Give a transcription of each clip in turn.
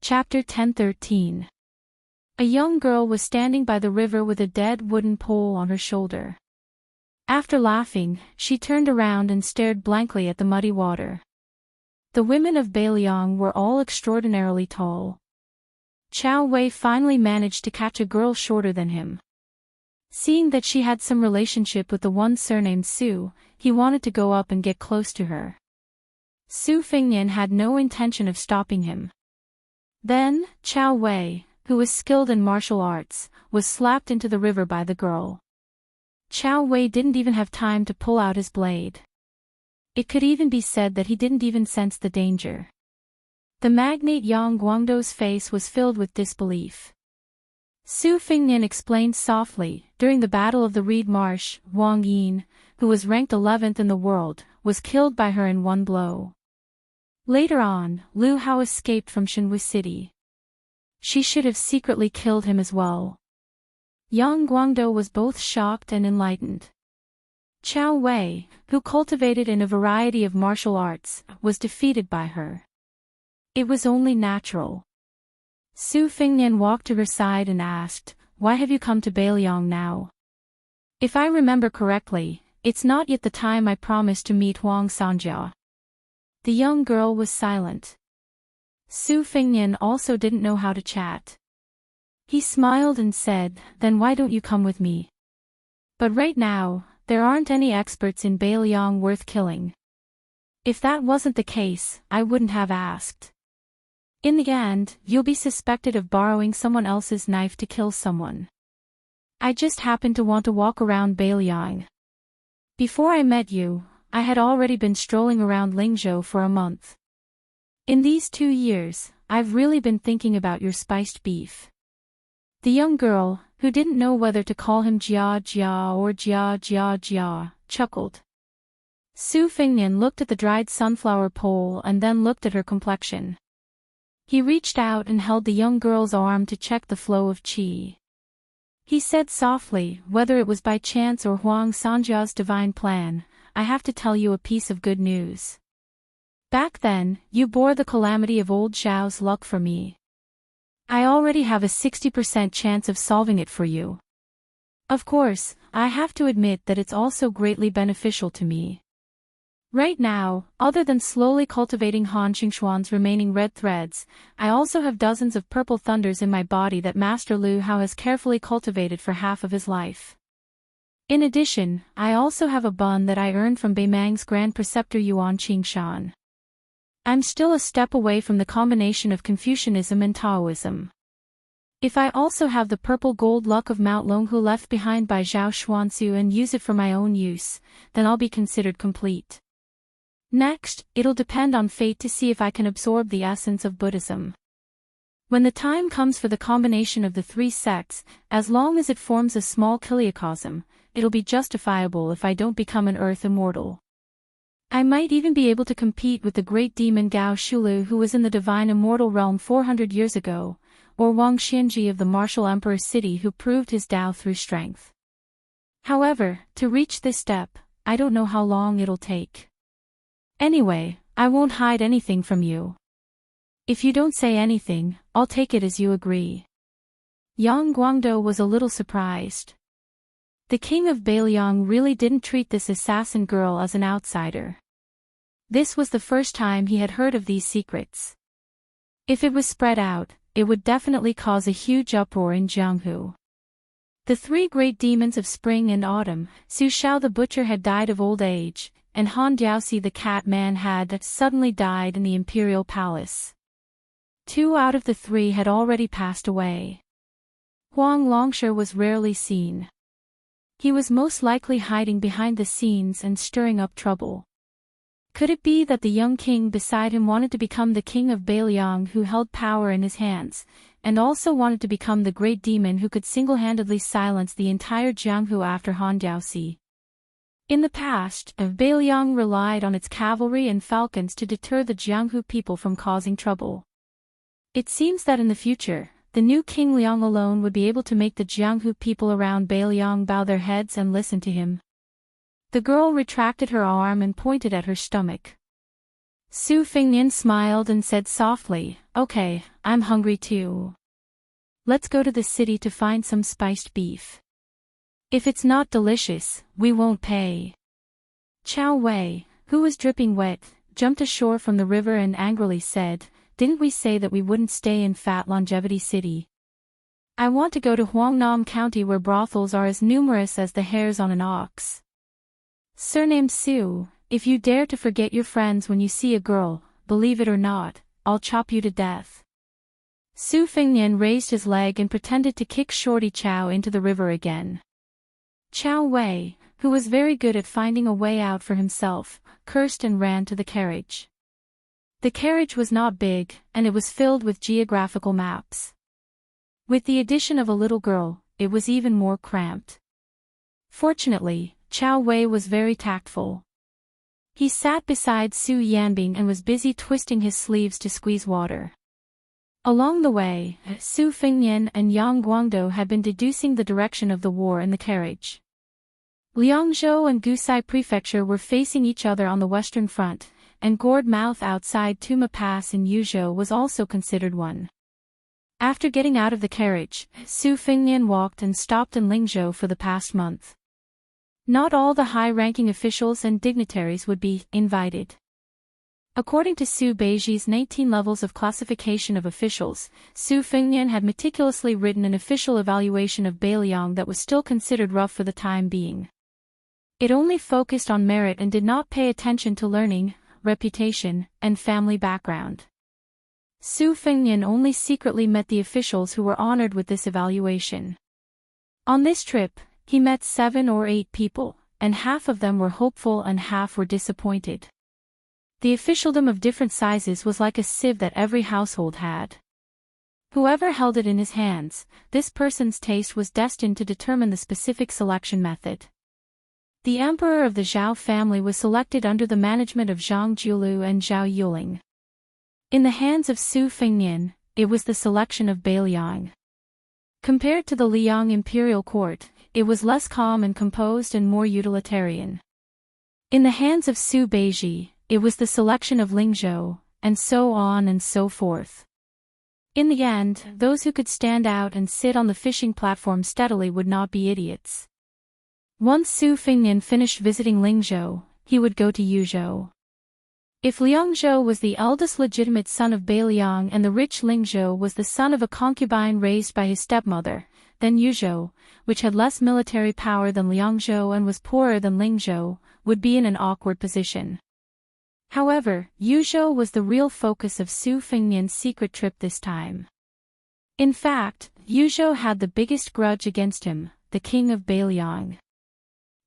Chapter 1013. A young girl was standing by the river with a dead wooden pole on her shoulder. After laughing, she turned around and stared blankly at the muddy water. The women of Bailiang were all extraordinarily tall. Chow Wei finally managed to catch a girl shorter than him. Seeing that she had some relationship with the one surnamed Su, he wanted to go up and get close to her. Su Fingnian had no intention of stopping him. Then, Chow Wei, who was skilled in martial arts, was slapped into the river by the girl. Chow Wei didn't even have time to pull out his blade. It could even be said that he didn't even sense the danger. The magnate Yang Guangdou's face was filled with disbelief. Su Fingnian explained softly, during the Battle of the Reed Marsh, Wang Yin, who was ranked 11th in the world, was killed by her in one blow. Later on, Lu Hao escaped from Shenwu City. She should have secretly killed him as well. Yang Guangdou was both shocked and enlightened. Chow Wei, who cultivated in a variety of martial arts, was defeated by her. It was only natural. Su Fingnian walked to her side and asked, "Why have you come to Bailiang now? If I remember correctly, it's not yet the time I promised to meet Huang Sanjia." The young girl was silent. Su Fingnian also didn't know how to chat. He smiled and said, "Then why don't you come with me? But right now, there aren't any experts in Bailiang worth killing. If that wasn't the case, I wouldn't have asked. In the end, you'll be suspected of borrowing someone else's knife to kill someone. I just happened to want to walk around Bailiang. Before I met you, I had already been strolling around Lingzhou for a month. In these 2 years, I've really been thinking about your spiced beef." The young girl, who didn't know whether to call him Jia Jia or Jia Jia Jia, chuckled. Su Fingnian looked at the dried sunflower pole and then looked at her complexion. He reached out and held the young girl's arm to check the flow of qi. He said softly, "Whether it was by chance or Huang Sanjia's divine plan, I have to tell you a piece of good news. Back then, you bore the calamity of old Zhao's luck for me. I already have a 60% chance of solving it for you. Of course, I have to admit that it's also greatly beneficial to me. Right now, other than slowly cultivating Han Xingxuan's remaining red threads, I also have dozens of purple thunders in my body that Master Lu Hao has carefully cultivated for half of his life. In addition, I also have a bun that I earned from Beimang's Grand Preceptor Yuan Qingshan. I'm still a step away from the combination of Confucianism and Taoism. If I also have the purple gold luck of Mount Longhu left behind by Zhao Xuanzu and use it for my own use, then I'll be considered complete. Next, it'll depend on fate to see if I can absorb the essence of Buddhism. When the time comes for the combination of the 3 sects, as long as it forms a small kiliacosm, it'll be justifiable if I don't become an earth immortal. I might even be able to compete with the great demon Gao Shulu who was in the divine immortal realm 400 years ago, or Wang Xianji of the martial emperor city who proved his Tao through strength. However, to reach this step, I don't know how long it'll take. Anyway, I won't hide anything from you. If you don't say anything, I'll take it as you agree." Yang Guangdou was a little surprised. The king of Bailiang really didn't treat this assassin girl as an outsider. This was the first time he had heard of these secrets. If it was spread out, it would definitely cause a huge uproar in Jianghu. The 3 great demons of spring and autumn, Su Shao the butcher had died of old age, and Han Diaoxi the cat man had suddenly died in the imperial palace. 2 out of the 3 had already passed away. Huang Longshi was rarely seen. He was most likely hiding behind the scenes and stirring up trouble. Could it be that the young king beside him wanted to become the king of Bailiang who held power in his hands, and also wanted to become the great demon who could single-handedly silence the entire Jianghu after Han Diaoxi? In the past, Bailiang relied on its cavalry and falcons to deter the Jianghu people from causing trouble. It seems that in the future, the new King Liang alone would be able to make the Jianghu people around Bailiang bow their heads and listen to him. The girl retracted her arm and pointed at her stomach. Su Fingnian smiled and said softly, "Okay, I'm hungry too. Let's go to the city to find some spiced beef. If it's not delicious, we won't pay." Chow Wei, who was dripping wet, jumped ashore from the river and angrily said, "Didn't we say that we wouldn't stay in Fat Longevity City? I want to go to Huangnam County where brothels are as numerous as the hairs on an ox." Surnamed Su, if you dare to forget your friends when you see a girl, believe it or not, I'll chop you to death. Su Fingnian raised his leg and pretended to kick Shorty Chow into the river again. Chow Wei, who was very good at finding a way out for himself, cursed and ran to the carriage. The carriage was not big, and it was filled with geographical maps. With the addition of a little girl, it was even more cramped. Fortunately, Chow Wei was very tactful. He sat beside Su Yanbing and was busy twisting his sleeves to squeeze water. Along the way, Su Fingnian and Yang Guangdou had been deducing the direction of the war in the carriage. Liangzhou and Gusai Prefecture were facing each other on the western front, and Gourd Mouth outside Tuma Pass in Yuzhou was also considered one. After getting out of the carriage, Su Fingnian walked and stopped in Lingzhou for the past month. Not all the high-ranking officials and dignitaries would be invited. According to Su Beiji's 19 levels of classification of officials, Su Fingnian had meticulously written an official evaluation of Beiliang that was still considered rough for the time being. It only focused on merit and did not pay attention to learning, reputation, and family background. Su Fingnian only secretly met the officials who were honored with this evaluation. On this trip, he met 7 or 8 people, and half of them were hopeful and half were disappointed. The officialdom of different sizes was like a sieve that every household had. Whoever held it in his hands, this person's taste was destined to determine the specific selection method. The emperor of the Zhao family was selected under the management of Zhang Jiulu and Zhao Yuling. In the hands of Su Fingnian, it was the selection of Beiliang. Compared to the Liang imperial court, it was less calm and composed and more utilitarian. In the hands of Su Beiji, it was the selection of Lingzhou, and so on and so forth. In the end, those who could stand out and sit on the fishing platform steadily would not be idiots. Once Su Fingnian finished visiting Lingzhou, he would go to Yuzhou. If Liangzhou was the eldest legitimate son of Beiliang and the rich Lingzhou was the son of a concubine raised by his stepmother, then Yuzhou, which had less military power than Liangzhou and was poorer than Lingzhou, would be in an awkward position. However, Yuzhou was the real focus of Su Fingnian's secret trip this time. In fact, Yuzhou had the biggest grudge against him, the king of Beiliang.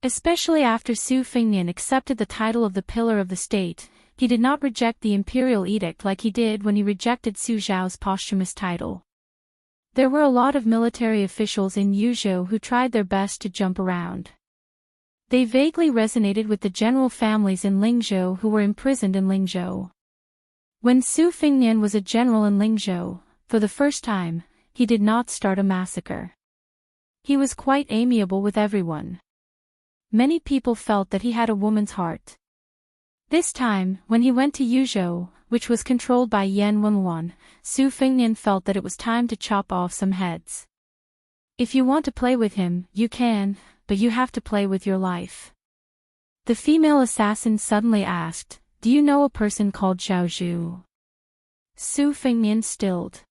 Especially after Su Fingnian accepted the title of the pillar of the state, he did not reject the imperial edict like he did when he rejected Su Zhao's posthumous title. There were a lot of military officials in Yuzhou who tried their best to jump around. They vaguely resonated with the general families in Lingzhou who were imprisoned in Lingzhou. When Su Fingnian was a general in Lingzhou, for the first time, he did not start a massacre. He was quite amiable with everyone. Many people felt that he had a woman's heart. This time, when he went to Yuzhou, which was controlled by Yan Wenluan, Su Fingnian felt that it was time to chop off some heads. If you want to play with him, you can, but you have to play with your life. The female assassin suddenly asked, "Do you know a person called Zhao Zhu?" Su Fingnian stilled.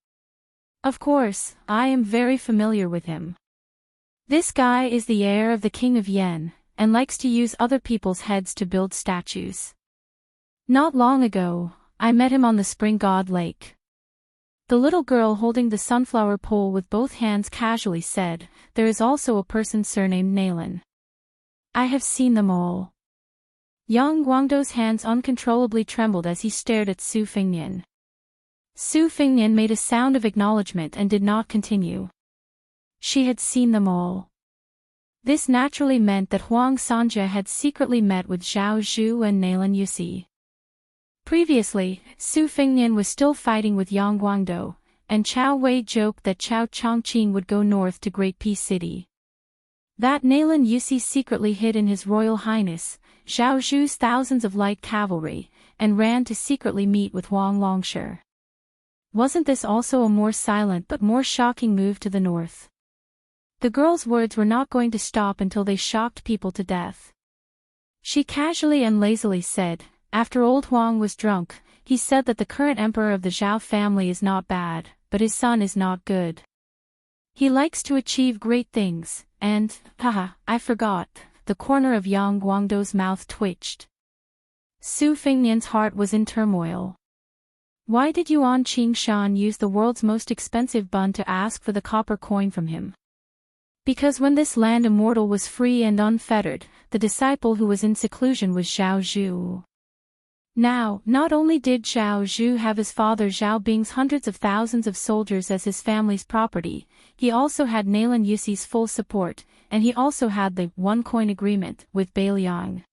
"Of course, I am very familiar with him. This guy is the heir of the king of Yan, and likes to use other people's heads to build statues. Not long ago, I met him on the Spring God Lake." The little girl holding the sunflower pole with both hands casually said, "There is also a person surnamed Nalan. I have seen them all." Yang Guangdou's hands uncontrollably trembled as he stared at Su Fingnian. Su Fingnian made a sound of acknowledgement and did not continue. She had seen them all. This naturally meant that Huang Sanja had secretly met with Zhao Zhu and Nalan Yusi. Previously, Su Fingnian was still fighting with Yang Guangdou, and Chow Wei joked that Chao Chongqing would go north to Great Peace City. That Nalan Yusi secretly hid in His Royal Highness, Zhao Zhu's thousands of light cavalry, and ran to secretly meet with Huang Longshi. Wasn't this also a more silent but more shocking move to the north? The girl's words were not going to stop until they shocked people to death. She casually and lazily said, after old Huang was drunk, he said that the current emperor of the Zhao family is not bad, but his son is not good. He likes to achieve great things, and, haha, I forgot, the corner of Yang Guangdou's mouth twitched. Su Fengnian's heart was in turmoil. Why did Yuan Qingshan use the world's most expensive bun to ask for the copper coin from him? Because when this land immortal was free and unfettered, the disciple who was in seclusion was Zhao Zhu. Now, not only did Zhao Zhu have his father Zhao Bing's hundreds of thousands of soldiers as his family's property, he also had Nailan Yuxi's full support, and he also had the one-coin agreement with Beiliang.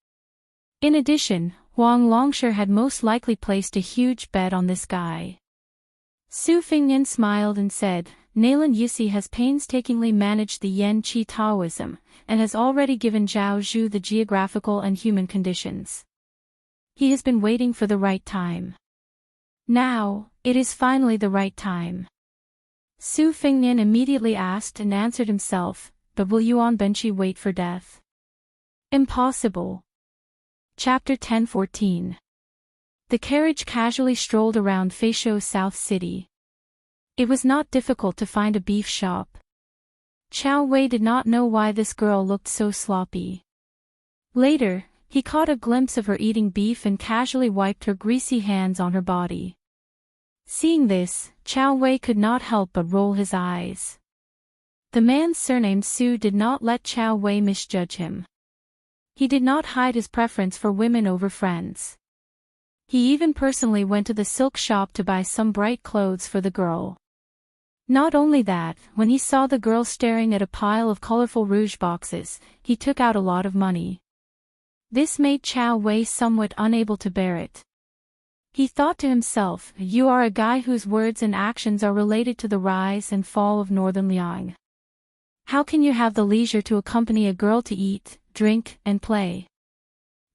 In addition, Huang Longshi had most likely placed a huge bet on this guy. Su Fengnian smiled and said, Nailan Yuxi has painstakingly managed the Yan Qi Taoism, and has already given Zhao Zhu the geographical and human conditions. He has been waiting for the right time. Now, it is finally the right time. Su Fengnian immediately asked and answered himself, but will Yuan Benqi wait for death? Impossible. Chapter 10:14. The carriage casually strolled around Feishou's South City. It was not difficult to find a beef shop. Chao Wei did not know why this girl looked so sloppy. Later, he caught a glimpse of her eating beef and casually wiped her greasy hands on her body. Seeing this, Chao Wei could not help but roll his eyes. The man surnamed Su did not let Chao Wei misjudge him. He did not hide his preference for women over friends. He even personally went to the silk shop to buy some bright clothes for the girl. Not only that, when he saw the girl staring at a pile of colorful rouge boxes, he took out a lot of money. This made Chao Wei somewhat unable to bear it. He thought to himself, you are a guy whose words and actions are related to the rise and fall of Northern Liang. How can you have the leisure to accompany a girl to eat, drink, and play?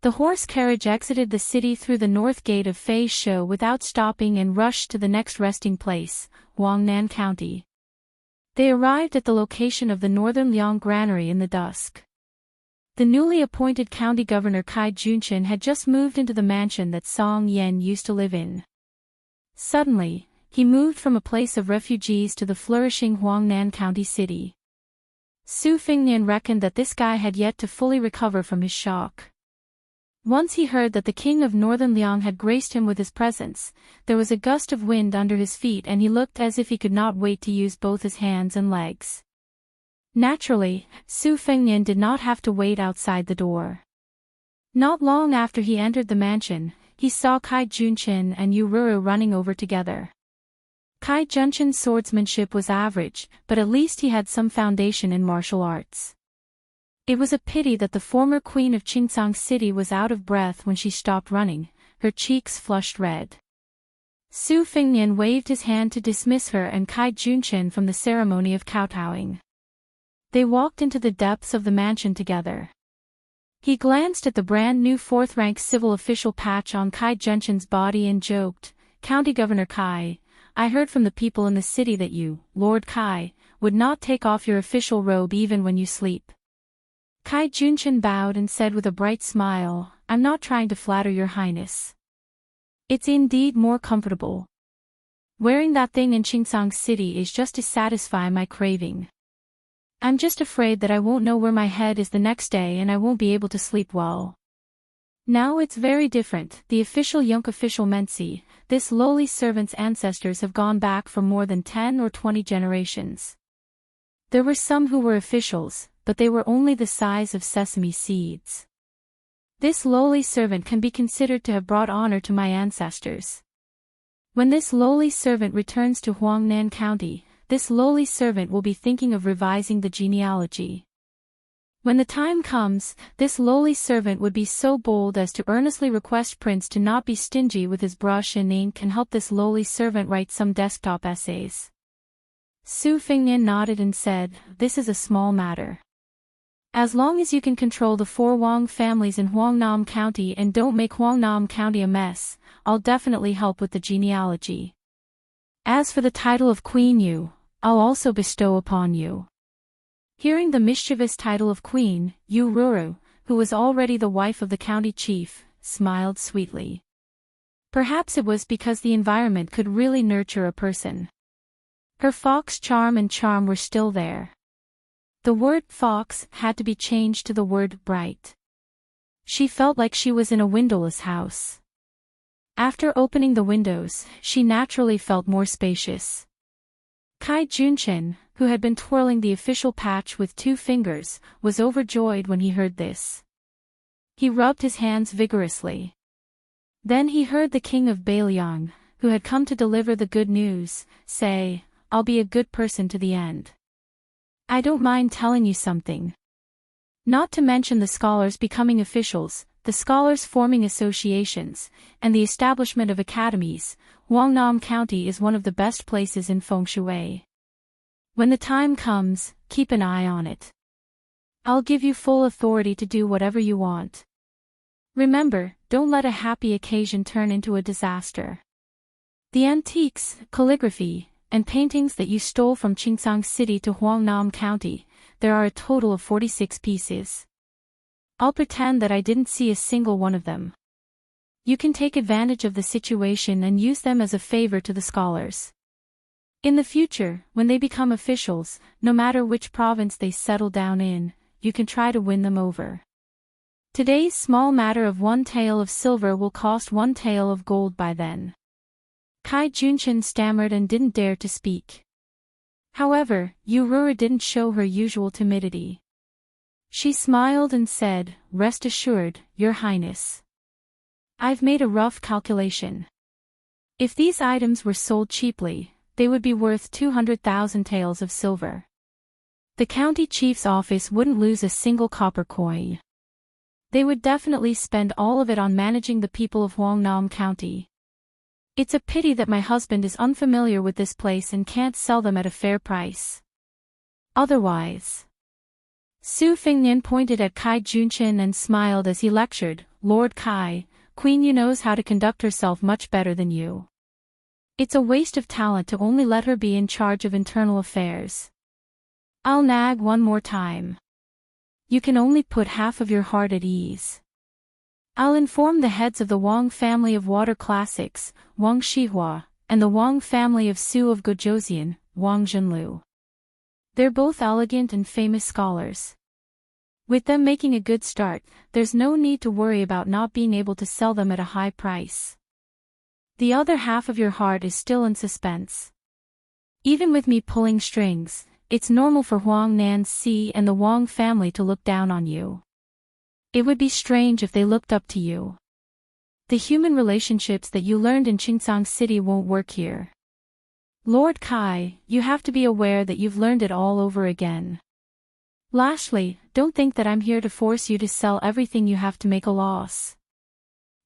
The horse carriage exited the city through the north gate of Feishou without stopping and rushed to the next resting place, Huangnan County. They arrived at the location of the Northern Liang granary in the dusk. The newly appointed county governor Cai Junqian had just moved into the mansion that Song Yan used to live in. Suddenly, he moved from a place of refugees to the flourishing Huangnan County city. Su Fengnian reckoned that this guy had yet to fully recover from his shock. Once he heard that the king of Northern Liang had graced him with his presence, there was a gust of wind under his feet and he looked as if he could not wait to use both his hands and legs. Naturally, Su Fengnian did not have to wait outside the door. Not long after he entered the mansion, he saw Cai Junqian and Yu Ruru running over together. Cai Junqian's swordsmanship was average, but at least he had some foundation in martial arts. It was a pity that the former queen of Qingsang City was out of breath when she stopped running, her cheeks flushed red. Su Fengnian waved his hand to dismiss her and Cai Junqian from the ceremony of kowtowing. They walked into the depths of the mansion together. He glanced at the brand-new fourth-rank civil official patch on Cai Junqian's body and joked, "County Governor Cai, I heard from the people in the city that you, Lord Cai, would not take off your official robe even when you sleep." Cai Junqian bowed and said with a bright smile, "I'm not trying to flatter your highness. It's indeed more comfortable. Wearing that thing in Qingsang City is just to satisfy my craving. I'm just afraid that I won't know where my head is the next day and I won't be able to sleep well." Now it's very different. The official Yonk official Mensi, this lowly servant's ancestors have gone back for more than 10 or 20 generations. There were some who were officials, but they were only the size of sesame seeds. This lowly servant can be considered to have brought honor to my ancestors. When this lowly servant returns to Huangnan County, this lowly servant will be thinking of revising the genealogy. When the time comes, this lowly servant would be so bold as to earnestly request Prince to not be stingy with his brush and ink and help this lowly servant write some desktop essays. Su Fengnian nodded and said, "This is a small matter. As long as you can control the 4 Huang families in Huangnam County and don't make Huangnam County a mess, I'll definitely help with the genealogy. As for the title of Queen I'll also bestow upon you." Hearing the mischievous title of Queen, Ruru, who was already the wife of the county chief, smiled sweetly. Perhaps it was because the environment could really nurture a person. Her fox charm and charm were still there. The word fox had to be changed to the word bright. She felt like she was in a windowless house. After opening the windows, she naturally felt more spacious. Kai Junchen, who had been twirling the official patch with 2 fingers, was overjoyed when he heard this. He rubbed his hands vigorously. Then he heard the king of Bailiang, who had come to deliver the good news, say, "I'll be a good person to the end. I don't mind telling you something. Not to mention the scholars becoming officials, the scholars forming associations, and the establishment of academies, Huangnam County is one of the best places in feng shui. When the time comes, keep an eye on it. I'll give you full authority to do whatever you want. Remember, don't let a happy occasion turn into a disaster. The antiques, calligraphy, and paintings that you stole from Qingsang City to Huangnam County, there are a total of 46 pieces. I'll pretend that I didn't see a single one of them. You can take advantage of the situation and use them as a favor to the scholars. In the future, when they become officials, no matter which province they settle down in, you can try to win them over. Today's small matter of 1 tael of silver will cost 1 tael of gold by then." Kai Junchen stammered and didn't dare to speak. However, Ruru didn't show her usual timidity. She smiled and said, "Rest assured, Your Highness. I've made a rough calculation. If these items were sold cheaply, they would be worth 200,000 taels of silver. The county chief's office wouldn't lose a single copper coin. They would definitely spend all of it on managing the people of Huangnam County. It's a pity that my husband is unfamiliar with this place and can't sell them at a fair price. Otherwise." Su Fingnian pointed at Kai Junchen and smiled as he lectured, "Lord Kai, Queen Yu knows how to conduct herself much better than you. It's a waste of talent to only let her be in charge of internal affairs. I'll nag one more time. You can only put half of your heart at ease. I'll inform the heads of the Wang family of water classics, Wang Shihua, and the Wang family of Su of Gojoseon, Wang Zhenlu. They're both elegant and famous scholars. With them making a good start, there's no need to worry about not being able to sell them at a high price. The other half of your heart is still in suspense. Even with me pulling strings, it's normal for Huang Nancy and the Wang family to look down on you. It would be strange if they looked up to you. The human relationships that you learned in Qingsang City won't work here. Lord Kai, you have to be aware that you've learned it all over again. Lastly, don't think that I'm here to force you to sell everything you have to make a loss.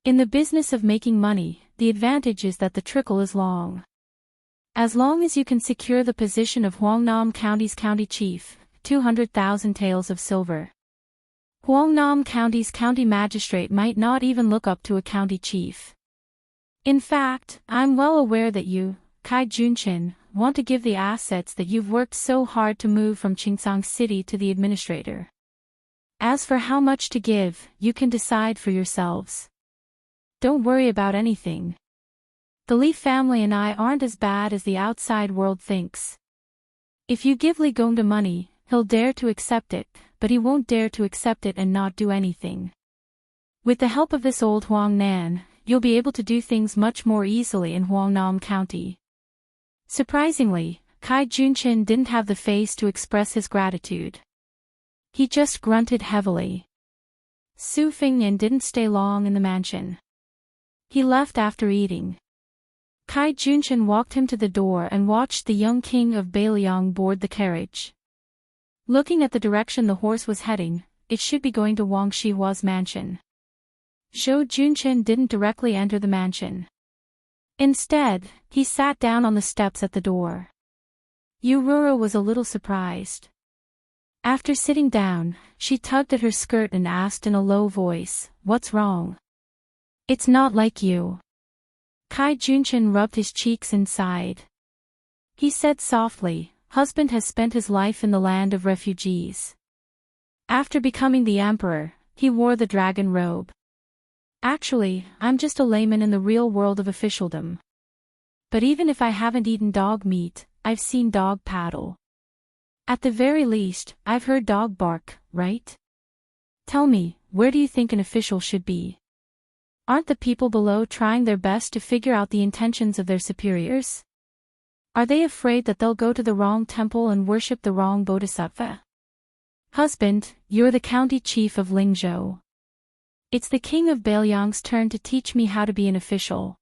In the business of making money, the advantage is that the trickle is long. As long as you can secure the position of Huangnam County's county chief, 200,000 taels of silver. Huangnam County's county magistrate might not even look up to a county chief. In fact, I'm well aware that you, Kai Junchen, want to give the assets that you've worked so hard to move from Qingsang City to the administrator. As for how much to give, you can decide for yourselves. Don't worry about anything. The Li family and I aren't as bad as the outside world thinks. If you give Li Gongda money, he'll dare to accept it, but he won't dare to accept it and not do anything. With the help of this old Huang Nan, you'll be able to do things much more easily in Huangnam County." Surprisingly, Kai Junchen didn't have the face to express his gratitude. He just grunted heavily. Su Fingnian didn't stay long in the mansion. He left after eating. Kai Junchen walked him to the door and watched the young king of Bailiang board the carriage. Looking at the direction the horse was heading, it should be going to Wang Shihua's mansion. Zhou Junchen didn't directly enter the mansion. Instead, he sat down on the steps at the door. Ruru was a little surprised. After sitting down, she tugged at her skirt and asked in a low voice, "What's wrong?" "It's not like you. Kai Junchin rubbed his cheeks and sighed. He said softly, husband has spent his life in the land of refugees. After becoming the emperor, he wore the dragon robe. Actually, I'm just a layman in the real world of officialdom. But even if I haven't eaten dog meat, I've seen dog paddle. At the very least, I've heard dog bark, right? Tell me, where do you think an official should be? Aren't the people below trying their best to figure out the intentions of their superiors? Are they afraid that they'll go to the wrong temple and worship the wrong bodhisattva? Husband, you're the county chief of Lingzhou. It's the king of Baliang's turn to teach me how to be an official.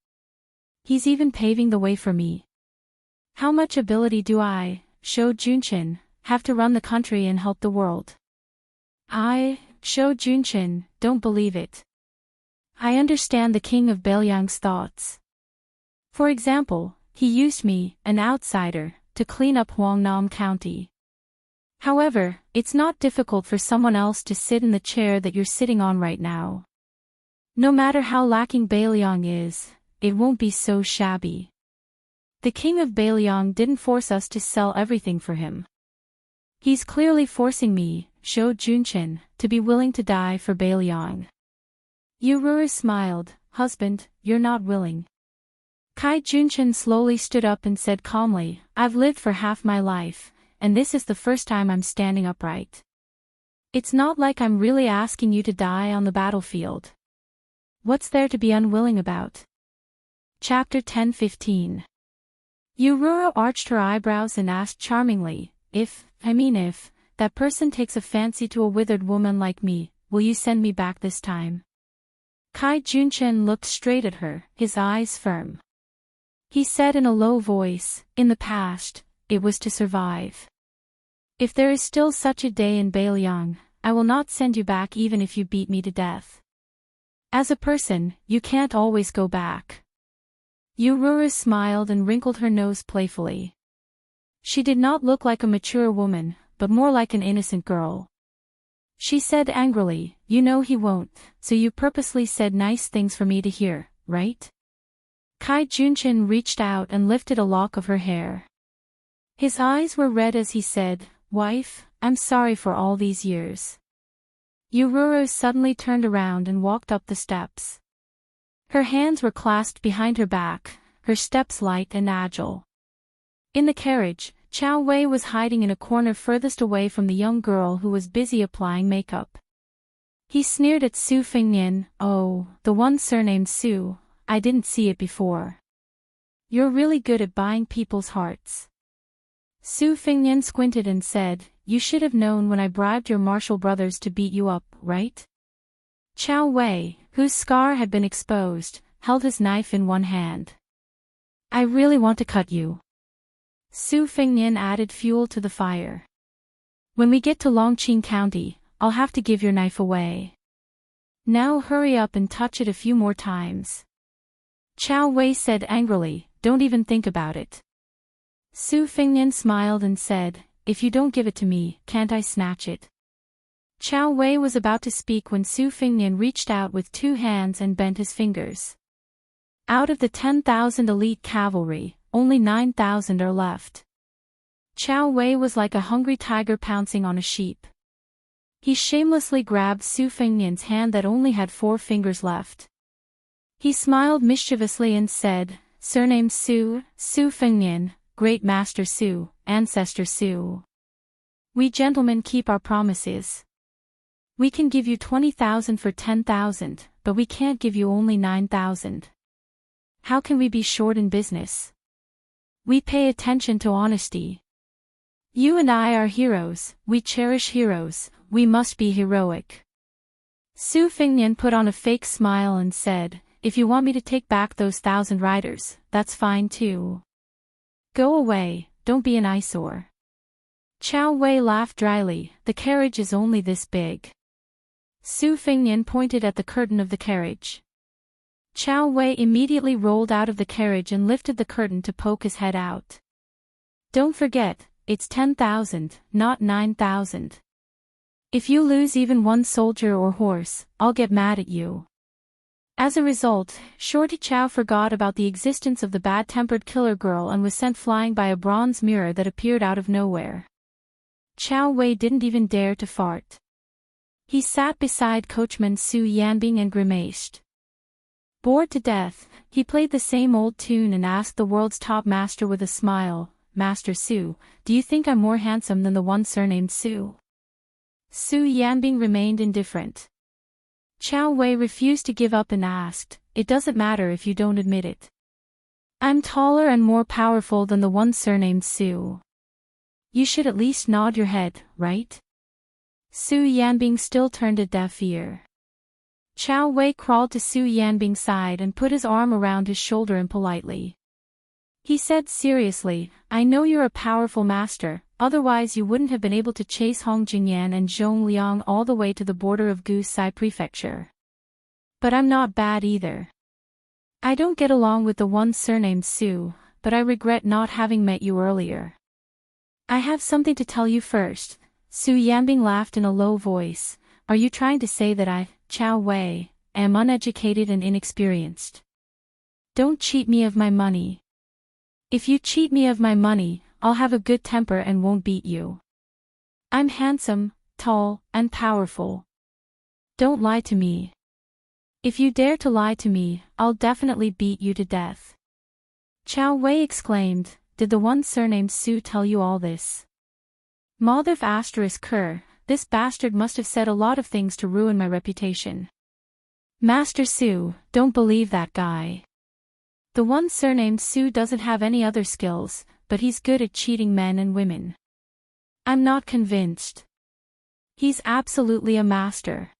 He's even paving the way for me. How much ability do I, Shou Junchin, have to run the country and help the world? I, Shou Junchin, don't believe it. I understand the king of Baliang's thoughts. For example, he used me, an outsider, to clean up Huangnam County. However, it's not difficult for someone else to sit in the chair that you're sitting on right now. No matter how lacking Baliang is, it won't be so shabby. The king of Baliang didn't force us to sell everything for him. He's clearly forcing me, Shou Junchin, to be willing to die for Baliang. Yururu smiled, husband, you're not willing. Kai Junchin slowly stood up and said calmly, I've lived for half my life, and this is the first time I'm standing upright. It's not like I'm really asking you to die on the battlefield. What's there to be unwilling about? Chapter 10:15. Yururu arched her eyebrows and asked charmingly, if that person takes a fancy to a withered woman like me, will you send me back this time? Kai Junchin looked straight at her, his eyes firm. He said in a low voice, in the past, it was to survive. If there is still such a day in Baliang, I will not send you back even if you beat me to death. As a person, you can't always go back. Yururu smiled and wrinkled her nose playfully. She did not look like a mature woman, but more like an innocent girl. She said angrily, you know he won't, so you purposely said nice things for me to hear, right? Kai Junchin reached out and lifted a lock of her hair. His eyes were red as he said, wife, I'm sorry for all these years. Yururu suddenly turned around and walked up the steps. Her hands were clasped behind her back, her steps light and agile. In the carriage, Chao Wei was hiding in a corner furthest away from the young girl who was busy applying makeup. He sneered at Su Fengnian, oh, the one surnamed Su, I didn't see it before. You're really good at buying people's hearts. Su Fengnian squinted and said, you should have known when I bribed your martial brothers to beat you up, right? Chao Wei, whose scar had been exposed, held his knife in one hand. I really want to cut you. Su Fengnian added fuel to the fire. When we get to Longqing County, I'll have to give your knife away. Now hurry up and touch it a few more times. Chao Wei said angrily, don't even think about it. Su Fengnian smiled and said, if you don't give it to me, can't I snatch it? Chao Wei was about to speak when Su Fengnian reached out with 2 hands and bent his fingers. Out of the 10,000 elite cavalry, only 9,000 are left. Chao Wei was like a hungry tiger pouncing on a sheep. He shamelessly grabbed Su Fengnian's hand that only had 4 fingers left. He smiled mischievously and said, surname Su, Su Fengnian, Great Master Su, Ancestor Su. We gentlemen keep our promises. We can give you 20,000 for 10,000, but we can't give you only 9,000. How can we be short in business? We pay attention to honesty. You and I are heroes, we cherish heroes, we must be heroic. Su Fengnian put on a fake smile and said, if you want me to take back those 1,000 riders, that's fine too. Go away, don't be an eyesore. Chao Wei laughed dryly, the carriage is only this big. Su Fengnian pointed at the curtain of the carriage. Chao Wei immediately rolled out of the carriage and lifted the curtain to poke his head out. Don't forget, it's 10,000, not 9,000. If you lose even one soldier or horse, I'll get mad at you. As a result, Shorty Chow forgot about the existence of the bad-tempered killer girl and was sent flying by a bronze mirror that appeared out of nowhere. Chow Wei didn't even dare to fart. He sat beside coachman Su Yanbing and grimaced. Bored to death, he played the same old tune and asked the world's top master with a smile, "Master Su, do you think I'm more handsome than the one surnamed Su?" Su Yanbing remained indifferent. Chow Wei refused to give up and asked, "It doesn't matter if you don't admit it. I'm taller and more powerful than the one surnamed Su. You should at least nod your head, right?" Su Yanbing still turned a deaf ear. Chow Wei crawled to Su Yanbing's side and put his arm around his shoulder impolitely. He said seriously, "I know you're a powerful master, otherwise you wouldn't have been able to chase Hong Jingyan and Zhong Liang all the way to the border of Gusai Prefecture. But I'm not bad either. I don't get along with the one surnamed Su, but I regret not having met you earlier. I have something to tell you first." Su Yanbing laughed in a low voice. "Are you trying to say that I, Chow Wei, am uneducated and inexperienced? Don't cheat me of my money. If you cheat me of my money, I'll have a good temper and won't beat you. I'm handsome, tall, and powerful. Don't lie to me. If you dare to lie to me, I'll definitely beat you to death." Chow Wei exclaimed, "Did the one surnamed Su tell you all this?" Motherf asterisk Kerr, this bastard must have said a lot of things to ruin my reputation. Master Su, don't believe that guy. The one surnamed Su doesn't have any other skills, but he's good at cheating men and women. I'm not convinced. He's absolutely a master."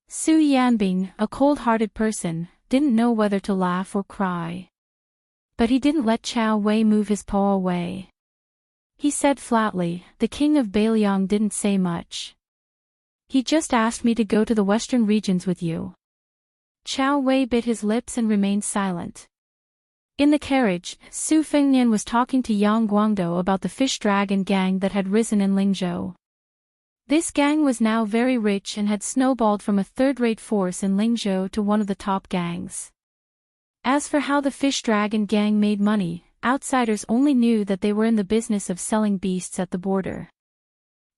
Su Yanbing, a cold-hearted person, didn't know whether to laugh or cry. But he didn't let Chow Wei move his paw away. He said flatly, "The king of Bailiang didn't say much. He just asked me to go to the western regions with you." Chow Wei bit his lips and remained silent. In the carriage, Su Fengnian was talking to Yang Guangdou about the fish dragon gang that had risen in Lingzhou. This gang was now very rich and had snowballed from a third-rate force in Lingzhou to one of the top gangs. As for how the fish dragon gang made money, outsiders only knew that they were in the business of selling beasts at the border.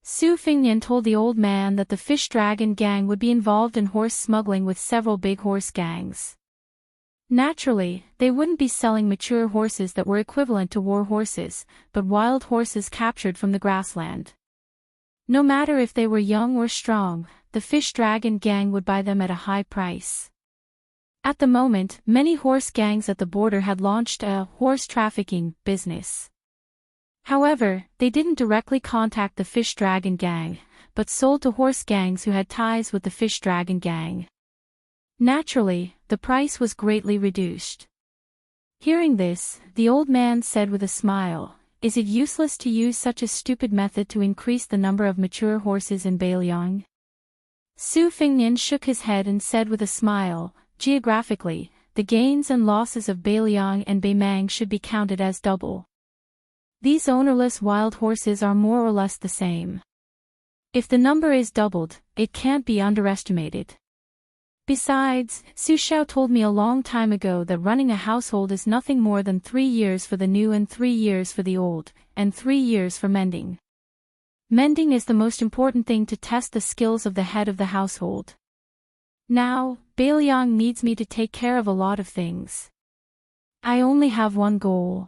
Su Fengnian told the old man that the fish dragon gang would be involved in horse smuggling with several big horse gangs. Naturally, they wouldn't be selling mature horses that were equivalent to war horses, but wild horses captured from the grassland. No matter if they were young or strong, the fish dragon gang would buy them at a high price. At the moment, many horse gangs at the border had launched a horse trafficking business. However, they didn't directly contact the fish dragon gang, but sold to horse gangs who had ties with the fish dragon gang. Naturally, the price was greatly reduced. Hearing this, the old man said with a smile, "Is it useless to use such a stupid method to increase the number of mature horses in Bailiang?" Su Fengnian shook his head and said with a smile, "Geographically, the gains and losses of Bailiang and Beimang should be counted as double. These ownerless wild horses are more or less the same. If the number is doubled, it can't be underestimated. Besides, Su Xiao told me a long time ago that running a household is nothing more than 3 years for the new and 3 years for the old, and 3 years for mending. Mending is the most important thing to test the skills of the head of the household. Now, Bailiang needs me to take care of a lot of things. I only have one goal.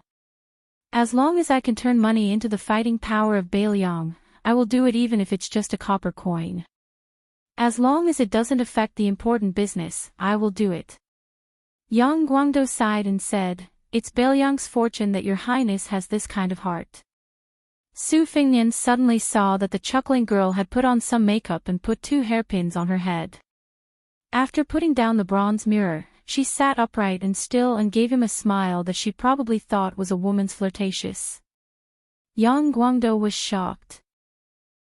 As long as I can turn money into the fighting power of Bailiang, I will do it even if it's just a copper coin. As long as it doesn't affect the important business, I will do it." Yang Guangdou sighed and said, "It's Bailiang's fortune that your highness has this kind of heart." Su Fengnian suddenly saw that the chuckling girl had put on some makeup and put 2 hairpins on her head. After putting down the bronze mirror, she sat upright and still and gave him a smile that she probably thought was a woman's flirtatious. Yang Guangdou was shocked.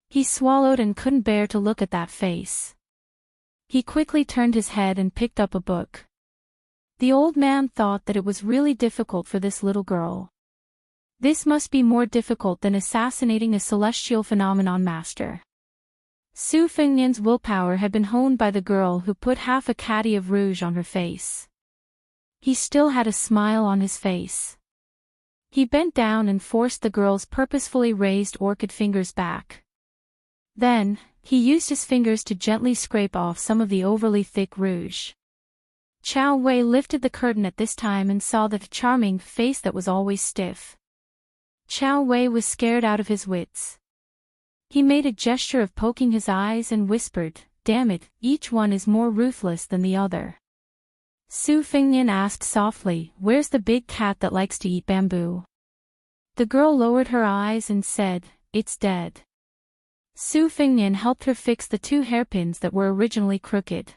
He swallowed and couldn't bear to look at that face. He quickly turned his head and picked up a book. The old man thought that it was really difficult for this little girl. This must be more difficult than assassinating a celestial phenomenon master. Su Fengnian's willpower had been honed by the girl who put half a caddy of rouge on her face. He still had a smile on his face. He bent down and forced the girl's purposefully raised orchid fingers back. Then, he used his fingers to gently scrape off some of the overly thick rouge. Chao Wei lifted the curtain at this time and saw the charming face that was always stiff. Chao Wei was scared out of his wits. He made a gesture of poking his eyes and whispered, "Damn it, each one is more ruthless than the other." Su Fengnian asked softly, "Where's the big cat that likes to eat bamboo?" The girl lowered her eyes and said, "It's dead." Su Fengnian helped her fix the 2 hairpins that were originally crooked.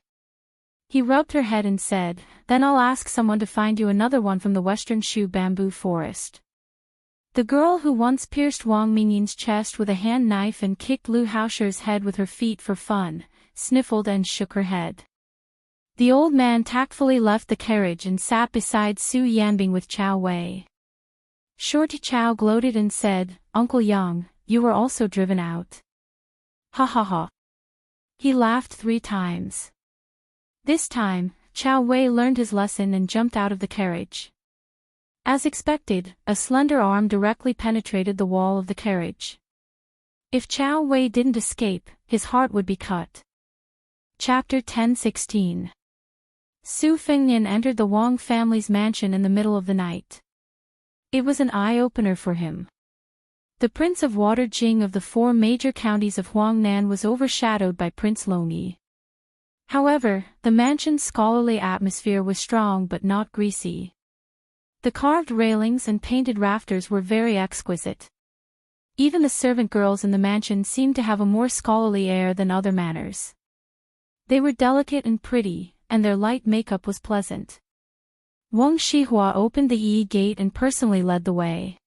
He rubbed her head and said, "Then I'll ask someone to find you another one from the Western Shu bamboo forest." The girl who once pierced Wang Mingyan's chest with a hand knife and kicked Lu Haosher's head with her feet for fun, sniffled and shook her head. The old man tactfully left the carriage and sat beside Su Yanbing with Chao Wei. Shorty Chao gloated and said, "Uncle Yang, you were also driven out." Ha ha ha. He laughed 3 times. This time, Chao Wei learned his lesson and jumped out of the carriage. As expected, a slender arm directly penetrated the wall of the carriage. If Chao Wei didn't escape, his heart would be cut. Chapter 10:16. Su Fengnian entered the Wang family's mansion in the middle of the night. It was an eye-opener for him. The Prince of Water Jing of the 4 major counties of Huangnan was overshadowed by Prince Longyi. However, the mansion's scholarly atmosphere was strong but not greasy. The carved railings and painted rafters were very exquisite. Even the servant girls in the mansion seemed to have a more scholarly air than other manners. They were delicate and pretty, and their light makeup was pleasant. Wang Shihua opened the Yi gate and personally led the way.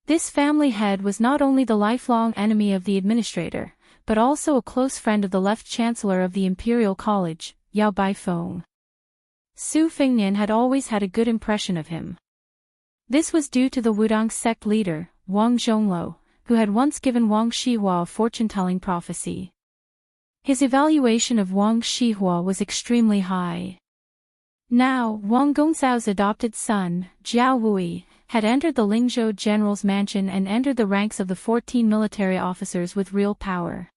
This family head was not only the lifelong enemy of the administrator, but also a close friend of the left chancellor of the Imperial College, Yao Baifeng. Su Fengnian had always had a good impression of him. This was due to the Wudang sect leader, Wang Zhongluo, who had once given Wang Shihua a fortune-telling prophecy. His evaluation of Wang Shihua was extremely high. Now, Wang Gongzhao's adopted son, Jiao Wui, had entered the Lingzhou general's mansion and entered the ranks of the 14 military officers with real power.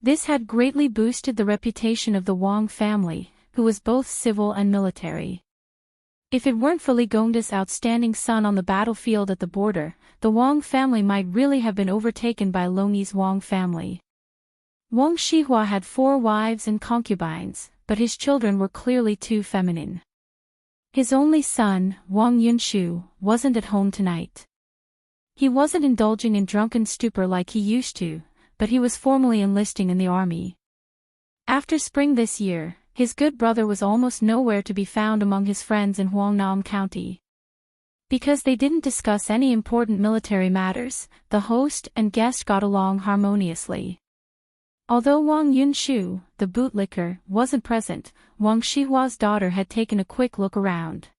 This had greatly boosted the reputation of the Wang family, who was both civil and military. If it weren't for Li Gongda's outstanding son on the battlefield at the border, the Wang family might really have been overtaken by Longyi's Wang family. Wang Shihua had 4 wives and concubines, but his children were clearly too feminine. His only son, Wang Yunshu, wasn't at home tonight. He wasn't indulging in drunken stupor like he used to, but he was formally enlisting in the army. After spring this year, his good brother was almost nowhere to be found among his friends in Huangnam County. Because they didn't discuss any important military matters, the host and guest got along harmoniously. Although Wang Yunshu, the bootlicker, wasn't present, Wang Shihua's daughter had taken a quick look around.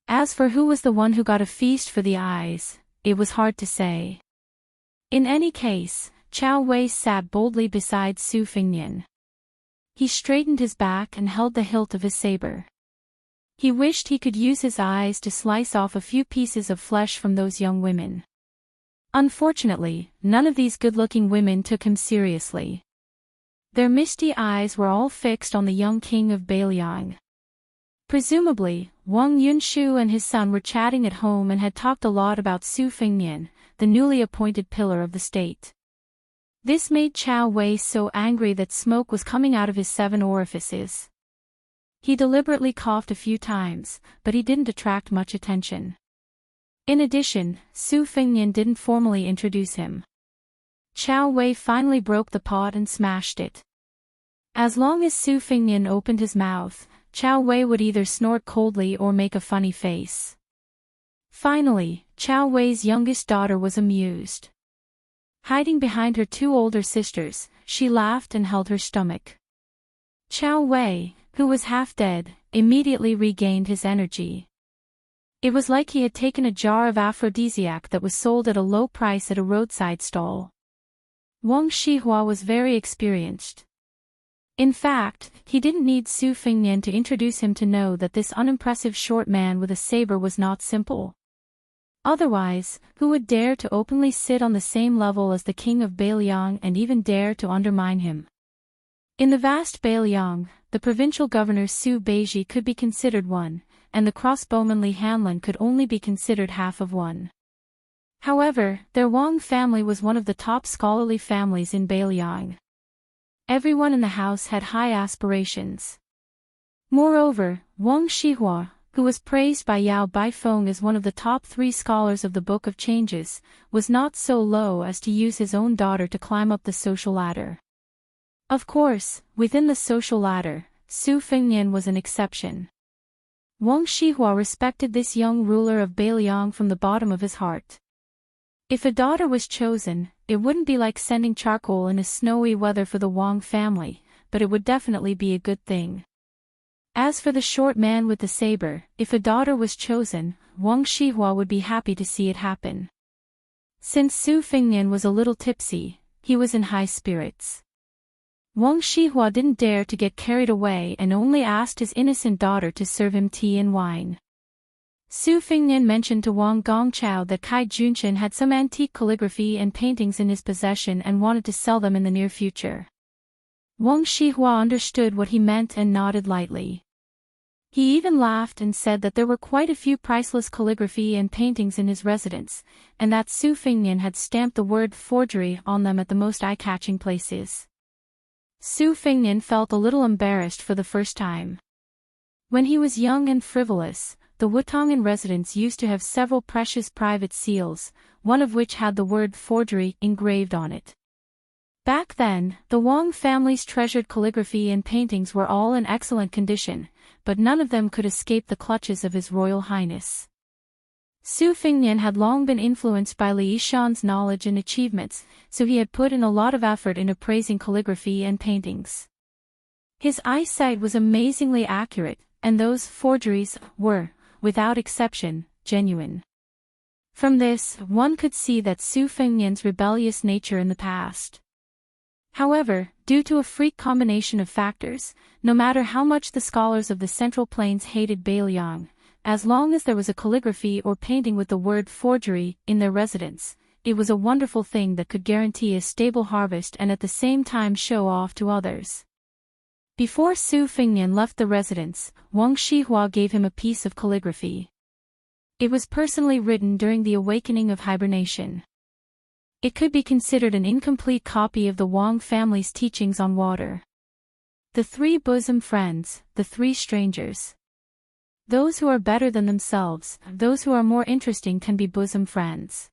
As for who was the one who got a feast for the eyes, it was hard to say. In any case, Chao Wei sat boldly beside Su Fengnian. He straightened his back and held the hilt of his saber. He wished he could use his eyes to slice off a few pieces of flesh from those young women. Unfortunately, none of these good-looking women took him seriously. Their misty eyes were all fixed on the young king of Beiliang. Presumably, Wang Yunshu and his son were chatting at home and had talked a lot about Su Fengnian, the newly appointed pillar of the state. This made Chao Wei so angry that smoke was coming out of his 7 orifices. He deliberately coughed a few times, but he didn't attract much attention. In addition, Su Fengnian didn't formally introduce him. Chao Wei finally broke the pot and smashed it. As long as Su Fengnian opened his mouth, Chao Wei would either snort coldly or make a funny face. Finally, Chao Wei's youngest daughter was amused. Hiding behind her 2 older sisters, she laughed and held her stomach. Chao Wei, who was half dead, immediately regained his energy. It was like he had taken a jar of aphrodisiac that was sold at a low price at a roadside stall. Wang Shihua was very experienced. In fact, he didn't need Su Fengnian to introduce him to know that this unimpressive short man with a saber was not simple. Otherwise, who would dare to openly sit on the same level as the king of Beiliang and even dare to undermine him? In the vast Beiliang, the provincial governor Su Beiji could be considered one, and the crossbowman Li Hanlin could only be considered half of one. However, their Wang family was one of the top scholarly families in Beiliang. Everyone in the house had high aspirations. Moreover, Wang Shihua, who was praised by Yao Baifeng as one of the top 3 scholars of the Book of Changes, was not so low as to use his own daughter to climb up the social ladder. Of course, within the social ladder, Su Fengnian was an exception. Wang Shihua respected this young ruler of Beiliang from the bottom of his heart. If a daughter was chosen, it wouldn't be like sending charcoal in a snowy weather for the Wang family, but it would definitely be a good thing. As for the short man with the saber, if a daughter was chosen, Wang Shihua would be happy to see it happen. Since Su Fengnian was a little tipsy, he was in high spirits. Wang Shihua didn't dare to get carried away and only asked his innocent daughter to serve him tea and wine. Su Fengnian mentioned to Wang Gongchao that Kai Junshin had some antique calligraphy and paintings in his possession and wanted to sell them in the near future. Wang Shihua understood what he meant and nodded lightly. He even laughed and said that there were quite a few priceless calligraphy and paintings in his residence, and that Su Fengnian had stamped the word forgery on them at the most eye-catching places. Su Fengnian felt a little embarrassed for the first time. When he was young and frivolous, the Wutongan residents used to have several precious private seals, one of which had the word forgery engraved on it. Back then, the Wang family's treasured calligraphy and paintings were all in excellent condition, but none of them could escape the clutches of His Royal Highness. Su Fengnian had long been influenced by Li Yishan's knowledge and achievements, so he had put in a lot of effort in appraising calligraphy and paintings. His eyesight was amazingly accurate, and those forgeries were, without exception, genuine. From this, one could see that Su Fengnian's rebellious nature in the past. However, due to a freak combination of factors, no matter how much the scholars of the Central Plains hated Beiliang, as long as there was a calligraphy or painting with the word forgery in their residence, it was a wonderful thing that could guarantee a stable harvest and at the same time show off to others. Before Su Fengnian left the residence, Wang Shihua gave him a piece of calligraphy. It was personally written during the awakening of hibernation. It could be considered an incomplete copy of the Wang family's teachings on water. The 3 bosom friends, the 3 strangers. Those who are better than themselves, those who are more interesting can be bosom friends.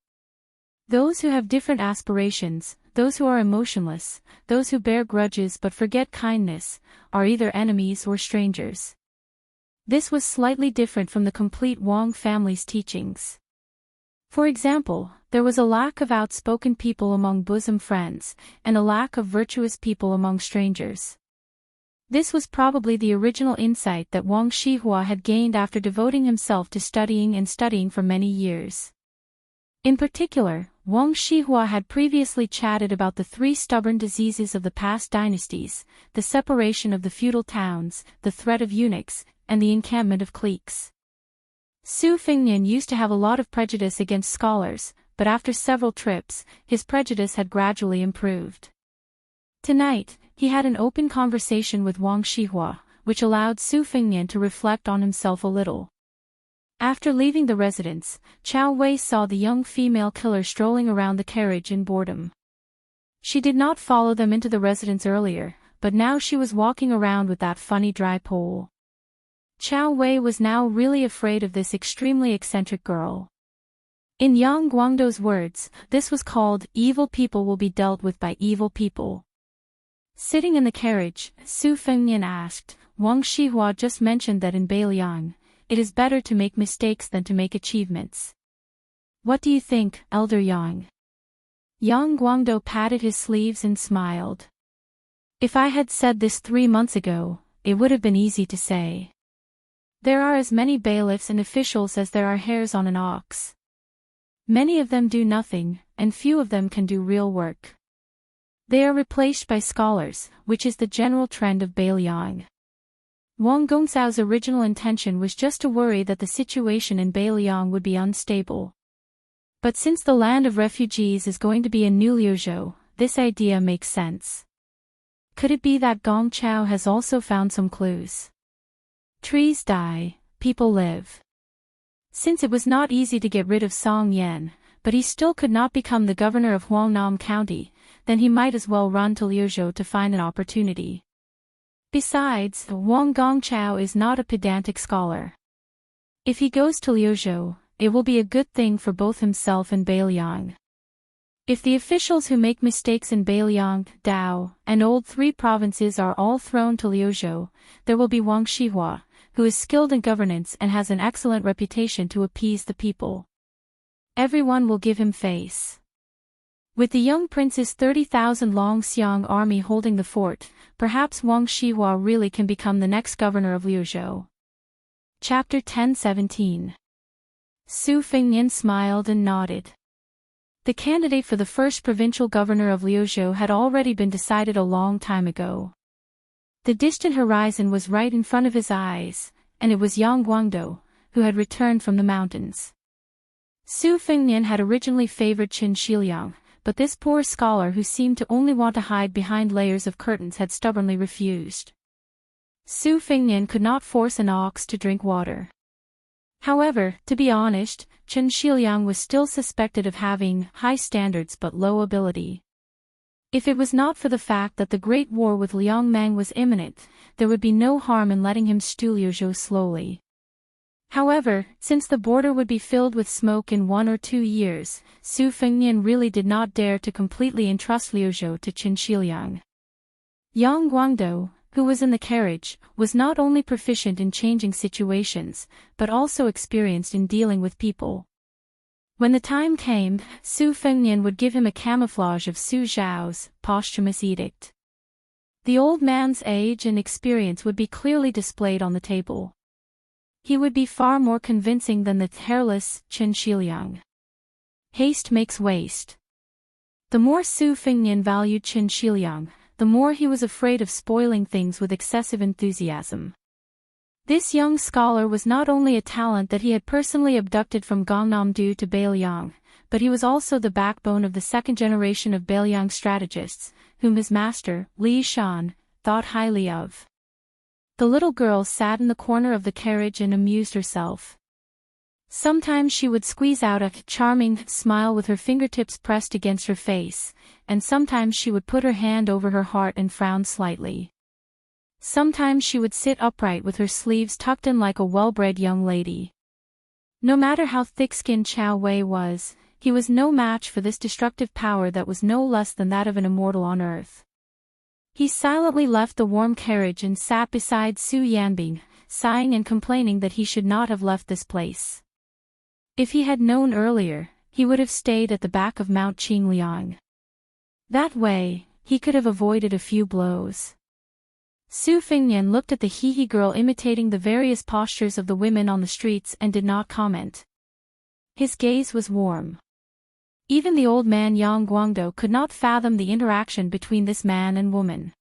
Those who have different aspirations, those who are emotionless, those who bear grudges but forget kindness, are either enemies or strangers. This was slightly different from the complete Wang family's teachings. For example, there was a lack of outspoken people among bosom friends, and a lack of virtuous people among strangers. This was probably the original insight that Wang Shihua had gained after devoting himself to studying for many years. In particular, Wang Shihua had previously chatted about the 3 stubborn diseases of the past dynasties, the separation of the feudal towns, the threat of eunuchs, and the encampment of cliques. Su Fengnian used to have a lot of prejudice against scholars, but after several trips, his prejudice had gradually improved. Tonight, he had an open conversation with Wang Shihua, which allowed Su Fengnian to reflect on himself a little. After leaving the residence, Chao Wei saw the young female killer strolling around the carriage in boredom. She did not follow them into the residence earlier, but now she was walking around with that funny dry pole. Chao Wei was now really afraid of this extremely eccentric girl. In Yang Guangdou's words, this was called, "Evil people will be dealt with by evil people." Sitting in the carriage, Su Fengnian asked, Wang Shihua just mentioned that in Beiliang, it is better to make mistakes than to make achievements. What do you think, Elder Yang? Yang Guangdou patted his sleeves and smiled. If I had said this 3 months ago, it would have been easy to say. There are as many bailiffs and officials as there are hairs on an ox. Many of them do nothing, and few of them can do real work. They are replaced by scholars, which is the general trend of Beiliang. Wang Gongxiao's original intention was just to worry that the situation in Beiliang would be unstable. But since the land of refugees is going to be a new Liuzhou, this idea makes sense. Could it be that Gong Chao has also found some clues? Trees die, people live. Since it was not easy to get rid of Song Yan, but he still could not become the governor of Huangnam County, then he might as well run to Liuzhou to find an opportunity. Besides, Wang Gongchao is not a pedantic scholar. If he goes to Liuzhou, it will be a good thing for both himself and Beiliang. If the officials who make mistakes in Beiliang, Dao, and Old Three provinces are all thrown to Liuzhou, there will be Wang Shihua, who is skilled in governance and has an excellent reputation to appease the people. Everyone will give him face. With the young prince's 30,000 Long Xiang army holding the fort, perhaps Wang Shihua really can become the next governor of Liuzhou. Chapter 1017. Su Fengnian smiled and nodded. The candidate for the first provincial governor of Liuzhou had already been decided a long time ago. The distant horizon was right in front of his eyes, and it was Yang Guangdou, who had returned from the mountains. Su Fengnian had originally favored Qin Shiliang, but this poor scholar who seemed to only want to hide behind layers of curtains had stubbornly refused. Su Fengnian could not force an ox to drink water. However, to be honest, Qin Shiliang was still suspected of having high standards but low ability. If it was not for the fact that the Great War with Liang Mang was imminent, there would be no harm in letting him stew Liuzhou slowly. However, since the border would be filled with smoke in 1 or 2 years, Su Fengnian really did not dare to completely entrust Liuzhou to Qin Shiliang. Yang Guangdou, who was in the carriage, was not only proficient in changing situations, but also experienced in dealing with people. When the time came, Su Fengnian would give him a camouflage of Su Zhao's posthumous edict. The old man's age and experience would be clearly displayed on the table. He would be far more convincing than the hairless Qin Shiliang. Haste makes waste. The more Su Fengnian valued Qin Shiliang, the more he was afraid of spoiling things with excessive enthusiasm. This young scholar was not only a talent that he had personally abducted from Gangnam-do to Beiliang, but he was also the backbone of the second generation of Beiliang strategists, whom his master, Li Shan, thought highly of. The little girl sat in the corner of the carriage and amused herself. Sometimes she would squeeze out a charming smile with her fingertips pressed against her face, and sometimes she would put her hand over her heart and frown slightly. Sometimes she would sit upright with her sleeves tucked in like a well-bred young lady. No matter how thick-skinned Chao Wei was, he was no match for this destructive power that was no less than that of an immortal on earth. He silently left the warm carriage and sat beside Su Yanbing, sighing and complaining that he should not have left this place. If he had known earlier, he would have stayed at the back of Mount Qingliang. That way, he could have avoided a few blows. Su Fengnian looked at the Hehe girl imitating the various postures of the women on the streets and did not comment. His gaze was warm. Even the old man Yang Guangdou could not fathom the interaction between this man and woman.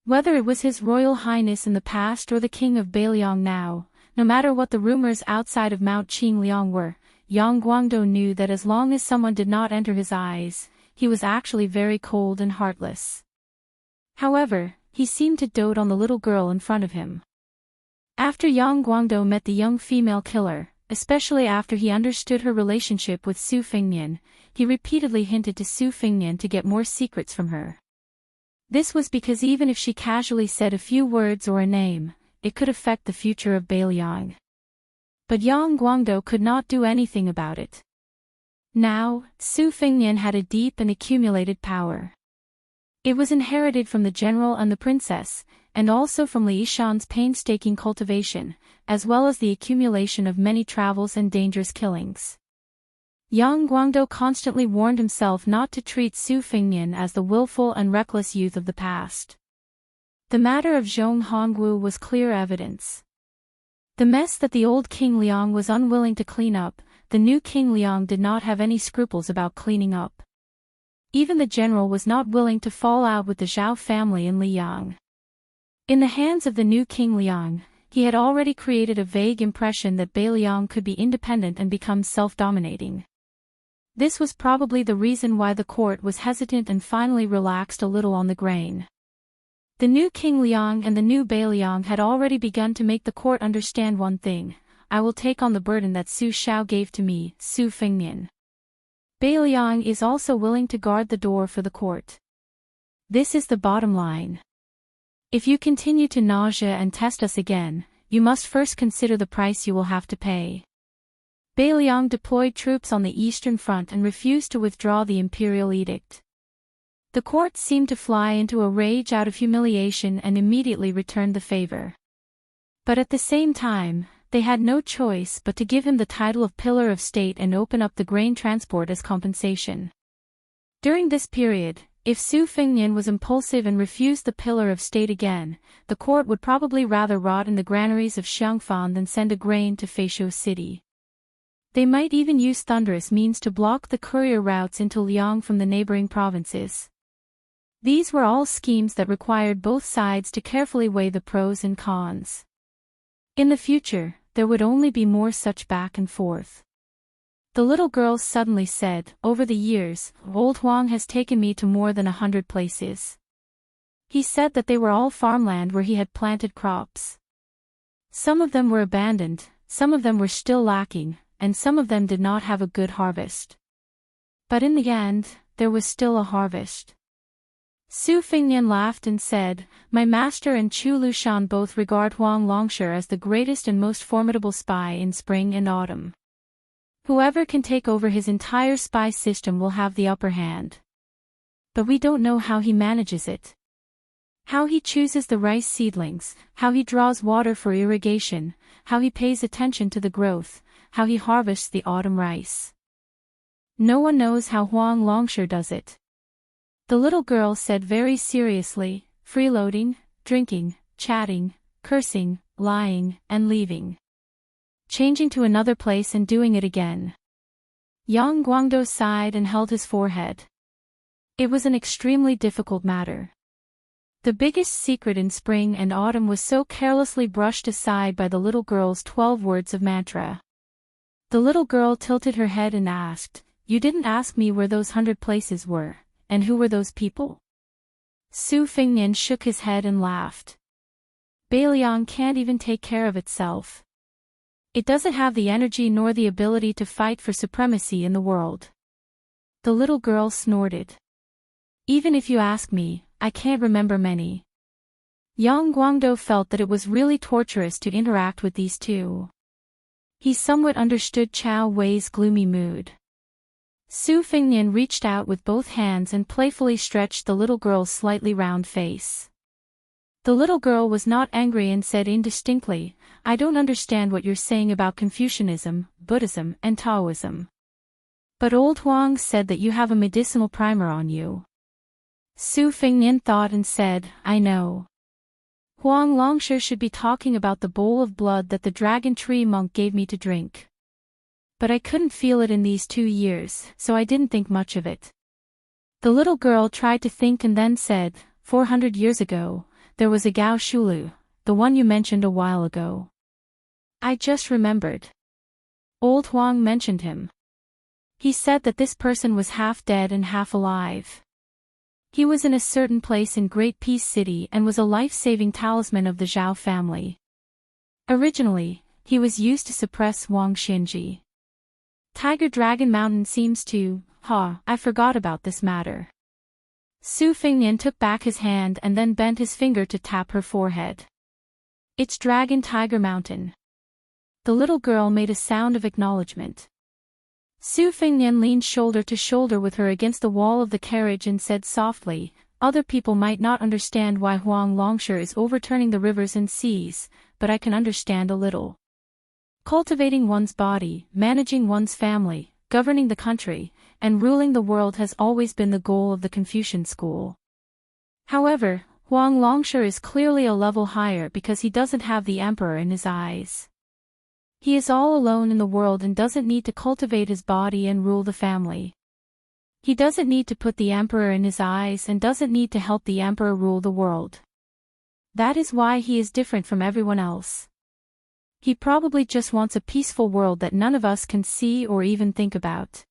Whether it was His Royal Highness in the past or the King of Beiliang now, no matter what the rumors outside of Mount Qingliang were, Yang Guangdou knew that as long as someone did not enter his eyes, he was actually very cold and heartless. However, he seemed to dote on the little girl in front of him. After Yang Guangdou met the young female killer, especially after he understood her relationship with Su Fengnian, he repeatedly hinted to Su Fengnian to get more secrets from her. This was because even if she casually said a few words or a name, it could affect the future of Beiliang. But Yang Guangdou could not do anything about it. Now, Su Fengnian had a deep and accumulated power. It was inherited from the general and the princess, and also from Li Shan's painstaking cultivation, as well as the accumulation of many travels and dangerous killings. Yang Guangdou constantly warned himself not to treat Su Fengnian as the willful and reckless youth of the past. The matter of Zhong Hongwu was clear evidence. The mess that the old King Liang was unwilling to clean up, the new King Liang did not have any scruples about cleaning up. Even the general was not willing to fall out with the Zhao family in Liang. In the hands of the new King Liang, he had already created a vague impression that Beiliang could be independent and become self-dominating. This was probably the reason why the court was hesitant and finally relaxed a little on the grain. The new King Liang and the new Beiliang had already begun to make the court understand one thing: I will take on the burden that Su Xiao gave to me, Su Fengnian. Beiliang is also willing to guard the door for the court. This is the bottom line. If you continue to nausea and test us again, you must first consider the price you will have to pay. Beiliang deployed troops on the Eastern Front and refused to withdraw the imperial edict. The court seemed to fly into a rage out of humiliation and immediately returned the favor. But at the same time, they had no choice but to give him the title of Pillar of State and open up the grain transport as compensation. During this period, if Su Fengnian was impulsive and refused the Pillar of State again, the court would probably rather rot in the granaries of Xiangfan than send a grain to Feishu City. They might even use thunderous means to block the courier routes into Liang from the neighboring provinces. These were all schemes that required both sides to carefully weigh the pros and cons. In the future, there would only be more such back and forth. The little girl suddenly said, "Over the years, old Huang has taken me to more than 100 places. He said that they were all farmland where he had planted crops. Some of them were abandoned, some of them were still lacking, and some of them did not have a good harvest. But in the end, there was still a harvest." Su Fengnian laughed and said, "My master and Chu Lushan both regard Huang Longsher as the greatest and most formidable spy in spring and autumn. Whoever can take over his entire spy system will have the upper hand. But we don't know how he manages it. How he chooses the rice seedlings, how he draws water for irrigation, how he pays attention to the growth, how he harvests the autumn rice. No one knows how Huang Longsher does it." The little girl said very seriously, "Freeloading, drinking, chatting, cursing, lying, and leaving. Changing to another place and doing it again." Yang Guangdou sighed and held his forehead. It was an extremely difficult matter. The biggest secret in spring and autumn was so carelessly brushed aside by the little girl's 12 words of mantra. The little girl tilted her head and asked, "You didn't ask me where those 100 places were, and who were those people?" Su Fengnian shook his head and laughed. "Beiliang can't even take care of itself. It doesn't have the energy nor the ability to fight for supremacy in the world." The little girl snorted. "Even if you ask me, I can't remember many." Yang Guangdou felt that it was really torturous to interact with these two. He somewhat understood Chao Wei's gloomy mood. Su Fengnian reached out with both hands and playfully stretched the little girl's slightly round face. The little girl was not angry and said indistinctly, "I don't understand what you're saying about Confucianism, Buddhism, and Taoism. But old Huang said that you have a medicinal primer on you." Su Fengnian thought and said, "I know. Huang Longsher should be talking about the bowl of blood that the dragon tree monk gave me to drink. But I couldn't feel it in these 2 years, so I didn't think much of it." The little girl tried to think and then said, 400 years ago, there was a Gao Shulu, the one you mentioned a while ago. I just remembered. Old Huang mentioned him. He said that this person was half dead and half alive. He was in a certain place in Great Peace City and was a life-saving talisman of the Zhao family. Originally, he was used to suppress Wang Xinji. Tiger Dragon Mountain seems to, I forgot about this matter." Su Fengnian took back his hand and then bent his finger to tap her forehead. "It's Dragon Tiger Mountain." The little girl made a sound of acknowledgement. Su Fengnian leaned shoulder to shoulder with her against the wall of the carriage and said softly, "Other people might not understand why Huang Longsher is overturning the rivers and seas, but I can understand a little. Cultivating one's body, managing one's family, governing the country, and ruling the world has always been the goal of the Confucian school. However, Huang Longsher is clearly a level higher because he doesn't have the emperor in his eyes. He is all alone in the world and doesn't need to cultivate his body and rule the family. He doesn't need to put the emperor in his eyes and doesn't need to help the emperor rule the world. That is why he is different from everyone else. He probably just wants a peaceful world that none of us can see or even think about.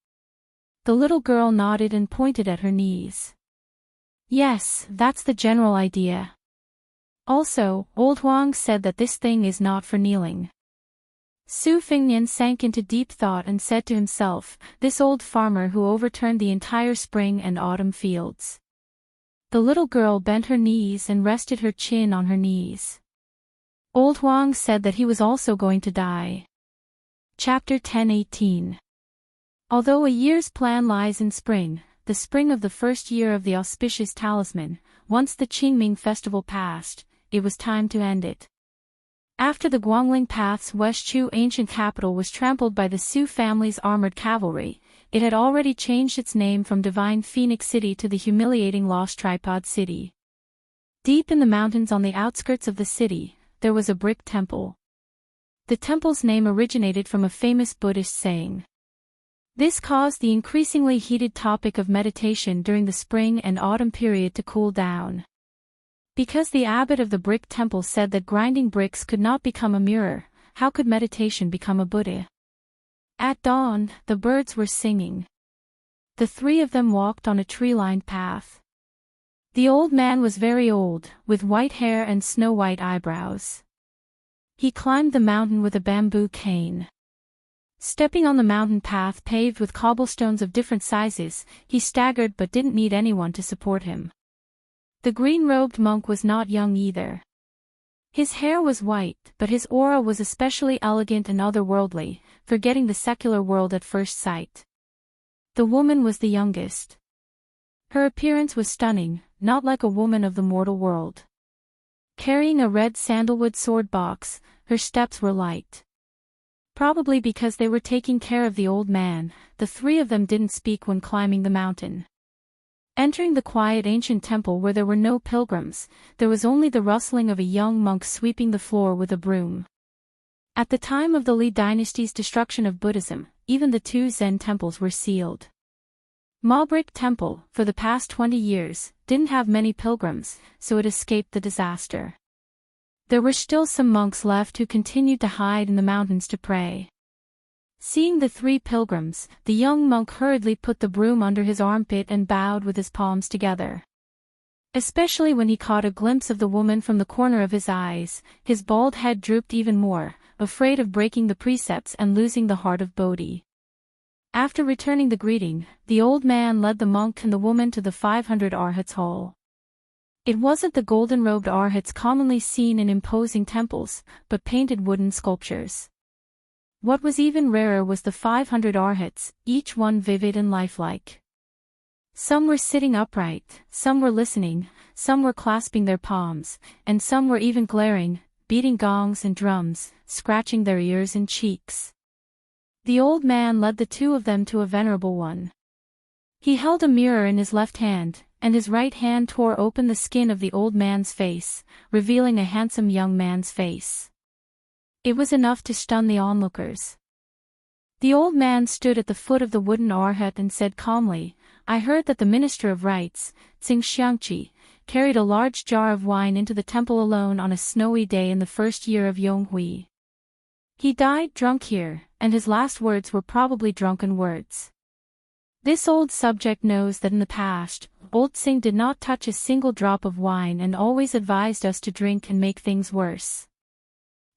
The little girl nodded and pointed at her knees. Yes, that's the general idea. Also, old Huang said that this thing is not for kneeling. Su Fingnian sank into deep thought and said to himself, this old farmer who overturned the entire spring and autumn fields. The little girl bent her knees and rested her chin on her knees. Old Huang said that he was also going to die. Chapter 10:18. Although a year's plan lies in spring, the spring of the first year of the auspicious talisman, once the Qingming festival passed, it was time to end it. After the Guangling Path's Westchu ancient capital was trampled by the Su family's armored cavalry, it had already changed its name from Divine Phoenix City to the humiliating Lost Tripod City. Deep in the mountains on the outskirts of the city, there was a brick temple. The temple's name originated from a famous Buddhist saying. This caused the increasingly heated topic of meditation during the spring and autumn period to cool down. Because the abbot of the brick temple said that grinding bricks could not become a mirror, how could meditation become a Buddha? At dawn, the birds were singing. The three of them walked on a tree-lined path. The old man was very old, with white hair and snow-white eyebrows. He climbed the mountain with a bamboo cane. Stepping on the mountain path paved with cobblestones of different sizes, he staggered but didn't need anyone to support him. The green-robed monk was not young either. His hair was white, but his aura was especially elegant and otherworldly, forgetting the secular world at first sight. The woman was the youngest. Her appearance was stunning, not like a woman of the mortal world. Carrying a red sandalwood sword box, her steps were light. Probably because they were taking care of the old man, the three of them didn't speak when climbing the mountain. Entering the quiet ancient temple where there were no pilgrims, there was only the rustling of a young monk sweeping the floor with a broom. At the time of the Li dynasty's destruction of Buddhism, even the two Zen temples were sealed. Mabrick Temple, for the past 20 years, didn't have many pilgrims, so it escaped the disaster. There were still some monks left who continued to hide in the mountains to pray. Seeing the three pilgrims, the young monk hurriedly put the broom under his armpit and bowed with his palms together. Especially when he caught a glimpse of the woman from the corner of his eyes, his bald head drooped even more, afraid of breaking the precepts and losing the heart of Bodhi. After returning the greeting, the old man led the monk and the woman to the 500 Arhats hall. It wasn't the golden-robed Arhats commonly seen in imposing temples, but painted wooden sculptures. What was even rarer was the 500 Arhats, each one vivid and lifelike. Some were sitting upright, some were listening, some were clasping their palms, and some were even glaring, beating gongs and drums, scratching their ears and cheeks. The old man led the two of them to a venerable one. He held a mirror in his left hand, and his right hand tore open the skin of the old man's face, revealing a handsome young man's face. It was enough to stun the onlookers. The old man stood at the foot of the wooden arhat and said calmly, I heard that the Minister of Rites, Tsing Xiangqi, carried a large jar of wine into the temple alone on a snowy day in the first year of Yonghui. He died drunk here, and his last words were probably drunken words. This old subject knows that in the past, old Tsing did not touch a single drop of wine and always advised us to drink and make things worse.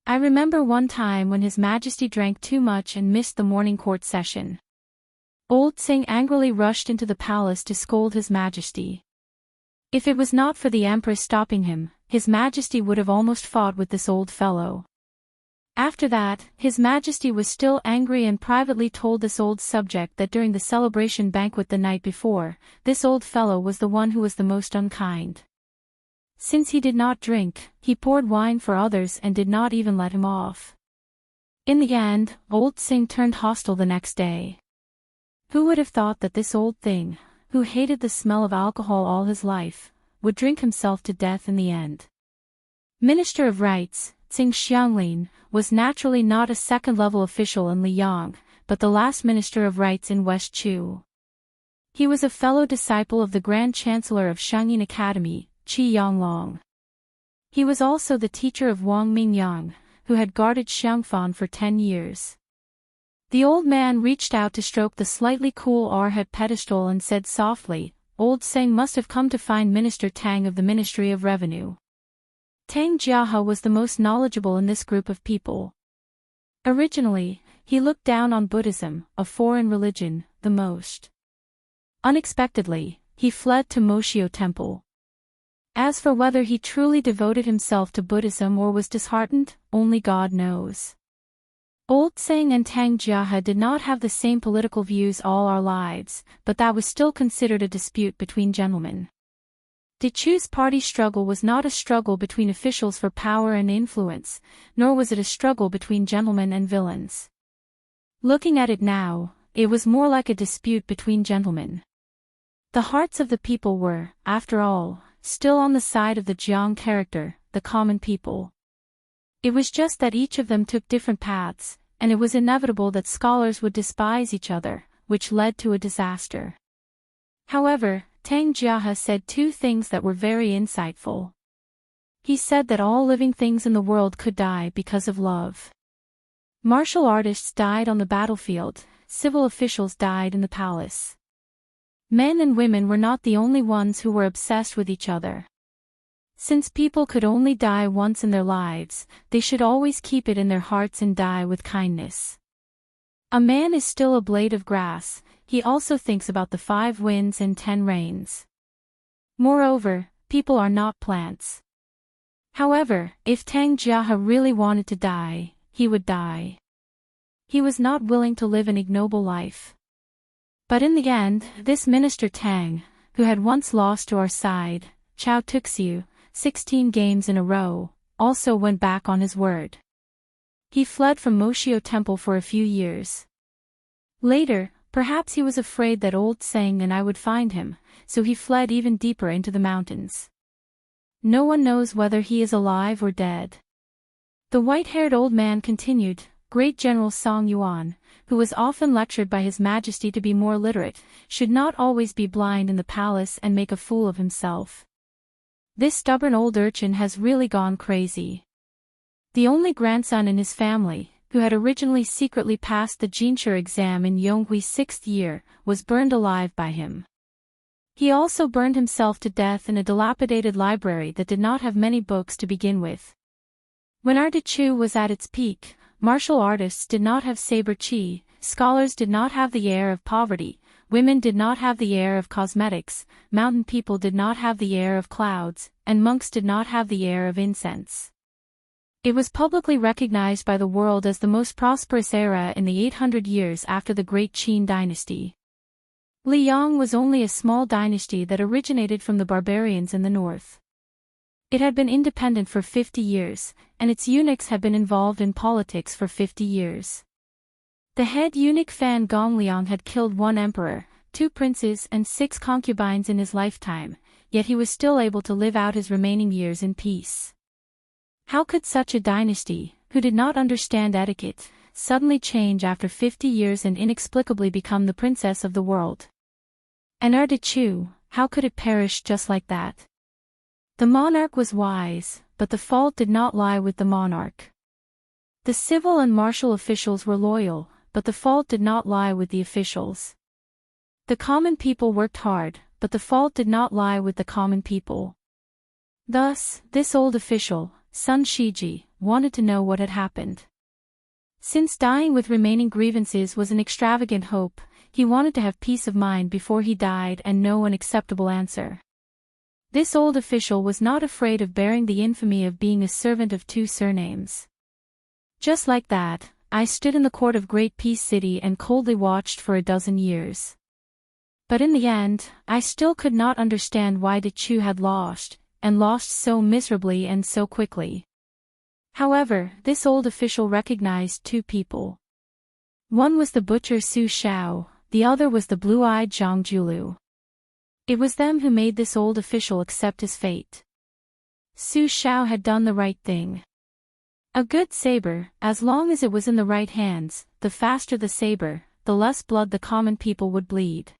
I remember one time when His Majesty drank too much and missed the morning court session. Old Tsing angrily rushed into the palace to scold His Majesty. If it was not for the Empress stopping him, His Majesty would have almost fought with this old fellow. After that, His Majesty was still angry and privately told this old subject that during the celebration banquet the night before, this old fellow was the one who was the most unkind. Since he did not drink, he poured wine for others and did not even let him off. In the end, old Tsing turned hostile the next day. Who would have thought that this old thing, who hated the smell of alcohol all his life, would drink himself to death in the end? Minister of Rites, Tsing Xianglin, was naturally not a second-level official in Liyang, but the last Minister of Rites in West Chu. He was a fellow disciple of the Grand Chancellor of Shangyin Academy, Qi Yonglong. He was also the teacher of Wang Mingyang, who had guarded Xiangfan for 10 years. The old man reached out to stroke the slightly cool R-head pedestal and said softly, "Old Seng must have come to find Minister Tang of the Ministry of Revenue." Tang Jiahe was the most knowledgeable in this group of people. Originally, he looked down on Buddhism, a foreign religion, the most. Unexpectedly, he fled to Moshio Temple. As for whether he truly devoted himself to Buddhism or was disheartened, only God knows. Old Seng and Tang Jiahe did not have the same political views all our lives, but that was still considered a dispute between gentlemen. Dechu's party struggle was not a struggle between officials for power and influence, nor was it a struggle between gentlemen and villains. Looking at it now, it was more like a dispute between gentlemen. The hearts of the people were, after all, still on the side of the Jiang character, the common people. It was just that each of them took different paths, and it was inevitable that scholars would despise each other, which led to a disaster. However, Tang Jiahe said two things that were very insightful. He said that all living things in the world could die because of love. Martial artists died on the battlefield, civil officials died in the palace. Men and women were not the only ones who were obsessed with each other. Since people could only die once in their lives, they should always keep it in their hearts and die with kindness. A man is still a blade of grass, he also thinks about the 5 winds and 10 rains. Moreover, people are not plants. However, if Tang Jiahe really wanted to die, he would die. He was not willing to live an ignoble life. But in the end, this Minister Tang, who had once lost to our side, Chao Tuxiu, 16 games in a row, also went back on his word. He fled from Moshio Temple for a few years. Later, perhaps he was afraid that old Seng and I would find him, so he fled even deeper into the mountains. No one knows whether he is alive or dead. The white-haired old man continued, Great General Song Yuan, who was often lectured by His Majesty to be more literate, should not always be blind in the palace and make a fool of himself. This stubborn old urchin has really gone crazy. The only grandson in his family, who had originally secretly passed the Jinshe exam in Yonghui's 6th year, was burned alive by him. He also burned himself to death in a dilapidated library that did not have many books to begin with. When our Dechu was at its peak, martial artists did not have saber chi, scholars did not have the air of poverty, women did not have the air of cosmetics, mountain people did not have the air of clouds, and monks did not have the air of incense. It was publicly recognized by the world as the most prosperous era in the 800 years after the Great Qin dynasty. Liang was only a small dynasty that originated from the barbarians in the north. It had been independent for 50 years, and its eunuchs had been involved in politics for 50 years. The head eunuch Fan Gongliang had killed 1 emperor, 2 princes and 6 concubines in his lifetime, yet he was still able to live out his remaining years in peace. How could such a dynasty, who did not understand etiquette, suddenly change after 50 years and inexplicably become the princess of the world? And Erdechu, how could it perish just like that? The monarch was wise, but the fault did not lie with the monarch. The civil and martial officials were loyal, but the fault did not lie with the officials. The common people worked hard, but the fault did not lie with the common people. Thus, this old official, Sun Shiji, wanted to know what had happened. Since dying with remaining grievances was an extravagant hope, he wanted to have peace of mind before he died and know an acceptable answer. This old official was not afraid of bearing the infamy of being a servant of 2 surnames. Just like that, I stood in the court of Great Peace City and coldly watched for a dozen years. But in the end, I still could not understand why Dechu had lost, and lost so miserably and so quickly. However, this old official recognized 2 people. One was the butcher Su Shao, the other was the blue-eyed Zhang Julu. It was them who made this old official accept his fate. Su Shao had done the right thing. A good saber, as long as it was in the right hands, the faster the saber, the less blood the common people would bleed.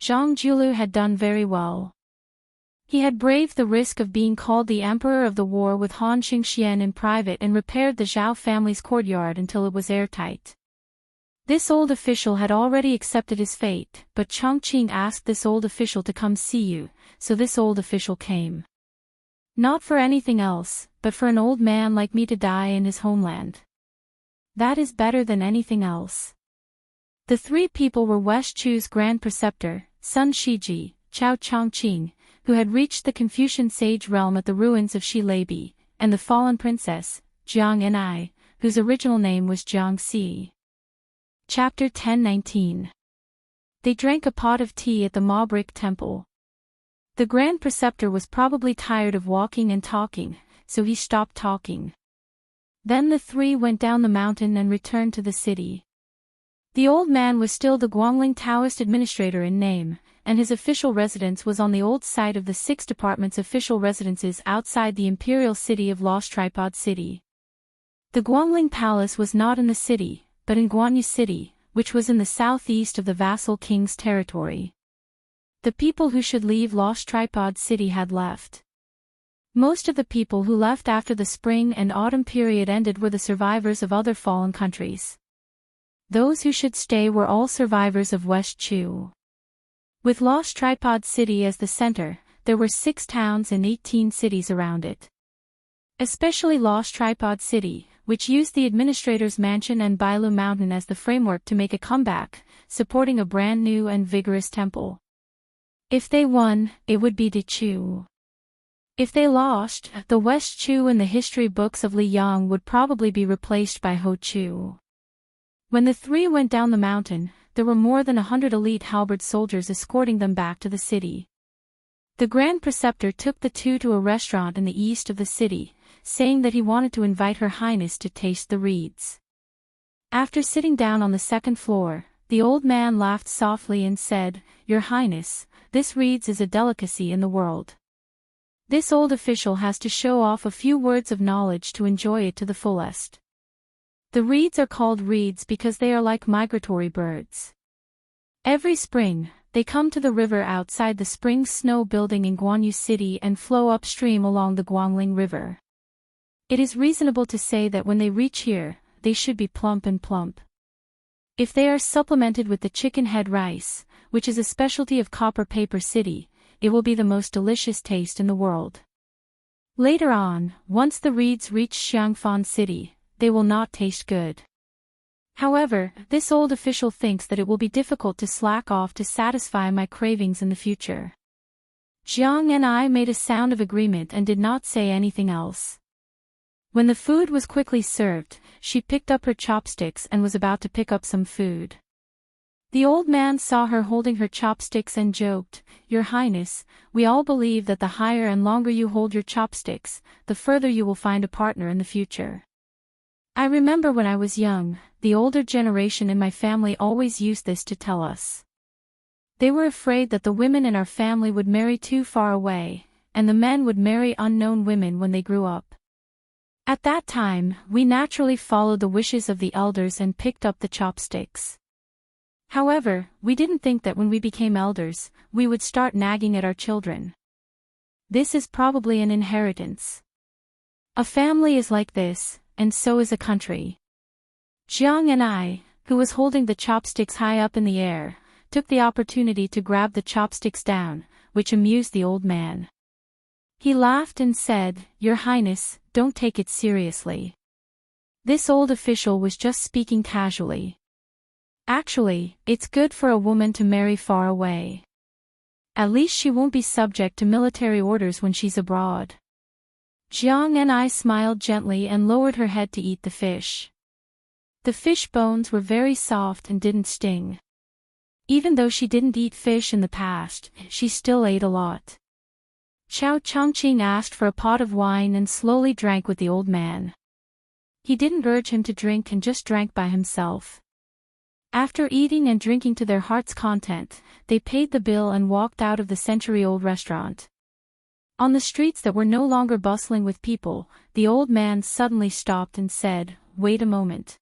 Zhang Julu had done very well. He had braved the risk of being called the Emperor of the War with Han Xingxian in private and repaired the Zhao family's courtyard until it was airtight. This old official had already accepted his fate, but Chongqing asked this old official to come see you, so this old official came. Not for anything else, but for an old man like me to die in his homeland. That is better than anything else. The three people were West Chu's Grand Preceptor, Sun Shiji, Chao Chongqing, who had reached the Confucian sage realm at the ruins of Shileibi, and the fallen princess, Jiang Enai, whose original name was Jiang Si. Chapter 10:19. They drank a pot of tea at the Mabrick Temple. The Grand Preceptor was probably tired of walking and talking, so he stopped talking. Then the three went down the mountain and returned to the city. The old man was still the Guangling Taoist administrator in name, and his official residence was on the old site of the 6 departments' official residences outside the imperial city of Lost Tripod City. The Guangling Palace was not in the city, but in Guanyu City, which was in the southeast of the vassal king's territory. The people who should leave Lost Tripod City had left. Most of the people who left after the spring and autumn period ended were the survivors of other fallen countries. Those who should stay were all survivors of West Chu. With Lost Tripod City as the center, there were 6 towns and 18 cities around it. Especially Lost Tripod City, which used the administrator's mansion and Bailu Mountain as the framework to make a comeback, supporting a brand new and vigorous temple. If they won, it would be De Chu. If they lost, the West Chu in the history books of Liyang would probably be replaced by Ho Chu. When the three went down the mountain, there were more than 100 elite halberd soldiers escorting them back to the city. The Grand Preceptor took the two to a restaurant in the east of the city, saying that he wanted to invite Her Highness to taste the reeds. After sitting down on the second floor, the old man laughed softly and said, "Your Highness, this reeds is a delicacy in the world. This old official has to show off a few words of knowledge to enjoy it to the fullest. The reeds are called reeds because they are like migratory birds. Every spring, they come to the river outside the Spring Snow Building in Guanyu City and flow upstream along the Guangling River. It is reasonable to say that when they reach here, they should be plump and plump. If they are supplemented with the chicken head rice, which is a specialty of Copper Paper City, it will be the most delicious taste in the world. Later on, once the reeds reach Xiangfan City, they will not taste good. However, this old official thinks that it will be difficult to slack off to satisfy my cravings in the future." Jiang and I made a sound of agreement and did not say anything else. When the food was quickly served, she picked up her chopsticks and was about to pick up some food. The old man saw her holding her chopsticks and joked, "Your Highness, we all believe that the higher and longer you hold your chopsticks, the further you will find a partner in the future. I remember when I was young, the older generation in my family always used this to tell us. They were afraid that the women in our family would marry too far away, and the men would marry unknown women when they grew up. At that time, we naturally followed the wishes of the elders and picked up the chopsticks. However, we didn't think that when we became elders, we would start nagging at our children. This is probably an inheritance. A family is like this, and so is a country." Jiang and I, who was holding the chopsticks high up in the air, took the opportunity to grab the chopsticks down, which amused the old man. He laughed and said, "Your Highness, don't take it seriously. This old official was just speaking casually. Actually, it's good for a woman to marry far away. At least she won't be subject to military orders when she's abroad." Jiang and I smiled gently and lowered her head to eat the fish. The fish bones were very soft and didn't sting. Even though she didn't eat fish in the past, she still ate a lot. Chao Chongqing asked for a pot of wine and slowly drank with the old man. He didn't urge him to drink and just drank by himself. After eating and drinking to their heart's content, they paid the bill and walked out of the century-old restaurant. On the streets that were no longer bustling with people, the old man suddenly stopped and said, "Wait a moment."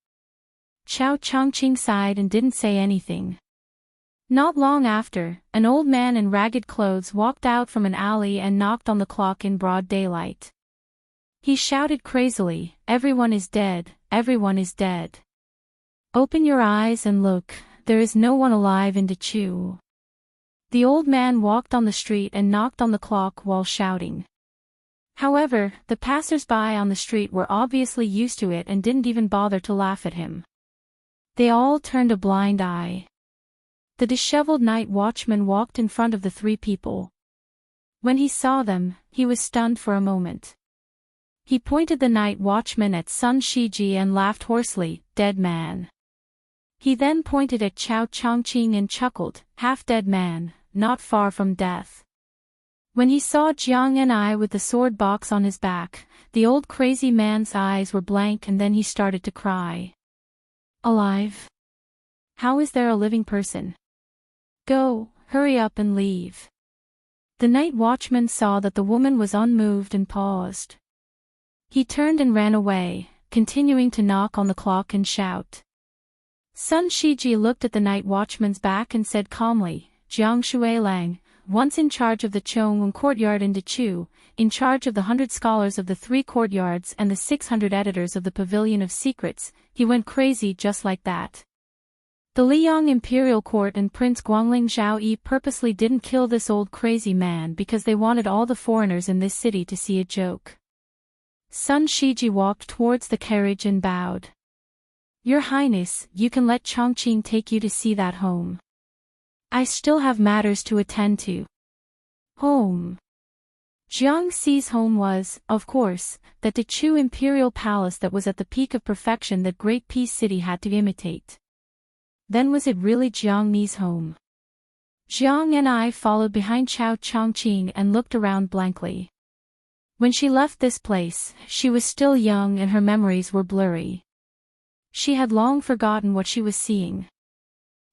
Chao Chongqing sighed and didn't say anything. Not long after, an old man in ragged clothes walked out from an alley and knocked on the clock in broad daylight. He shouted crazily, "Everyone is dead, everyone is dead. Open your eyes and look, there is no one alive in Dechu." The old man walked on the street and knocked on the clock while shouting. However, the passers-by on the street were obviously used to it and didn't even bother to laugh at him. They all turned a blind eye. The disheveled night watchman walked in front of the three people. When he saw them, he was stunned for a moment. He pointed the night watchman at Sun Shiji and laughed hoarsely, "Dead man." He then pointed at Chao Changqing and chuckled, "Half-dead man, not far from death." When he saw Jiang and I with the sword box on his back, the old crazy man's eyes were blank and then he started to cry. "Alive? How is there a living person? Go, hurry up and leave." The night watchman saw that the woman was unmoved and paused. He turned and ran away, continuing to knock on the clock and shout. Sun Shiji looked at the night watchman's back and said calmly, "Jiang Shuilang, once in charge of the Chongwon courtyard in Dechu, in charge of the 100 scholars of the 3 courtyards and the 600 editors of the Pavilion of Secrets, he went crazy just like that. The Liang Imperial Court and Prince Guangling Zhao Yi purposely didn't kill this old crazy man because they wanted all the foreigners in this city to see a joke." Sun Shiji walked towards the carriage and bowed. "Your Highness, you can let Chongqing take you to see that home. I still have matters to attend to." Home. Jiang Xi's home was, of course, that Dechu imperial palace that was at the peak of perfection that Great Peace City had to imitate. Then was it really Jiang Ni's home? Jiang and I followed behind Chao Changqing and looked around blankly. When she left this place, she was still young and her memories were blurry. She had long forgotten what she was seeing.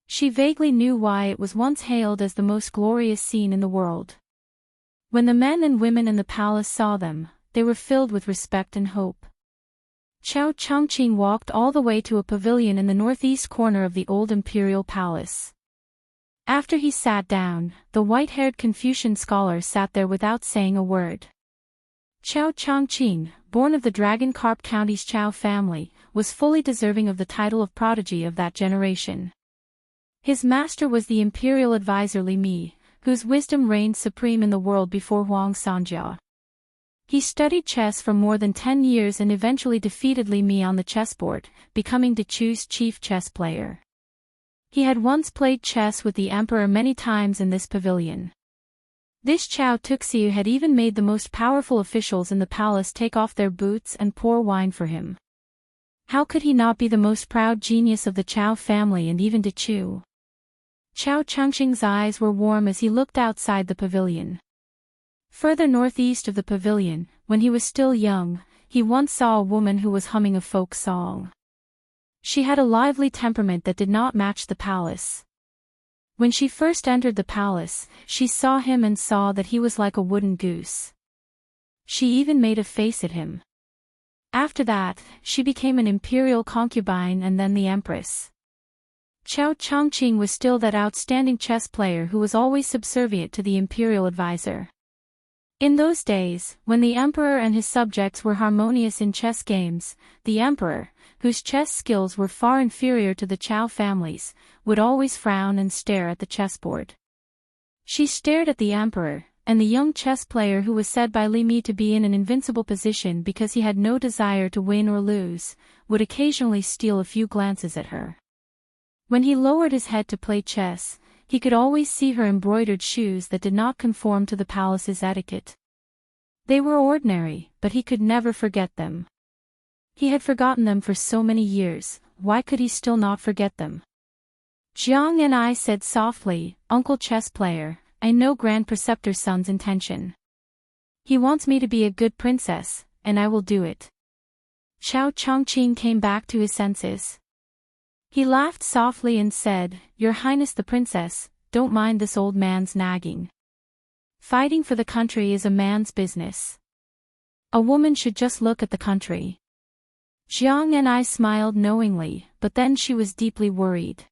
She vaguely knew why it was once hailed as the most glorious scene in the world. When the men and women in the palace saw them, they were filled with respect and hope. Chao Changqing walked all the way to a pavilion in the northeast corner of the old imperial palace. After he sat down, the white-haired Confucian scholar sat there without saying a word. Chao Changqing, born of the Dragon Carp County's Chao family, was fully deserving of the title of prodigy of that generation. His master was the imperial advisor Li Mi, whose wisdom reigned supreme in the world before Huang Sanjia. He studied chess for more than 10 years and eventually defeated Li Mi on the chessboard, becoming Dechu's chief chess player. He had once played chess with the emperor many times in this pavilion. This Chao Tuxiu had even made the most powerful officials in the palace take off their boots and pour wine for him. How could he not be the most proud genius of the Chao family and even Dechu? Chao Changqing's eyes were warm as he looked outside the pavilion. Further northeast of the pavilion, when he was still young, he once saw a woman who was humming a folk song. She had a lively temperament that did not match the palace. When she first entered the palace, she saw him and saw that he was like a wooden goose. She even made a face at him. After that, she became an imperial concubine and then the empress. Chao Changqing was still that outstanding chess player who was always subservient to the imperial advisor. In those days, when the emperor and his subjects were harmonious in chess games, the emperor, whose chess skills were far inferior to the Chao family's, would always frown and stare at the chessboard. She stared at the emperor, and the young chess player who was said by Li Mi to be in an invincible position because he had no desire to win or lose, would occasionally steal a few glances at her. When he lowered his head to play chess, he could always see her embroidered shoes that did not conform to the palace's etiquette. They were ordinary, but he could never forget them. He had forgotten them for so many years, why could he still not forget them? Jiang and I said softly, "Uncle chess player, I know Grand Preceptor's son's intention. He wants me to be a good princess, and I will do it." Chao Changqing came back to his senses. He laughed softly and said, "Your Highness the Princess, don't mind this old man's nagging. Fighting for the country is a man's business. A woman should just look at the country." Jiang and I smiled knowingly, but then she was deeply worried.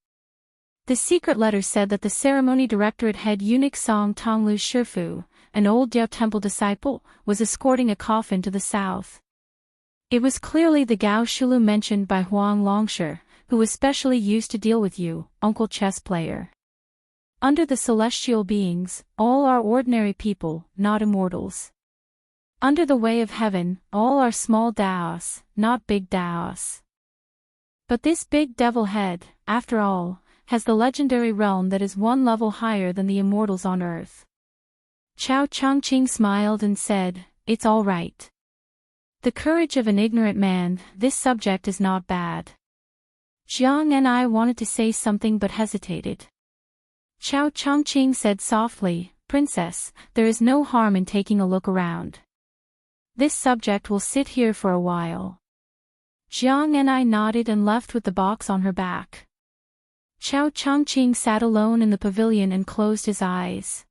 The secret letter said that the ceremony directorate head eunuch Song Tonglu Shifu, an old Diao temple disciple, was escorting a coffin to the south. It was clearly the Gao Shulu mentioned by Huang Longshi, who was specially used to deal with you, uncle chess player. Under the celestial beings, all are ordinary people, not immortals. Under the way of heaven, all are small Daos, not big Daos. But this big devil head, after all, has the legendary realm that is one level higher than the immortals on earth. Chao Chongqing smiled and said, "It's all right. The courage of an ignorant man, this subject is not bad." Jiang and I wanted to say something but hesitated. Chao Chongqing said softly, "Princess, there is no harm in taking a look around. This subject will sit here for a while." Jiang and I nodded and left with the box on her back. Chao Chongqing sat alone in the pavilion and closed his eyes.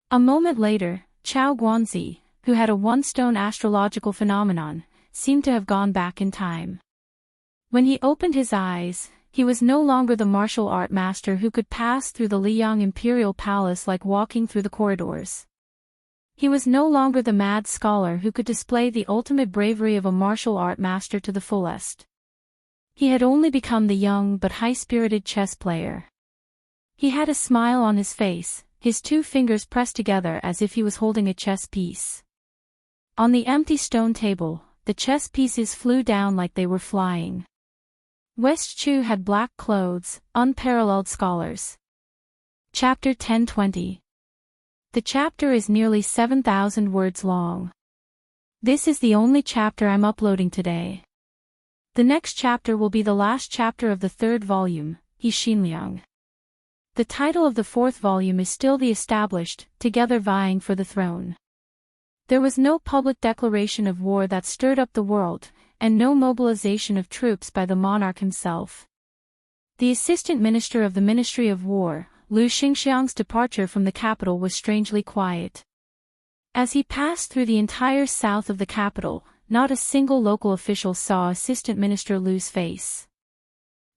A moment later, Chao Guanzi, who had a one-stone astrological phenomenon, seemed to have gone back in time. When he opened his eyes, he was no longer the martial art master who could pass through the Liang Imperial Palace like walking through the corridors. He was no longer the mad scholar who could display the ultimate bravery of a martial art master to the fullest. He had only become the young but high-spirited chess player. He had a smile on his face, his two fingers pressed together as if he was holding a chess piece. On the empty stone table, the chess pieces flew down like they were flying. West Chu had black clothes, unparalleled scholars. Chapter 1020. The chapter is nearly 7,000 words long. This is the only chapter I'm uploading today. The next chapter will be the last chapter of the third volume, Xinliang. The title of the fourth volume is still The Established, Together Vying for the Throne. There was no public declaration of war that stirred up the world, and no mobilization of troops by the monarch himself. The assistant minister of the Ministry of War, Lu Xingxiang's departure from the capital was strangely quiet. As he passed through the entire south of the capital, not a single local official saw Assistant Minister Lu's face.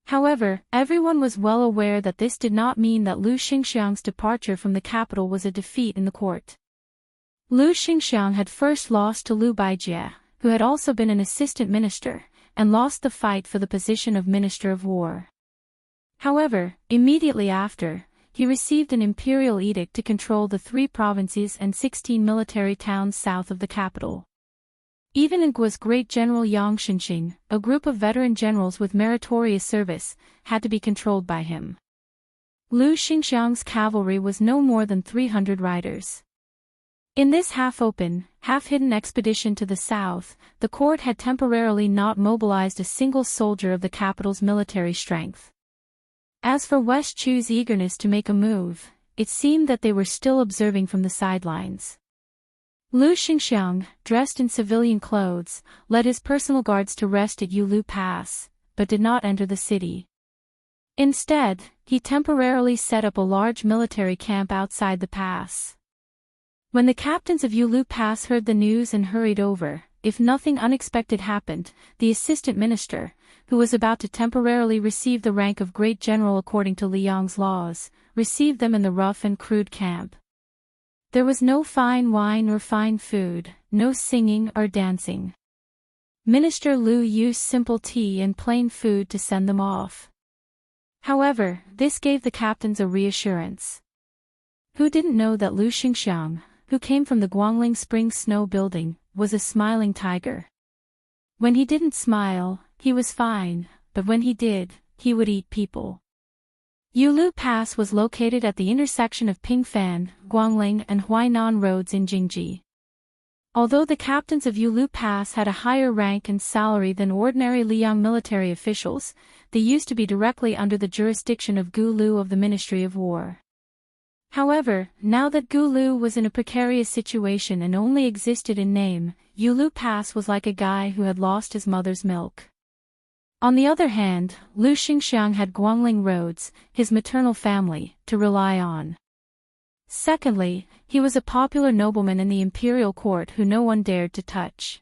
However, everyone was well aware that this did not mean that Lu Xingxiang's departure from the capital was a defeat in the court. Lu Xingxiang had first lost to Lu Baijie, who had also been an assistant minister, and lost the fight for the position of Minister of War. However, immediately after, he received an imperial edict to control the 3 provinces and 16 military towns south of the capital. Even Ngua's great general Yang Shenxing, a group of veteran generals with meritorious service, had to be controlled by him. Lu Xingxiang's cavalry was no more than 300 riders. In this half-open, half-hidden expedition to the south, the court had temporarily not mobilized a single soldier of the capital's military strength. As for West Chu's eagerness to make a move, it seemed that they were still observing from the sidelines. Lu Xingxiang, dressed in civilian clothes, led his personal guards to rest at Yulu Pass, but did not enter the city. Instead, he temporarily set up a large military camp outside the pass. When the captains of Yulu Pass heard the news and hurried over, if nothing unexpected happened, the assistant minister, who was about to temporarily receive the rank of great general according to Liang's laws, received them in the rough and crude camp. There was no fine wine or fine food, no singing or dancing. Minister Lu used simple tea and plain food to send them off. However, this gave the captains a reassurance. Who didn't know that Lu Xingxiang, who came from the Guangling Spring Snow Building, was a smiling tiger? When he didn't smile, he was fine, but when he did, he would eat people. Yulu Pass was located at the intersection of Pingfan, Guangling and Huainan roads in Jingji. Although the captains of Yulu Pass had a higher rank and salary than ordinary Liang military officials, they used to be directly under the jurisdiction of Gu Lu of the Ministry of War. However, now that Gu Lu was in a precarious situation and only existed in name, Yulu Pass was like a guy who had lost his mother's milk. On the other hand, Lu Xingxiang had Guangling roads, his maternal family, to rely on. Secondly, he was a popular nobleman in the imperial court who no one dared to touch.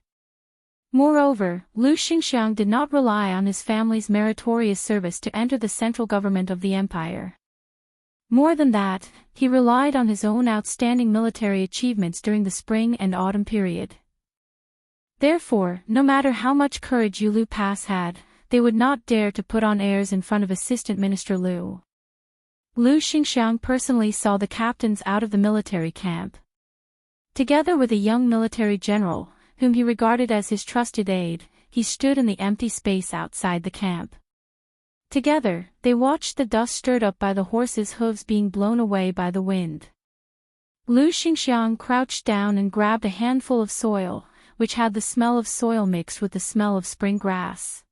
Moreover, Lu Xingxiang did not rely on his family's meritorious service to enter the central government of the empire. More than that, he relied on his own outstanding military achievements during the spring and autumn period. Therefore, no matter how much courage Lu Pass had, they would not dare to put on airs in front of Assistant Minister Lu. Lu Xingxiang personally saw the captains out of the military camp. Together with a young military general, whom he regarded as his trusted aide, he stood in the empty space outside the camp. Together, they watched the dust stirred up by the horses' hooves being blown away by the wind. Lu Xingxiang crouched down and grabbed a handful of soil, which had the smell of soil mixed with the smell of spring grass.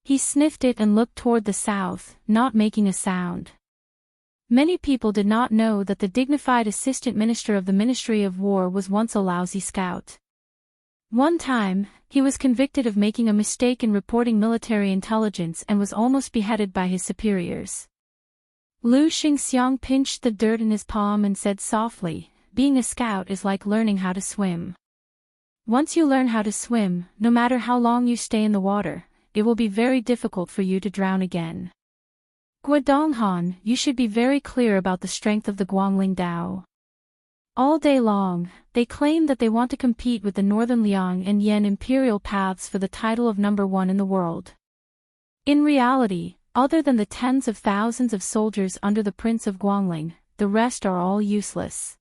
He sniffed it and looked toward the south, not making a sound. Many people did not know that the dignified assistant minister of the Ministry of War was once a lousy scout. One time, he was convicted of making a mistake in reporting military intelligence and was almost beheaded by his superiors. Lu Xingxiang pinched the dirt in his palm and said softly, "Being a scout is like learning how to swim. Once you learn how to swim, no matter how long you stay in the water, it will be very difficult for you to drown again. Guodonghan, you should be very clear about the strength of the Guangling Dao." All day long, they claim that they want to compete with the Northern Liang and Yan imperial paths for the title of number one in the world. In reality, other than the tens of thousands of soldiers under the Prince of Guangling, the rest are all useless.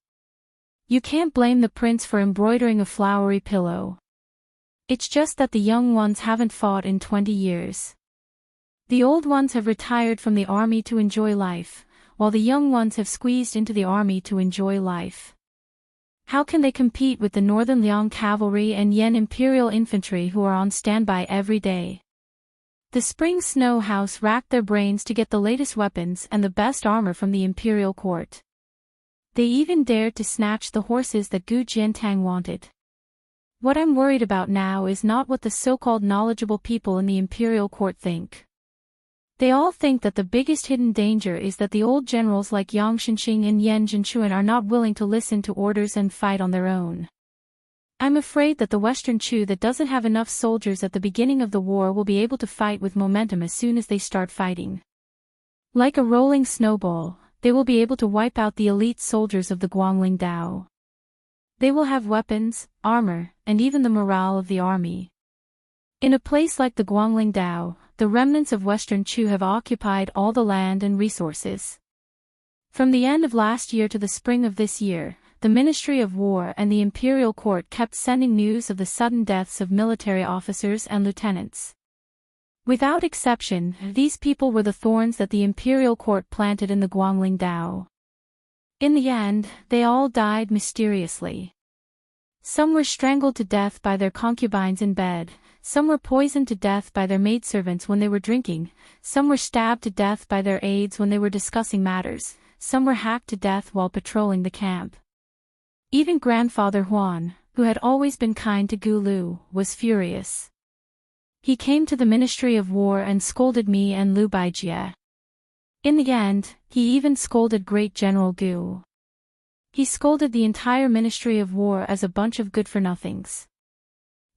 You can't blame the prince for embroidering a flowery pillow. It's just that the young ones haven't fought in 20 years. The old ones have retired from the army to enjoy life, while the young ones have squeezed into the army to enjoy life. How can they compete with the Northern Liang cavalry and Yan imperial infantry who are on standby every day? The spring snow house racked their brains to get the latest weapons and the best armor from the imperial court. They even dared to snatch the horses that Gu Jiantang wanted. What I'm worried about now is not what the so-called knowledgeable people in the imperial court think. They all think that the biggest hidden danger is that the old generals like Yang Shenxing and Yan Zhenchuan are not willing to listen to orders and fight on their own. I'm afraid that the Western Chu that doesn't have enough soldiers at the beginning of the war will be able to fight with momentum as soon as they start fighting. Like a rolling snowball, they will be able to wipe out the elite soldiers of the Guangling Dao. They will have weapons, armor, and even the morale of the army. In a place like the Guangling Dao, the remnants of Western Chu have occupied all the land and resources. From the end of last year to the spring of this year, the Ministry of War and the Imperial Court kept sending news of the sudden deaths of military officers and lieutenants. Without exception, these people were the thorns that the Imperial Court planted in the Guangling Dao. In the end, they all died mysteriously. Some were strangled to death by their concubines in bed, some were poisoned to death by their maidservants when they were drinking, some were stabbed to death by their aides when they were discussing matters, some were hacked to death while patrolling the camp. Even Grandfather Huan, who had always been kind to Gu Lu, was furious. He came to the Ministry of War and scolded me and Lu Baijie. In the end, he even scolded Great General Gu. He scolded the entire Ministry of War as a bunch of good-for-nothings.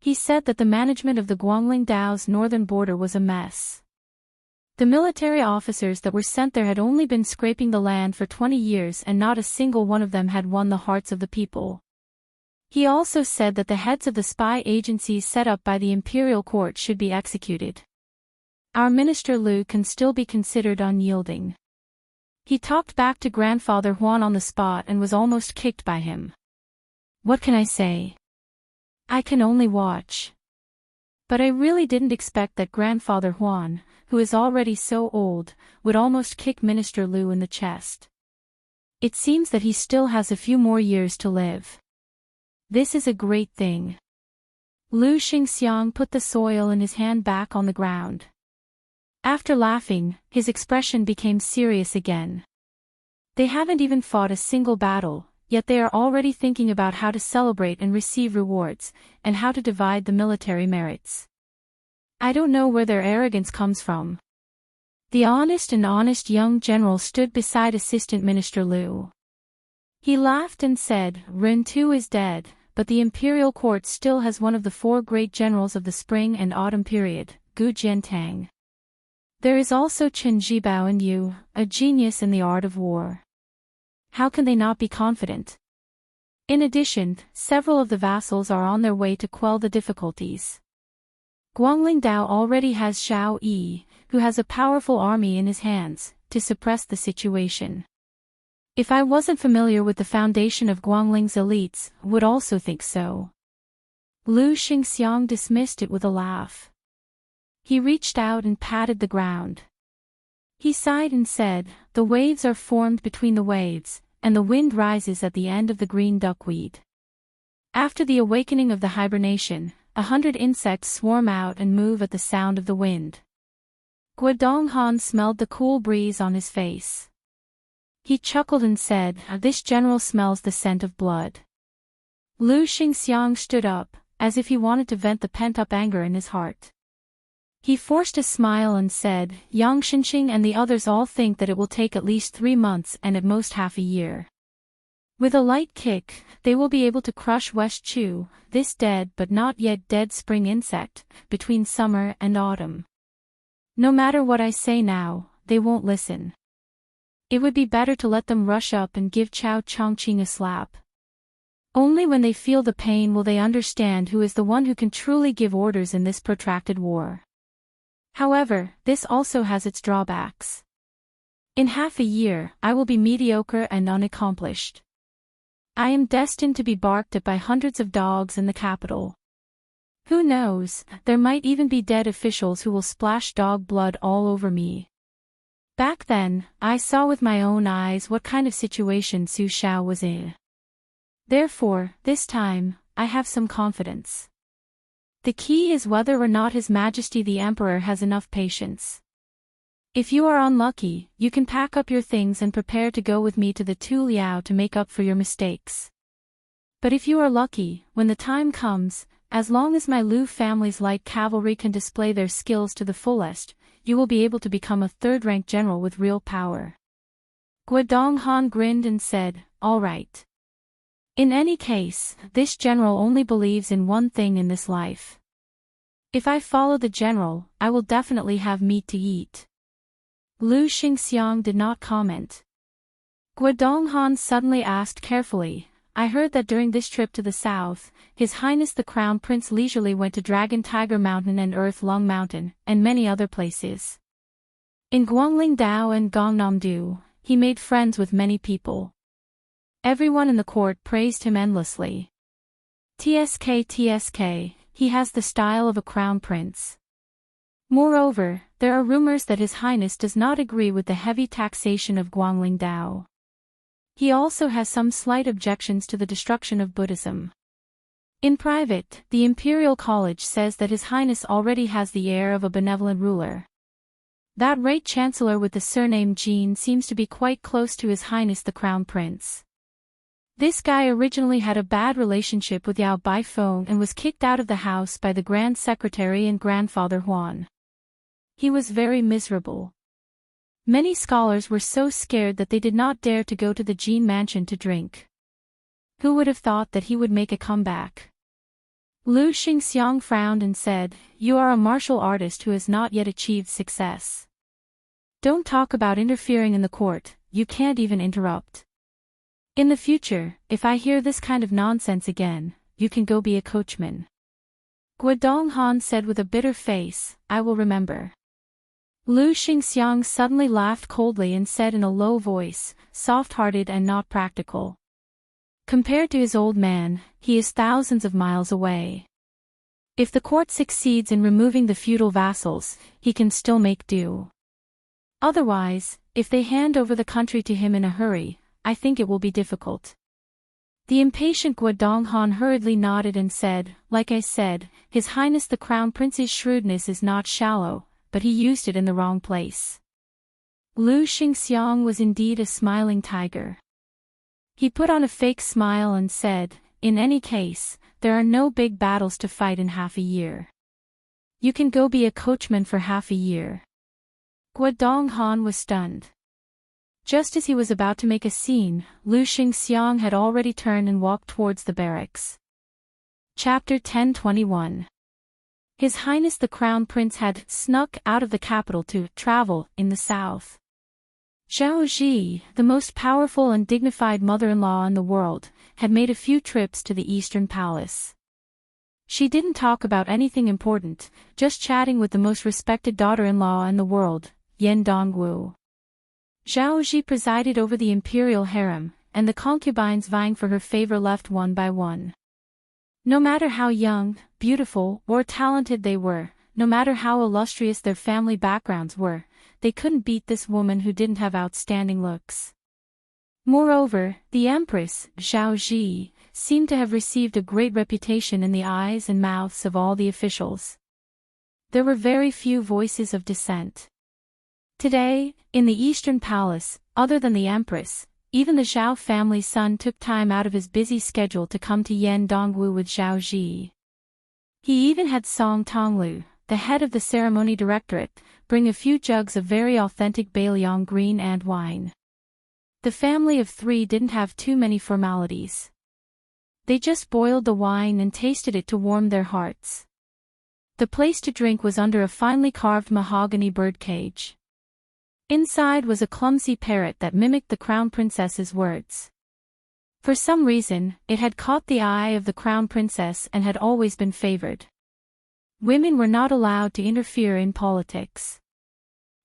He said that the management of the Guangling Dao's northern border was a mess. The military officers that were sent there had only been scraping the land for 20 years and not a single one of them had won the hearts of the people. He also said that the heads of the spy agencies set up by the imperial court should be executed. Our Minister Lu can still be considered unyielding. He talked back to Grandfather Huan on the spot and was almost kicked by him. What can I say? I can only watch. But I really didn't expect that Grandfather Huan, who is already so old, would almost kick Minister Lu in the chest. It seems that he still has a few more years to live. This is a great thing. Lu Xingxiang put the soil in his hand back on the ground. After laughing, his expression became serious again. They haven't even fought a single battle, yet they are already thinking about how to celebrate and receive rewards, and how to divide the military merits. I don't know where their arrogance comes from. The honest young general stood beside Assistant Minister Lu. He laughed and said, Ren Tu is dead, but the imperial court still has one of the four great generals of the spring and autumn period, Gu Jiantang. There is also Chen Jibao and Yu, a genius in the art of war. How can they not be confident? In addition, several of the vassals are on their way to quell the difficulties. Guangling Dao already has Xiao Yi, who has a powerful army in his hands, to suppress the situation. If I wasn't familiar with the foundation of Guangling's elites, would also think so. Lu Xingxiang dismissed it with a laugh. He reached out and patted the ground. He sighed and said, "The waves are formed between the waves, and the wind rises at the end of the green duckweed. After the awakening of the hibernation, 100 insects swarm out and move at the sound of the wind." Guodonghan smelled the cool breeze on his face. He chuckled and said, "This general smells the scent of blood." Lu Xingxiang stood up, as if he wanted to vent the pent-up anger in his heart. He forced a smile and said, "Yang Xinqing and the others all think that it will take at least 3 months and at most half a year. With a light kick, they will be able to crush West Chu, this dead but not yet dead spring insect, between summer and autumn. No matter what I say now, they won't listen. It would be better to let them rush up and give Chao Chongqing a slap. Only when they feel the pain will they understand who is the one who can truly give orders in this protracted war. However, this also has its drawbacks. In half a year, I will be mediocre and unaccomplished. I am destined to be barked at by hundreds of dogs in the capital. Who knows, there might even be dead officials who will splash dog blood all over me. Back then, I saw with my own eyes what kind of situation Su Xiao was in. Therefore, this time, I have some confidence. The key is whether or not His Majesty the Emperor has enough patience. If you are unlucky, you can pack up your things and prepare to go with me to the Tu Liao to make up for your mistakes. But if you are lucky, when the time comes, as long as my Lu family's light cavalry can display their skills to the fullest, you will be able to become a third-rank general with real power." Guodonghan grinned and said, "All right. In any case, this general only believes in one thing in this life. If I follow the general, I will definitely have meat to eat." Lu Xingxiang did not comment. Guodonghan suddenly asked carefully, "I heard that during this trip to the south, His Highness the Crown Prince leisurely went to Dragon Tiger Mountain and Earth Lung Mountain, and many other places. In Guangling Dao and Gongnamdu, he made friends with many people. Everyone in the court praised him endlessly. TSK, he has the style of a crown prince. Moreover, there are rumors that His Highness does not agree with the heavy taxation of Guangling Dao. He also has some slight objections to the destruction of Buddhism. In private, the Imperial College says that His Highness already has the air of a benevolent ruler. That great chancellor with the surname Jin seems to be quite close to His Highness the Crown Prince. This guy originally had a bad relationship with Yao Baifeng and was kicked out of the house by the Grand Secretary and Grandfather Huan. He was very miserable. Many scholars were so scared that they did not dare to go to the Jin mansion to drink. Who would have thought that he would make a comeback? Lu Xingxiang frowned and said, "You are a martial artist who has not yet achieved success. Don't talk about interfering in the court, you can't even interrupt. In the future, if I hear this kind of nonsense again, you can go be a coachman." Guodonghan said with a bitter face, "I will remember." Lu Xingxiang suddenly laughed coldly and said in a low voice, soft-hearted and not practical. Compared to his old man, he is thousands of miles away. If the court succeeds in removing the feudal vassals, he can still make do. Otherwise, if they hand over the country to him in a hurry, I think it will be difficult. The impatient Guodonghan hurriedly nodded and said, "Like I said, His Highness the Crown Prince's shrewdness is not shallow, but he used it in the wrong place." Lu Xingxiang was indeed a smiling tiger. He put on a fake smile and said, "In any case, there are no big battles to fight in half a year. You can go be a coachman for half a year." Guodonghan was stunned. Just as he was about to make a scene, Lu Xingxiang had already turned and walked towards the barracks. Chapter 1021. His Highness the Crown Prince had snuck out of the capital to travel in the south. Zhao Ji, the most powerful and dignified mother-in-law in the world, had made a few trips to the Eastern Palace. She didn't talk about anything important, just chatting with the most respected daughter-in-law in the world, Yan Dongwu. Zhao Ji presided over the imperial harem, and the concubines vying for her favor left one by one. No matter how young, beautiful, or talented they were, no matter how illustrious their family backgrounds were, they couldn't beat this woman who didn't have outstanding looks. Moreover, the Empress, Zhao Ji, seemed to have received a great reputation in the eyes and mouths of all the officials. There were very few voices of dissent. Today, in the Eastern Palace, other than the Empress, even the Zhao family's son took time out of his busy schedule to come to Yan Dongwu with Zhao Ji. He even had Song Tonglu, the head of the ceremony directorate, bring a few jugs of very authentic Bailiang green and wine. The family of three didn't have too many formalities. They just boiled the wine and tasted it to warm their hearts. The place to drink was under a finely carved mahogany birdcage. Inside was a clumsy parrot that mimicked the crown princess's words. For some reason, it had caught the eye of the crown princess and had always been favored. Women were not allowed to interfere in politics.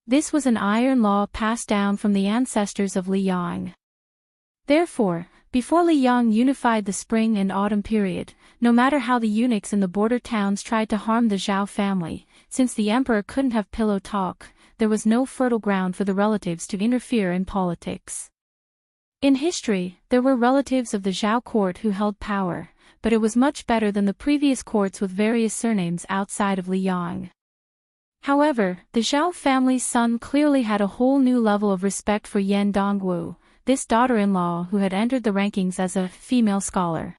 This was an iron law passed down from the ancestors of Li Yang. Therefore, before Li Yang unified the spring and autumn period, no matter how the eunuchs in the border towns tried to harm the Zhao family, since the emperor couldn't have pillow talk, there was no fertile ground for the relatives to interfere in politics. In history, there were relatives of the Zhao court who held power, but it was much better than the previous courts with various surnames outside of Li Yang. However, the Zhao family's son clearly had a whole new level of respect for Yan Dongwu, this daughter-in-law who had entered the rankings as a female scholar.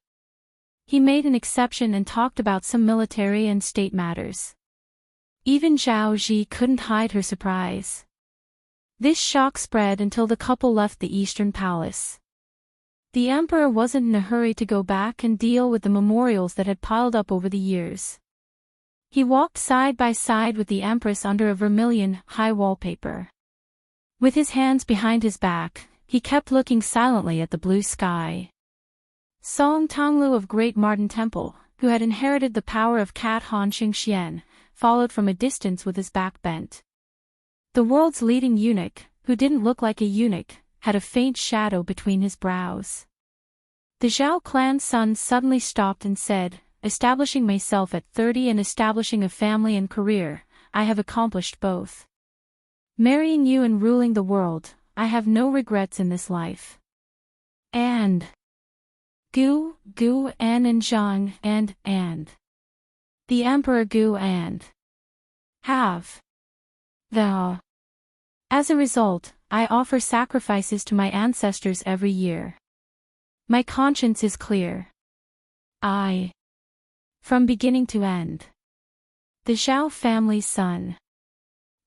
He made an exception and talked about some military and state matters. Even Zhao Ji couldn't hide her surprise. This shock spread until the couple left the Eastern Palace. The emperor wasn't in a hurry to go back and deal with the memorials that had piled up over the years. He walked side by side with the empress under a vermilion, high wallpaper. With his hands behind his back, he kept looking silently at the blue sky. Song Tonglu of Great Martin Temple, who had inherited the power of Cat Han Xingxian, followed from a distance with his back bent. The world's leading eunuch, who didn't look like a eunuch, had a faint shadow between his brows. The Zhao clan's son suddenly stopped and said, "Establishing myself at 30 and establishing a family and career, I have accomplished both. Marrying you and ruling the world, I have no regrets in this life. And Gu, and Zhang, and the Emperor Gu and have the. As a result, I offer sacrifices to my ancestors every year. My conscience is clear. From beginning to end. The Zhao family's son.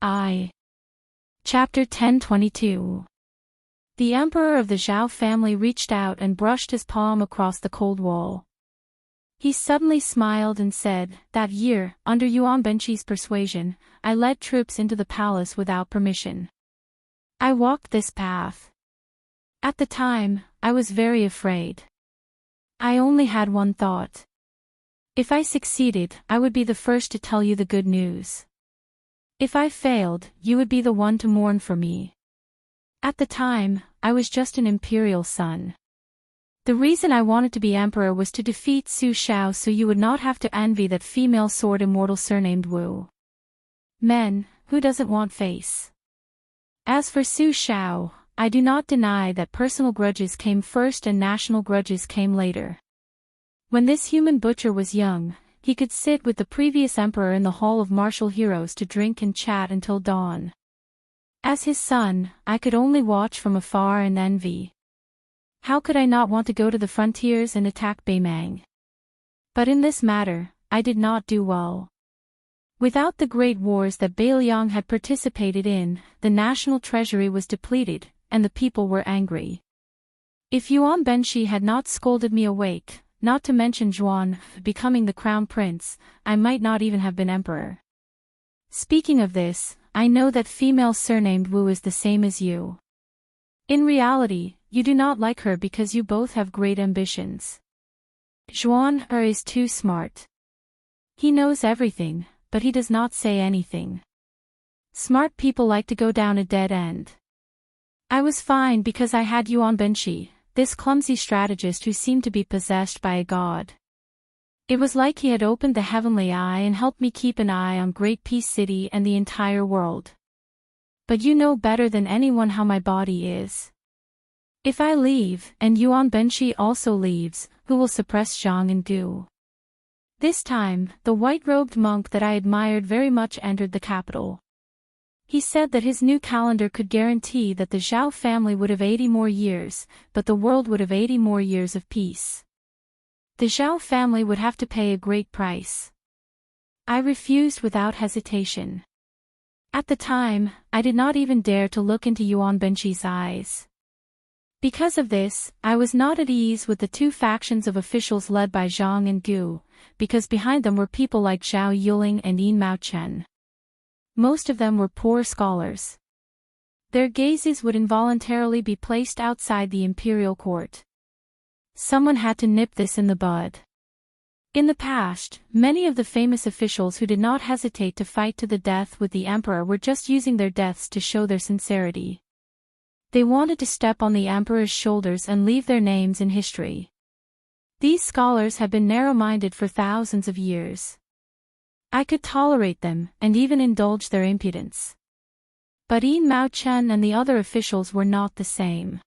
Chapter 1022. The emperor of the Zhao family reached out and brushed his palm across the cold wall. He suddenly smiled and said, "That year, under Yuan Benqi's persuasion, I led troops into the palace without permission. I walked this path. At the time, I was very afraid. I only had one thought. If I succeeded, I would be the first to tell you the good news. If I failed, you would be the one to mourn for me. At the time, I was just an imperial son. The reason I wanted to be emperor was to defeat Su Shao so you would not have to envy that female sword immortal surnamed Wu. Men, who doesn't want face? As for Su Shao, I do not deny that personal grudges came first and national grudges came later. When this human butcher was young, he could sit with the previous emperor in the Hall of Martial Heroes to drink and chat until dawn. As his son, I could only watch from afar and envy. How could I not want to go to the frontiers and attack Beimang? But in this matter, I did not do well. Without the great wars that Bailiang had participated in, the national treasury was depleted, and the people were angry. If Yuan Benqi had not scolded me awake, not to mention Zhuan becoming the crown prince, I might not even have been emperor. Speaking of this, I know that female surnamed Wu is the same as you. In reality, you do not like her because you both have great ambitions. Zhuan is too smart. He knows everything, but he does not say anything. Smart people like to go down a dead end. I was fine because I had Yuan Benshi, this clumsy strategist who seemed to be possessed by a god. It was like he had opened the heavenly eye and helped me keep an eye on Great Peace City and the entire world. But you know better than anyone how my body is. If I leave, and Yuan Benshi also leaves, who will suppress Zhang and Gu? This time, the white-robed monk that I admired very much entered the capital. He said that his new calendar could guarantee that the Zhao family would have 80 more years, but the world would have 80 more years of peace. The Zhao family would have to pay a great price. I refused without hesitation. At the time, I did not even dare to look into Yuan Benshi's eyes. Because of this, I was not at ease with the two factions of officials led by Zhang and Gu, because behind them were people like Zhao Yuling and Yin Maochen. Most of them were poor scholars. Their gazes would involuntarily be placed outside the imperial court. Someone had to nip this in the bud. In the past, many of the famous officials who did not hesitate to fight to the death with the emperor were just using their deaths to show their sincerity. They wanted to step on the emperor's shoulders and leave their names in history. These scholars had been narrow-minded for thousands of years. I could tolerate them, and even indulge their impudence. But Yin Maochen and the other officials were not the same.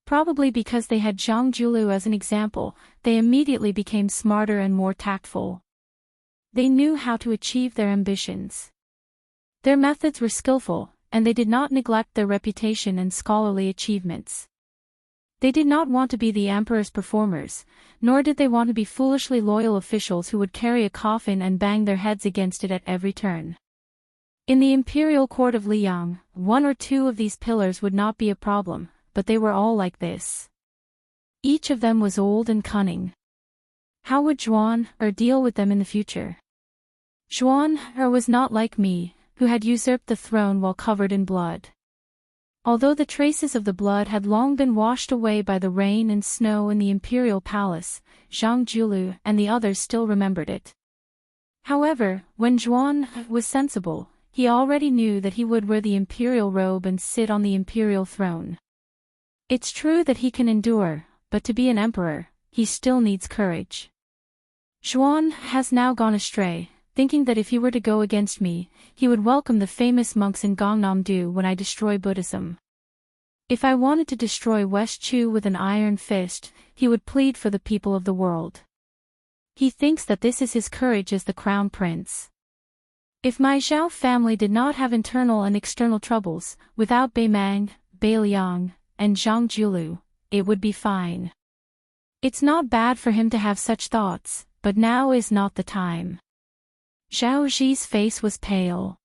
Probably because they had Zhang Julu as an example, they immediately became smarter and more tactful. They knew how to achieve their ambitions. Their methods were skillful, and they did not neglect their reputation and scholarly achievements. They did not want to be the emperor's performers, nor did they want to be foolishly loyal officials who would carry a coffin and bang their heads against it at every turn. In the imperial court of Liang, one or two of these pillars would not be a problem, but they were all like this. Each of them was old and cunning. How would Zhuan deal with them in the future? Zhuan was not like me, who had usurped the throne while covered in blood. Although the traces of the blood had long been washed away by the rain and snow in the imperial palace, Zhang Julu and the others still remembered it. However, when Zhuan was sensible, he already knew that he would wear the imperial robe and sit on the imperial throne. It's true that he can endure, but to be an emperor, he still needs courage. Zhuan has now gone astray, thinking that if he were to go against me, he would welcome the famous monks in Gangnam-do when I destroy Buddhism. If I wanted to destroy West Chu with an iron fist, he would plead for the people of the world. He thinks that this is his courage as the crown prince. If my Zhao family did not have internal and external troubles, without Bei Mang, Bei Liang, and Zhang Julu, it would be fine. It's not bad for him to have such thoughts, but now is not the time. Zhao Zi's face was pale.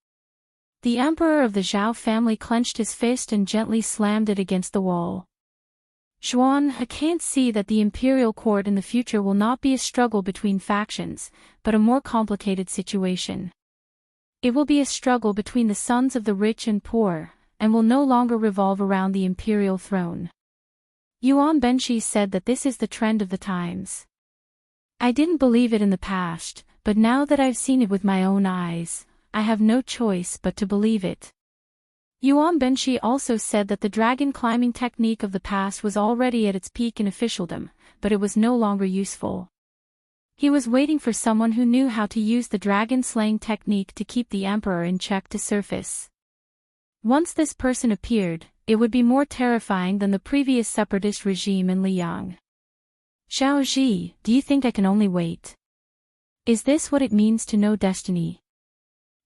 The emperor of the Zhao family clenched his fist and gently slammed it against the wall. Zhuan can't see that the imperial court in the future will not be a struggle between factions, but a more complicated situation. It will be a struggle between the sons of the rich and poor, and will no longer revolve around the imperial throne. Yuan Benshi said that this is the trend of the times. I didn't believe it in the past, but now that I've seen it with my own eyes, I have no choice but to believe it. Yuan Benshi also said that the dragon climbing technique of the past was already at its peak in officialdom, but it was no longer useful. He was waiting for someone who knew how to use the dragon slaying technique to keep the emperor in check to surface. Once this person appeared, it would be more terrifying than the previous separatist regime in Liang. Zhao Zi, do you think I can only wait? Is this what it means to know destiny?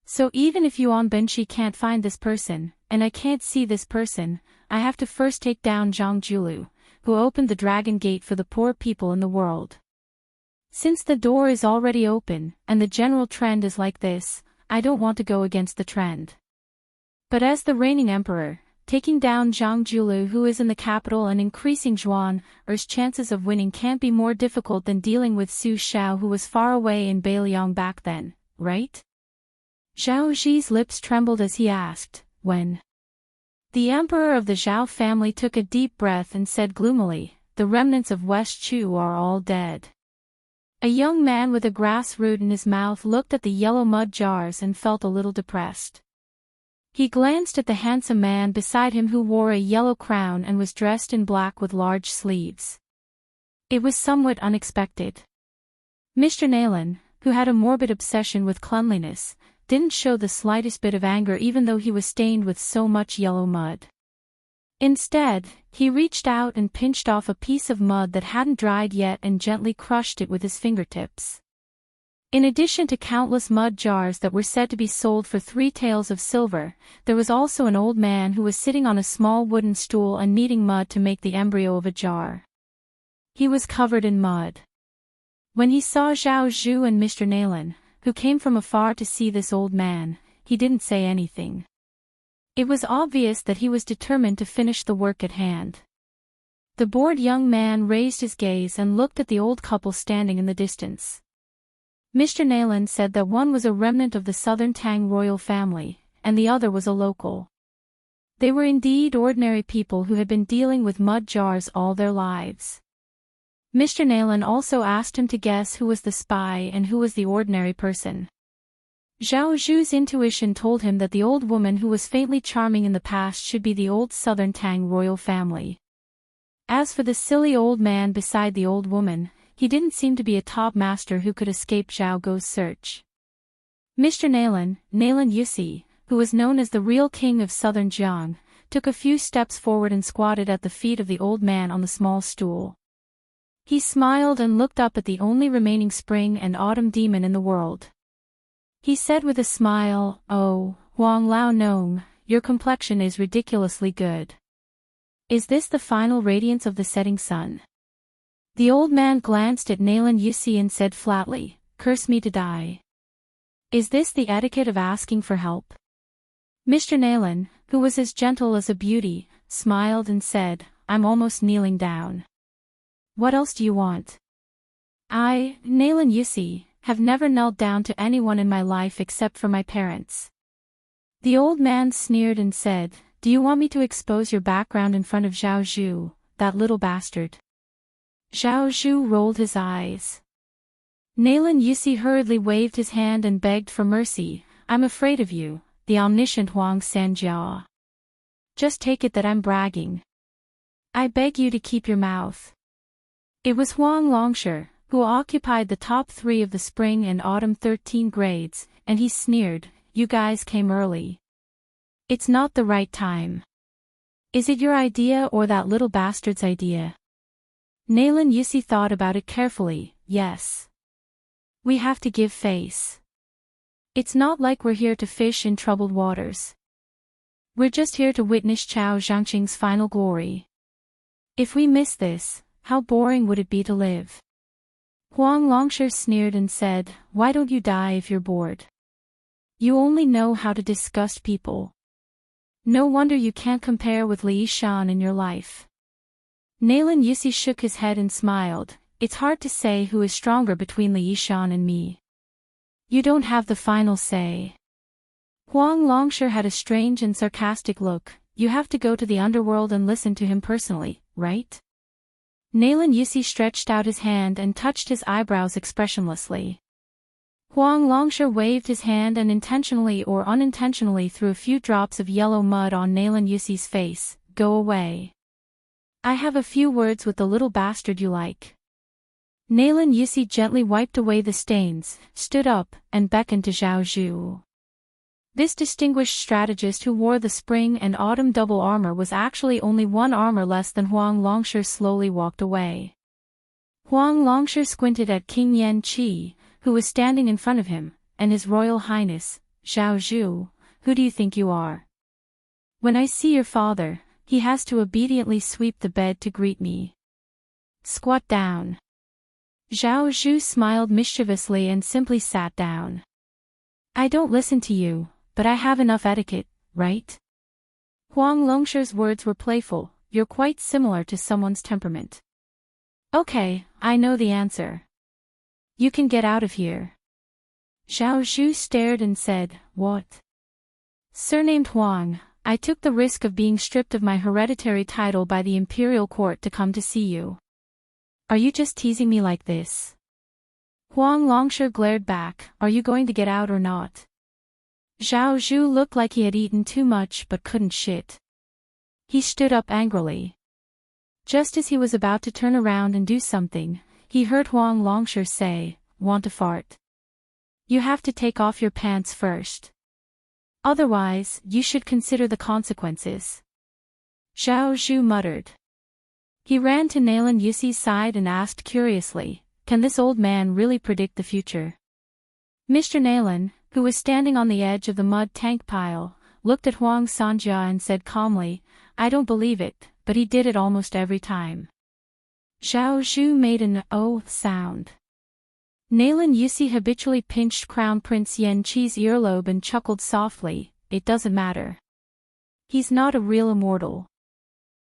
So even if Yuan Benshi can't find this person, and I can't see this person, I have to first take down Zhang Julu, who opened the dragon gate for the poor people in the world. Since the door is already open, and the general trend is like this, I don't want to go against the trend. But as the reigning emperor, taking down Zhang Julu, who is in the capital, and increasing Zhuan's chances of winning can't be more difficult than dealing with Su Xiao, who was far away in Beiliang back then, right? Zhao Zi's lips trembled as he asked, when? The emperor of the Zhao family took a deep breath and said gloomily, the remnants of West Chu are all dead. A young man with a grass root in his mouth looked at the yellow mud jars and felt a little depressed. He glanced at the handsome man beside him who wore a yellow crown and was dressed in black with large sleeves. It was somewhat unexpected. Mr. Nayland, who had a morbid obsession with cleanliness, didn't show the slightest bit of anger even though he was stained with so much yellow mud. Instead, he reached out and pinched off a piece of mud that hadn't dried yet and gently crushed it with his fingertips. In addition to countless mud jars that were said to be sold for 3 taels of silver, there was also an old man who was sitting on a small wooden stool and kneading mud to make the embryo of a jar. He was covered in mud. When he saw Zhao Zhu and Mr. Nayland, who came from afar to see this old man, he didn't say anything. It was obvious that he was determined to finish the work at hand. The bored young man raised his gaze and looked at the old couple standing in the distance. Mr. Nayland said that one was a remnant of the Southern Tang royal family, and the other was a local. They were indeed ordinary people who had been dealing with mud jars all their lives. Mr. Nayland also asked him to guess who was the spy and who was the ordinary person. Zhao Zhu's intuition told him that the old woman who was faintly charming in the past should be the old Southern Tang royal family. As for the silly old man beside the old woman, he didn't seem to be a top master who could escape Zhao Guo's search. Mr. Nayland Yusi, who was known as the real king of Southern Jiang, took a few steps forward and squatted at the feet of the old man on the small stool. He smiled and looked up at the only remaining spring and autumn demon in the world. He said with a smile, "Oh, Huang Lao Nong, your complexion is ridiculously good. Is this the final radiance of the setting sun?" The old man glanced at Nayland Yusi and said flatly, "Curse me to die. Is this the etiquette of asking for help?" Mr. Nayland, who was as gentle as a beauty, smiled and said, "I'm almost kneeling down. What else do you want?" "I, Nayland Yusi, have never knelt down to anyone in my life except for my parents." The old man sneered and said, "Do you want me to expose your background in front of Zhao Zhu, that little bastard?" Zhao Zhu rolled his eyes. Nayland Yusi hurriedly waved his hand and begged for mercy. "I'm afraid of you, the omniscient Huang Sanjiao. Just take it that I'm bragging. I beg you to keep your mouth." It was Huang Longsher, who occupied the top 3 of the spring and autumn 13 grades, and he sneered, "You guys came early. It's not the right time. Is it your idea or that little bastard's idea?" Nayland Yusi thought about it carefully. "Yes. We have to give face. It's not like we're here to fish in troubled waters. We're just here to witness Chao Zhangqing's final glory. If we miss this, how boring would it be to live?" Huang Longsher sneered and said, "Why don't you die if you're bored? You only know how to disgust people. No wonder you can't compare with Li Shan in your life." Nayland Yusi shook his head and smiled. "It's hard to say who is stronger between Li Shan and me. You don't have the final say." Huang Longsher had a strange and sarcastic look. "You have to go to the underworld and listen to him personally, right?" Nayland Yusi stretched out his hand and touched his eyebrows expressionlessly. Huang Longsher waved his hand and intentionally or unintentionally threw a few drops of yellow mud on Nayland Yusi's face. "Go away. I have a few words with the little bastard you like." Nayland Yusi gently wiped away the stains, stood up, and beckoned to Zhao Zhu. This distinguished strategist who wore the spring and autumn double armor was actually only 1 armor less than Huang Longsher slowly walked away. Huang Longsher squinted at King Yan Qi, who was standing in front of him, and His Royal Highness, Zhao Zhu, who do you think you are? When I see your father, he has to obediently sweep the bed to greet me. Squat down. Zhao Zhu smiled mischievously and simply sat down. "I don't listen to you, but I have enough etiquette, right?" Huang Longshi's words were playful. You're quite similar to someone's temperament. Okay, I know the answer. You can get out of here. Zhao Zhu stared and said, What? Surnamed Huang, I took the risk of being stripped of my hereditary title by the imperial court to come to see you. Are you just teasing me like this? Huang Longshi glared back, Are you going to get out or not? Zhao Zhu looked like he had eaten too much but couldn't shit. He stood up angrily. Just as he was about to turn around and do something, he heard Huang Longshi say, Want to fart? You have to take off your pants first. Otherwise, you should consider the consequences. Zhao Zhu muttered. He ran to Nalan Yusi's side and asked curiously, Can this old man really predict the future? Mr. Nalan, who was standing on the edge of the mud tank pile, looked at Huang Sanjia and said calmly, I don't believe it, but he did it almost every time. Zhao Zhu made an oh sound. Nalan Yusi habitually pinched Crown Prince Yan Qi's earlobe and chuckled softly, It doesn't matter. He's not a real immortal.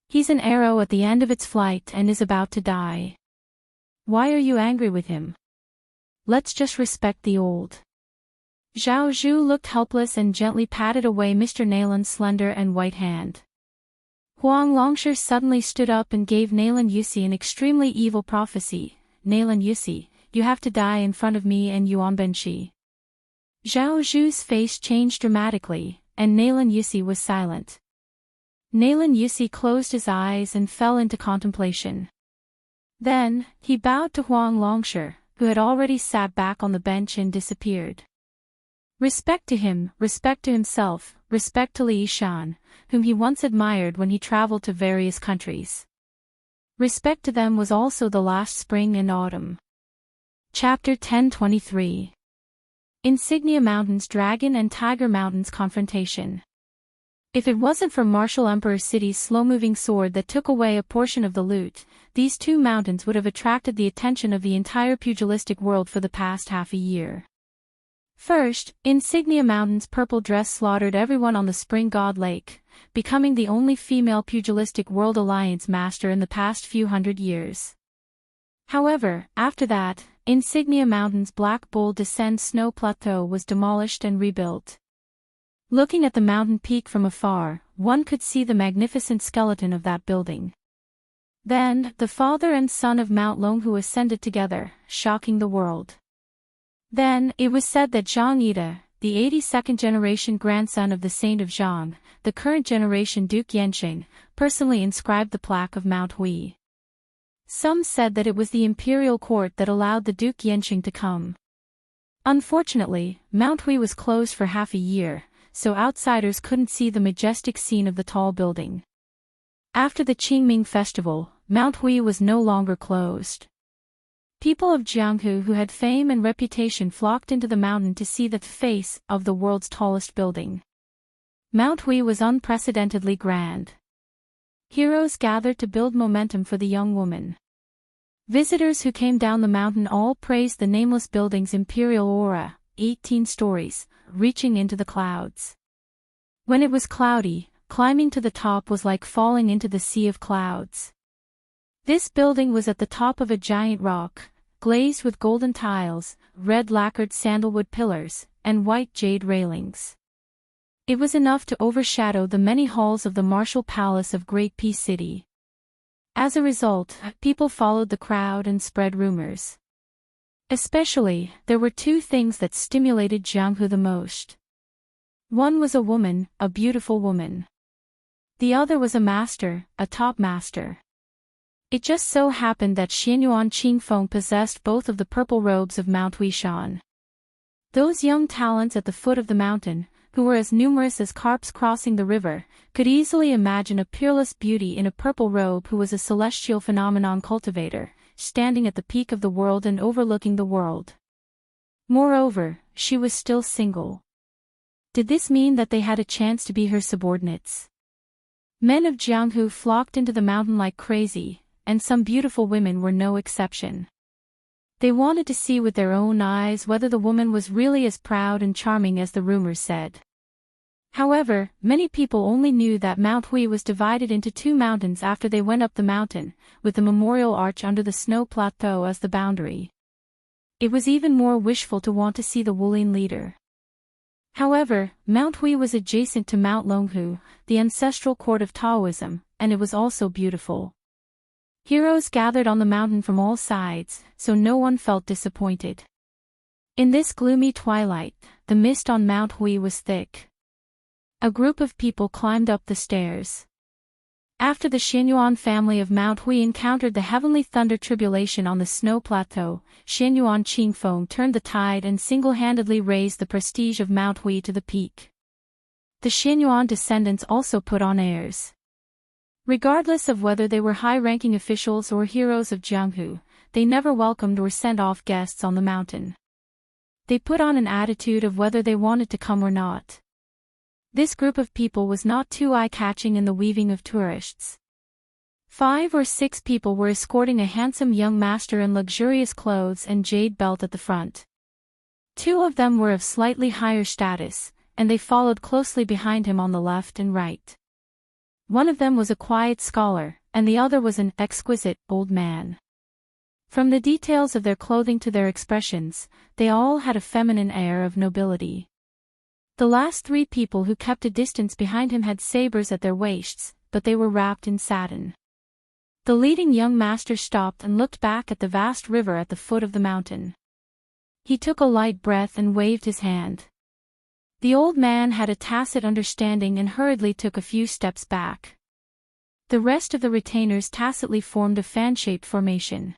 He's an arrow at the end of its flight and is about to die. Why are you angry with him? Let's just respect the old. Zhao Zhu looked helpless and gently patted away Mr. Nalan's slender and white hand. Huang Longshi suddenly stood up and gave Nalan Yusi an extremely evil prophecy. Nalan Yusi, you have to die in front of me and Yuan Benshi. Zhao Zhu's face changed dramatically, and Nalan Yusi was silent. Nalan Yusi closed his eyes and fell into contemplation. Then, he bowed to Huang Longshi, who had already sat back on the bench and disappeared. Respect to him, respect to himself, respect to Li Yishan, whom he once admired when he traveled to various countries. Respect to them was also the last spring and autumn. Chapter 1023. Insignia Mountains Dragon and Tiger Mountains Confrontation. If it wasn't for Martial Emperor City's slow-moving sword that took away a portion of the loot, these two mountains would have attracted the attention of the entire pugilistic world for the past half a year. First, Insignia Mountain's purple dress slaughtered everyone on the Spring God Lake, becoming the only female pugilistic World Alliance master in the past few hundred years. However, after that, Insignia Mountain's Black Bull Descend Snow Plateau was demolished and rebuilt. Looking at the mountain peak from afar, one could see the magnificent skeleton of that building. Then, the father and son of Mount Longhu ascended together, shocking the world. Then, it was said that Zhang Yida, the 82nd generation grandson of the Saint of Zhang, the current generation Duke Yenqing, personally inscribed the plaque of Mount Hui. Some said that it was the imperial court that allowed the Duke Yenqing to come. Unfortunately, Mount Hui was closed for half a year, so outsiders couldn't see the majestic scene of the tall building. After the Qingming festival, Mount Hui was no longer closed. People of Jianghu who had fame and reputation flocked into the mountain to see the face of the world's tallest building. Mount Hui was unprecedentedly grand. Heroes gathered to build momentum for the young woman. Visitors who came down the mountain all praised the nameless building's imperial aura, 18 stories, reaching into the clouds. When it was cloudy, climbing to the top was like falling into the sea of clouds. This building was at the top of a giant rock, glazed with golden tiles, red lacquered sandalwood pillars, and white jade railings. It was enough to overshadow the many halls of the martial palace of Great Peace City. As a result, people followed the crowd and spread rumors. Especially, there were two things that stimulated Jianghu the most. One was a woman, a beautiful woman. The other was a master, a top master. It just so happened that Xianyuan Qingfeng possessed both of the purple robes of Mount Huishan. Those young talents at the foot of the mountain, who were as numerous as carps crossing the river, could easily imagine a peerless beauty in a purple robe who was a celestial phenomenon cultivator, standing at the peak of the world and overlooking the world. Moreover, she was still single. Did this mean that they had a chance to be her subordinates? Men of Jianghu flocked into the mountain like crazy, and some beautiful women were no exception. They wanted to see with their own eyes whether the woman was really as proud and charming as the rumors said. However, many people only knew that Mount Hui was divided into two mountains after they went up the mountain, with the memorial arch under the snow plateau as the boundary. It was even more wishful to want to see the Wulin leader. However, Mount Hui was adjacent to Mount Longhu, the ancestral court of Taoism, and it was also beautiful. Heroes gathered on the mountain from all sides, so no one felt disappointed. In this gloomy twilight, the mist on Mount Hui was thick. A group of people climbed up the stairs. After the Xianyuan family of Mount Hui encountered the heavenly thunder tribulation on the snow plateau, Xianyuan Qingfeng turned the tide and single-handedly raised the prestige of Mount Hui to the peak. The Xianyuan descendants also put on airs. Regardless of whether they were high-ranking officials or heroes of Jianghu, they never welcomed or sent off guests on the mountain. They put on an attitude of whether they wanted to come or not. This group of people was not too eye-catching in the weaving of tourists. 5 or 6 people were escorting a handsome young master in luxurious clothes and jade belt at the front. 2 of them were of slightly higher status, and they followed closely behind him on the left and right. One of them was a quiet scholar, and the other was an exquisite old man. From the details of their clothing to their expressions, they all had a feminine air of nobility. The last 3 people who kept a distance behind him had sabers at their waists, but they were wrapped in satin. The leading young master stopped and looked back at the vast river at the foot of the mountain. He took a light breath and waved his hand. The old man had a tacit understanding and hurriedly took a few steps back. The rest of the retainers tacitly formed a fan-shaped formation.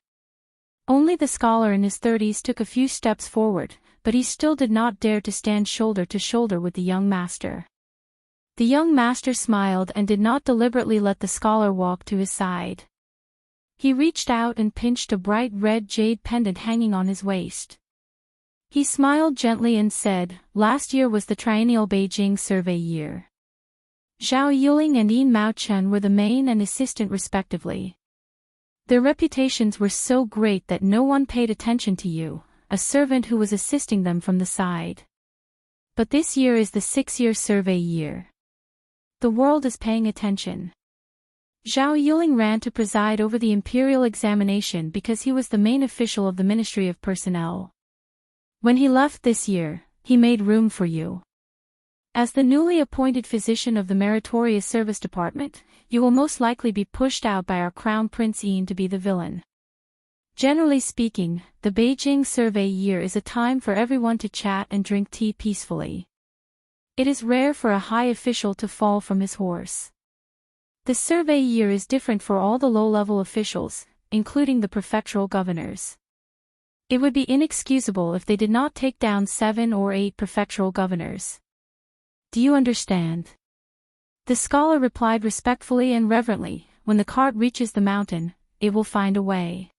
Only the scholar in his 30s took a few steps forward, but he still did not dare to stand shoulder to shoulder with the young master. The young master smiled and did not deliberately let the scholar walk to his side. He reached out and pinched a bright red jade pendant hanging on his waist. He smiled gently and said, "Last year was the triennial Beijing survey year. Zhao Yuling and Yin Maochen were the main and assistant respectively. Their reputations were so great that no one paid attention to you, a servant who was assisting them from the side. But this year is the 6-year survey year. The world is paying attention." Zhao Yuling ran to preside over the imperial examination because he was the main official of the Ministry of Personnel. When he left this year, he made room for you. As the newly appointed physician of the Meritorious Service Department, you will most likely be pushed out by our Crown Prince Yin to be the villain. Generally speaking, the Beijing survey year is a time for everyone to chat and drink tea peacefully. It is rare for a high official to fall from his horse. The survey year is different for all the low-level officials, including the prefectural governors. It would be inexcusable if they did not take down 7 or 8 prefectural governors. Do you understand? The scholar replied respectfully and reverently, "When the cart reaches the mountain, it will find a way."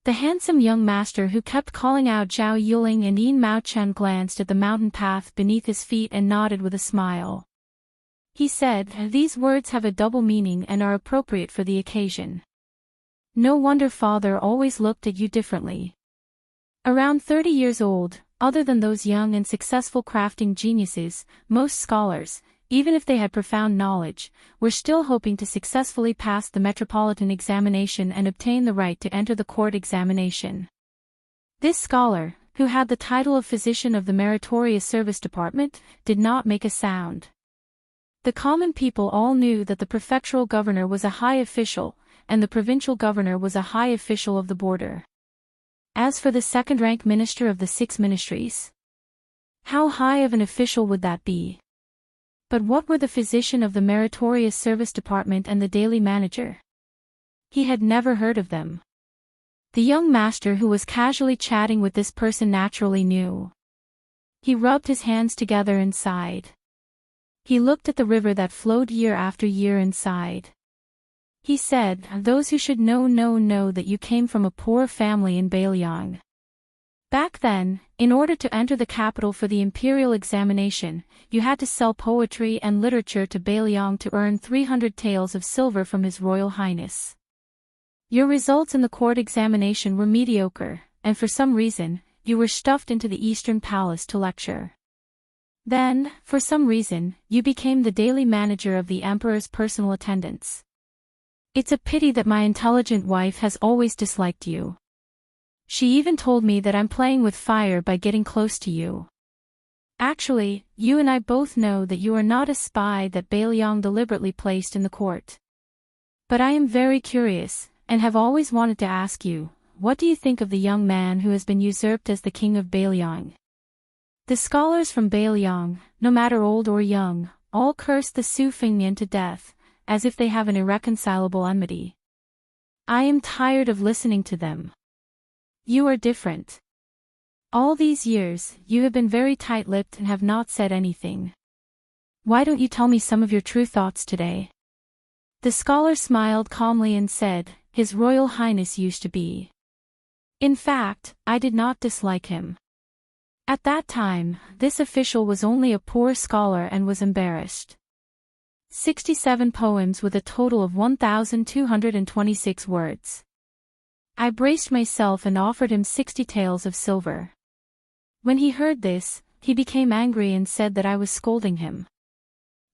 The handsome young master who kept calling out Zhao Yuling and Yin Maochen glanced at the mountain path beneath his feet and nodded with a smile. He said, "These words have a double meaning and are appropriate for the occasion. No wonder father always looked at you differently." Around 30 years old, other than those young and successful crafting geniuses, most scholars, even if they had profound knowledge, were still hoping to successfully pass the metropolitan examination and obtain the right to enter the court examination. This scholar, who had the title of physician of the Meritorious Service Department, did not make a sound. The common people all knew that the prefectural governor was a high official, and the provincial governor was a high official of the border. As for the second-rank minister of the 6 ministries, how high of an official would that be? But what were the physician of the Meritorious Service Department and the daily manager? He had never heard of them. The young master who was casually chatting with this person naturally knew. He rubbed his hands together and sighed. He looked at the river that flowed year after year and sighed. He said, "Those who should know that you came from a poor family in Beiliang. Back then, in order to enter the capital for the imperial examination, you had to sell poetry and literature to Beiliang to earn 300 taels of silver from His Royal Highness. Your results in the court examination were mediocre, and for some reason, you were stuffed into the Eastern Palace to lecture. Then, for some reason, you became the daily manager of the emperor's personal attendants. It's a pity that my intelligent wife has always disliked you. She even told me that I'm playing with fire by getting close to you. Actually, you and I both know that you are not a spy that Bailiang deliberately placed in the court. But I am very curious, and have always wanted to ask you, what do you think of the young man who has been usurped as the king of Bailiang? The scholars from Bailiang, no matter old or young, all curse the Su Fingnian to death, as if they have an irreconcilable enmity. I am tired of listening to them. You are different. All these years, you have been very tight-lipped and have not said anything. Why don't you tell me some of your true thoughts today? The scholar smiled calmly and said, His Royal Highness used to be. In fact, I did not dislike him. At that time, this official was only a poor scholar and was embarrassed. 67 poems with a total of 1,226 words. I braced myself and offered him 60 taels of silver. When he heard this, he became angry and said that I was scolding him.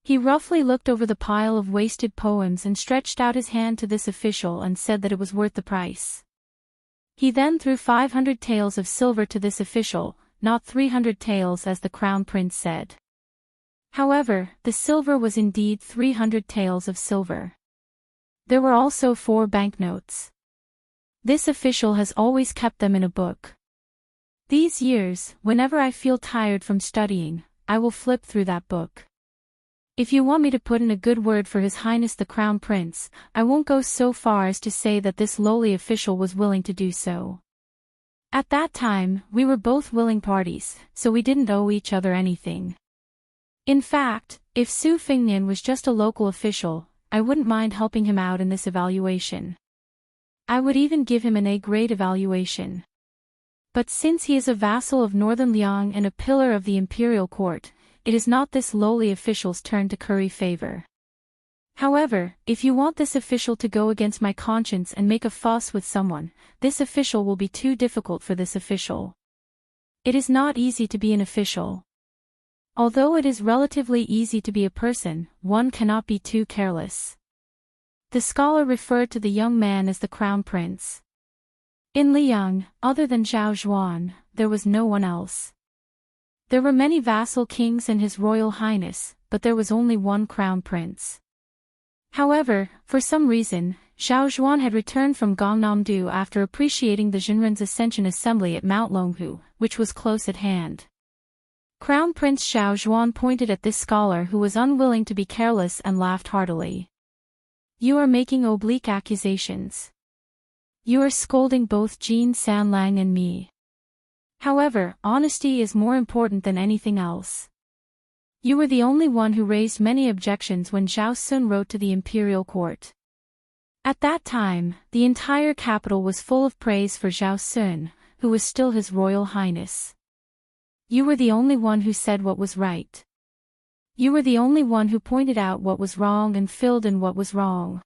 He roughly looked over the pile of wasted poems and stretched out his hand to this official and said that it was worth the price. He then threw 500 taels of silver to this official, not 300 taels as the crown prince said. However, the silver was indeed 300 taels of silver. There were also 4 banknotes. This official has always kept them in a book. These years, whenever I feel tired from studying, I will flip through that book. If you want me to put in a good word for His Highness the Crown Prince, I won't go so far as to say that this lowly official was willing to do so. At that time, we were both willing parties, so we didn't owe each other anything. In fact, if Su Fingnian was just a local official, I wouldn't mind helping him out in this evaluation. I would even give him an A-grade evaluation. But since he is a vassal of Northern Liang and a pillar of the imperial court, it is not this lowly official's turn to curry favor. However, if you want this official to go against my conscience and make a fuss with someone, this official will be too difficult for this official. It is not easy to be an official. Although it is relatively easy to be a person, one cannot be too careless. The scholar referred to the young man as the crown prince. In Liang, other than Zhao Zhuan, there was no one else. There were many vassal kings and His Royal Highness, but there was only one crown prince. However, for some reason, Zhao Zhuan had returned from Gangnam-do after appreciating the Jinren's Ascension Assembly at Mount Longhu, which was close at hand. Crown Prince Zhao Zhuan pointed at this scholar who was unwilling to be careless and laughed heartily. You are making oblique accusations. You are scolding both Jin Sanlang and me. However, honesty is more important than anything else. You were the only one who raised many objections when Zhao Sun wrote to the imperial court. At that time, the entire capital was full of praise for Zhao Sun, who was still His Royal Highness. You were the only one who said what was right. You were the only one who pointed out what was wrong and filled in what was wrong.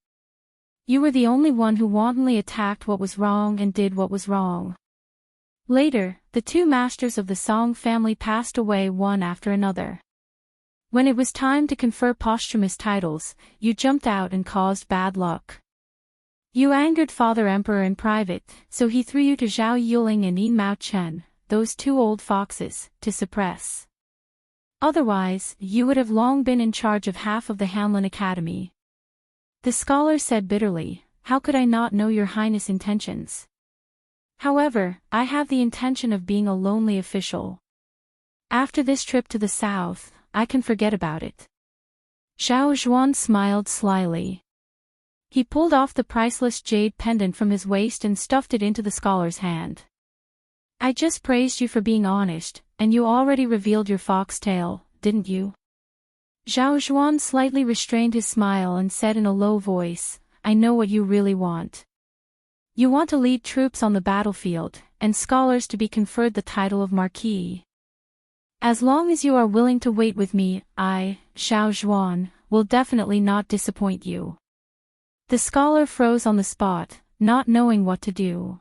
You were the only one who wantonly attacked what was wrong and did what was wrong. Later, the 2 masters of the Song family passed away one after another. When it was time to confer posthumous titles, you jumped out and caused bad luck. You angered Father Emperor in private, so he threw you to Zhao Yuling and Yin Mao Chen, those 2 old foxes, to suppress. Otherwise, you would have long been in charge of half of the Hanlin Academy. The scholar said bitterly, How could I not know Your Highness' intentions? However, I have the intention of being a lonely official. After this trip to the south, I can forget about it. Zhao Zhuan smiled slyly. He pulled off the priceless jade pendant from his waist and stuffed it into the scholar's hand. I just praised you for being honest, and you already revealed your foxtail, didn't you? Zhao Zhuan slightly restrained his smile and said in a low voice, I know what you really want. You want to lead troops on the battlefield, and scholars to be conferred the title of Marquis. As long as you are willing to wait with me, I, Zhao Zhuan, will definitely not disappoint you. The scholar froze on the spot, not knowing what to do.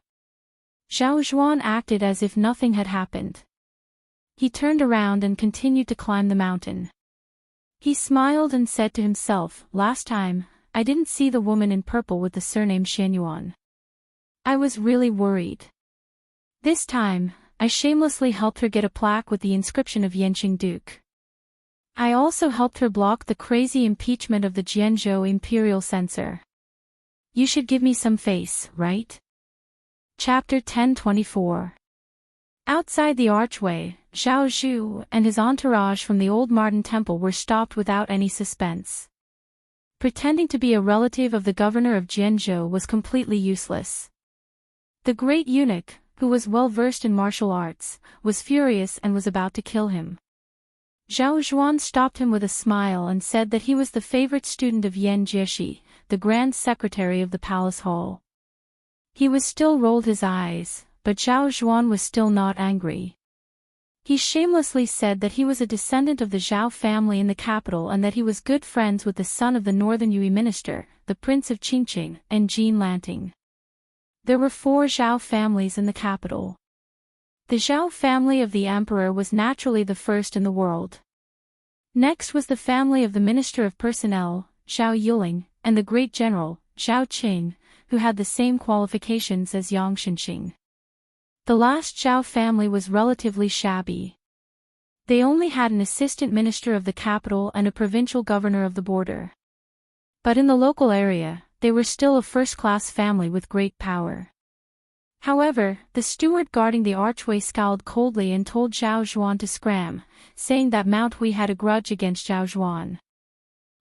Zhao Zhuan acted as if nothing had happened. He turned around and continued to climb the mountain. He smiled and said to himself, last time, I didn't see the woman in purple with the surname Xianyuan. I was really worried. This time, I shamelessly helped her get a plaque with the inscription of Yenqing Duke. I also helped her block the crazy impeachment of the Jianzhou imperial censor. You should give me some face, right? Chapter 1024. Outside the archway, Zhao Zhu and his entourage from the old Martin temple were stopped without any suspense. Pretending to be a relative of the governor of Jianzhou was completely useless. The great eunuch, who was well versed in martial arts, was furious and was about to kill him. Zhao Zhuan stopped him with a smile and said that he was the favorite student of Yan Jieshi, the grand secretary of the palace hall. He was still rolled his eyes, but Zhao Zhuan was still not angry. He shamelessly said that he was a descendant of the Zhao family in the capital and that he was good friends with the son of the northern Yue minister, the prince of Qingqing, and Jean Lanting. There were 4 Zhao families in the capital. The Zhao family of the emperor was naturally the first in the world. Next was the family of the minister of personnel, Zhao Yuling, and the great general, Zhao Qing, who had the same qualifications as Yang Shenxing. The last Zhao family was relatively shabby. They only had an assistant minister of the capital and a provincial governor of the border. But in the local area, they were still a first-class family with great power. However, the steward guarding the archway scowled coldly and told Zhao Zhuan to scram, saying that Mount Hui had a grudge against Zhao Zhuan.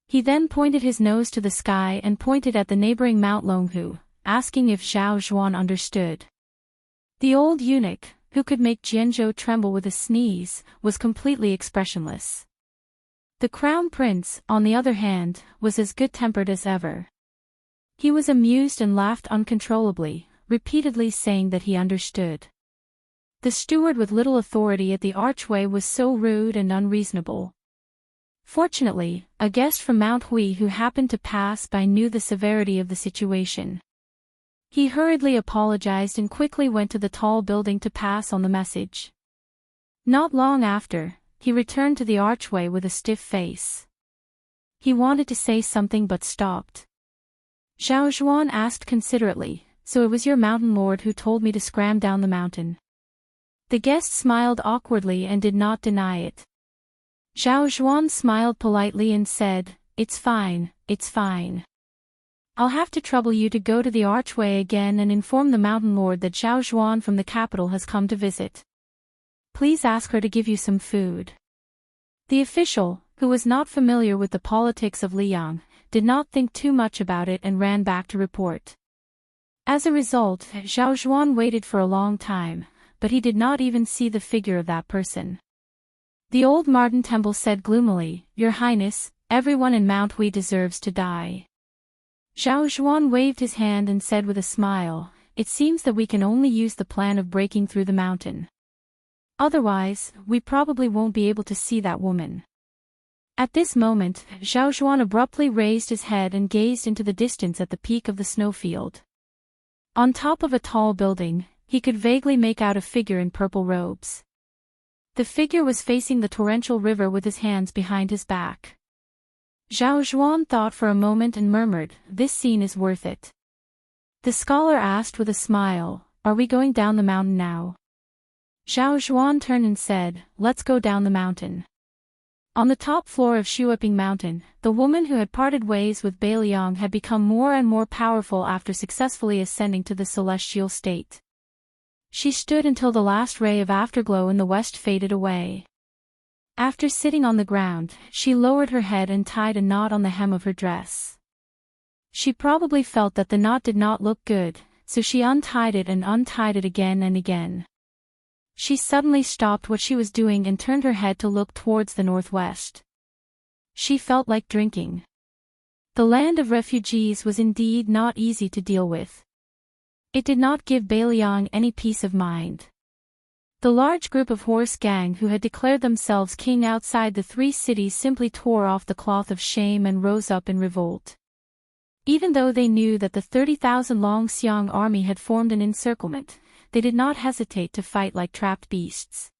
He then pointed his nose to the sky and pointed at the neighboring Mount Longhu, asking if Zhao Zhuan understood. The old eunuch, who could make Jianzhou tremble with a sneeze, was completely expressionless. The crown prince, on the other hand, was as good-tempered as ever. He was amused and laughed uncontrollably, repeatedly saying that he understood. The steward with little authority at the archway was so rude and unreasonable. Fortunately, a guest from Mount Hui who happened to pass by knew the severity of the situation. He hurriedly apologized and quickly went to the tall building to pass on the message. Not long after, he returned to the archway with a stiff face. He wanted to say something but stopped. Zhao Zhuan asked considerately, "So it was your mountain lord who told me to scram down the mountain?" The guest smiled awkwardly and did not deny it. Zhao Zhuan smiled politely and said, it's fine. I'll have to trouble you to go to the archway again and inform the mountain lord that Zhao Zhuan from the capital has come to visit. Please ask her to give you some food." The official, who was not familiar with the politics of Liang, did not think too much about it and ran back to report. As a result, Zhao Zhuan waited for a long time, but he did not even see the figure of that person. The old Martin Temple said gloomily, "Your Highness, everyone in Mount Hui deserves to die." Zhao Zhuan waved his hand and said with a smile, "It seems that we can only use the plan of breaking through the mountain. Otherwise, we probably won't be able to see that woman." At this moment, Zhao Zhuan abruptly raised his head and gazed into the distance at the peak of the snowfield. On top of a tall building, he could vaguely make out a figure in purple robes. The figure was facing the torrential river with his hands behind his back. Zhao Zhuan thought for a moment and murmured, "This scene is worth it." The scholar asked with a smile, "Are we going down the mountain now?" Zhao Zhuan turned and said, "Let's go down the mountain." On the top floor of Shuoping Mountain, the woman who had parted ways with Bai Liang had become more and more powerful after successfully ascending to the celestial state. She stood until the last ray of afterglow in the west faded away. After sitting on the ground, she lowered her head and tied a knot on the hem of her dress. She probably felt that the knot did not look good, so she untied it and untied it again and again. She suddenly stopped what she was doing and turned her head to look towards the northwest. She felt like drinking. The land of refugees was indeed not easy to deal with. It did not give Bai Liang any peace of mind. The large group of horse gang who had declared themselves king outside the 3 cities simply tore off the cloth of shame and rose up in revolt. Even though they knew that the 30,000 Long Xiang army had formed an encirclement, they did not hesitate to fight like trapped beasts.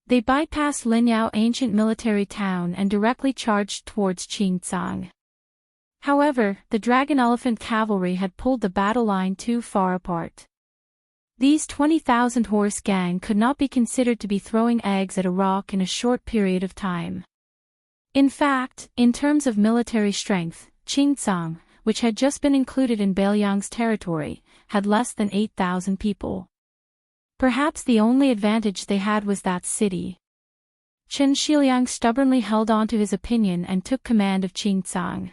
They bypassed Linyao ancient military town and directly charged towards Qingcang. However, the dragon elephant cavalry had pulled the battle line too far apart. These 20,000 horse gang could not be considered to be throwing eggs at a rock in a short period of time. In fact, in terms of military strength, Qingcang, which had just been included in Beiliang's territory, had less than 8,000 people. Perhaps the only advantage they had was that city. Chen Shiliang stubbornly held on to his opinion and took command of Qingcang.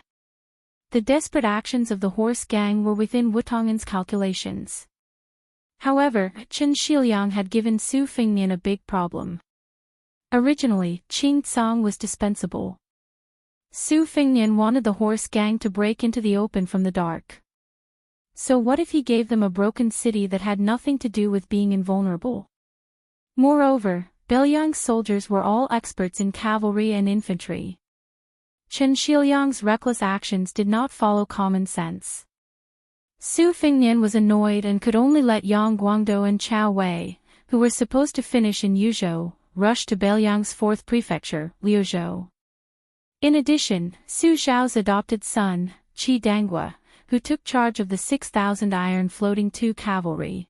The desperate actions of the horse gang were within Wutongan's calculations. However, Chen Shiliang had given Su Fengnian a big problem. Originally, Qingcang was dispensable. Su Fengnian wanted the horse gang to break into the open from the dark. So what if he gave them a broken city that had nothing to do with being invulnerable? Moreover, Beiliang's soldiers were all experts in cavalry and infantry. Chen Shiliang's reckless actions did not follow common sense. Su Fengnian was annoyed and could only let Yang Guangdou and Chao Wei, who were supposed to finish in Yuzhou, rush to Beiliang's fourth prefecture, Liuzhou. In addition, Su Zhao's adopted son, Qi Danghua, who took charge of the 6,000 iron floating II cavalry.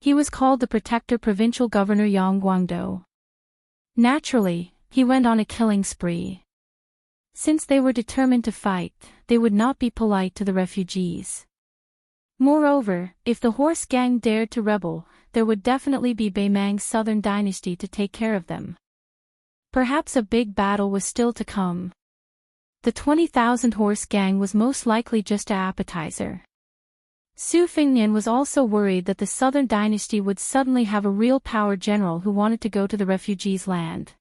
He was called the Protector Provincial Governor Yang Guangdou. Naturally, he went on a killing spree. Since they were determined to fight, they would not be polite to the refugees. Moreover, if the horse gang dared to rebel, there would definitely be Beimang's southern dynasty to take care of them. Perhaps a big battle was still to come. The 20,000 horse gang was most likely just an appetizer. Su Fengnian was also worried that the southern dynasty would suddenly have a real power general who wanted to go to the refugees' land.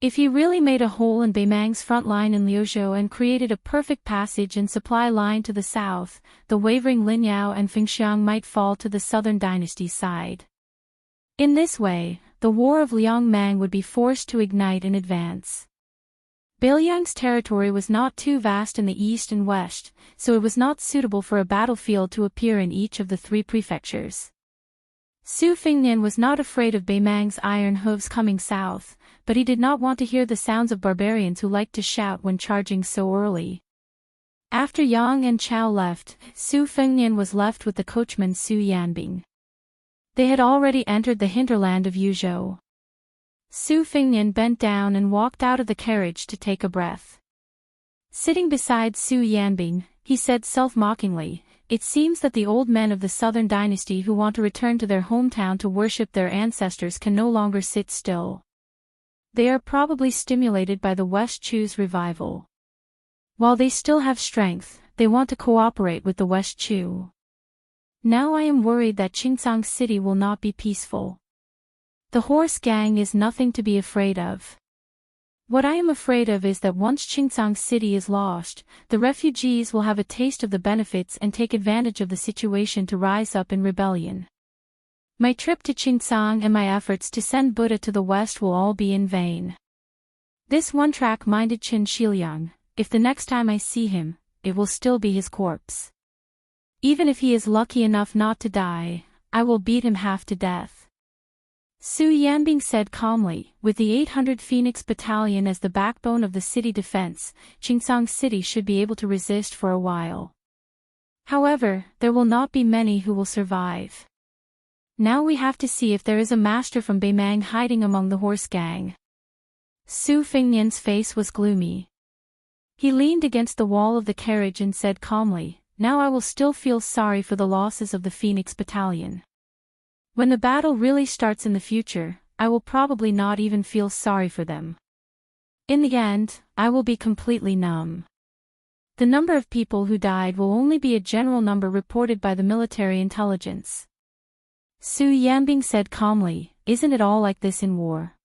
If he really made a hole in Beimang's front line in Liuzhou and created a perfect passage and supply line to the south, the wavering Linyao and Fengxiang might fall to the southern dynasty's side. In this way, the War of Liangmang would be forced to ignite in advance. Beiliang's territory was not too vast in the east and west, so it was not suitable for a battlefield to appear in each of the three prefectures. Su Fengnian was not afraid of Beimang's iron hooves coming south, but he did not want to hear the sounds of barbarians who liked to shout when charging so early. After Yang and Chao left, Su Fengnian was left with the coachman Su Yanbing. They had already entered the hinterland of Yuzhou. Su Fengnian bent down and walked out of the carriage to take a breath. Sitting beside Su Yanbing, he said self-mockingly, "It seems that the old men of the southern dynasty who want to return to their hometown to worship their ancestors can no longer sit still. They are probably stimulated by the West Chu's revival. While they still have strength, they want to cooperate with the West Chu. Now I am worried that Qingcang City will not be peaceful. The horse gang is nothing to be afraid of. What I am afraid of is that once Qingcang City is lost, the refugees will have a taste of the benefits and take advantage of the situation to rise up in rebellion. My trip to Qingcang and my efforts to send Buddha to the west will all be in vain." This one-track-minded Chen Shiliang, if the next time I see him, it will still be his corpse. Even if he is lucky enough not to die, I will beat him half to death. Su Yanbing said calmly, with the 800 Phoenix Battalion as the backbone of the city defense, Qingcang City should be able to resist for a while. However, there will not be many who will survive. Now we have to see if there is a master from Beimang hiding among the horse gang. Su Fengnian's face was gloomy. He leaned against the wall of the carriage and said calmly, "Now I will still feel sorry for the losses of the Phoenix Battalion. When the battle really starts in the future, I will probably not even feel sorry for them. In the end, I will be completely numb. The number of people who died will only be a general number reported by the military intelligence." Su Yanbing said calmly, "Isn't it all like this in war?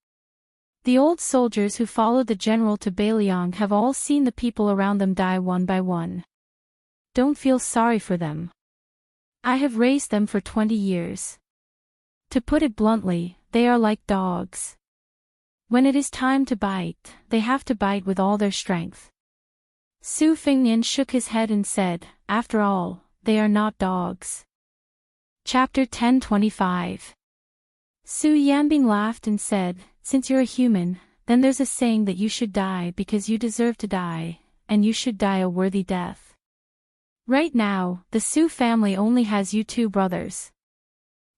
The old soldiers who followed the general to Beiliang have all seen the people around them die one by one. Don't feel sorry for them. I have raised them for 20 years. To put it bluntly, they are like dogs. When it is time to bite, they have to bite with all their strength." Su Fengnian shook his head and said, "After all, they are not dogs." Chapter 1025. Su Yanbing laughed and said, "Since you're a human, then there's a saying that you should die because you deserve to die, and you should die a worthy death. Right now, the Su family only has you two brothers.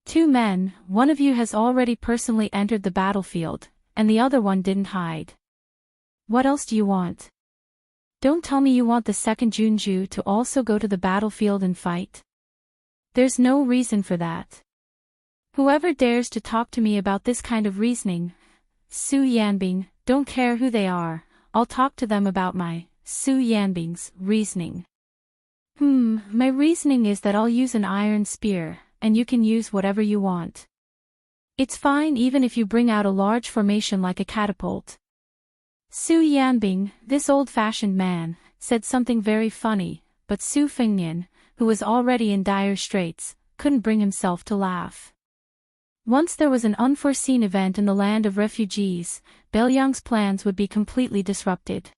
Two men, one of you has already personally entered the battlefield, and the other one didn't hide. What else do you want? Don't tell me you want the second Junju to also go to the battlefield and fight. There's no reason for that. Whoever dares to talk to me about this kind of reasoning, Su Yanbing, don't care who they are, I'll talk to them about my, Su Yanbing's, reasoning. My reasoning is that I'll use an iron spear, and you can use whatever you want. It's fine even if you bring out a large formation like a catapult." Su Yanbing, this old-fashioned man, said something very funny, but Su Fengnian, who was already in dire straits, couldn't bring himself to laugh. Once there was an unforeseen event in the land of refugees, Belyang's plans would be completely disrupted.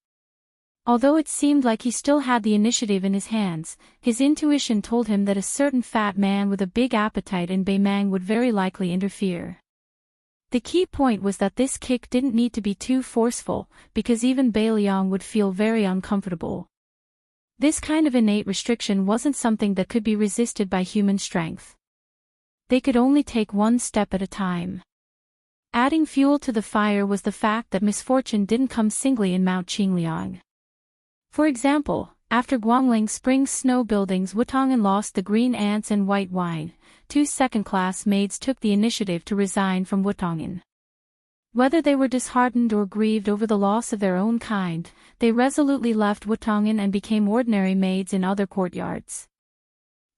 Although it seemed like he still had the initiative in his hands, his intuition told him that a certain fat man with a big appetite in Beimang would very likely interfere. The key point was that this kick didn't need to be too forceful, because even Belyang would feel very uncomfortable. This kind of innate restriction wasn't something that could be resisted by human strength. They could only take one step at a time. Adding fuel to the fire was the fact that misfortune didn't come singly in Mount Qingliang. For example, after Guangling Spring's snow buildings Wutongan lost the green ants and white wine, 2 second-class maids took the initiative to resign from Wutongan. Whether they were disheartened or grieved over the loss of their own kind, they resolutely left Wutongan and became ordinary maids in other courtyards.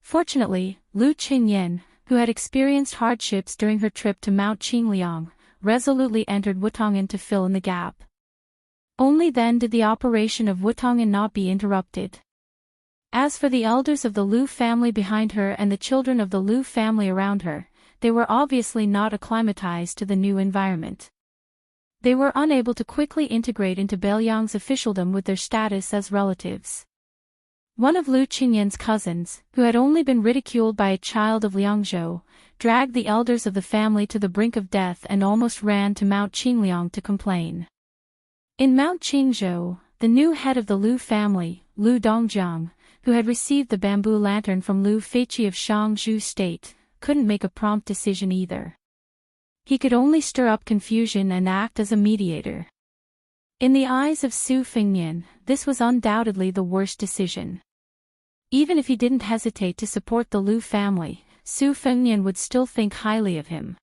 Fortunately, Lu Qingyan, who had experienced hardships during her trip to Mount Qingliang, resolutely entered Wutongan to fill in the gap. Only then did the operation of Wutongan not be interrupted. As for the elders of the Lu family behind her and the children of the Lu family around her, they were obviously not acclimatized to the new environment. They were unable to quickly integrate into Belyang's officialdom with their status as relatives. One of Lu Qingyan's cousins, who had only been ridiculed by a child of Liangzhou, dragged the elders of the family to the brink of death and almost ran to Mount Qingliang to complain. In Mount Qingzhou, the new head of the Lu family, Lu Dongjiang, who had received the bamboo lantern from Lu Feiqi of Shangzhou State, couldn't make a prompt decision either. He could only stir up confusion and act as a mediator. In the eyes of Su Fengnian, this was undoubtedly the worst decision. Even if he didn't hesitate to support the Lu family, Su Fengnian would still think highly of him.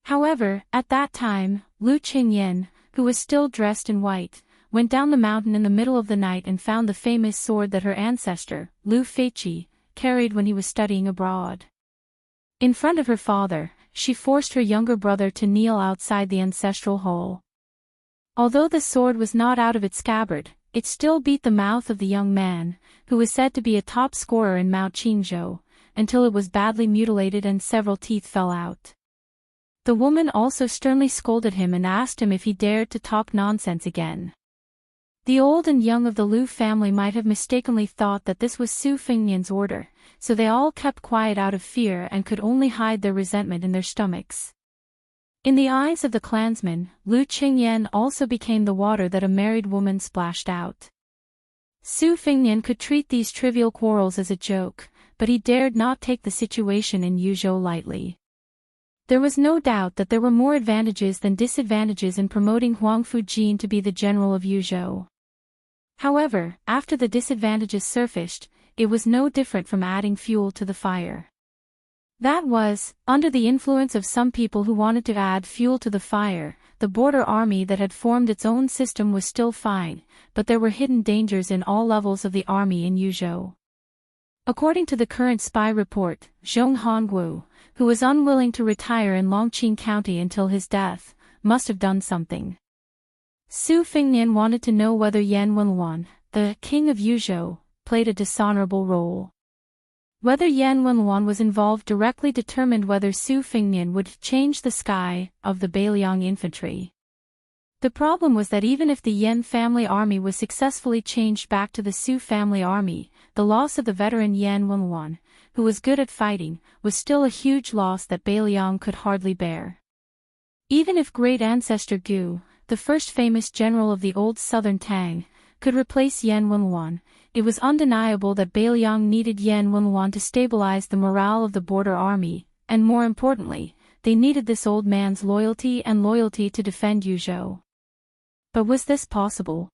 However, at that time, Lu Qingyan, who was still dressed in white, went down the mountain in the middle of the night and found the famous sword that her ancestor, Lu Feiqi, carried when he was studying abroad. In front of her father, she forced her younger brother to kneel outside the ancestral hall. Although the sword was not out of its scabbard, it still beat the mouth of the young man, who was said to be a top scorer in Mount Qingzhou, until it was badly mutilated and several teeth fell out. The woman also sternly scolded him and asked him if he dared to talk nonsense again. The old and young of the Lu family might have mistakenly thought that this was Su Fengnian's order, so they all kept quiet out of fear and could only hide their resentment in their stomachs. In the eyes of the clansmen, Lu Qingyan also became the water that a married woman splashed out. Su Fengnian could treat these trivial quarrels as a joke, but he dared not take the situation in Yuzhou lightly. There was no doubt that there were more advantages than disadvantages in promoting Huang Fujin to be the general of Yuzhou. However, after the disadvantages surfaced, it was no different from adding fuel to the fire. That was, under the influence of some people who wanted to add fuel to the fire, the border army that had formed its own system was still fine, but there were hidden dangers in all levels of the army in Yuzhou. According to the current spy report, Zhong Hongwu, who was unwilling to retire in Longqing County until his death, must have done something. Su Fengnian wanted to know whether Yan Wenluan, the king of Yuzhou, played a dishonorable role. Whether Yan Wenluan was involved directly determined whether Su Fengnian would change the sky of the Belyang infantry. The problem was that even if the Yan family army was successfully changed back to the Su family army, the loss of the veteran Yan Wenluan, who was good at fighting, was still a huge loss that Bailiang could hardly bear. Even if great ancestor Gu, the first famous general of the old southern Tang, could replace Yan Wenluan, it was undeniable that Bailiang needed Yan Wenluan to stabilize the morale of the border army, and more importantly, they needed this old man's loyalty to defend Yuzhou. But was this possible?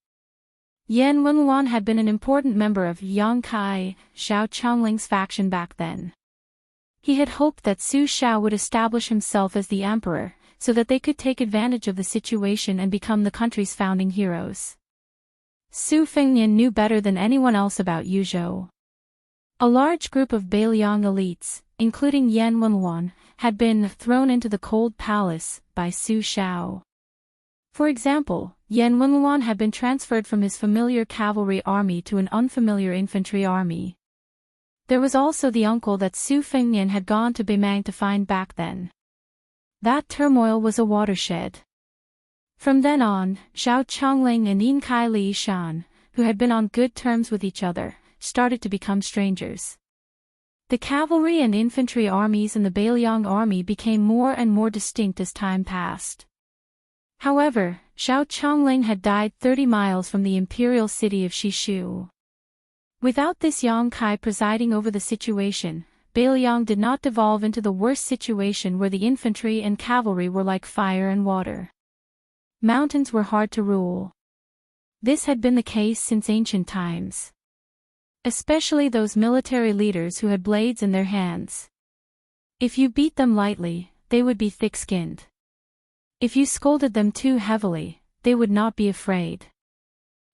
Yan Wenluan had been an important member of Yang Kai, Xiao Qiangling's faction back then. He had hoped that Su Xiao would establish himself as the emperor, so that they could take advantage of the situation and become the country's founding heroes. Su Fengnian knew better than anyone else about Yuzhou. A large group of Bailiang elites, including Yan Wenluan, had been thrown into the cold palace by Su Xiao. For example, Yan Wenluan had been transferred from his familiar cavalry army to an unfamiliar infantry army. There was also the uncle that Su Fengnian had gone to Beimang to find back then. That turmoil was a watershed. From then on, Xiao Qiangling and Yinkai Li Shan, who had been on good terms with each other, started to become strangers. The cavalry and infantry armies and the Bailiang army became more and more distinct as time passed. However, Xiao Qiangling had died 30 miles from the imperial city of Shishu. Without this Yang Kai presiding over the situation, Bailiang did not devolve into the worst situation where the infantry and cavalry were like fire and water. Mountains were hard to rule. This had been the case since ancient times. Especially those military leaders who had blades in their hands. If you beat them lightly, they would be thick-skinned. If you scolded them too heavily, they would not be afraid.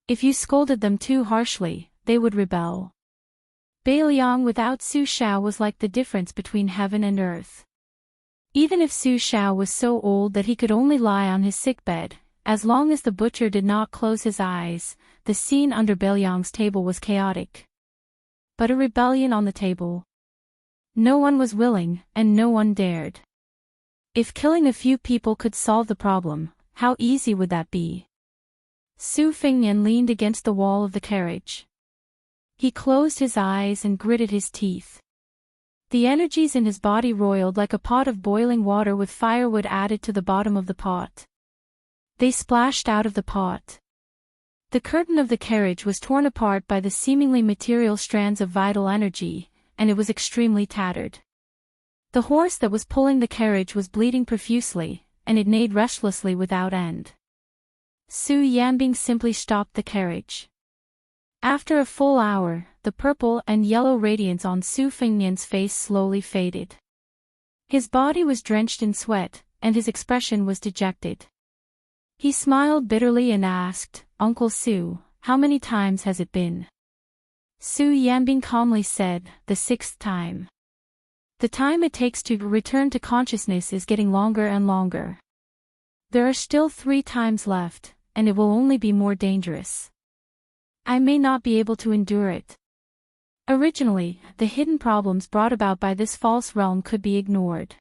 If you scolded them too harshly, they would rebel. Bailiang without Su Xiao was like the difference between heaven and earth. Even if Su Xiao was so old that he could only lie on his sickbed, as long as the butcher did not close his eyes, the scene under Bailiang's table was chaotic. But a rebellion on the table. No one was willing, and no one dared. If killing a few people could solve the problem, how easy would that be? Su Fengnian leaned against the wall of the carriage. He closed his eyes and gritted his teeth. The energies in his body roiled like a pot of boiling water with firewood added to the bottom of the pot. They splashed out of the pot. The curtain of the carriage was torn apart by the seemingly material strands of vital energy, and it was extremely tattered. The horse that was pulling the carriage was bleeding profusely, and it neighed restlessly without end. Su Yanbing simply stopped the carriage. After a full hour, the purple and yellow radiance on Su Fengnian's face slowly faded. His body was drenched in sweat, and his expression was dejected. He smiled bitterly and asked, "Uncle Su, how many times has it been?" Su Yanbing calmly said, "The 6th time. The time it takes to return to consciousness is getting longer and longer. There are still 3 times left, and it will only be more dangerous. I may not be able to endure it." Originally, the hidden problems brought about by this false realm could be ignored.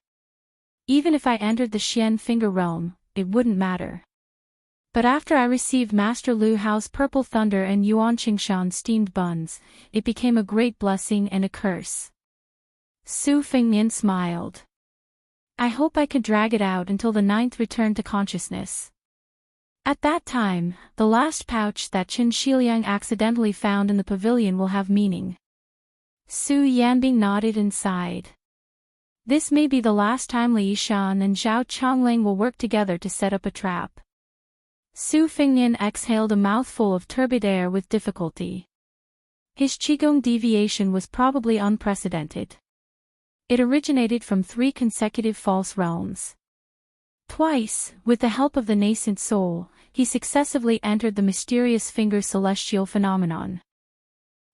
Even if I entered the Xian Finger realm, it wouldn't matter. But after I received Master Lu Hao's purple thunder and Yuan Qingshan's steamed buns, it became a great blessing and a curse. Su Fengnian smiled. "I hope I could drag it out until the 9th return to consciousness. At that time, the last pouch that Qin Shiliang accidentally found in the pavilion will have meaning." Su Yanbing nodded and sighed. This may be the last time Li Shan and Zhao Chongling will work together to set up a trap. Su Fengnian exhaled a mouthful of turbid air with difficulty. His qigong deviation was probably unprecedented. It originated from 3 consecutive false realms. Twice, with the help of the nascent soul, he successively entered the mysterious finger celestial phenomenon.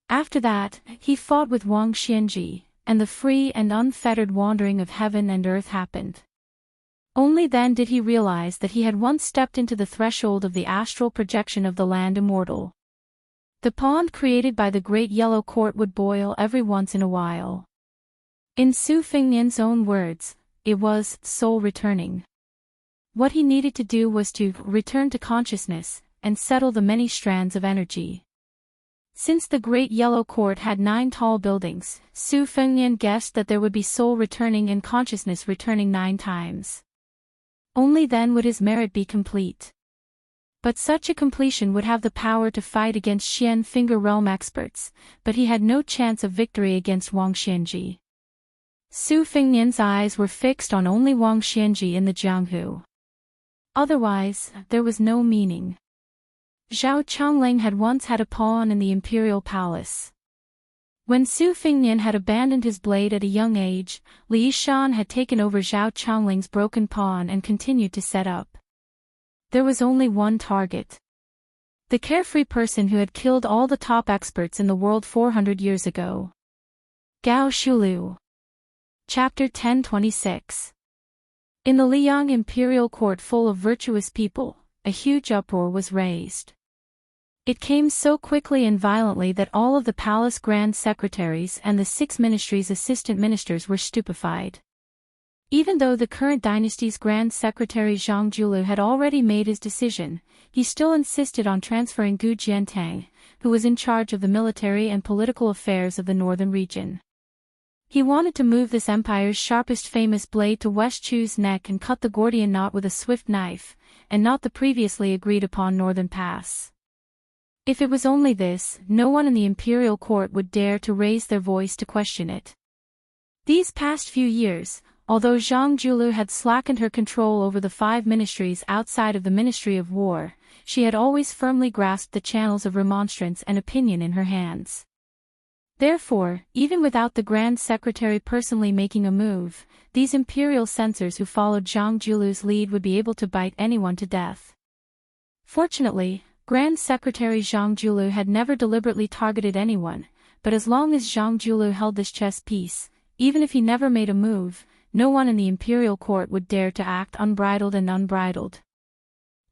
After that, he fought with Wang Xianji, and the free and unfettered wandering of heaven and earth happened. Only then did he realize that he had once stepped into the threshold of the astral projection of the land immortal. The pond created by the Great Yellow Court would boil every once in a while. In Su Fengnian's own words, it was soul returning. What he needed to do was to return to consciousness and settle the many strands of energy. Since the Great Yellow Court had 9 tall buildings, Su Fengnian guessed that there would be soul returning and consciousness returning 9 times. Only then would his merit be complete. But such a completion would have the power to fight against Xian Finger Realm experts, but he had no chance of victory against Wang Xianji. Su Fengnian's eyes were fixed on only Wang Xianji in the Jianghu. Otherwise, there was no meaning. Zhao Chongling had once had a pawn in the imperial palace. When Su Fengnian had abandoned his blade at a young age, Li Yishan had taken over Zhao Chongling's broken pawn and continued to set up. There was only one target. The carefree person who had killed all the top experts in the world 400 years ago. Gao Shulu. Chapter 1026. In the Liang imperial court full of virtuous people, a huge uproar was raised. It came so quickly and violently that all of the palace grand secretaries and the 6 ministries' assistant ministers were stupefied. Even though the current dynasty's grand secretary Zhang Julu had already made his decision, he still insisted on transferring Gu Jiantang, who was in charge of the military and political affairs of the northern region. He wanted to move this empire's sharpest famous blade to West Chu's neck and cut the Gordian knot with a swift knife, and not the previously agreed upon northern pass. If it was only this, no one in the imperial court would dare to raise their voice to question it. These past few years, although Zhang Julu had slackened her control over the 5 ministries outside of the Ministry of War, she had always firmly grasped the channels of remonstrance and opinion in her hands. Therefore, even without the Grand Secretary personally making a move, these imperial censors who followed Zhang Julu's lead would be able to bite anyone to death. Fortunately, Grand Secretary Zhang Julu had never deliberately targeted anyone, but as long as Zhang Julu held this chess piece, even if he never made a move, no one in the imperial court would dare to act unbridled and unbridled.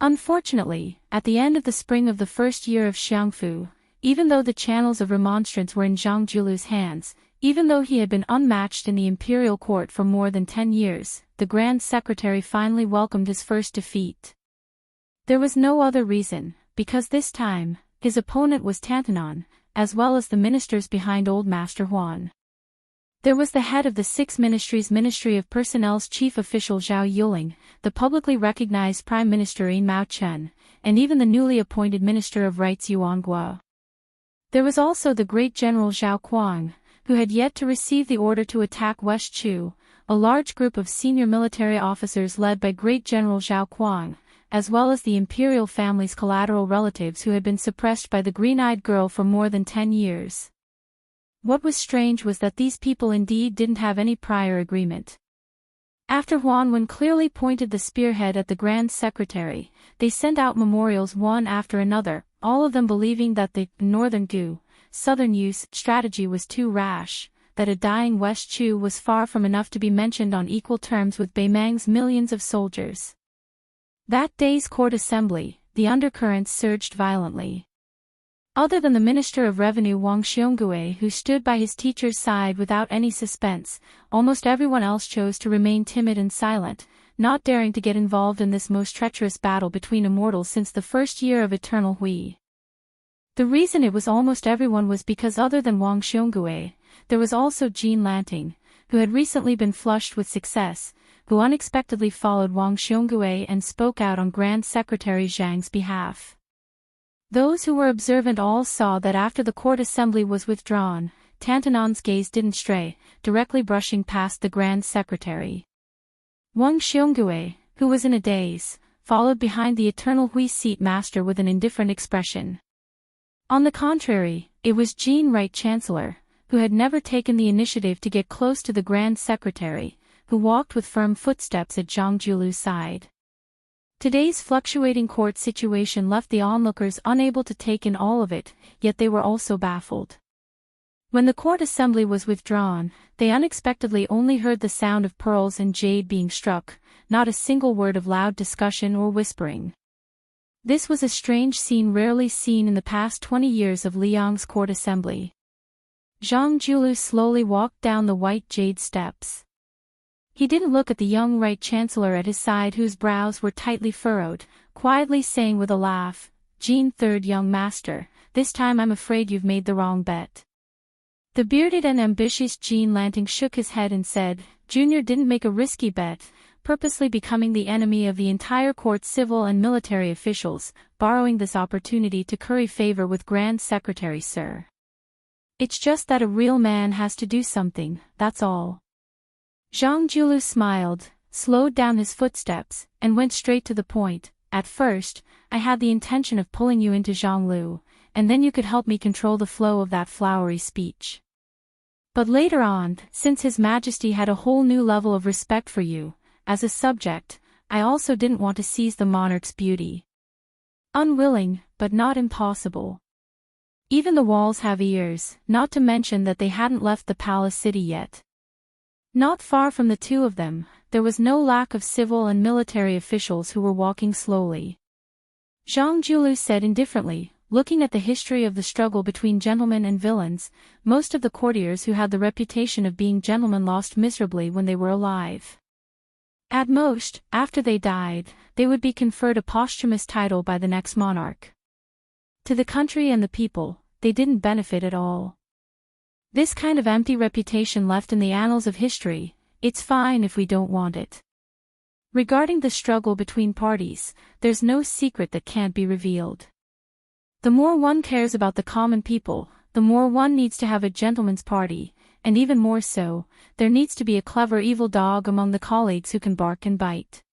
Unfortunately, at the end of the spring of the first year of Xiangfu, even though the channels of remonstrance were in Zhang Julu's hands, even though he had been unmatched in the imperial court for more than 10 years, the Grand Secretary finally welcomed his first defeat. There was no other reason, because this time, his opponent was Tantanon, as well as the ministers behind Old Master Huan. There was the head of the 6 ministries' Ministry of Personnel's chief official Zhao Yuling, the publicly recognized Prime Minister Yin Mao Chen, and even the newly appointed Minister of Rights Yuan Guo. There was also the great General Zhao Kuang, who had yet to receive the order to attack West Chu, a large group of senior military officers led by great General Zhao Kuang, as well as the imperial family's collateral relatives who had been suppressed by the green-eyed girl for more than 10 years. What was strange was that these people indeed didn't have any prior agreement. After Huan Wen clearly pointed the spearhead at the Grand Secretary, they sent out memorials one after another, all of them believing that the Northern Gu, Southern Use strategy was too rash, that a dying West Chu was far from enough to be mentioned on equal terms with Beimang's millions of soldiers. That day's court assembly, the undercurrents surged violently. Other than the Minister of Revenue Wang Xiongui, who stood by his teacher's side without any suspense, almost everyone else chose to remain timid and silent, not daring to get involved in this most treacherous battle between immortals since the first year of Eternal Hui. The reason it was almost everyone was because other than Wang Xiongui, there was also Jean Lanting, who had recently been flushed with success, who unexpectedly followed Wang Xiongui and spoke out on Grand Secretary Zhang's behalf. Those who were observant all saw that after the court assembly was withdrawn, Tantanon's gaze didn't stray, directly brushing past the Grand Secretary. Wang Xiongui, who was in a daze, followed behind the Eternal Hui seat master with an indifferent expression. On the contrary, it was Jean Right Chancellor, who had never taken the initiative to get close to the Grand Secretary, who walked with firm footsteps at Zhang Julu's side. Today's fluctuating court situation left the onlookers unable to take in all of it, yet they were also baffled. When the court assembly was withdrawn, they unexpectedly only heard the sound of pearls and jade being struck, not a single word of loud discussion or whispering. This was a strange scene rarely seen in the past 20 years of Liang's court assembly. Zhang Julu slowly walked down the white jade steps. He didn't look at the young Right Chancellor at his side whose brows were tightly furrowed, quietly saying with a laugh, "Jean, third young master, this time I'm afraid you've made the wrong bet. The bearded and ambitious Jean Lanting shook his head and said, Junior didn't make a risky bet, purposely becoming the enemy of the entire court's civil and military officials, borrowing this opportunity to curry favor with Grand Secretary Sir. It's just that a real man has to do something, that's all. Zhang Julu smiled, slowed down his footsteps, and went straight to the point. At first, I had the intention of pulling you into Zhonglu, and then you could help me control the flow of that flowery speech. But later on, since His Majesty had a whole new level of respect for you, as a subject, I also didn't want to seize the monarch's beauty. Unwilling, but not impossible. Even the walls have ears, not to mention that they hadn't left the palace city yet. Not far from the two of them, there was no lack of civil and military officials who were walking slowly. Zhang Julu said indifferently, looking at the history of the struggle between gentlemen and villains, most of the courtiers who had the reputation of being gentlemen lost miserably when they were alive. At most, after they died, they would be conferred a posthumous title by the next monarch. To the country and the people, they didn't benefit at all. This kind of empty reputation left in the annals of history, it's fine if we don't want it. Regarding the struggle between parties, there's no secret that can't be revealed. The more one cares about the common people, the more one needs to have a gentleman's party, and even more so, there needs to be a clever evil dog among the colleagues who can bark and bite.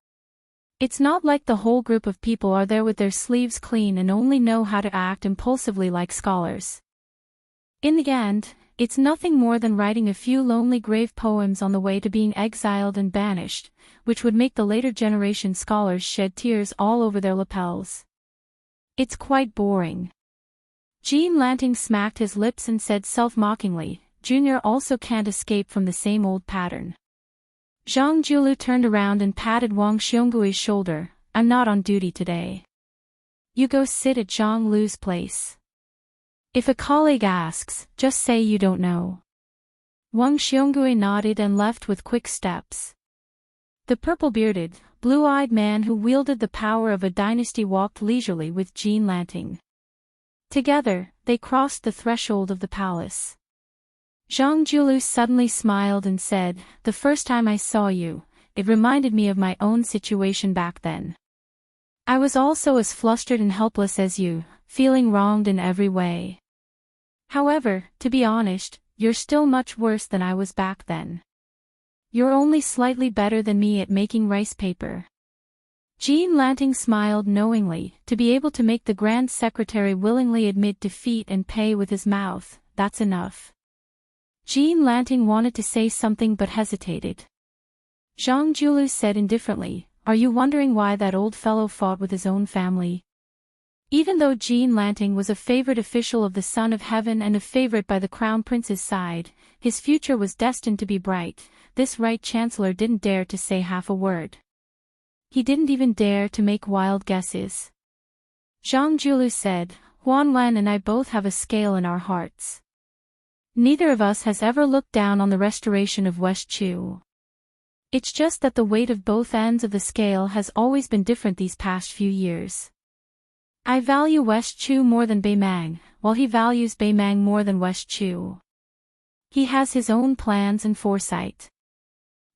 It's not like the whole group of people are there with their sleeves clean and only know how to act impulsively like scholars. In the end, it's nothing more than writing a few lonely grave poems on the way to being exiled and banished, which would make the later generation scholars shed tears all over their lapels. It's quite boring. Jean Lanting smacked his lips and said self-mockingly, Junior also can't escape from the same old pattern. Zhang Julu turned around and patted Wang Xionggui's shoulder, I'm not on duty today. You go sit at Zhang Lu's place. If a colleague asks, just say you don't know. Wang Xiongui nodded and left with quick steps. The purple-bearded, blue-eyed man who wielded the power of a dynasty walked leisurely with Jean Lanting. Together, they crossed the threshold of the palace. Zhang Julu suddenly smiled and said, the first time I saw you, it reminded me of my own situation back then. I was also as flustered and helpless as you, feeling wronged in every way. However, to be honest, you're still much worse than I was back then. You're only slightly better than me at making rice paper. Jean Lanting smiled knowingly, to be able to make the Grand Secretary willingly admit defeat and pay with his mouth, that's enough. Jean Lanting wanted to say something but hesitated. Zhang Julu said indifferently, are you wondering why that old fellow fought with his own family? Even though Jean Lanting was a favorite official of the Son of Heaven and a favorite by the Crown Prince's side, his future was destined to be bright. This right chancellor didn't dare to say half a word. He didn't even dare to make wild guesses. Zhang Julu said, Huan Wen and I both have a scale in our hearts. Neither of us has ever looked down on the restoration of West Chu. It's just that the weight of both ends of the scale has always been different these past few years. I value West Chu more than Bei Mang, while he values Bei Mang more than West Chu. He has his own plans and foresight.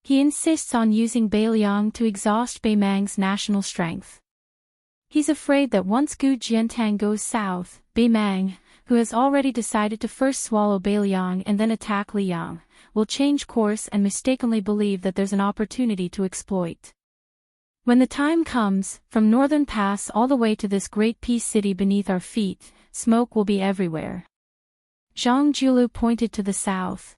He insists on using Bei Liang to exhaust Bei Mang's national strength. He's afraid that once Gu Jiantang goes south, Bei Mang, who has already decided to first swallow Bei Liang and then attack Liang, will change course and mistakenly believe that there's an opportunity to exploit. When the time comes, from Northern Pass all the way to this great peace city beneath our feet, smoke will be everywhere. Zhang Julu pointed to the south.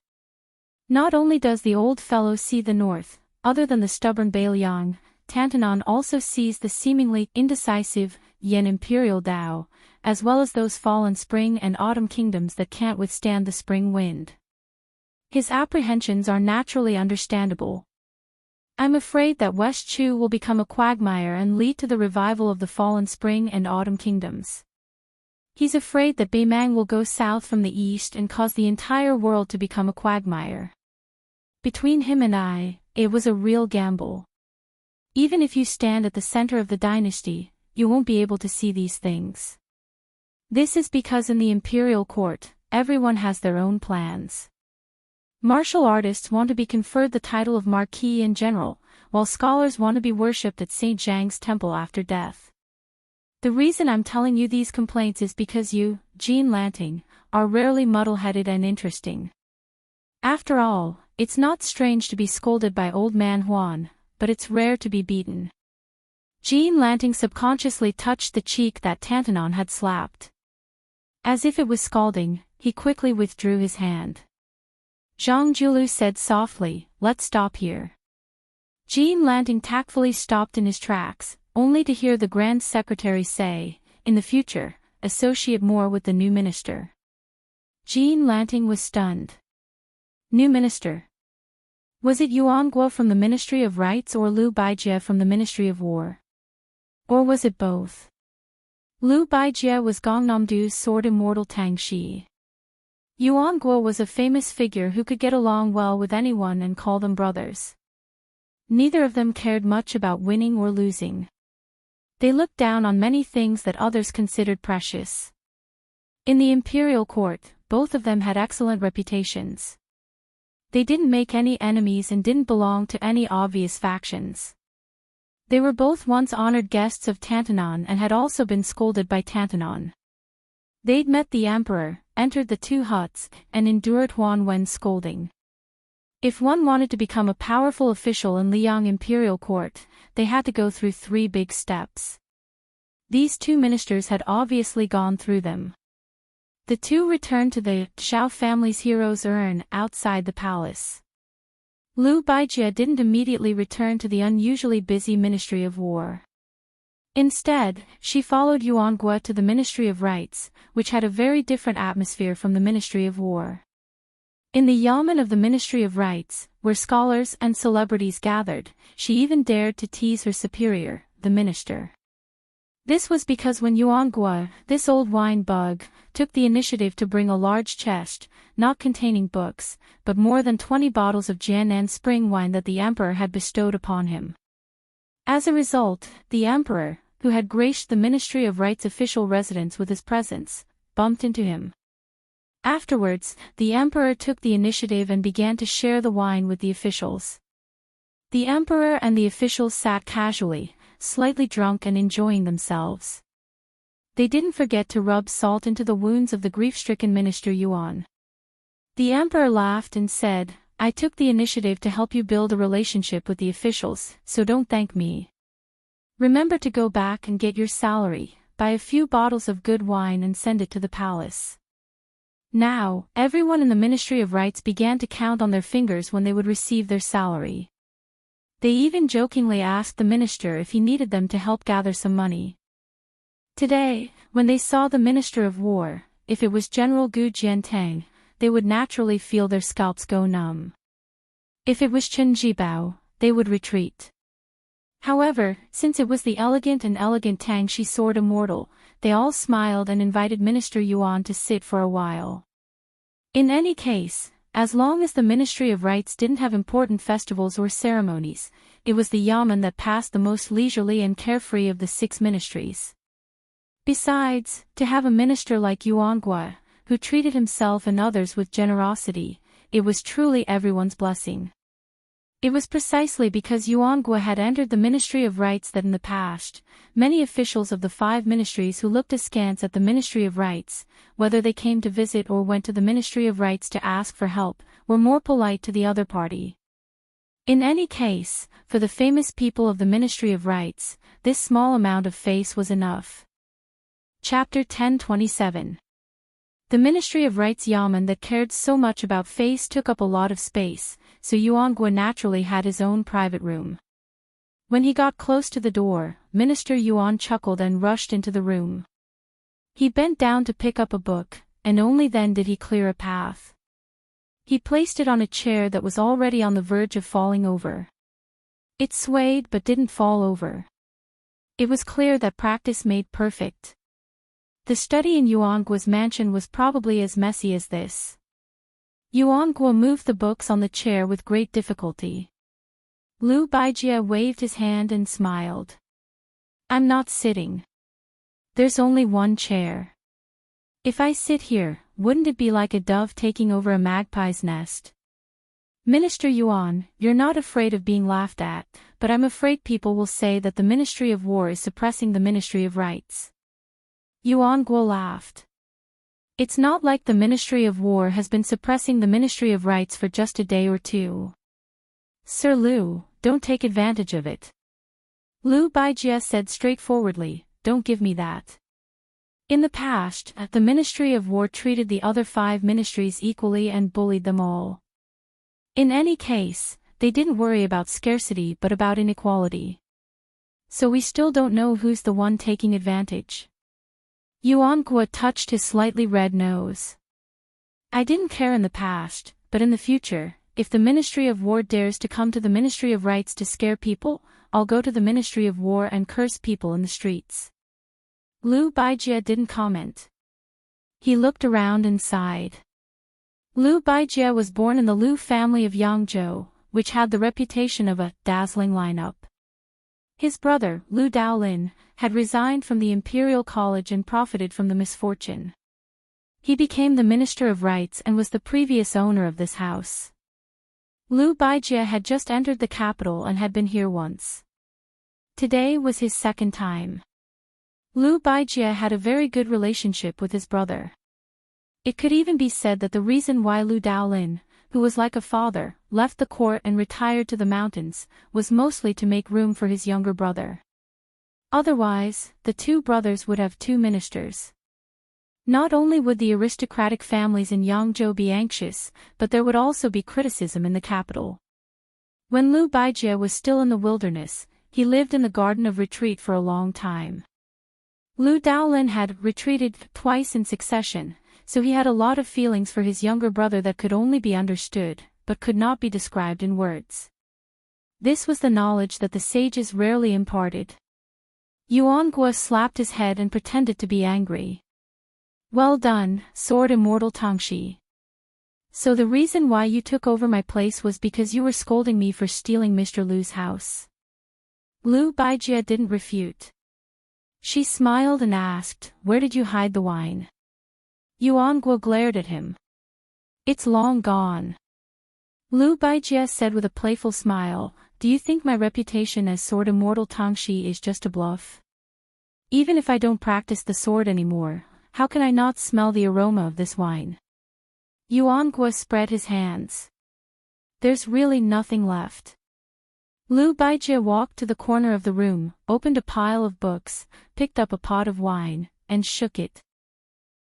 Not only does the old fellow see the north, other than the stubborn Bei Liang, Tantanon also sees the seemingly indecisive Yen Imperial Dao, as well as those fallen spring and autumn kingdoms that can't withstand the spring wind. His apprehensions are naturally understandable. I'm afraid that West Chu will become a quagmire and lead to the revival of the fallen spring and autumn kingdoms. He's afraid that Bei Mang will go south from the east and cause the entire world to become a quagmire. Between him and I, it was a real gamble. Even if you stand at the center of the dynasty, you won't be able to see these things. This is because in the imperial court, everyone has their own plans. Martial artists want to be conferred the title of Marquis in general, while scholars want to be worshipped at St. Zhang's temple after death. The reason I'm telling you these complaints is because you, Jean Lanting, are rarely muddle-headed and interesting. After all, it's not strange to be scolded by old man Huan, but it's rare to be beaten. Jean Lanting subconsciously touched the cheek that Tantanon had slapped. As if it was scalding, he quickly withdrew his hand. Zhang Julu said softly, "Let's stop here." Jean Lanting tactfully stopped in his tracks, only to hear the Grand Secretary say, "In the future, associate more with the new minister." Jean Lanting was stunned. New minister? Was it Yuan Guo from the Ministry of Rights or Liu Baijie from the Ministry of War? Or was it both? Liu Baijie was Gangnamdu's sword immortal Tang Shi. Yuan Guo was a famous figure who could get along well with anyone and call them brothers. Neither of them cared much about winning or losing. They looked down on many things that others considered precious. In the imperial court, both of them had excellent reputations. They didn't make any enemies and didn't belong to any obvious factions. They were both once honored guests of Tantanon and had also been scolded by Tantanon. They'd met the emperor, entered the two huts, and endured Huan Wen's scolding. If one wanted to become a powerful official in Liang imperial court, they had to go through 3 big steps. These 2 ministers had obviously gone through them. The 2 returned to the Zhao family's hero's urn outside the palace. Liu Baijie didn't immediately return to the unusually busy Ministry of War. Instead, she followed Yuan Guo to the Ministry of Rights, which had a very different atmosphere from the Ministry of War. In the yamen of the Ministry of Rights, where scholars and celebrities gathered, she even dared to tease her superior, the minister. This was because when Yuan Guo, this old wine bug, took the initiative to bring a large chest, not containing books, but more than 20 bottles of Jianan spring wine that the emperor had bestowed upon him. As a result, the emperor, who had graced the Ministry of Rights official residence with his presence, bumped into him. Afterwards, the emperor took the initiative and began to share the wine with the officials. The emperor and the officials sat casually, slightly drunk and enjoying themselves. They didn't forget to rub salt into the wounds of the grief-stricken minister Yuan. The emperor laughed and said, "I took the initiative to help you build a relationship with the officials, so don't thank me. Remember to go back and get your salary, buy a few bottles of good wine and send it to the palace." Now, everyone in the Ministry of Rights began to count on their fingers when they would receive their salary. They even jokingly asked the minister if he needed them to help gather some money. Today, when they saw the Minister of War, if it was General Gu Jiantang, they would naturally feel their scalps go numb. If it was Chen Jibao, they would retreat. However, since it was the elegant Tang Shi sword immortal, they all smiled and invited Minister Yuan to sit for a while. In any case, as long as the Ministry of Rights didn't have important festivals or ceremonies, it was the yamen that passed the most leisurely and carefree of the 6 ministries. Besides, to have a minister like Yuan Guo, who treated himself and others with generosity, it was truly everyone's blessing. It was precisely because Yuan Guo had entered the Ministry of Rights that in the past, many officials of the 5 ministries who looked askance at the Ministry of Rights, whether they came to visit or went to the Ministry of Rights to ask for help, were more polite to the other party. In any case, for the famous people of the Ministry of Rights, this small amount of face was enough. Chapter 1027. The Ministry of Rights yamen that cared so much about face took up a lot of space, so Yuan Guo naturally had his own private room. When he got close to the door, Minister Yuan chuckled and rushed into the room. He bent down to pick up a book, and only then did he clear a path. He placed it on a chair that was already on the verge of falling over. It swayed but didn't fall over. It was clear that practice made perfect. The study in Yuan Guo's mansion was probably as messy as this. Yuan Guo moved the books on the chair with great difficulty. Liu Baijie waved his hand and smiled. "I'm not sitting. There's only one chair." If I sit here, wouldn't it be like a dove taking over a magpie's nest? Minister Yuan, you're not afraid of being laughed at, but I'm afraid people will say that the Ministry of War is suppressing the Ministry of Rights. Yuan Guo laughed. It's not like the Ministry of War has been suppressing the Ministry of Rights for just a day or two. Sir Liu, don't take advantage of it. Liu Baijie said straightforwardly, don't give me that. In the past, the Ministry of War treated the other 5 ministries equally and bullied them all. In any case, they didn't worry about scarcity but about inequality. So we still don't know who's the one taking advantage. Yuan Guo touched his slightly red nose. I didn't care in the past, but in the future, if the Ministry of War dares to come to the Ministry of Rights to scare people, I'll go to the Ministry of War and curse people in the streets. Liu Baijie didn't comment. He looked around and sighed. Liu Baijie was born in the Liu family of Yangzhou, which had the reputation of a dazzling lineup. His brother, Liu Daolin, had resigned from the Imperial College and profited from the misfortune. He became the Minister of Rights and was the previous owner of this house. Liu Baijie had just entered the capital and had been here once. Today was his second time. Liu Baijie had a very good relationship with his brother. It could even be said that the reason why Liu Daolin, who was like a father, left the court and retired to the mountains, was mostly to make room for his younger brother. Otherwise, the 2 brothers would have 2 ministers. Not only would the aristocratic families in Yangzhou be anxious, but there would also be criticism in the capital. When Liu Baijie was still in the wilderness, he lived in the Garden of Retreat for a long time. Liu Daolin had retreated twice in succession, so he had a lot of feelings for his younger brother that could only be understood, but could not be described in words. This was the knowledge that the sages rarely imparted. Yuan Guo slapped his head and pretended to be angry. Well done, Sword Immortal Tangxi. So the reason why you took over my place was because you were scolding me for stealing Mr. Liu's house. Liu Baijie didn't refute. She smiled and asked, where did you hide the wine? Yuan Guo glared at him. It's long gone. Liu Baijie said with a playful smile, do you think my reputation as Sword Immortal Tangxi is just a bluff? Even if I don't practice the sword anymore, how can I not smell the aroma of this wine? Yuan Guo spread his hands. There's really nothing left. Liu Baijie walked to the corner of the room, opened a pile of books, picked up a pot of wine, and shook it.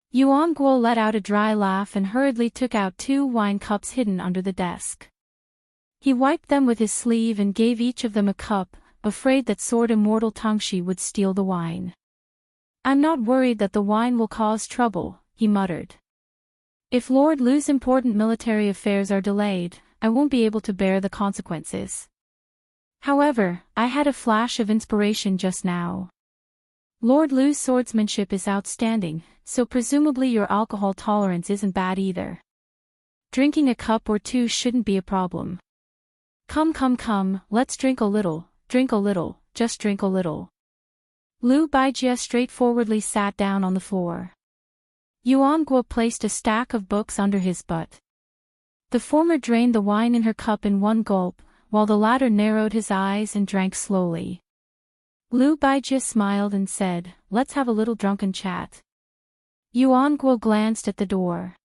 Yuan Guo let out a dry laugh and hurriedly took out 2 wine cups hidden under the desk. He wiped them with his sleeve and gave each of them a cup, afraid that Sword Immortal Tangxi would steal the wine. I'm not worried that the wine will cause trouble, he muttered. If Lord Liu's important military affairs are delayed, I won't be able to bear the consequences. However, I had a flash of inspiration just now. Lord Liu's swordsmanship is outstanding, so presumably your alcohol tolerance isn't bad either. Drinking a cup or 2 shouldn't be a problem. Come, let's drink a little, just drink a little. Liu Baijie straightforwardly sat down on the floor. Yuan Guo placed a stack of books under his butt. The former drained the wine in her cup in one gulp, while the latter narrowed his eyes and drank slowly. Liu Baijie smiled and said, let's have a little drunken chat. Yuan Guo glanced at the door.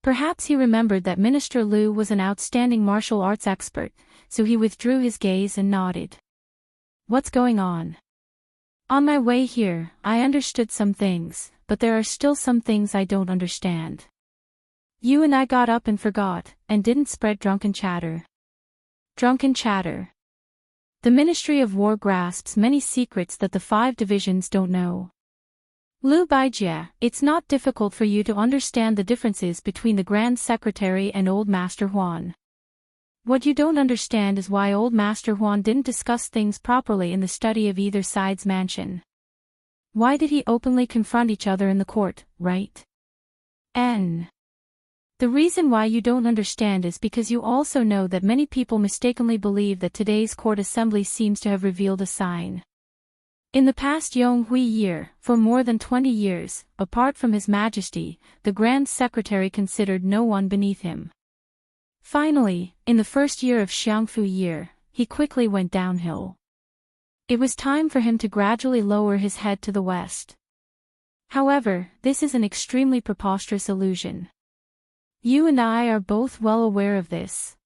Perhaps he remembered that Minister Liu was an outstanding martial arts expert, so he withdrew his gaze and nodded. What's going on? On my way here, I understood some things, but there are still some things I don't understand. You and I got up and forgot, and didn't spread drunken chatter. Drunken chatter. The Ministry of War grasps many secrets that the 5 divisions don't know. Liu Baijie, it's not difficult for you to understand the differences between the Grand Secretary and Old Master Huan. What you don't understand is why Old Master Huan didn't discuss things properly in the study of either side's mansion. Why did he openly confront each other in the court, right? The reason why you don't understand is because you also know that many people mistakenly believe that today's court assembly seems to have revealed a sign. In the past Yonghui year, for more than 20 years, apart from His Majesty, the Grand Secretary considered no one beneath him. Finally, in the first year of Xiangfu year, he quickly went downhill. It was time for him to gradually lower his head to the west. However, this is an extremely preposterous illusion. You and I are both well aware of this.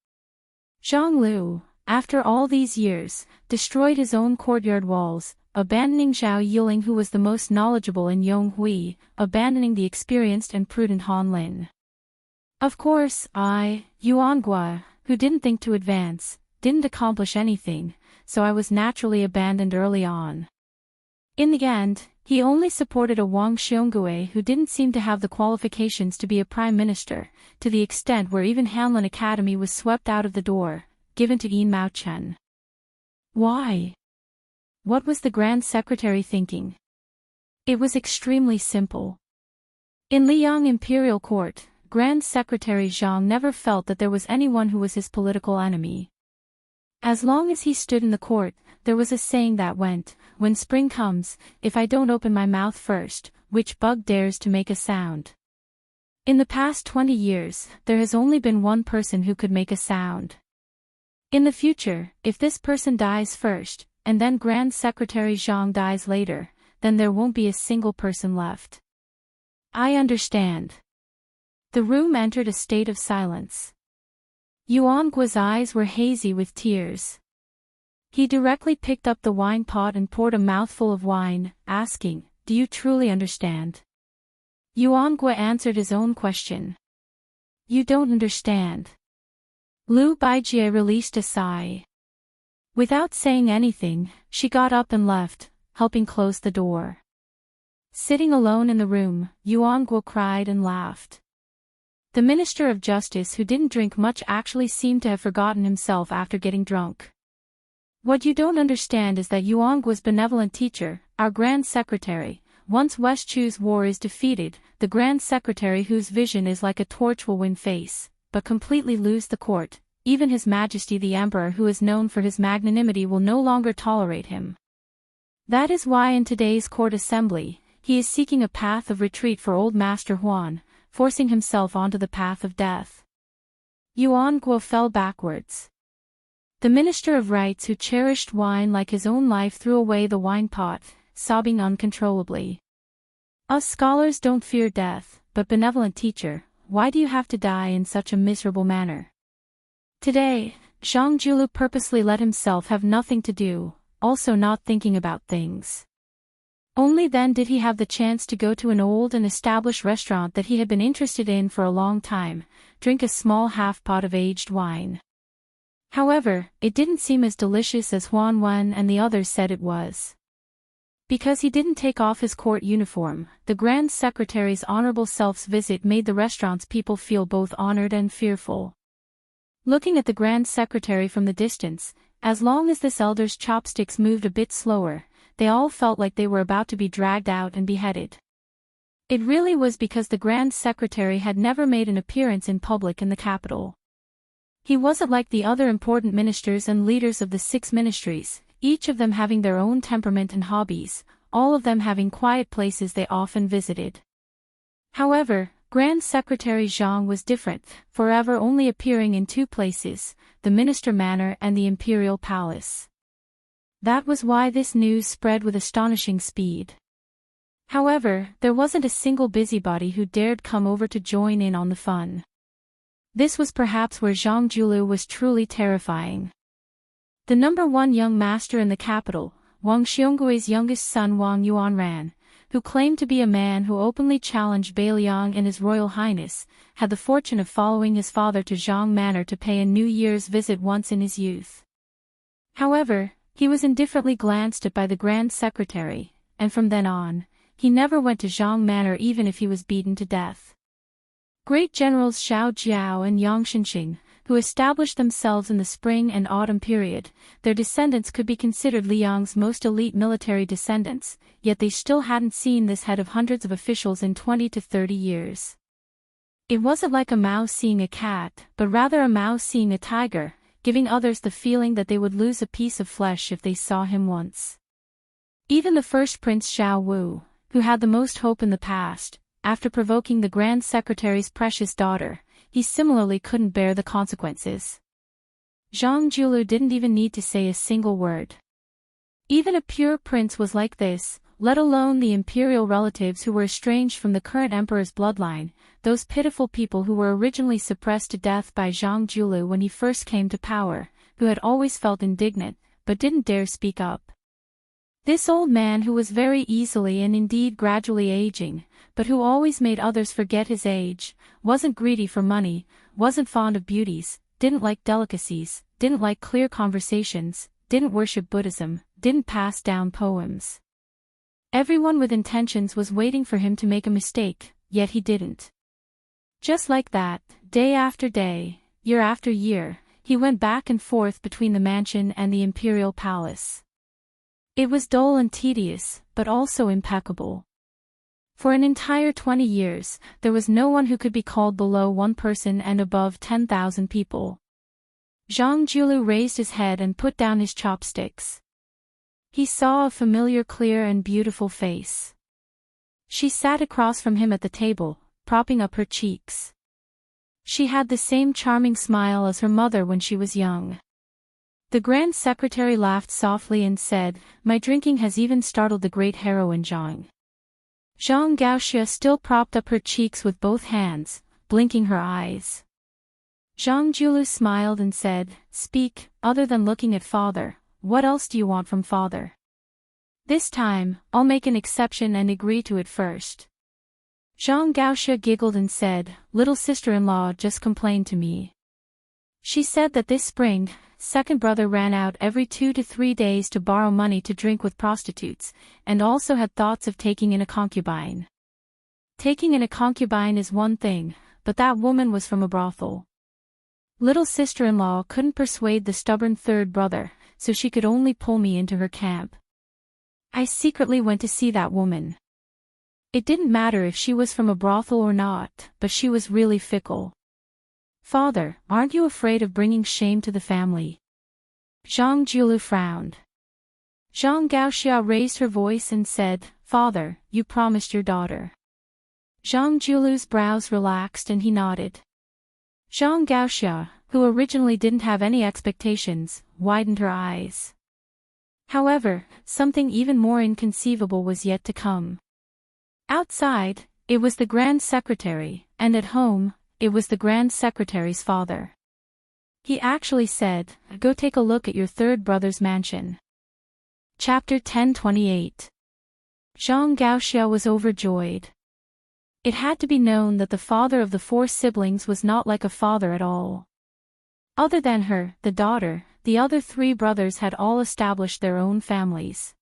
Zhang Lu, after all these years, destroyed his own courtyard walls, abandoning Zhao Yiling, who was the most knowledgeable in Yonghui, abandoning the experienced and prudent Han Lin. Of course, Yuan Gua, who didn't think to advance, didn't accomplish anything, so I was naturally abandoned early on. In the end, he only supported a Wang Xiongui who didn't seem to have the qualifications to be a prime minister, to the extent where even Hanlin Academy was swept out of the door, given to Yin Mao Chen. Why? What was the Grand Secretary thinking? It was extremely simple. In Liang Imperial Court, Grand Secretary Zhang never felt that there was anyone who was his political enemy. As long as he stood in the court, there was a saying that went, "When spring comes, if I don't open my mouth first, which bug dares to make a sound?" In the past 20 years, there has only been one person who could make a sound. In the future, if this person dies first, and then Grand Secretary Zhang dies later, then there won't be a single person left. I understand. The room entered a state of silence. Yuan Gua's eyes were hazy with tears. He directly picked up the wine pot and poured a mouthful of wine, asking, "Do you truly understand?" Yuan Gua answered his own question. "You don't understand." Lu Baijie released a sigh. Without saying anything, she got up and left, helping close the door. Sitting alone in the room, Yuan Gua cried and laughed. The Minister of Justice, who didn't drink much, actually seemed to have forgotten himself after getting drunk. "What you don't understand is that Yuan Gua's benevolent teacher, our Grand Secretary, once West Chu's war is defeated, the Grand Secretary whose vision is like a torch will win face, but completely lose the court. Even His Majesty the Emperor, who is known for his magnanimity, will no longer tolerate him. That is why in today's court assembly, he is seeking a path of retreat for old Master Huan, forcing himself onto the path of death." Yuan Guo fell backwards. The Minister of Rights, who cherished wine like his own life, threw away the wine pot, sobbing uncontrollably. "Us scholars don't fear death, but benevolent teacher, why do you have to die in such a miserable manner?" Today, Zhang Julu purposely let himself have nothing to do, also not thinking about things. Only then did he have the chance to go to an old and established restaurant that he had been interested in for a long time, drink a small half-pot of aged wine. However, it didn't seem as delicious as Huan Wen and the others said it was. Because he didn't take off his court uniform, the Grand Secretary's honorable self's visit made the restaurant's people feel both honored and fearful. Looking at the Grand Secretary from the distance, as long as this elder's chopsticks moved a bit slower, they all felt like they were about to be dragged out and beheaded. It really was because the Grand Secretary had never made an appearance in public in the capital. He wasn't like the other important ministers and leaders of the 6 ministries, each of them having their own temperament and hobbies, all of them having quiet places they often visited. However, Grand Secretary Zhang was different, forever only appearing in 2 places, the Minister Manor and the Imperial Palace. That was why this news spread with astonishing speed. However, there wasn't a single busybody who dared come over to join in on the fun. This was perhaps where Zhang Julu was truly terrifying. The number 1 young master in the capital, Wang Xionggui's youngest son Wang Yuanran, who claimed to be a man who openly challenged Beiliang and His Royal Highness, had the fortune of following his father to Zhang Manor to pay a New Year's visit once in his youth. However, he was indifferently glanced at by the Grand Secretary, and from then on, he never went to Zhang Manor even if he was beaten to death. Great generals Xiao Jiao and Yang Shenxing, who established themselves in the spring and autumn period, their descendants could be considered Liang's most elite military descendants, yet they still hadn't seen this head of hundreds of officials in 20 to 30 years. It wasn't like a mouse seeing a cat, but rather a mouse seeing a tiger, giving others the feeling that they would lose a piece of flesh if they saw him once. Even the first Prince Xiao Wu, who had the most hope in the past, after provoking the Grand Secretary's precious daughter, he similarly couldn't bear the consequences. Zhang Julu didn't even need to say a single word. Even a pure prince was like this, let alone the imperial relatives who were estranged from the current emperor's bloodline, those pitiful people who were originally suppressed to death by Zhang Julu when he first came to power, who had always felt indignant, but didn't dare speak up. This old man who was very easily and indeed gradually aging, but who always made others forget his age, wasn't greedy for money, wasn't fond of beauties, didn't like delicacies, didn't like clear conversations, didn't worship Buddhism, didn't pass down poems. Everyone with intentions was waiting for him to make a mistake, yet he didn't. Just like that, day after day, year after year, he went back and forth between the mansion and the imperial palace. It was dull and tedious, but also impeccable. For an entire 20 years, there was no one who could be called below one person and above 10,000 people. Zhang Julu raised his head and put down his chopsticks. He saw a familiar clear and beautiful face. She sat across from him at the table, propping up her cheeks. She had the same charming smile as her mother when she was young. The Grand Secretary laughed softly and said, "My drinking has even startled the great heroine Zhang." Zhang Gaoxia still propped up her cheeks with both hands, blinking her eyes. Zhang Julu smiled and said, "Speak, other than looking at father, what else do you want from father? This time, I'll make an exception and agree to it first." Zhang Gaoxia giggled and said, "Little sister-in-law just complained to me. She said that this spring, second brother ran out every 2 to 3 days to borrow money to drink with prostitutes, and also had thoughts of taking in a concubine. Taking in a concubine is one thing, but that woman was from a brothel. Little sister-in-law couldn't persuade the stubborn third brother, so she could only pull me into her camp. I secretly went to see that woman. It didn't matter if she was from a brothel or not, but she was really fickle. Father, aren't you afraid of bringing shame to the family?" Zhang Julu frowned. Zhang Gaoxia raised her voice and said, "Father, you promised your daughter." Zhang Julu's brows relaxed and he nodded. Zhang Gaoxia, who originally didn't have any expectations, widened her eyes. However, something even more inconceivable was yet to come. Outside, it was the Grand Secretary, and at home, it was the Grand Secretary's father. He actually said, "Go take a look at your third brother's mansion." Chapter 1028. Zhang Gaoxia was overjoyed. It had to be known that the father of the 4 siblings was not like a father at all. Other than her, the daughter, the other 3 brothers had all established their own families.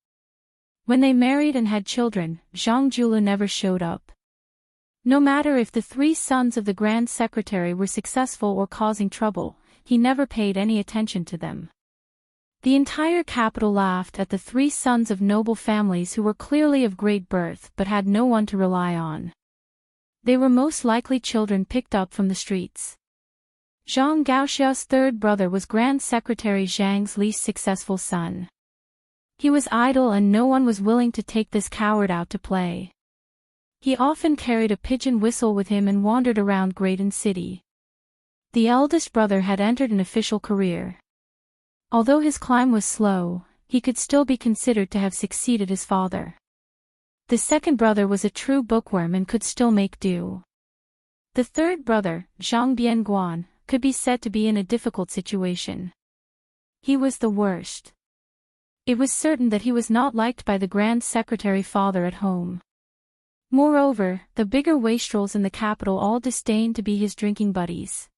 When they married and had children, Zhang Julu never showed up. No matter if the 3 sons of the Grand Secretary were successful or causing trouble, he never paid any attention to them. The entire capital laughed at the 3 sons of noble families who were clearly of great birth but had no one to rely on. They were most likely children picked up from the streets. Zhang Gaoxia's third brother was Grand Secretary Zhang's least successful son. He was idle and no one was willing to take this coward out to play. He often carried a pigeon whistle with him and wandered around Graydon City. The eldest brother had entered an official career. Although his climb was slow, he could still be considered to have succeeded his father. The second brother was a true bookworm and could still make do. The third brother, Zhang Bianguan, could be said to be in a difficult situation. He was the worst. It was certain that he was not liked by the Grand Secretary father at home. Moreover, the bigger wastrels in the capital all disdained to be his drinking buddies.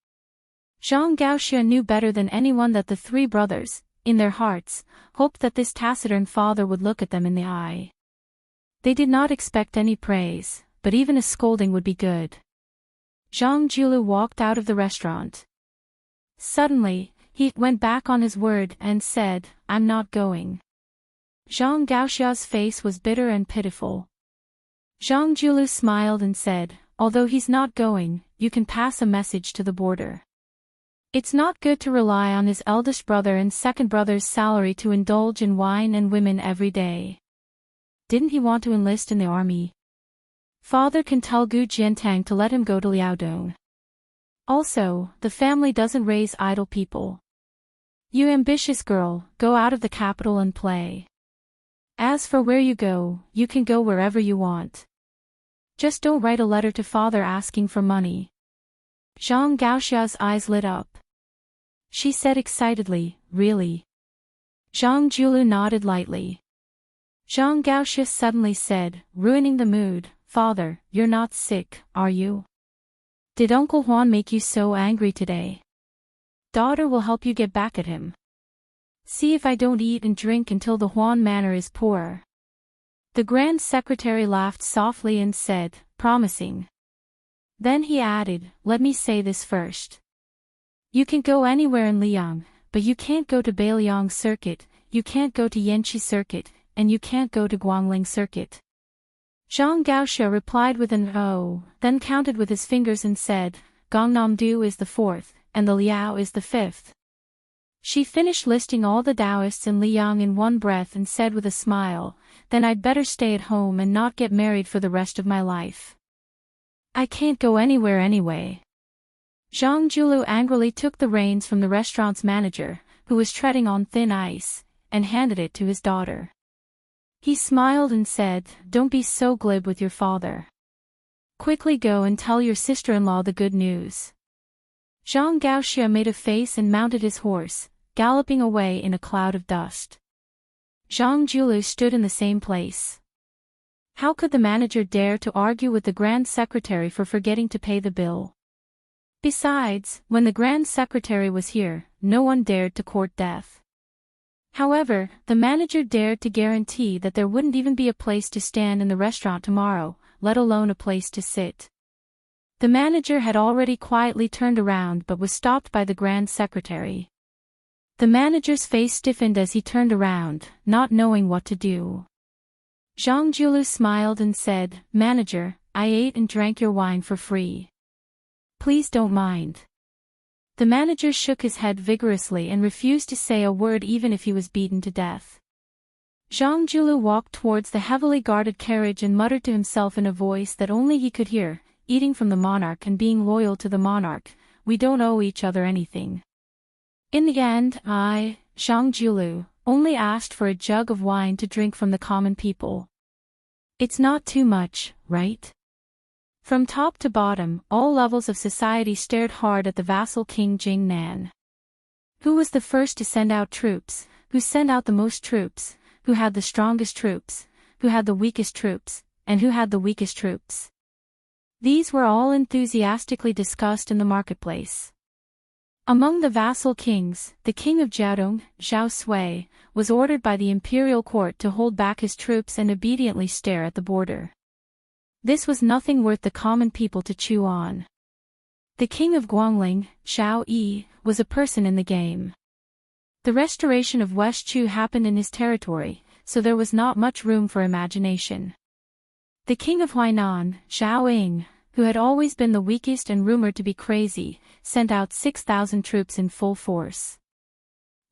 Zhang Gaoxia knew better than anyone that the 3 brothers, in their hearts, hoped that this taciturn father would look at them in the eye. They did not expect any praise, but even a scolding would be good. Zhang Julu walked out of the restaurant. Suddenly, he went back on his word and said, "I'm not going." Zhang Gaoxia's face was bitter and pitiful. Zhang Julu smiled and said, "Although he's not going, you can pass a message to the border. It's not good to rely on his eldest brother and second brother's salary to indulge in wine and women every day. didn't he want to enlist in the army? Father can tell Gu Jiantang to let him go to Liaodong. Also, the family doesn't raise idle people. You ambitious girl, go out of the capital and play. As for where you go, you can go wherever you want. Just don't write a letter to father asking for money. Zhang Gaoxia's eyes lit up. She said excitedly, really? Zhang Julu nodded lightly. Zhang Gaoxia suddenly said, ruining the mood, Father, you're not sick, are you? Did Uncle Huan make you so angry today? Daughter will help you get back at him. See if I don't eat and drink until the Huan manor is poorer. The Grand Secretary laughed softly and said, promising. Then he added, let me say this first. You can go anywhere in Liang, but you can't go to Beiliang Circuit, you can't go to Yanqi Circuit, and you can't go to Guangling Circuit. Zhang Gaoxia replied with an "oh," then counted with his fingers and said, Gangnam-do is the 4th, and the Liao is the 5th. She finished listing all the Taoists in Liang in one breath and said with a smile, then I'd better stay at home and not get married for the rest of my life. I can't go anywhere anyway. Zhang Julu angrily took the reins from the restaurant's manager, who was treading on thin ice, and handed it to his daughter. He smiled and said, don't be so glib with your father. Quickly go and tell your sister-in-law the good news. Zhang Gaoxia made a face and mounted his horse, galloping away in a cloud of dust. Zhang Julu stood in the same place. How could the manager dare to argue with the Grand Secretary for forgetting to pay the bill? Besides, when the Grand Secretary was here, no one dared to court death. However, the manager dared to guarantee that there wouldn't even be a place to stand in the restaurant tomorrow, let alone a place to sit. The manager had already quietly turned around but was stopped by the Grand Secretary. The manager's face stiffened as he turned around, not knowing what to do. Zhang Julu smiled and said, Manager, I ate and drank your wine for free. Please don't mind. The manager shook his head vigorously and refused to say a word even if he was beaten to death. Zhang Julu walked towards the heavily guarded carriage and muttered to himself in a voice that only he could hear, eating from the monarch and being loyal to the monarch, we don't owe each other anything. In the end, I, Zhang Julu, only asked for a jug of wine to drink from the common people. It's not too much, right? From top to bottom, all levels of society stared hard at the vassal king Jing Nan. Who was the first to send out troops, who sent out the most troops, who had the strongest troops, who had the weakest troops, and who had the weakest troops? These were all enthusiastically discussed in the marketplace. Among the vassal kings, the king of Jiaodong, Zhao Sui, was ordered by the imperial court to hold back his troops and obediently stare at the border. This was nothing worth the common people to chew on. The king of Guangling, Zhao Yi, was a person in the game. The restoration of West Chu happened in his territory, so there was not much room for imagination. The king of Huainan, Zhao Ying, who had always been the weakest and rumored to be crazy, sent out 6,000 troops in full force.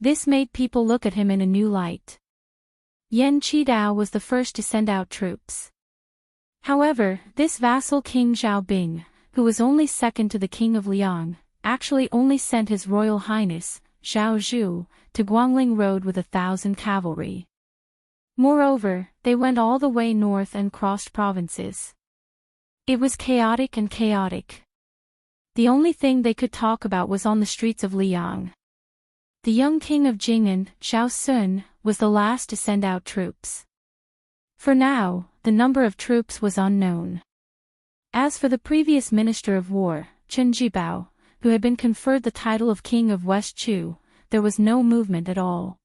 This made people look at him in a new light. Yan Qidao was the first to send out troops. However, this vassal king Zhao Bing, who was only second to the king of Liang, actually only sent his royal highness, Zhao Zhu, to Guangling Road with 1,000 cavalry. Moreover, they went all the way north and crossed provinces. It was chaotic and chaotic. The only thing they could talk about was on the streets of Liang. The young king of Jing'an, Zhao Sun, was the last to send out troops. For now, the number of troops was unknown. As for the previous Minister of War, Chen Jibao, who had been conferred the title of King of West Chu, there was no movement at all.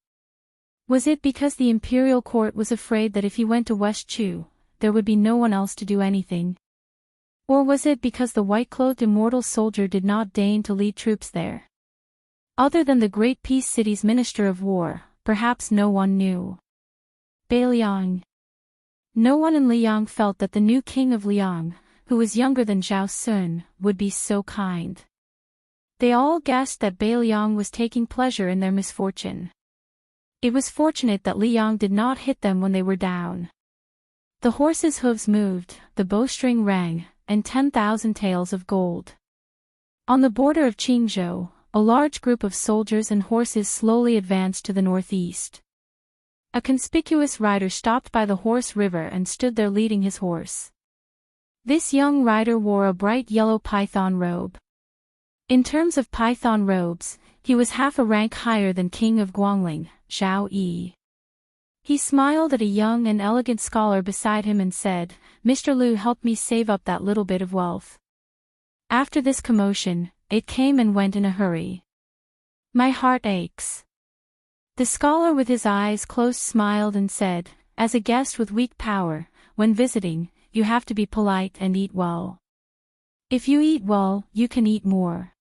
Was it because the imperial court was afraid that if he went to West Chu, there would be no one else to do anything? Or was it because the white-clothed immortal soldier did not deign to lead troops there? Other than the great peace city's Minister of War, perhaps no one knew. Beiliang. No one in Liang felt that the new king of Liang, who was younger than Zhao Sun, would be so kind. They all guessed that Beiliang was taking pleasure in their misfortune. It was fortunate that Liang did not hit them when they were down. The horse's hooves moved, the bowstring rang, and 10,000 taels of gold. On the border of Qingzhou, a large group of soldiers and horses slowly advanced to the northeast. A conspicuous rider stopped by the horse river and stood there leading his horse. This young rider wore a bright yellow python robe. In terms of python robes, he was half a rank higher than King of Guangling, Zhao Yi. He smiled at a young and elegant scholar beside him and said, "Mr. Liu helped me save up that little bit of wealth." After this commotion, it came and went in a hurry. "My heart aches." The scholar with his eyes closed smiled and said, "As a guest with weak power, when visiting, you have to be polite and eat well. If you eat well, you can eat more.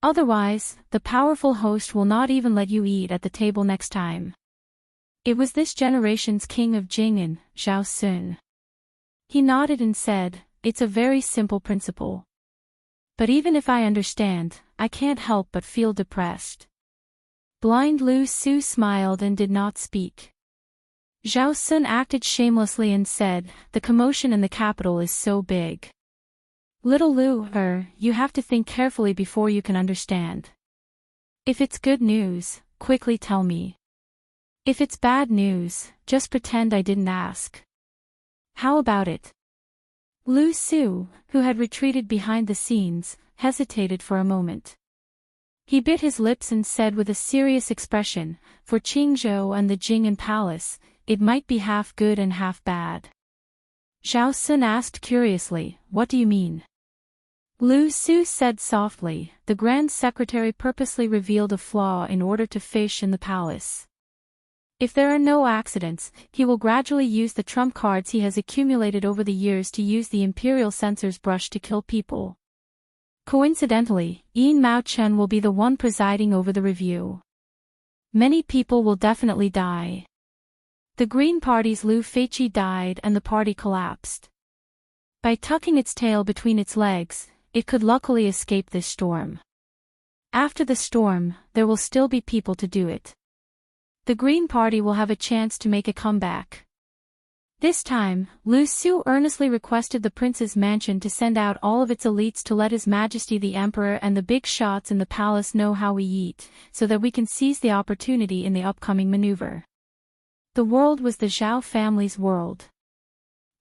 Otherwise, the powerful host will not even let you eat at the table next time." It was this generation's king of Jing'an, Zhao Sun. He nodded and said, "It's a very simple principle. But even if I understand, I can't help but feel depressed." Blind Lu Su smiled and did not speak. Zhao Sun acted shamelessly and said, "The commotion in the capital is so big. Little Lu, you have to think carefully before you can understand. If it's good news, quickly tell me. If it's bad news, just pretend I didn't ask. How about it?" Lu Su, who had retreated behind the scenes, hesitated for a moment. He bit his lips and said with a serious expression, "For Qingzhou and the Jing'an Palace, it might be half good and half bad." Zhao Sun asked curiously, "What do you mean?" Lu Su said softly, "The Grand Secretary purposely revealed a flaw in order to fish in the palace. If there are no accidents, he will gradually use the trump cards he has accumulated over the years to use the Imperial Censor's brush to kill people. Coincidentally, Yin Mao Chen will be the one presiding over the review. Many people will definitely die. The Green Party's Lu Feiqi died and the party collapsed. By tucking its tail between its legs, it could luckily escape this storm. After the storm, there will still be people to do it. The Green Party will have a chance to make a comeback. This time, Lu Su earnestly requested the prince's mansion to send out all of its elites to let His Majesty the Emperor and the big shots in the palace know how we eat, so that we can seize the opportunity in the upcoming maneuver. The world was the Zhao family's world.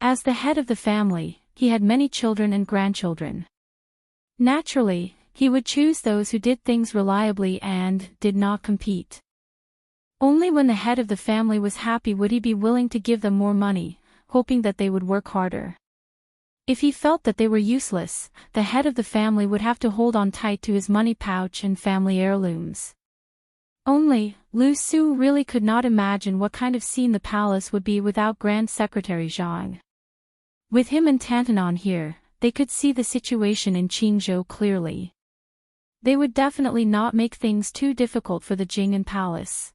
As the head of the family, he had many children and grandchildren. Naturally, he would choose those who did things reliably and did not compete. Only when the head of the family was happy would he be willing to give them more money, hoping that they would work harder. If he felt that they were useless, the head of the family would have to hold on tight to his money pouch and family heirlooms. Only, Lu Su really could not imagine what kind of scene the palace would be without Grand Secretary Zhang. With him and Tantanon here, they could see the situation in Qingzhou clearly. They would definitely not make things too difficult for the Jing'an Palace.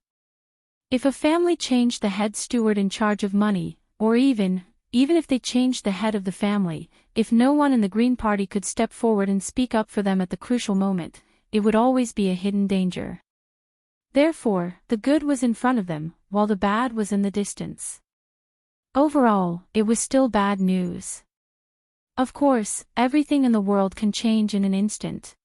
If a family changed the head steward in charge of money, or even if they changed the head of the family, if no one in the Green Party could step forward and speak up for them at the crucial moment, it would always be a hidden danger. Therefore, the good was in front of them, while the bad was in the distance. Overall, it was still bad news. Of course, everything in the world can change in an instant.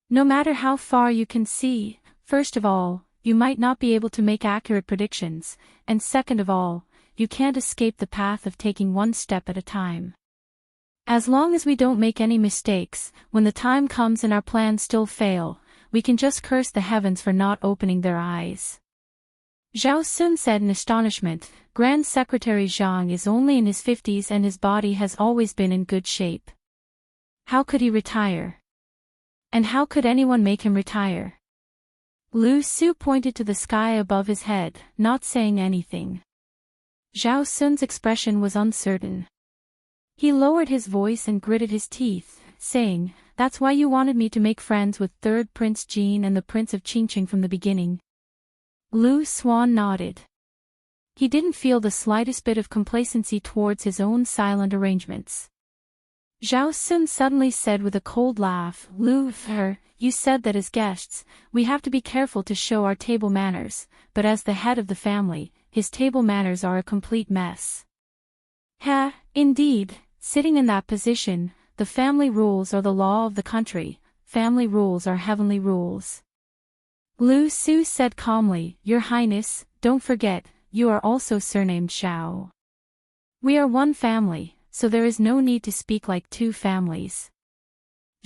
No matter how far you can see, first of all, you might not be able to make accurate predictions, and second of all, you can't escape the path of taking one step at a time. As long as we don't make any mistakes, when the time comes and our plans still fail, we can just curse the heavens for not opening their eyes. Zhao Sun said in astonishment, Grand Secretary Zhang is only in his 50s and his body has always been in good shape. How could he retire? And how could anyone make him retire? Lu Su pointed to the sky above his head, not saying anything. Zhao Sun's expression was uncertain. He lowered his voice and gritted his teeth, saying, "That's why you wanted me to make friends with 3rd Prince Jean and the Prince of Qingqing from the beginning?" Lu Suan nodded. He didn't feel the slightest bit of complacency towards his own silent arrangements. Zhao Sun suddenly said with a cold laugh, "Lu, you said that as guests, we have to be careful to show our table manners, but as the head of the family, his table manners are a complete mess." Ha, indeed, sitting in that position, the family rules are the law of the country, family rules are heavenly rules. Lu Su said calmly, Your Highness, don't forget, you are also surnamed Xiao. We are one family, so there is no need to speak like two families.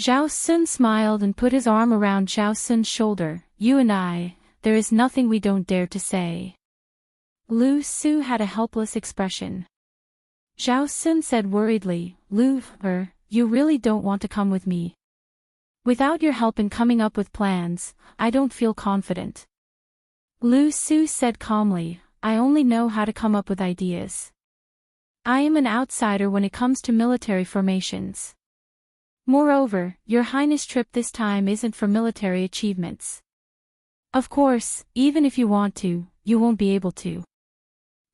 Zhao Sun smiled and put his arm around Zhao Sun's shoulder. You and I, there is nothing we don't dare to say. Lu Su had a helpless expression. Zhao Sun said worriedly, Lu, you really don't want to come with me. Without your help in coming up with plans, I don't feel confident. Lu Su said calmly, I only know how to come up with ideas. I am an outsider when it comes to military formations. Moreover, Your Highness' trip this time isn't for military achievements. Of course, even if you want to, you won't be able to.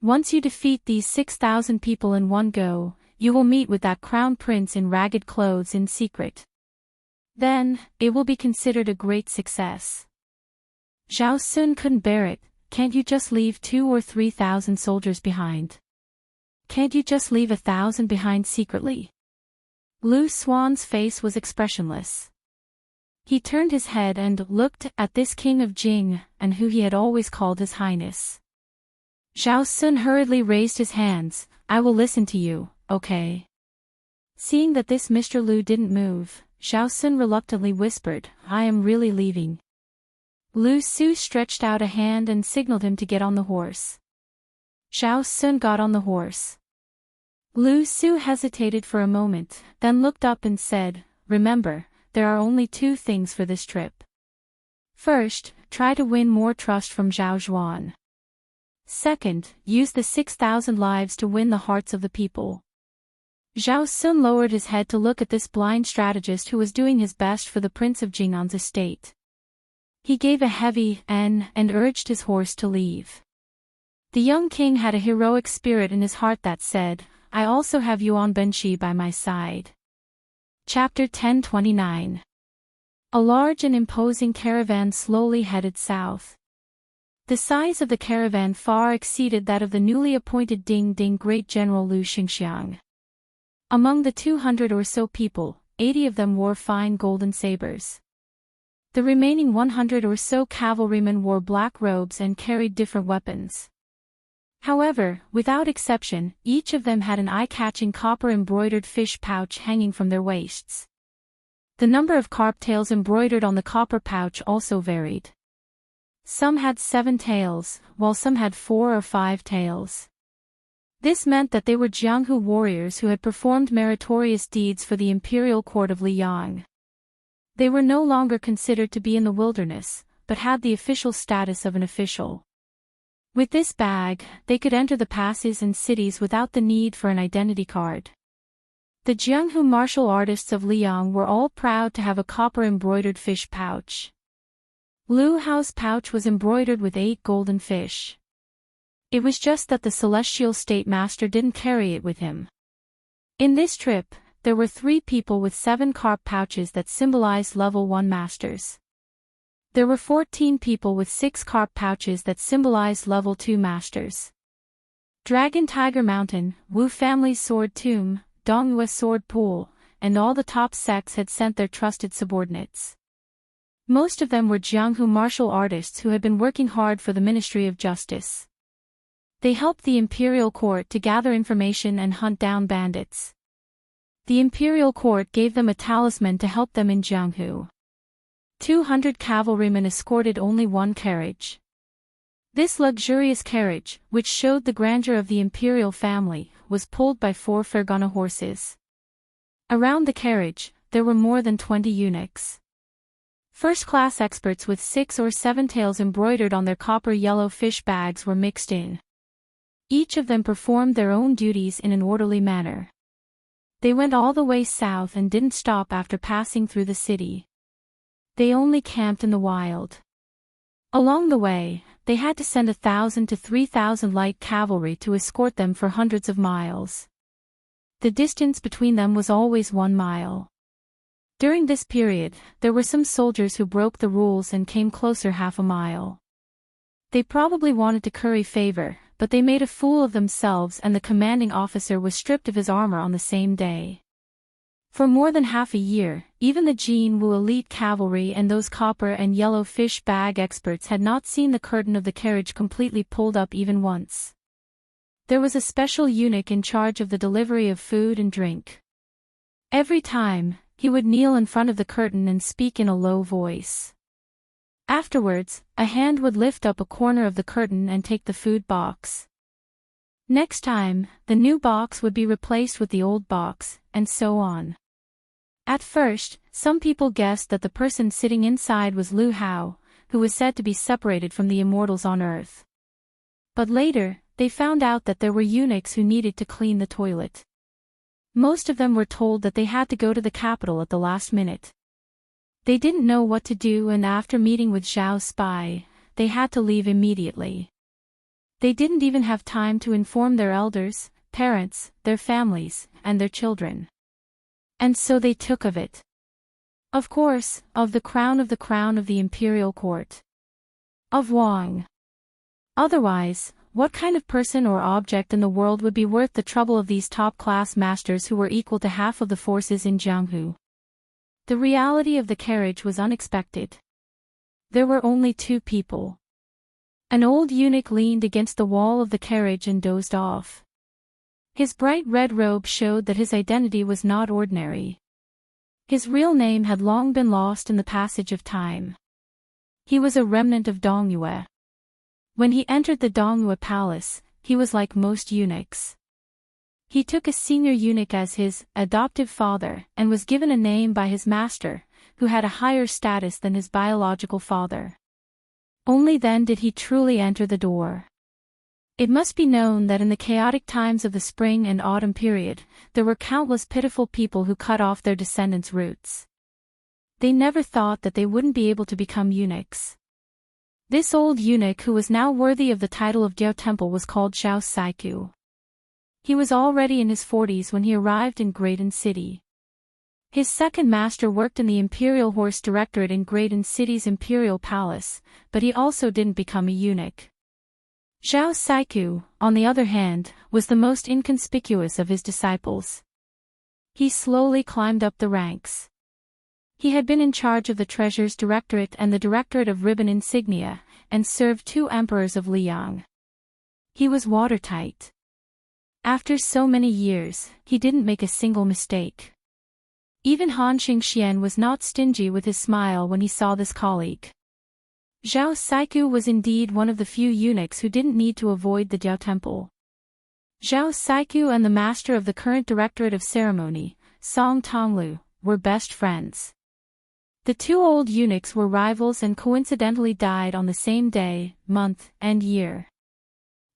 Once you defeat these 6,000 people in one go, you will meet with that crown prince in ragged clothes in secret. Then, it will be considered a great success. Zhao Sun couldn't bear it. Can't you just leave 2,000 or 3,000 soldiers behind? Can't you just leave 1,000 behind secretly? Lu Xuan's face was expressionless. He turned his head and looked at this king of Jing, and who he had always called His Highness. Zhao Sun hurriedly raised his hands. I will listen to you, okay? Seeing that this Mr. Lu didn't move, Zhao Sun reluctantly whispered, I am really leaving. Lu Su stretched out a hand and signaled him to get on the horse. Zhao Sun got on the horse. Lu Su hesitated for a moment, then looked up and said, Remember, there are only two things for this trip. First, try to win more trust from Zhao Zhuan. Second, use the 6,000 lives to win the hearts of the people. Zhao Sun lowered his head to look at this blind strategist who was doing his best for the Prince of Jing'an's estate. He gave a heavy "n" and urged his horse to leave. The young king had a heroic spirit in his heart that said, I also have Yuan Benshi by my side. Chapter 1029. A large and imposing caravan slowly headed south. The size of the caravan far exceeded that of the newly appointed Ding Ding Great General Lu Xingxiang. Among the 200 or so people, 80 of them wore fine golden sabers. The remaining 100 or so cavalrymen wore black robes and carried different weapons. However, without exception, each of them had an eye-catching copper-embroidered fish pouch hanging from their waists. The number of carp tails embroidered on the copper pouch also varied. Some had 7 tails, while some had 4 or 5 tails. This meant that they were Jianghu warriors who had performed meritorious deeds for the imperial court of Liang. They were no longer considered to be in the wilderness, but had the official status of an official. With this bag, they could enter the passes and cities without the need for an identity card. The Jianghu martial artists of Liang were all proud to have a copper-embroidered fish pouch. Lu Hao's pouch was embroidered with 8 golden fish. It was just that the celestial state master didn't carry it with him. In this trip, there were 3 people with 7 carp pouches that symbolized level 1 masters. There were 14 people with 6 carp pouches that symbolized level 2 masters. Dragon Tiger Mountain, Wu Family's Sword Tomb, Dongyue Sword Pool, and all the top sects had sent their trusted subordinates. Most of them were Jianghu martial artists who had been working hard for the Ministry of Justice. They helped the imperial court to gather information and hunt down bandits. The imperial court gave them a talisman to help them in Jianghu. 200 cavalrymen escorted only 1 carriage. This luxurious carriage, which showed the grandeur of the imperial family, was pulled by 4 Fergana horses. Around the carriage, there were more than 20 eunuchs. First-class experts with 6 or 7 tails embroidered on their copper-yellow fish bags were mixed in. Each of them performed their own duties in an orderly manner. They went all the way south and didn't stop after passing through the city. They only camped in the wild. Along the way, they had to send 1,000 to 3,000 light cavalry to escort them for hundreds of miles. The distance between them was always 1 mile. During this period, there were some soldiers who broke the rules and came closer half a mile. They probably wanted to curry favor, but they made a fool of themselves and the commanding officer was stripped of his armor on the same day. For more than half a year, even the Jinwu elite cavalry and those copper and yellow fish bag experts had not seen the curtain of the carriage completely pulled up even once. There was a special eunuch in charge of the delivery of food and drink. Every time, he would kneel in front of the curtain and speak in a low voice. Afterwards, a hand would lift up a corner of the curtain and take the food box. Next time, the new box would be replaced with the old box, and so on. At first, some people guessed that the person sitting inside was Lu Hao, who was said to be separated from the immortals on Earth. But later, they found out that there were eunuchs who needed to clean the toilet. Most of them were told that they had to go to the capital at the last minute. They didn't know what to do, and after meeting with Zhao's spy, they had to leave immediately. They didn't even have time to inform their elders, parents, their families, and their children. And so they took of it. Of course, of the crown of the imperial court. Of Wang. Otherwise, what kind of person or object in the world would be worth the trouble of these top-class masters who were equal to half of the forces in Jianghu? The reality of the carriage was unexpected. There were only two people. An old eunuch leaned against the wall of the carriage and dozed off. His bright red robe showed that his identity was not ordinary. His real name had long been lost in the passage of time. He was a remnant of Dongyue. When he entered the Dongyue palace, he was like most eunuchs. He took a senior eunuch as his adoptive father and was given a name by his master, who had a higher status than his biological father. Only then did he truly enter the door. It must be known that in the chaotic times of the spring and autumn period, there were countless pitiful people who cut off their descendants' roots. They never thought that they wouldn't be able to become eunuchs. This old eunuch who was now worthy of the title of Diao Temple was called Zhao Saiku. He was already in his 40s when he arrived in Graydon City. His second master worked in the Imperial Horse Directorate in Graydon City's Imperial Palace, but he also didn't become a eunuch. Zhao Saiku, on the other hand, was the most inconspicuous of his disciples. He slowly climbed up the ranks. He had been in charge of the Treasures Directorate and the Directorate of Ribbon Insignia, and served 2 emperors of Liang. He was watertight. After so many years, he didn't make a single mistake. Even Han Xingxian was not stingy with his smile when he saw this colleague. Zhao Saiku was indeed one of the few eunuchs who didn't need to avoid the Diao Temple. Zhao Saiku and the master of the current Directorate of Ceremony, Song Tonglu, were best friends. The 2 old eunuchs were rivals and coincidentally died on the same day, month, and year.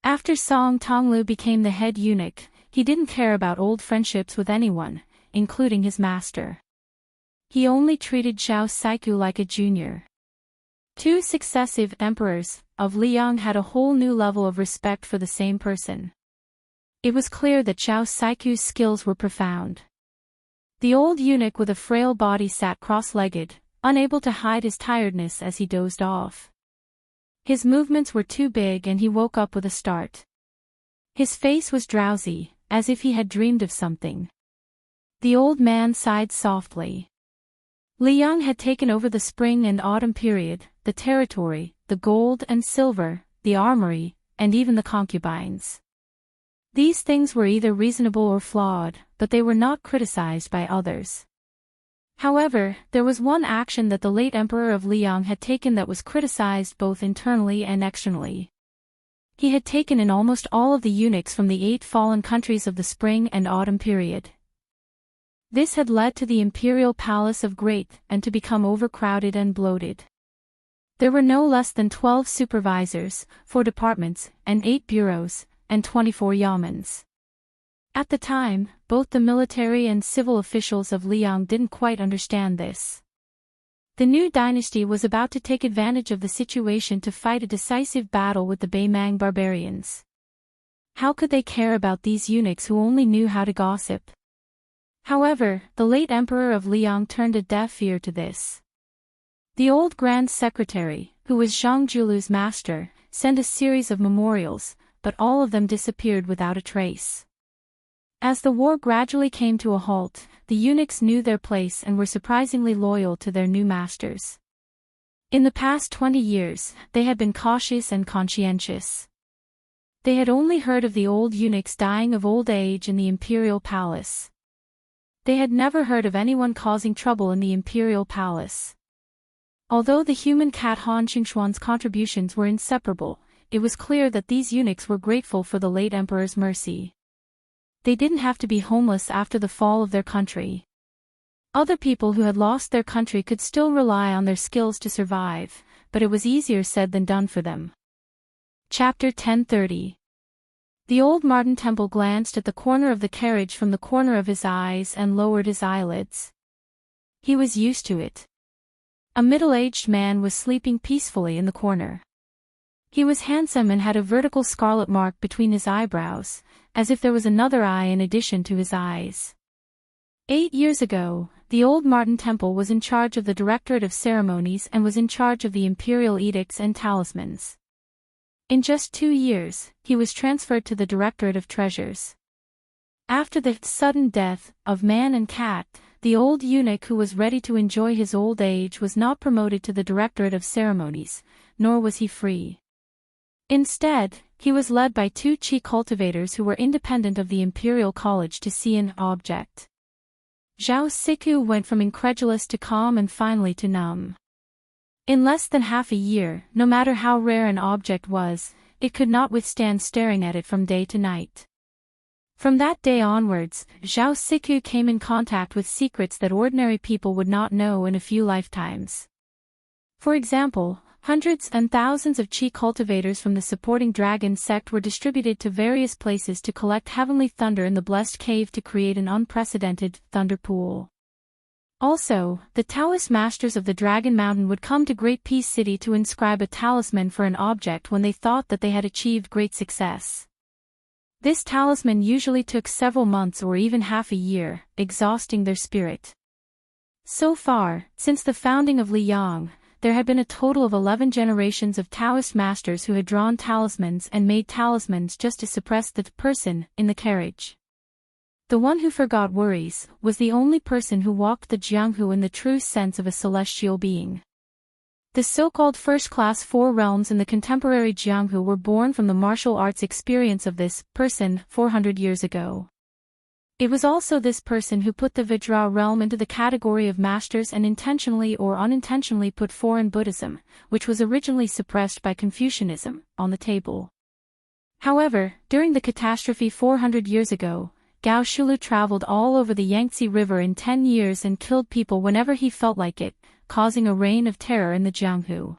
After Song Tonglu became the head eunuch, he didn't care about old friendships with anyone, including his master. He only treated Zhao Saiku like a junior. 2 successive emperors of Liang had a whole new level of respect for the same person. It was clear that Zhao Saiku's skills were profound. The old eunuch with a frail body sat cross-legged, unable to hide his tiredness as he dozed off. His movements were too big and he woke up with a start. His face was drowsy, as if he had dreamed of something. The old man sighed softly. Liang had taken over the spring and autumn period, the territory, the gold and silver, the armory, and even the concubines. These things were either reasonable or flawed, but they were not criticized by others. However, there was one action that the late emperor of Liang had taken that was criticized both internally and externally. He had taken in almost all of the eunuchs from the 8 fallen countries of the spring and autumn period. This had led to the imperial palace of Great and to become overcrowded and bloated. There were no less than 12 supervisors, 4 departments, and 8 bureaus, and 24 yamens. At the time, both the military and civil officials of Liang didn't quite understand this. The new dynasty was about to take advantage of the situation to fight a decisive battle with the Beimang barbarians. How could they care about these eunuchs who only knew how to gossip? However, the late emperor of Liang turned a deaf ear to this. The old grand secretary, who was Zhang Julu's master, sent a series of memorials, but all of them disappeared without a trace. As the war gradually came to a halt, the eunuchs knew their place and were surprisingly loyal to their new masters. In the past 20 years, they had been cautious and conscientious. They had only heard of the old eunuchs dying of old age in the imperial palace. They had never heard of anyone causing trouble in the imperial palace. Although the human cat Han Qingxuan's contributions were inseparable, it was clear that these eunuchs were grateful for the late emperor's mercy. They didn't have to be homeless after the fall of their country. Other people who had lost their country could still rely on their skills to survive, but it was easier said than done for them. Chapter 1030. The old Martin Temple glanced at the corner of the carriage from the corner of his eyes and lowered his eyelids. He was used to it. A middle-aged man was sleeping peacefully in the corner. He was handsome and had a vertical scarlet mark between his eyebrows, as if there was another eye in addition to his eyes. 8 years ago, the old Martin Temple was in charge of the Directorate of Ceremonies and was in charge of the imperial edicts and talismans. In just 2 years, he was transferred to the Directorate of Treasures. After the sudden death of man and cat, the old eunuch who was ready to enjoy his old age was not promoted to the Directorate of Ceremonies, nor was he free. Instead, he was led by 2 chi cultivators who were independent of the Imperial College to see an object. Zhao Siku went from incredulous to calm and finally to numb. In less than half a year, no matter how rare an object was, it could not withstand staring at it from day to night. From that day onwards, Zhao Siku came in contact with secrets that ordinary people would not know in a few lifetimes. For example, hundreds and thousands of chi cultivators from the supporting dragon sect were distributed to various places to collect heavenly thunder in the blessed cave to create an unprecedented thunder pool. Also, the Taoist masters of the Dragon Mountain would come to Great Peace City to inscribe a talisman for an object when they thought that they had achieved great success. This talisman usually took several months or even half a year, exhausting their spirit. So far, since the founding of Liyang, there had been a total of 11 generations of Taoist masters who had drawn talismans and made talismans just to suppress the person in the carriage. The one who forgot worries was the only person who walked the Jianghu in the true sense of a celestial being. The so-called first-class 4 realms in the contemporary Jianghu were born from the martial arts experience of this person 400 years ago. It was also this person who put the Vajra realm into the category of masters and intentionally or unintentionally put foreign Buddhism, which was originally suppressed by Confucianism, on the table. However, during the catastrophe 400 years ago, Gao Shulu traveled all over the Yangtze River in 10 years and killed people whenever he felt like it, causing a reign of terror in the Jianghu.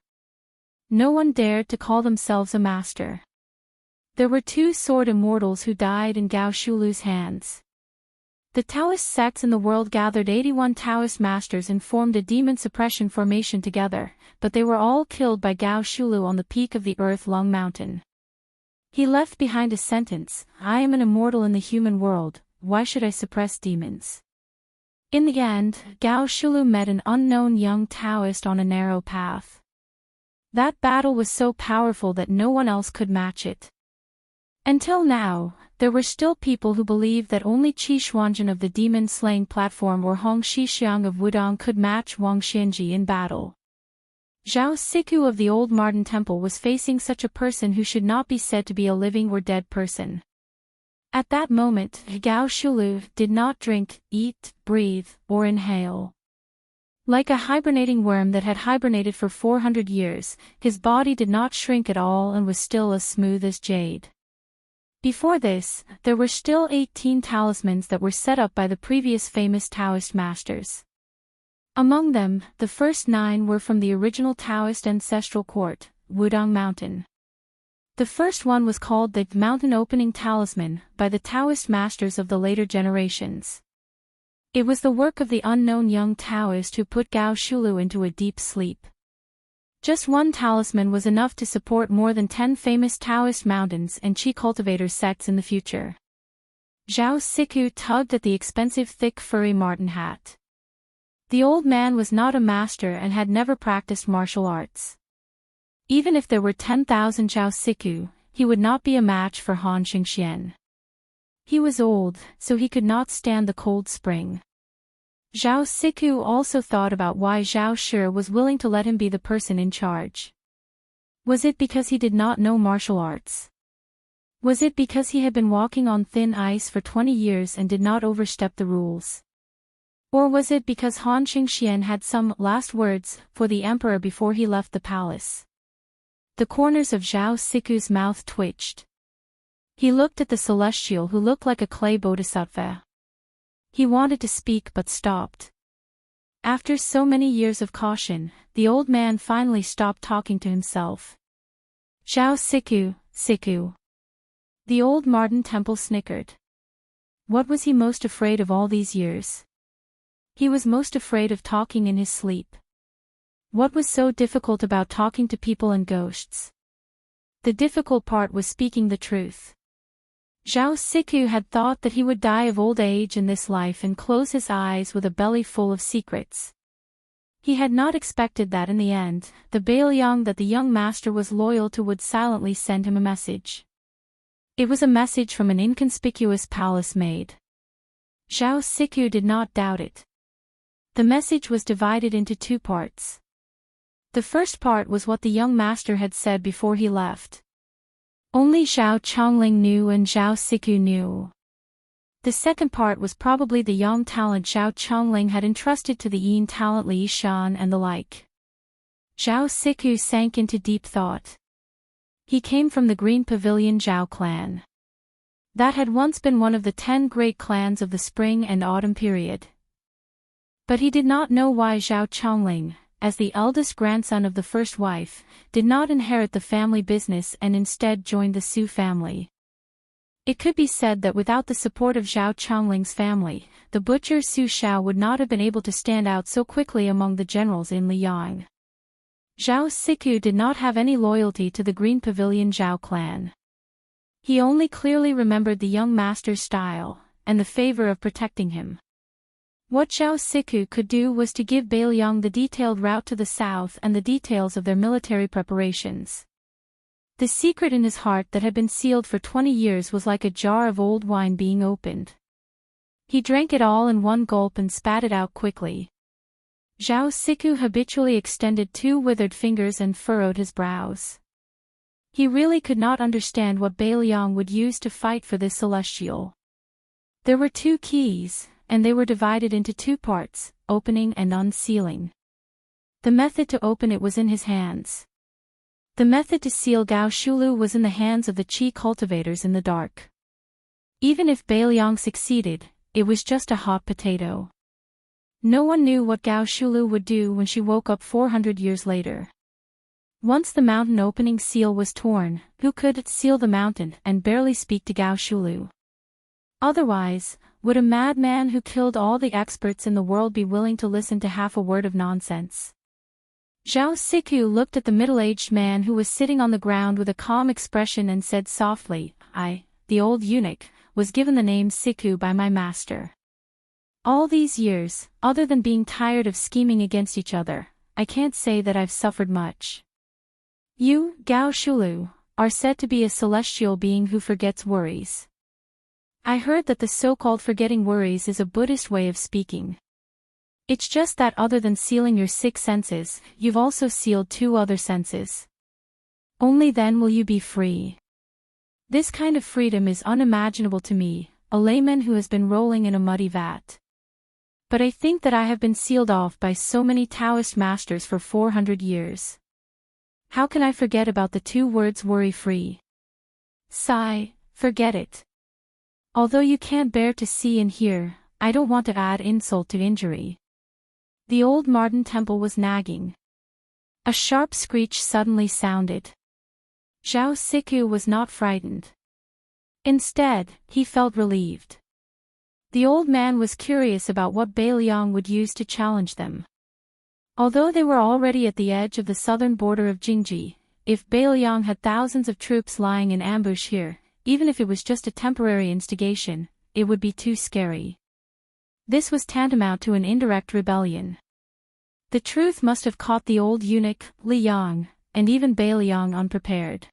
No one dared to call themselves a master. There were 2 sword immortals who died in Gao Shulu's hands. The Taoist sects in the world gathered 81 Taoist masters and formed a demon suppression formation together, but they were all killed by Gao Shulu on the peak of the Earth-Long Mountain. He left behind a sentence, "I am an immortal in the human world, why should I suppress demons?" In the end, Gao Shulu met an unknown young Taoist on a narrow path. That battle was so powerful that no one else could match it. Until now, there were still people who believed that only Qi Xuanzhen of the demon-slaying platform or Hong Shixiang of Wudong could match Wang Xianji in battle. Zhao Siku of the old Martin Temple was facing such a person who should not be said to be a living or dead person. At that moment, Gao Shulu did not drink, eat, breathe, or inhale. Like a hibernating worm that had hibernated for 400 years, his body did not shrink at all and was still as smooth as jade. Before this, there were still 18 talismans that were set up by the previous famous Taoist masters. Among them, the first 9 were from the original Taoist ancestral court, Wudong Mountain. The first one was called the Mountain Opening Talisman by the Taoist masters of the later generations. It was the work of the unknown young Taoist who put Gao Shulu into a deep sleep. Just one talisman was enough to support more than 10 famous Taoist mountains and Qi cultivator sects in the future. Zhao Siku tugged at the expensive thick furry marten hat. The old man was not a master and had never practiced martial arts. Even if there were 10,000 Zhao Siku, he would not be a match for Han Xingxian. He was old, so he could not stand the cold spring. Zhao Siku also thought about why Zhao Shi was willing to let him be the person in charge. Was it because he did not know martial arts? Was it because he had been walking on thin ice for 20 years and did not overstep the rules? Or was it because Han Xingxian had some last words for the emperor before he left the palace? The corners of Zhao Siku's mouth twitched. He looked at the celestial who looked like a clay bodhisattva. He wanted to speak but stopped. After so many years of caution, the old man finally stopped talking to himself. Zhao Siku, Siku. The old Martin Temple snickered. What was he most afraid of all these years? He was most afraid of talking in his sleep. What was so difficult about talking to people and ghosts? The difficult part was speaking the truth. Zhao Siku had thought that he would die of old age in this life and close his eyes with a belly full of secrets. He had not expected that in the end, the Bailiang that the young master was loyal to would silently send him a message. It was a message from an inconspicuous palace maid. Zhao Siku did not doubt it. The message was divided into two parts. The first part was what the young master had said before he left. Only Zhao Chongling knew and Zhao Siku knew. The second part was probably the young talent Zhao Chongling had entrusted to the Yin talent Li Shan and the like. Zhao Siku sank into deep thought. He came from the Green Pavilion Zhao clan. That had once been one of the 10 great clans of the spring and autumn period. But he did not know why Zhao Chongling, as the eldest grandson of the first wife, did not inherit the family business and instead joined the Su family. It could be said that without the support of Zhao Chongling's family, the butcher Su Shao would not have been able to stand out so quickly among the generals in Liang. Zhao Siku did not have any loyalty to the Green Pavilion Zhao clan. He only clearly remembered the young master's style, and the favor of protecting him. What Zhao Siku could do was to give Bailiang the detailed route to the south and the details of their military preparations. The secret in his heart that had been sealed for 20 years was like a jar of old wine being opened. He drank it all in one gulp and spat it out quickly. Zhao Siku habitually extended 2 withered fingers and furrowed his brows. He really could not understand what Bailiang would use to fight for this celestial. There were 2 keys, and they were divided into 2 parts, opening and unsealing. The method to open it was in his hands. The method to seal Gao Shulu was in the hands of the Qi cultivators in the dark. Even if Bailiang succeeded, it was just a hot potato. No one knew what Gao Shulu would do when she woke up 400 years later. Once the mountain opening seal was torn, who could seal the mountain and barely speak to Gao Shulu? Otherwise, would a madman who killed all the experts in the world be willing to listen to half a word of nonsense? Zhao Siku looked at the middle-aged man who was sitting on the ground with a calm expression and said softly, I, the old eunuch, was given the name Siku by my master. All these years, other than being tired of scheming against each other, I can't say that I've suffered much. You, Gao Shulu, are said to be a celestial being who forgets worries. I heard that the so-called forgetting worries is a Buddhist way of speaking. It's just that other than sealing your 6 senses, you've also sealed 2 other senses. Only then will you be free. This kind of freedom is unimaginable to me, a layman who has been rolling in a muddy vat. But I think that I have been sealed off by so many Taoist masters for 400 years. How can I forget about the 2 words worry-free? Sigh, forget it. Although you can't bear to see and hear, I don't want to add insult to injury. The old Martin Temple was nagging. A sharp screech suddenly sounded. Zhao Siku was not frightened. Instead, he felt relieved. The old man was curious about what Bailiang would use to challenge them. Although they were already at the edge of the southern border of Jingji, if Bailiang had thousands of troops lying in ambush here, even if it was just a temporary instigation, it would be too scary. This was tantamount to an indirect rebellion. The truth must have caught the old eunuch, Li Yang, and even Bailiang unprepared.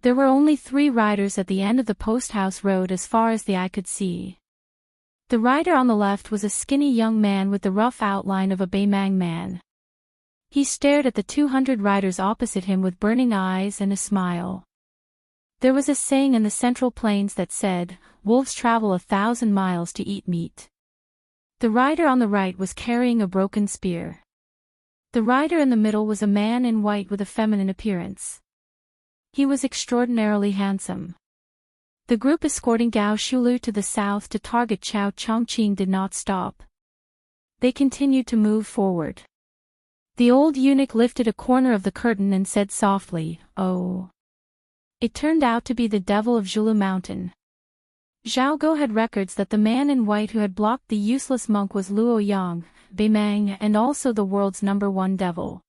There were only 3 riders at the end of the post-house road as far as the eye could see. The rider on the left was a skinny young man with the rough outline of a Baemang man. He stared at the 200 riders opposite him with burning eyes and a smile. There was a saying in the Central Plains that said, "Wolves travel 1,000 miles to eat meat." The rider on the right was carrying a broken spear. The rider in the middle was a man in white with a feminine appearance. He was extraordinarily handsome. The group escorting Gao Shulu to the south to target Chao Chongqing did not stop. They continued to move forward. The old eunuch lifted a corner of the curtain and said softly, "Oh." It turned out to be the devil of Zhulu Mountain. Zhao Go had records that the man in white who had blocked the useless monk was Luo Yang, Baemang, and also the world's #1 devil.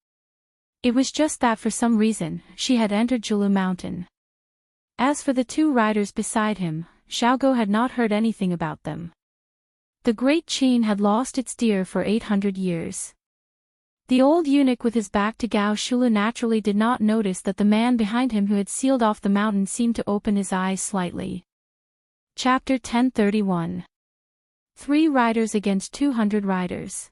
It was just that for some reason, she had entered Zhulu Mountain. As for the 2 riders beside him, Zhao Go had not heard anything about them. The great Qin had lost its deer for 800 years. The old eunuch with his back to Gao Shulu naturally did not notice that the man behind him who had sealed off the mountain seemed to open his eyes slightly. Chapter 1031. 3 riders against 200 riders.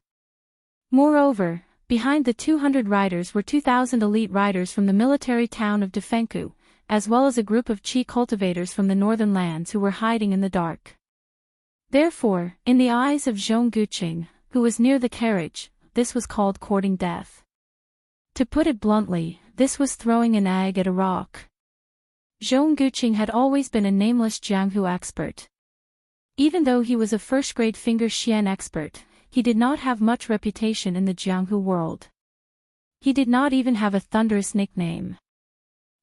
Moreover, behind the 200 riders were 2,000 elite riders from the military town of Defenku, as well as a group of qi cultivators from the northern lands who were hiding in the dark. Therefore, in the eyes of Zhong Guqing, who was near the carriage, this was called courting death. To put it bluntly, this was throwing an egg at a rock. Zhong Guqing had always been a nameless Jianghu expert. Even though he was a first-grade finger xian expert, he did not have much reputation in the Jianghu world. He did not even have a thunderous nickname.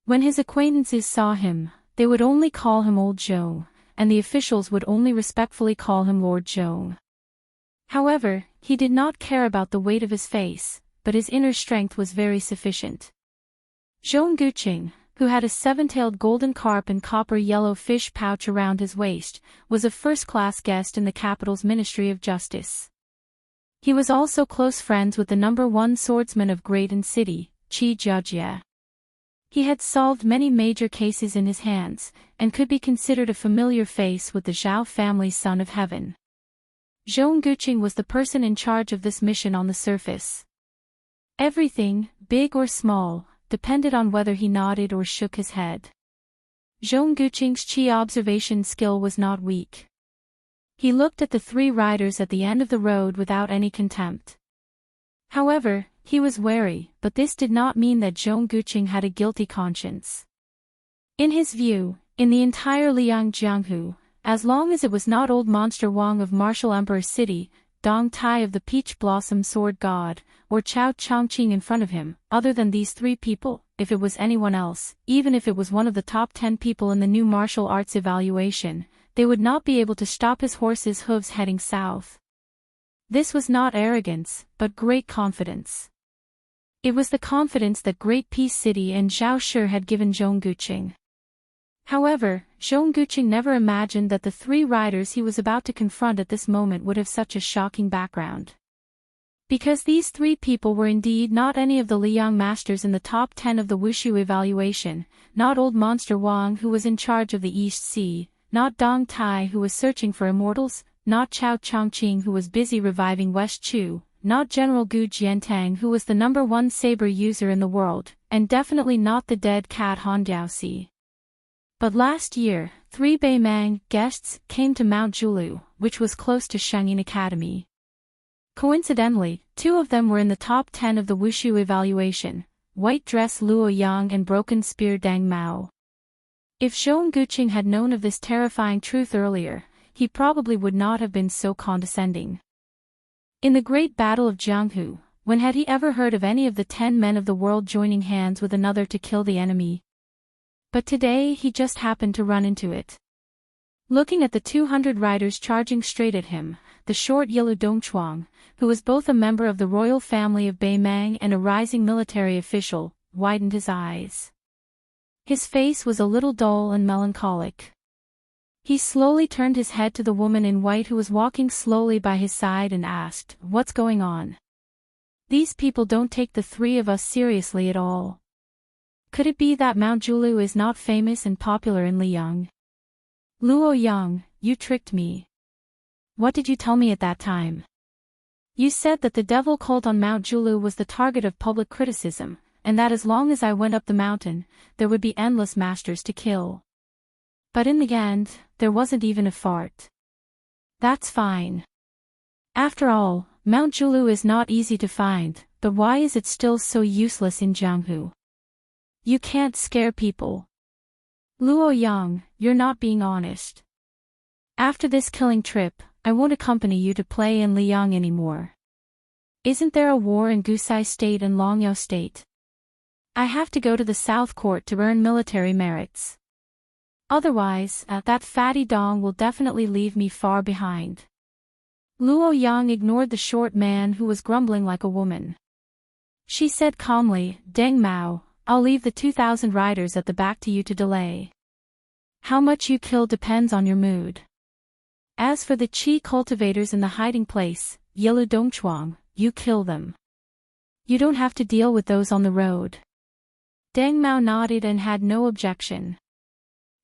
When his acquaintances saw him, they would only call him Old Zhong, and the officials would only respectfully call him Lord Zhong. However, he did not care about the weight of his face, but his inner strength was very sufficient. Zhong Guqing, who had a 7-tailed golden carp and copper-yellow fish pouch around his waist, was a first-class guest in the capital's Ministry of Justice. He was also close friends with the #1 swordsman of Graydon City, Qi Jiajie. He had solved many major cases in his hands, and could be considered a familiar face with the Zhao family's son of heaven. Zhong Guqing was the person in charge of this mission on the surface. Everything, big or small, depended on whether he nodded or shook his head. Zhong Guqing's qi observation skill was not weak. He looked at the 3 riders at the end of the road without any contempt. However, he was wary, but this did not mean that Zhong Guqing had a guilty conscience. In his view, in the entire Liang Jianghu, as long as it was not old monster Wang of Martial Emperor City, Dong Tai of the Peach Blossom Sword God, or Chao Chongqing in front of him, other than these 3 people, if it was anyone else, even if it was one of the top 10 people in the new martial arts evaluation, they would not be able to stop his horse's hooves heading south. This was not arrogance, but great confidence. It was the confidence that Great Peace City and Zhao Shi had given Zhong Guqing. However, Zhong Guqing never imagined that the 3 riders he was about to confront at this moment would have such a shocking background. Because these 3 people were indeed not any of the Liang masters in the top 10 of the Wushu evaluation, not old monster Wang who was in charge of the East Sea, not Dong Tai who was searching for immortals, not Chao Chongqing who was busy reviving West Chu, not General Gu Jiantang who was the #1 saber user in the world, and definitely not the dead cat Han Diaoxi. But last year, 3 Baemang guests came to Mount Zhulu, which was close to Shangyin Academy. Coincidentally, 2 of them were in the top 10 of the Wushu evaluation, White Dress Luo Yang and Broken Spear Dang Mao. If Zhong Guqing had known of this terrifying truth earlier, he probably would not have been so condescending. In the Great Battle of Jianghu, when had he ever heard of any of the 10 men of the world joining hands with another to kill the enemy? But today he just happened to run into it. Looking at the 200 riders charging straight at him, the short Yilu Dongchuang, who was both a member of the royal family of Baemang and a rising military official, widened his eyes. His face was a little dull and melancholic. He slowly turned his head to the woman in white who was walking slowly by his side and asked, "What's going on? These people don't take the 3 of us seriously at all." Could it be that Mount Julu is not famous and popular in Liyang? Luo Yang, you tricked me. What did you tell me at that time? You said that the devil cult on Mount Julu was the target of public criticism, and that as long as I went up the mountain, there would be endless masters to kill. But in the end, there wasn't even a fart. That's fine. After all, Mount Julu is not easy to find, but why is it still so useless in Jianghu? You can't scare people. Luo Yang, you're not being honest. After this killing trip, I won't accompany you to play in Liyang anymore. Isn't there a war in Gusai State and Longyao State? I have to go to the South Court to earn military merits. Otherwise, that fatty dong will definitely leave me far behind. Luo Yang ignored the short man who was grumbling like a woman. She said calmly, Deng Mao, I'll leave the 2,000 riders at the back to you to delay. How much you kill depends on your mood. As for the qi cultivators in the hiding place, Yelu Dongchuang, you kill them. You don't have to deal with those on the road. Deng Mao nodded and had no objection.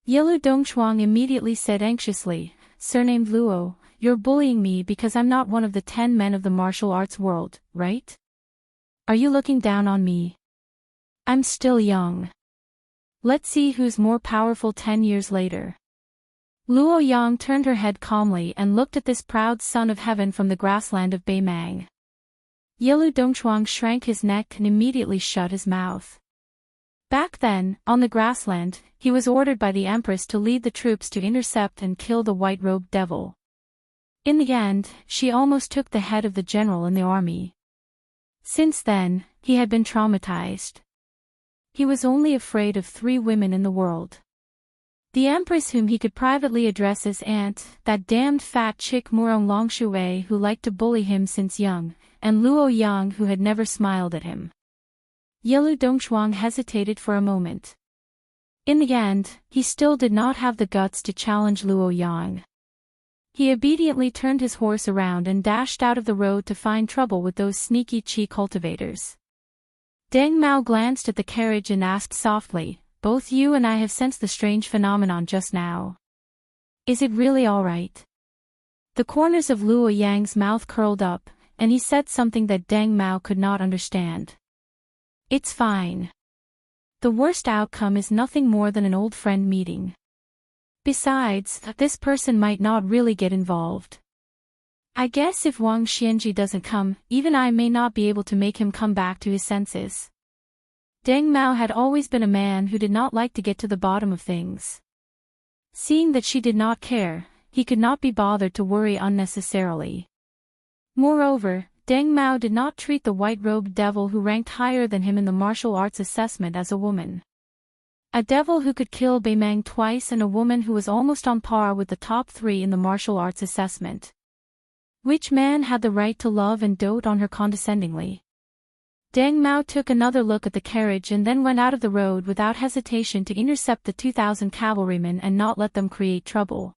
Yelu Dongchuang immediately said anxiously, surnamed Luo, you're bullying me because I'm not one of the 10 men of the martial arts world, right? Are you looking down on me? I'm still young. Let's see who's more powerful 10 years later. Luo Yang turned her head calmly and looked at this proud son of heaven from the grassland of Beimang. Yelu Dongchuang shrank his neck and immediately shut his mouth. Back then, on the grassland, he was ordered by the Empress to lead the troops to intercept and kill the white-robed devil. In the end, she almost took the head of the general in the army. Since then, he had been traumatized. He was only afraid of 3 women in the world. The Empress whom he could privately address as Aunt, that damned fat chick Murong Longshui who liked to bully him since young, and Luo Yang who had never smiled at him. Yelu Dongchuang hesitated for a moment. In the end, he still did not have the guts to challenge Luo Yang. He obediently turned his horse around and dashed out of the road to find trouble with those sneaky qi cultivators. Deng Mao glanced at the carriage and asked softly, both you and I have sensed the strange phenomenon just now. Is it really all right? The corners of Luo Yang's mouth curled up, and he said something that Deng Mao could not understand. It's fine. The worst outcome is nothing more than an old friend meeting. Besides, this person might not really get involved. I guess if Wang Xianji doesn't come, even I may not be able to make him come back to his senses. Deng Mao had always been a man who did not like to get to the bottom of things. Seeing that she did not care, he could not be bothered to worry unnecessarily. Moreover, Deng Mao did not treat the white-robed devil who ranked higher than him in the martial arts assessment as a woman. A devil who could kill Beimang twice and a woman who was almost on par with the top 3 in the martial arts assessment. Which man had the right to love and dote on her condescendingly? Deng Mao took another look at the carriage and then went out of the road without hesitation to intercept the 2,000 cavalrymen and not let them create trouble.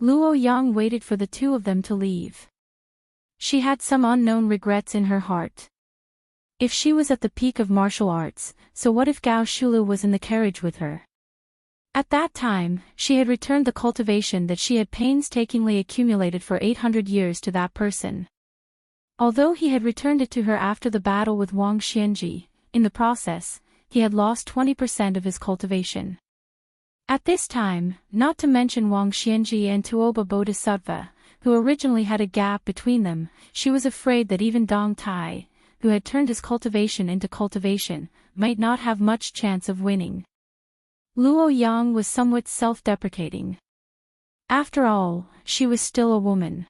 Luo Yang waited for the 2 of them to leave. She had some unknown regrets in her heart. If she was at the peak of martial arts, so what if Gao Shulu was in the carriage with her? At that time, she had returned the cultivation that she had painstakingly accumulated for 800 years to that person. Although he had returned it to her after the battle with Wang Xianji, in the process, he had lost 20% of his cultivation. At this time, not to mention Wang Xianji and Tuoba Bodhisattva, who originally had a gap between them, she was afraid that even Dong Tai, who had turned his cultivation into cultivation, might not have much chance of winning. Luo Yang was somewhat self-deprecating. After all, she was still a woman.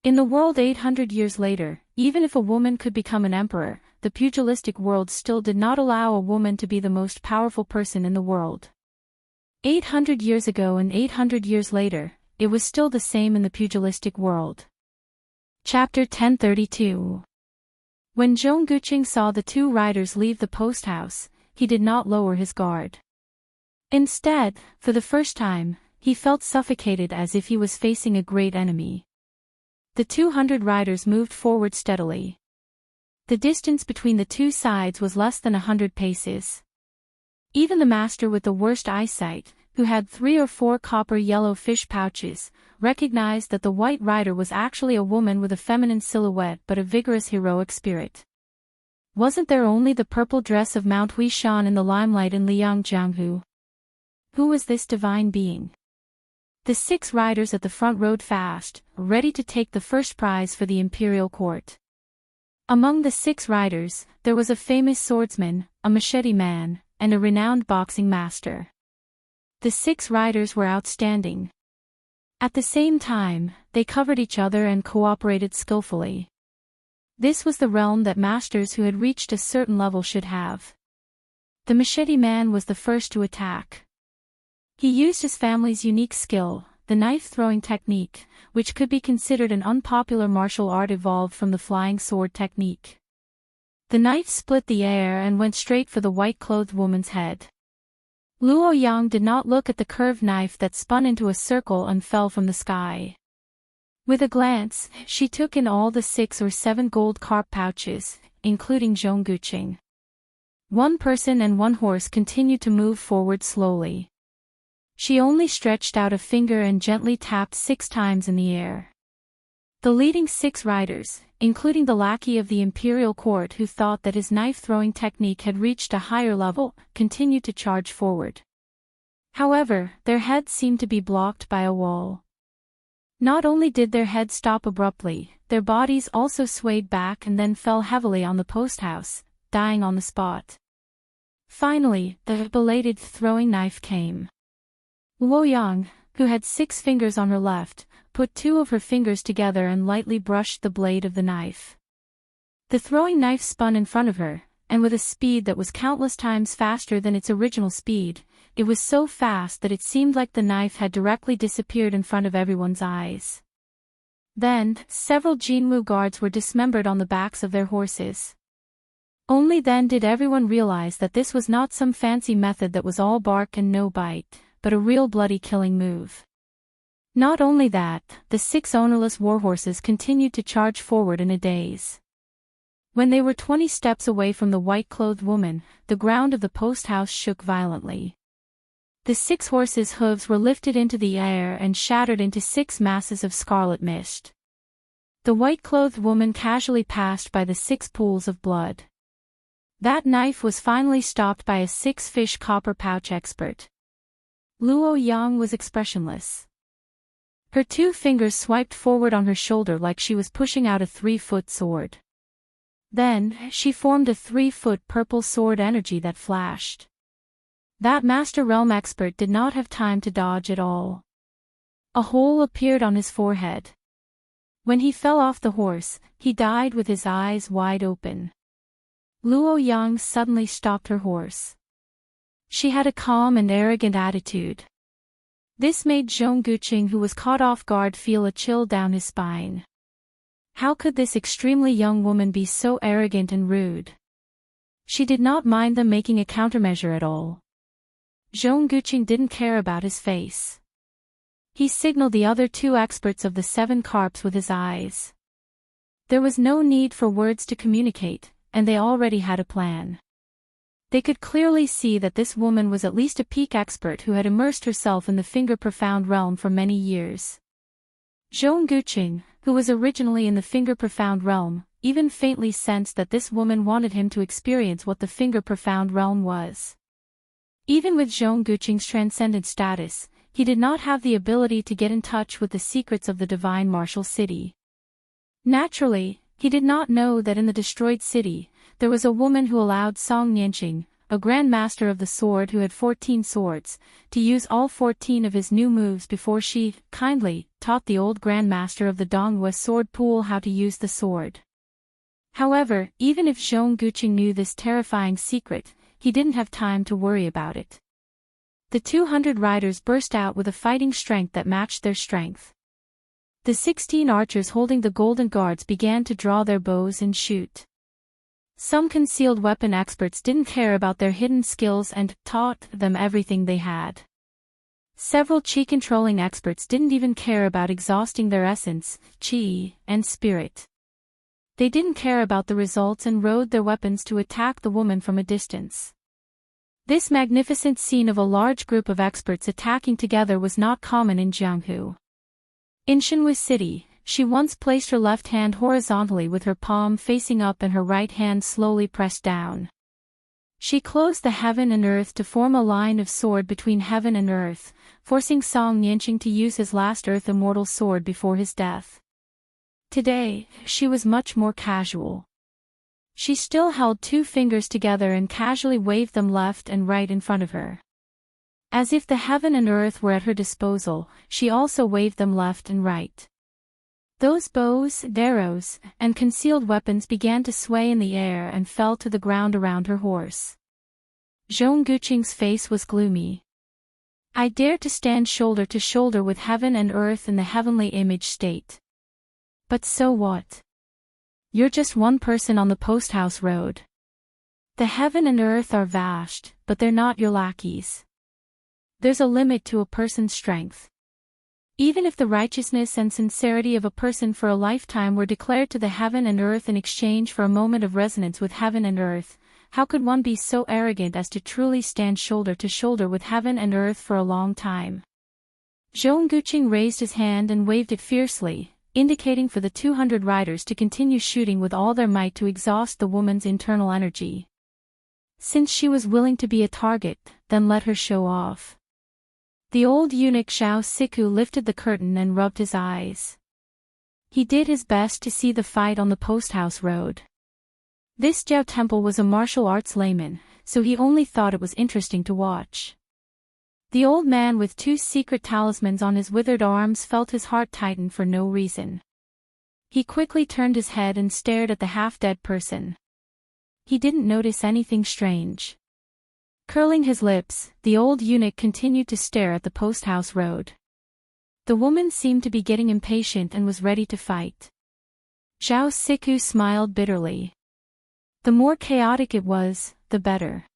In the world 800 years later, even if a woman could become an emperor, the pugilistic world still did not allow a woman to be the most powerful person in the world. 800 years ago and 800 years later, it was still the same in the pugilistic world. Chapter 1032. When Zhong Guqing saw the 2 riders leave the post house, he did not lower his guard. Instead, for the first time, he felt suffocated as if he was facing a great enemy. The 200 riders moved forward steadily. The distance between the 2 sides was less than 100 paces. Even the master with the worst eyesight, who had 3 or 4 copper-yellow fish pouches, recognized that the White Rider was actually a woman with a feminine silhouette but a vigorous heroic spirit. Wasn't there only the purple dress of Mount Huishan in the limelight in Liangjianghu? Who was this divine being? The 6 riders at the front rode fast, ready to take the first prize for the imperial court. Among the 6 riders, there was a famous swordsman, a machete man, and a renowned boxing master. The 6 riders were outstanding. At the same time, they covered each other and cooperated skillfully. This was the realm that masters who had reached a certain level should have. The machete man was the first to attack. He used his family's unique skill, the knife-throwing technique, which could be considered an unpopular martial art evolved from the flying sword technique. The knife split the air and went straight for the white-clothed woman's head. Luo Yang did not look at the curved knife that spun into a circle and fell from the sky. With a glance, she took in all the 6 or 7 gold carp pouches, including Zhong Guqing. 1 person and 1 horse continued to move forward slowly. She only stretched out a finger and gently tapped 6 times in the air. The leading 6 riders, including the lackey of the imperial court who thought that his knife-throwing technique had reached a higher level, continued to charge forward. However, their heads seemed to be blocked by a wall. Not only did their heads stop abruptly, their bodies also swayed back and then fell heavily on the post house, dying on the spot. Finally, the belated throwing knife came. Luo Yang, who had 6 fingers on her left, put 2 of her fingers together and lightly brushed the blade of the knife. The throwing knife spun in front of her, and with a speed that was countless times faster than its original speed, it was so fast that it seemed like the knife had directly disappeared in front of everyone's eyes. Then, several Jinwu guards were dismembered on the backs of their horses. Only then did everyone realize that this was not some fancy method that was all bark and no bite, but a real bloody killing move. Not only that, the 6 ownerless warhorses continued to charge forward in a daze. When they were 20 steps away from the white-clothed woman, the ground of the post house shook violently. The 6 horses' hooves were lifted into the air and shattered into 6 masses of scarlet mist. The white-clothed woman casually passed by the 6 pools of blood. That knife was finally stopped by a 6-fish copper pouch expert. Luo Yang was expressionless. Her 2 fingers swiped forward on her shoulder like she was pushing out a 3-foot sword. Then, she formed a 3-foot purple sword energy that flashed. That Master Realm expert did not have time to dodge at all. A hole appeared on his forehead. When he fell off the horse, he died with his eyes wide open. Luo Yang suddenly stopped her horse. She had a calm and arrogant attitude. This made Zhong Guqing, who was caught off guard, feel a chill down his spine. How could this extremely young woman be so arrogant and rude? She did not mind them making a countermeasure at all. Zhong Guqing didn't care about his face. He signaled the other 2 experts of the 7 carps with his eyes. There was no need for words to communicate, and they already had a plan. They could clearly see that this woman was at least a peak expert who had immersed herself in the finger-profound realm for many years. Zhong Guqing, who was originally in the finger-profound realm, even faintly sensed that this woman wanted him to experience what the finger-profound realm was. Even with Zhong Guqing's transcendent status, he did not have the ability to get in touch with the secrets of the divine martial city. Naturally, he did not know that in the destroyed city, there was a woman who allowed Song Nianqing, a Grand Master of the Sword who had 14 swords, to use all 14 of his new moves before she, kindly, taught the old Grand Master of the Donghua sword pool how to use the sword. However, even if Zhong Guqing knew this terrifying secret, he didn't have time to worry about it. The 200 riders burst out with a fighting strength that matched their strength. The 16 archers holding the golden guards began to draw their bows and shoot. Some concealed weapon experts didn't care about their hidden skills and taught them everything they had. Several chi-controlling experts didn't even care about exhausting their essence, chi, and spirit. They didn't care about the results and rode their weapons to attack the woman from a distance. This magnificent scene of a large group of experts attacking together was not common in Jianghu. In Shenhui City, she once placed her left hand horizontally with her palm facing up and her right hand slowly pressed down. She closed the heaven and earth to form a line of sword between heaven and earth, forcing Song Yanqing to use his last earth immortal sword before his death. Today, she was much more casual. She still held two fingers together and casually waved them left and right in front of her. As if the heaven and earth were at her disposal, she also waved them left and right. Those bows, arrows, and concealed weapons began to sway in the air and fell to the ground around her horse. Zhong Guqing's face was gloomy. I dare to stand shoulder to shoulder with heaven and earth in the heavenly image state. But so what? You're just one person on the post house road. The heaven and earth are vast, but they're not your lackeys. There's a limit to a person's strength. Even if the righteousness and sincerity of a person for a lifetime were declared to the heaven and earth in exchange for a moment of resonance with heaven and earth, how could one be so arrogant as to truly stand shoulder to shoulder with heaven and earth for a long time? Zhong Guqing raised his hand and waved it fiercely, indicating for the 200 riders to continue shooting with all their might to exhaust the woman's internal energy. Since she was willing to be a target, then let her show off. The old eunuch Zhao Siku lifted the curtain and rubbed his eyes. He did his best to see the fight on the post house road. This Jiao Temple was a martial arts layman, so he only thought it was interesting to watch. The old man with two secret talismans on his withered arms felt his heart tighten for no reason. He quickly turned his head and stared at the half-dead person. He didn't notice anything strange. Curling his lips, the old eunuch continued to stare at the post-house road. The woman seemed to be getting impatient and was ready to fight. Zhao Siku smiled bitterly. The more chaotic it was, the better.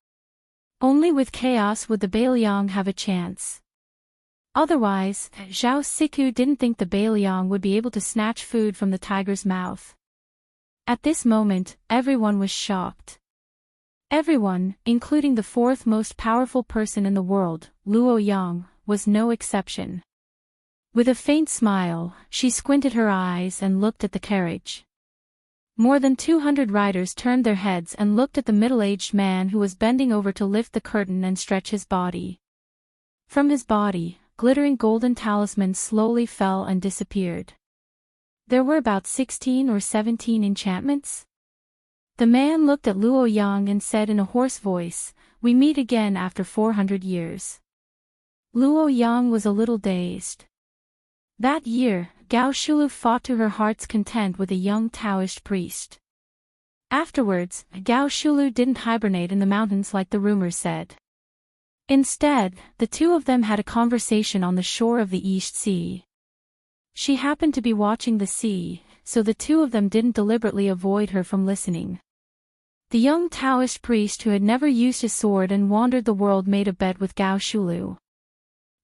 Only with chaos would the Bailiang have a chance. Otherwise, Zhao Siku didn't think the Bailiang would be able to snatch food from the tiger's mouth. At this moment, everyone was shocked. Everyone, including the fourth most powerful person in the world, Luo Yang, was no exception. With a faint smile, she squinted her eyes and looked at the carriage. More than 200 riders turned their heads and looked at the middle-aged man who was bending over to lift the curtain and stretch his body. From his body, glittering golden talismans slowly fell and disappeared. There were about 16 or 17 enchantments. The man looked at Luo Yang and said in a hoarse voice, "We meet again after 400 years." Luo Yang was a little dazed. That year, Gao Shulu fought to her heart's content with a young Taoist priest. Afterwards, Gao Shulu didn't hibernate in the mountains like the rumors said. Instead, the two of them had a conversation on the shore of the East Sea. She happened to be watching the sea, so the two of them didn't deliberately avoid her from listening. The young Taoist priest who had never used his sword and wandered the world made a bet with Gao Shulu.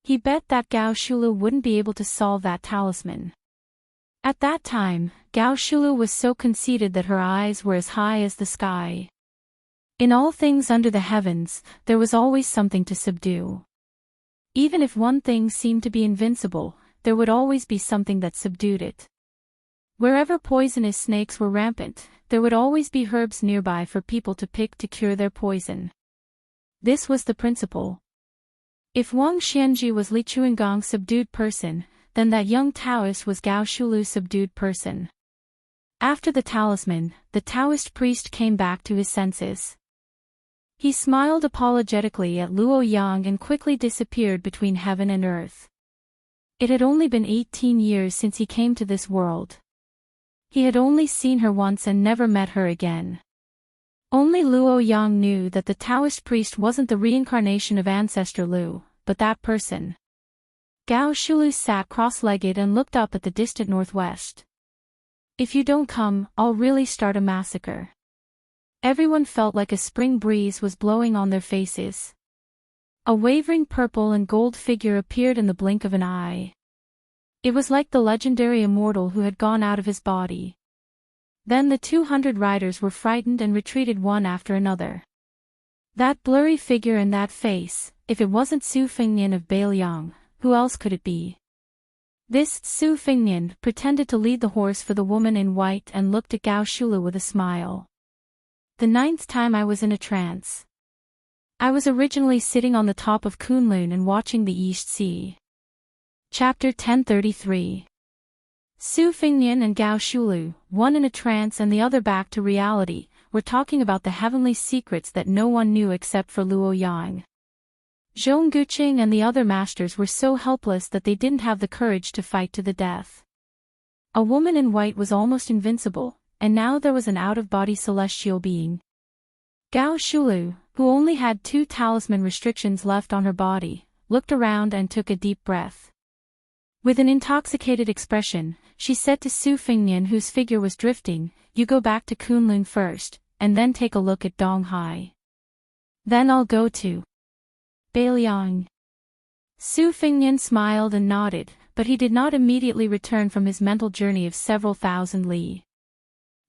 He bet that Gao Shulu wouldn't be able to solve that talisman. At that time, Gao Shulu was so conceited that her eyes were as high as the sky. In all things under the heavens, there was always something to subdue. Even if one thing seemed to be invincible, there would always be something that subdued it. Wherever poisonous snakes were rampant, there would always be herbs nearby for people to pick to cure their poison. This was the principle. If Wang Xianji was Li Chuangong's subdued person, then that young Taoist was Gao Shulu's subdued person. After the talisman, the Taoist priest came back to his senses. He smiled apologetically at Luo Yang and quickly disappeared between heaven and earth. It had only been 18 years since he came to this world. He had only seen her once and never met her again. Only Luo Yang knew that the Taoist priest wasn't the reincarnation of ancestor Lu, but that person. Gao Shulu sat cross-legged and looked up at the distant northwest. "If you don't come, I'll really start a massacre." Everyone felt like a spring breeze was blowing on their faces. A wavering purple and gold figure appeared in the blink of an eye. It was like the legendary immortal who had gone out of his body. Then the 200 riders were frightened and retreated one after another. That blurry figure and that face, if it wasn't Su Fengnian of Bailiang, who else could it be? This Su Fengnian pretended to lead the horse for the woman in white and looked at Gao Shulu with a smile. The 9th time I was in a trance. I was originally sitting on the top of Kunlun and watching the East Sea. Chapter 1033. Su Fengnian and Gao Shulu, one in a trance and the other back to reality, were talking about the heavenly secrets that no one knew except for Luo Yang. Zhong Guqing and the other masters were so helpless that they didn't have the courage to fight to the death. A woman in white was almost invincible, and now there was an out-of-body celestial being. Gao Shulu, who only had 2 talisman restrictions left on her body, looked around and took a deep breath. With an intoxicated expression, she said to Su Fengnian, whose figure was drifting, "You go back to Kunlun first, and then take a look at Donghai. Then I'll go to Bailiang." Su Fengnian smiled and nodded, but he did not immediately return from his mental journey of several thousand li.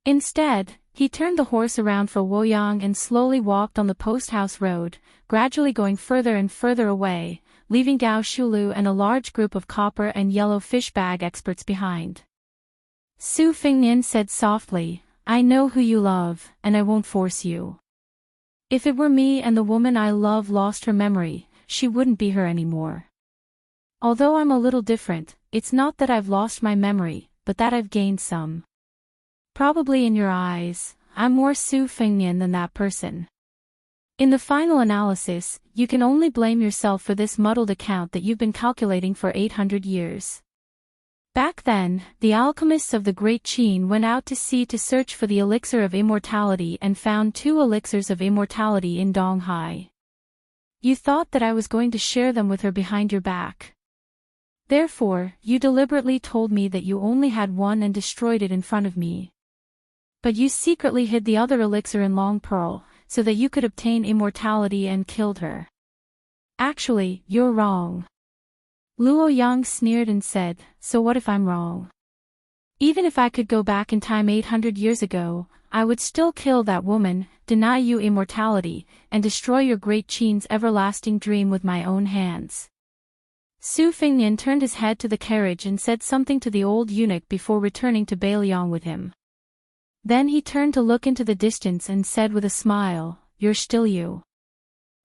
Instead, he turned the horse around for Woyang and slowly walked on the post-house road, gradually going further and further away, leaving Gao Shulu and a large group of copper and yellow fish bag experts behind. Su Fengnian said softly, "I know who you love, and I won't force you. If it were me and the woman I love lost her memory, she wouldn't be her anymore. Although I'm a little different, it's not that I've lost my memory, but that I've gained some. Probably in your eyes, I'm more Su Fengnian than that person. In the final analysis, you can only blame yourself for this muddled account that you've been calculating for 800 years. Back then, the alchemists of the Great Qin went out to sea to search for the elixir of immortality and found 2 elixirs of immortality in Donghai. You thought that I was going to share them with her behind your back. Therefore, you deliberately told me that you only had one and destroyed it in front of me. But you secretly hid the other elixir in Long Pearl, so that you could obtain immortality and killed her. Actually, you're wrong." Luo Yang sneered and said, "So what if I'm wrong? Even if I could go back in time 800 years ago, I would still kill that woman, deny you immortality, and destroy your Great Qin's everlasting dream with my own hands." Su Fengnian turned his head to the carriage and said something to the old eunuch before returning to Bailiang with him. Then he turned to look into the distance and said with a smile, "You're still you."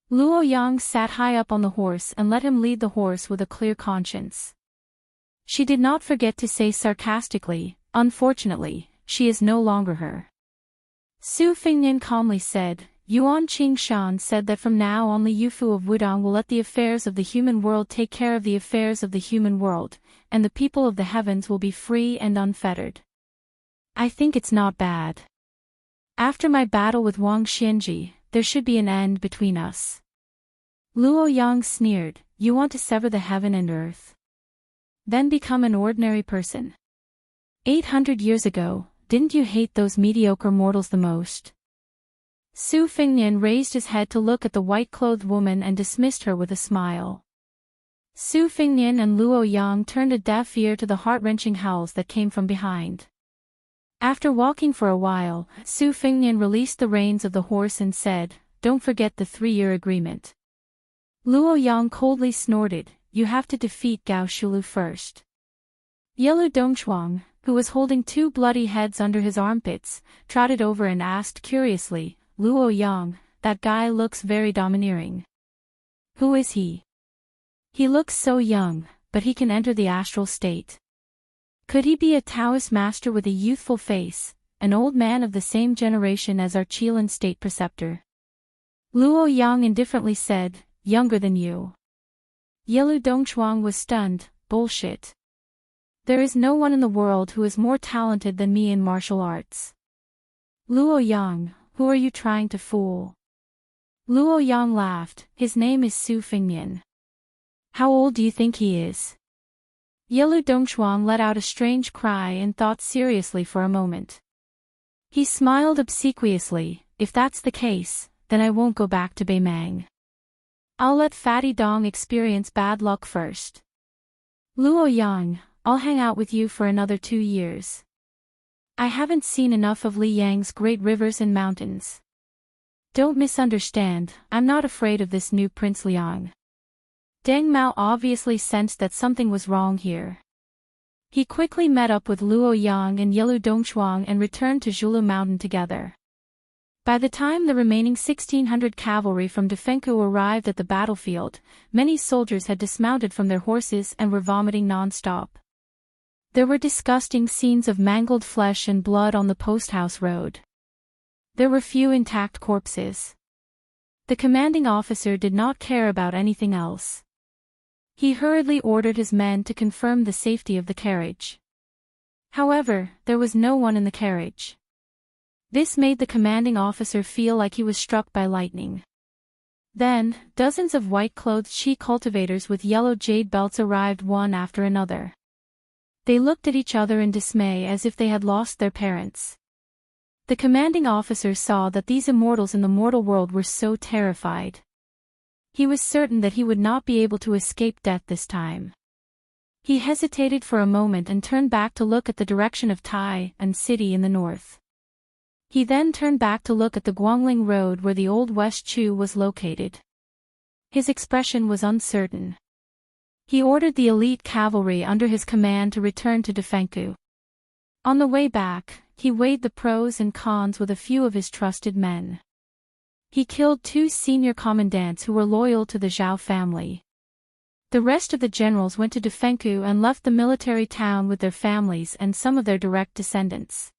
Luo Yang sat high up on the horse and let him lead the horse with a clear conscience. She did not forget to say sarcastically, "Unfortunately, she is no longer her." Su Fengnian calmly said, "Yuan Qingshan said that from now on Li Yufu of Wudong will let the affairs of the human world take care of the affairs of the human world, and the people of the heavens will be free and unfettered. I think it's not bad. After my battle with Wang Xianji, there should be an end between us." Luo Yang sneered, "You want to sever the heaven and earth? Then become an ordinary person? 800 years ago, didn't you hate those mediocre mortals the most?" Su Fengnian raised his head to look at the white-clothed woman and dismissed her with a smile. Su Fengnian and Luo Yang turned a deaf ear to the heart-wrenching howls that came from behind. After walking for a while, Su Fengnian released the reins of the horse and said, "Don't forget the 3-year agreement." Luo Yang coldly snorted, "You have to defeat Gao Shulu first." Yelu Dongchuang, who was holding 2 bloody heads under his armpits, trotted over and asked curiously, "Luo Yang, that guy looks very domineering. Who is he? He looks so young, but he can enter the astral state. Could he be a Taoist master with a youthful face, an old man of the same generation as our Qilin state preceptor?" Luo Yang indifferently said, "Younger than you." Yelu Dongchuang was stunned, "Bullshit. There is no one in the world who is more talented than me in martial arts." "Luo Yang, who are you trying to fool?" Luo Yang laughed, "His name is Su Fengnian." "How old do you think he is?" Yelu Dongchuang let out a strange cry and thought seriously for a moment. He smiled obsequiously, "If that's the case, then I won't go back to Beimang. I'll let Fatty Dong experience bad luck first. Luo Yang, I'll hang out with you for another 2 years. I haven't seen enough of Li Yang's great rivers and mountains." Don't misunderstand, I'm not afraid of this new Prince Liang. Deng Mao obviously sensed that something was wrong here. He quickly met up with Luo Yang and Yelu Dongchuang and returned to Zhulu Mountain together. By the time the remaining 1,600 cavalry from Defenku arrived at the battlefield, many soldiers had dismounted from their horses and were vomiting non-stop. There were disgusting scenes of mangled flesh and blood on the post-house road. There were few intact corpses. The commanding officer did not care about anything else. He hurriedly ordered his men to confirm the safety of the carriage. However, there was no one in the carriage. This made the commanding officer feel like he was struck by lightning. Then, dozens of white-clothed she cultivators with yellow jade belts arrived one after another. They looked at each other in dismay as if they had lost their parents. The commanding officer saw that these immortals in the mortal world were so terrified. He was certain that he would not be able to escape death this time. He hesitated for a moment and turned back to look at the direction of Tai and city in the north. He then turned back to look at the Guangling Road where the old West Chu was located. His expression was uncertain. He ordered the elite cavalry under his command to return to Defenku. On the way back, he weighed the pros and cons with a few of his trusted men. He killed 2 senior commandants who were loyal to the Zhao family. The rest of the generals went to Defenku and left the military town with their families and some of their direct descendants.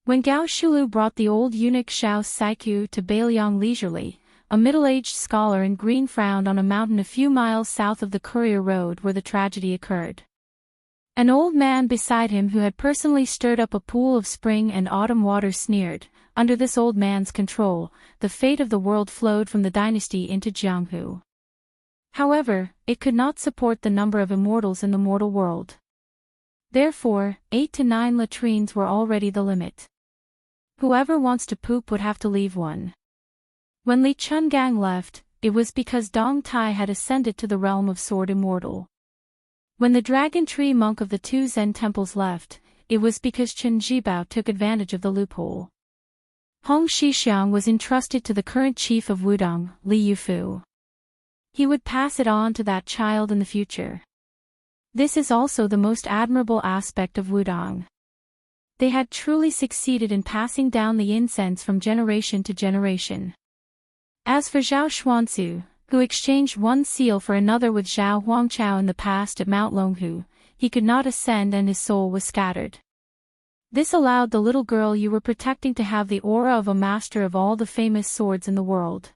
When Gao Shulu brought the old eunuch Xiao Saiku to Beiliang leisurely, a middle-aged scholar in green frowned on a mountain a few miles south of the courier road where the tragedy occurred. An old man beside him who had personally stirred up a pool of spring and autumn water sneered, under this old man's control, the fate of the world flowed from the dynasty into Jianghu. However, it could not support the number of immortals in the mortal world. Therefore, 8 to 9 latrines were already the limit. Whoever wants to poop would have to leave one. When Li Chungang left, it was because Dong Tai had ascended to the realm of Sword Immortal. When the Dragon Tree monk of the 2 Zen temples left, it was because Chen Zhibao took advantage of the loophole. Hong Shixiang was entrusted to the current chief of Wudong, Li Yufu. He would pass it on to that child in the future. This is also the most admirable aspect of Wudong. They had truly succeeded in passing down the incense from generation to generation. As for Zhao Xuanzu, who exchanged one seal for another with Zhao Huangchao in the past at Mount Longhu, he could not ascend and his soul was scattered. This allowed the little girl you were protecting to have the aura of a master of all the famous swords in the world.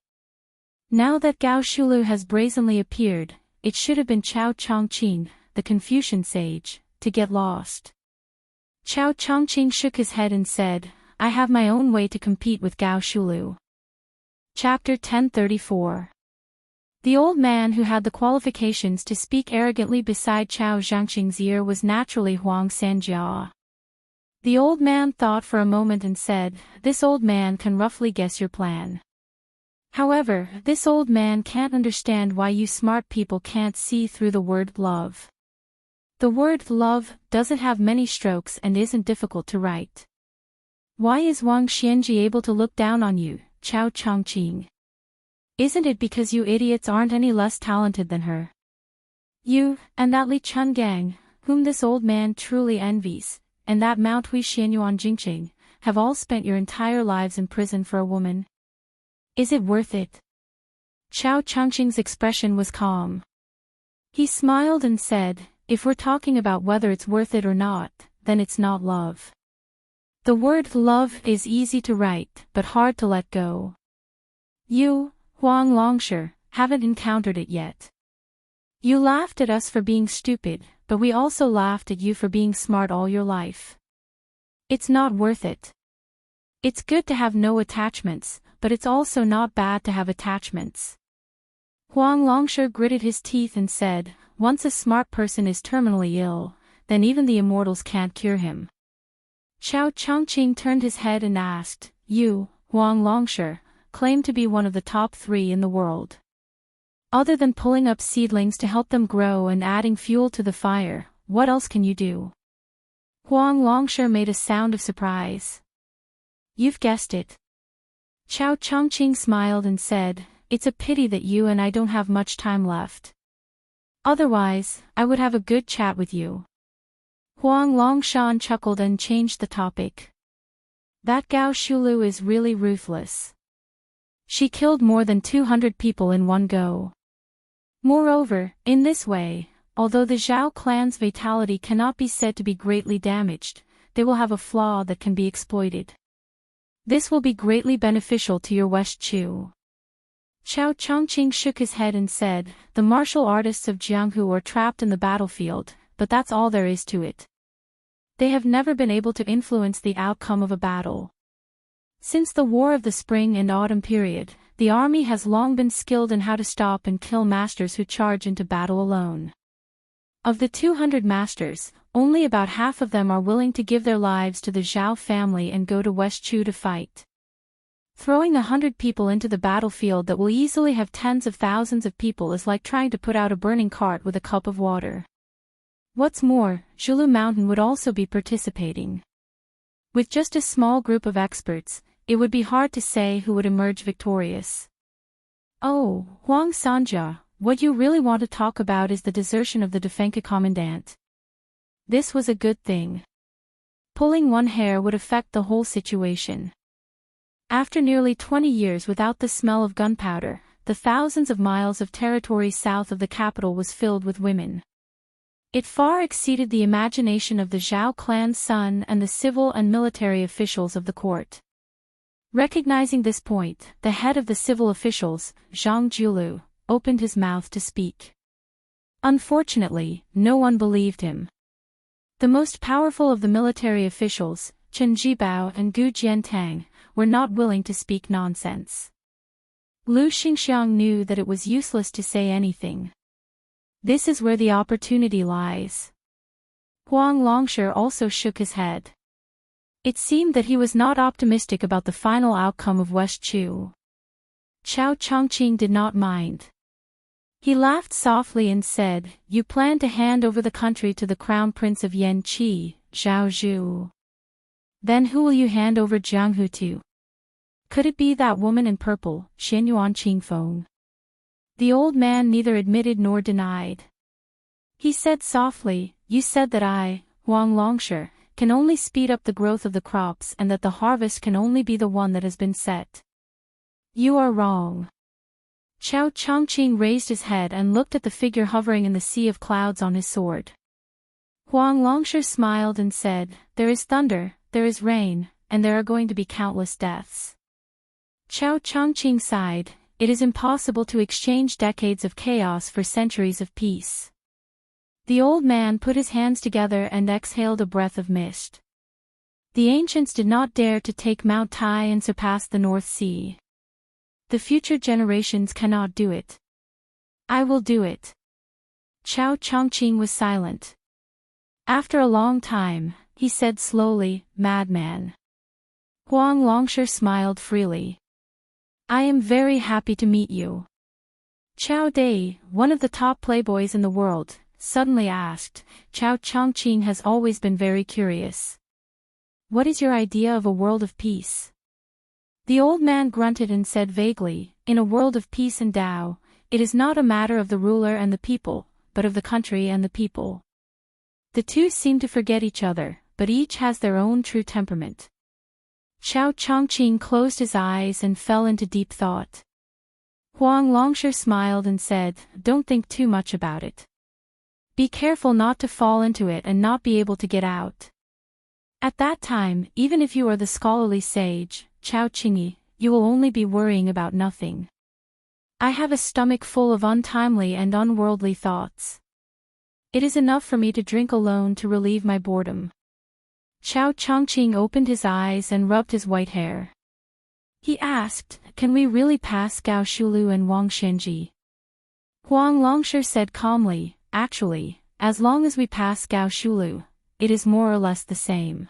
Now that Gao Shulu has brazenly appeared, it should have been Chao Chongqing, the Confucian sage, to get lost. Chao Chongqing shook his head and said, I have my own way to compete with Gao Shulu. Chapter 1034. The old man who had the qualifications to speak arrogantly beside Chao Zhangqing's ear was naturally Huang Sanjia. The old man thought for a moment and said, This old man can roughly guess your plan. However, this old man can't understand why you smart people can't see through the word love. The word love doesn't have many strokes and isn't difficult to write. Why is Wang Xianji able to look down on you, Chao Chongqing? Isn't it because you idiots aren't any less talented than her? You, and that Li Chungang, whom this old man truly envies, and that Mount Hui Xianyuan Jingqing, have all spent your entire lives in prison for a woman. Is it worth it? Chao Chongqing's expression was calm. He smiled and said, If we're talking about whether it's worth it or not, then it's not love. The word love is easy to write, but hard to let go. You, Huang Longshi, haven't encountered it yet. You laughed at us for being stupid, but we also laughed at you for being smart all your life. It's not worth it. It's good to have no attachments, but it's also not bad to have attachments. Huang Longshi gritted his teeth and said, Once a smart person is terminally ill, then even the immortals can't cure him. Chao Chongqing turned his head and asked, You, Huang Longshi, claim to be one of the top 3 in the world. Other than pulling up seedlings to help them grow and adding fuel to the fire, what else can you do? Huang Longshi made a sound of surprise. You've guessed it. Chao Chongqing smiled and said, "It's a pity that you and I don't have much time left. Otherwise, I would have a good chat with you." Huang Longshan chuckled and changed the topic. "That Gao Shulu is really ruthless. She killed more than 200 people in one go. Moreover, in this way, although the Zhao clan's vitality cannot be said to be greatly damaged, they will have a flaw that can be exploited. This will be greatly beneficial to your West Chu." Chao Chongqing shook his head and said, "The martial artists of Jianghu are trapped in the battlefield, but that's all there is to it. They have never been able to influence the outcome of a battle. Since the War of the Spring and Autumn period, the army has long been skilled in how to stop and kill masters who charge into battle alone. Of the 200 masters, only about half of them are willing to give their lives to the Zhao family and go to West Chu to fight. Throwing 100 people into the battlefield that will easily have tens of thousands of people is like trying to put out a burning cart with a cup of water. What's more, Zhulu Mountain would also be participating. With just a small group of experts, it would be hard to say who would emerge victorious." "Oh, Huang Sanja, what you really want to talk about is the desertion of the Defenka commandant. This was a good thing. Pulling one hair would affect the whole situation. After nearly 20 years without the smell of gunpowder, the thousands of miles of territory south of the capital was filled with women. It far exceeded the imagination of the Zhao clan's son and the civil and military officials of the court." Recognizing this point, the head of the civil officials, Zhang Julu, opened his mouth to speak. Unfortunately, no one believed him. The most powerful of the military officials, Chen Jibao and Gu Jiantang, were not willing to speak nonsense. Lu Xingxiang knew that it was useless to say anything. This is where the opportunity lies. Huang Longshan also shook his head. It seemed that he was not optimistic about the final outcome of West Chu. Chao Chongqing did not mind. He laughed softly and said, "You plan to hand over the country to the crown prince of Yanqi, Zhao Zhu. Then who will you hand over Jianghu to? Could it be that woman in purple, Xianyuan Qingfeng?" The old man neither admitted nor denied. He said softly, "You said that I, Huang Longshan, can only speed up the growth of the crops and that the harvest can only be the one that has been set. You are wrong." Chao Chongqing raised his head and looked at the figure hovering in the sea of clouds on his sword. Huang Longshan smiled and said, "There is thunder, there is rain, and there are going to be countless deaths." Chao Chongqing sighed, "It is impossible to exchange decades of chaos for centuries of peace." The old man put his hands together and exhaled a breath of mist. The ancients did not dare to take Mount Tai and surpass the North Sea. The future generations cannot do it. I will do it. Chao Chongqing was silent. After a long time, he said slowly, "Madman." Huang Longshan smiled freely. "I am very happy to meet you." Chao Dai, one of the top playboys in the world, suddenly asked. Chao Chongqing has always been very curious. "What is your idea of a world of peace?" The old man grunted and said vaguely, "In a world of peace and Tao, it is not a matter of the ruler and the people, but of the country and the people." The two seem to forget each other, but each has their own true temperament. Chao Chongqing closed his eyes and fell into deep thought. Huang Longshan smiled and said, "Don't think too much about it. Be careful not to fall into it and not be able to get out. At that time, even if you are the scholarly sage, Chao Qingyi, you will only be worrying about nothing. I have a stomach full of untimely and unworldly thoughts. It is enough for me to drink alone to relieve my boredom." Chao Chongqing opened his eyes and rubbed his white hair. He asked, "Can we really pass Gao Shulu and Wang Shenji?" Huang Longshan said calmly, "Actually, as long as we pass Gao Shulu, it is more or less the same.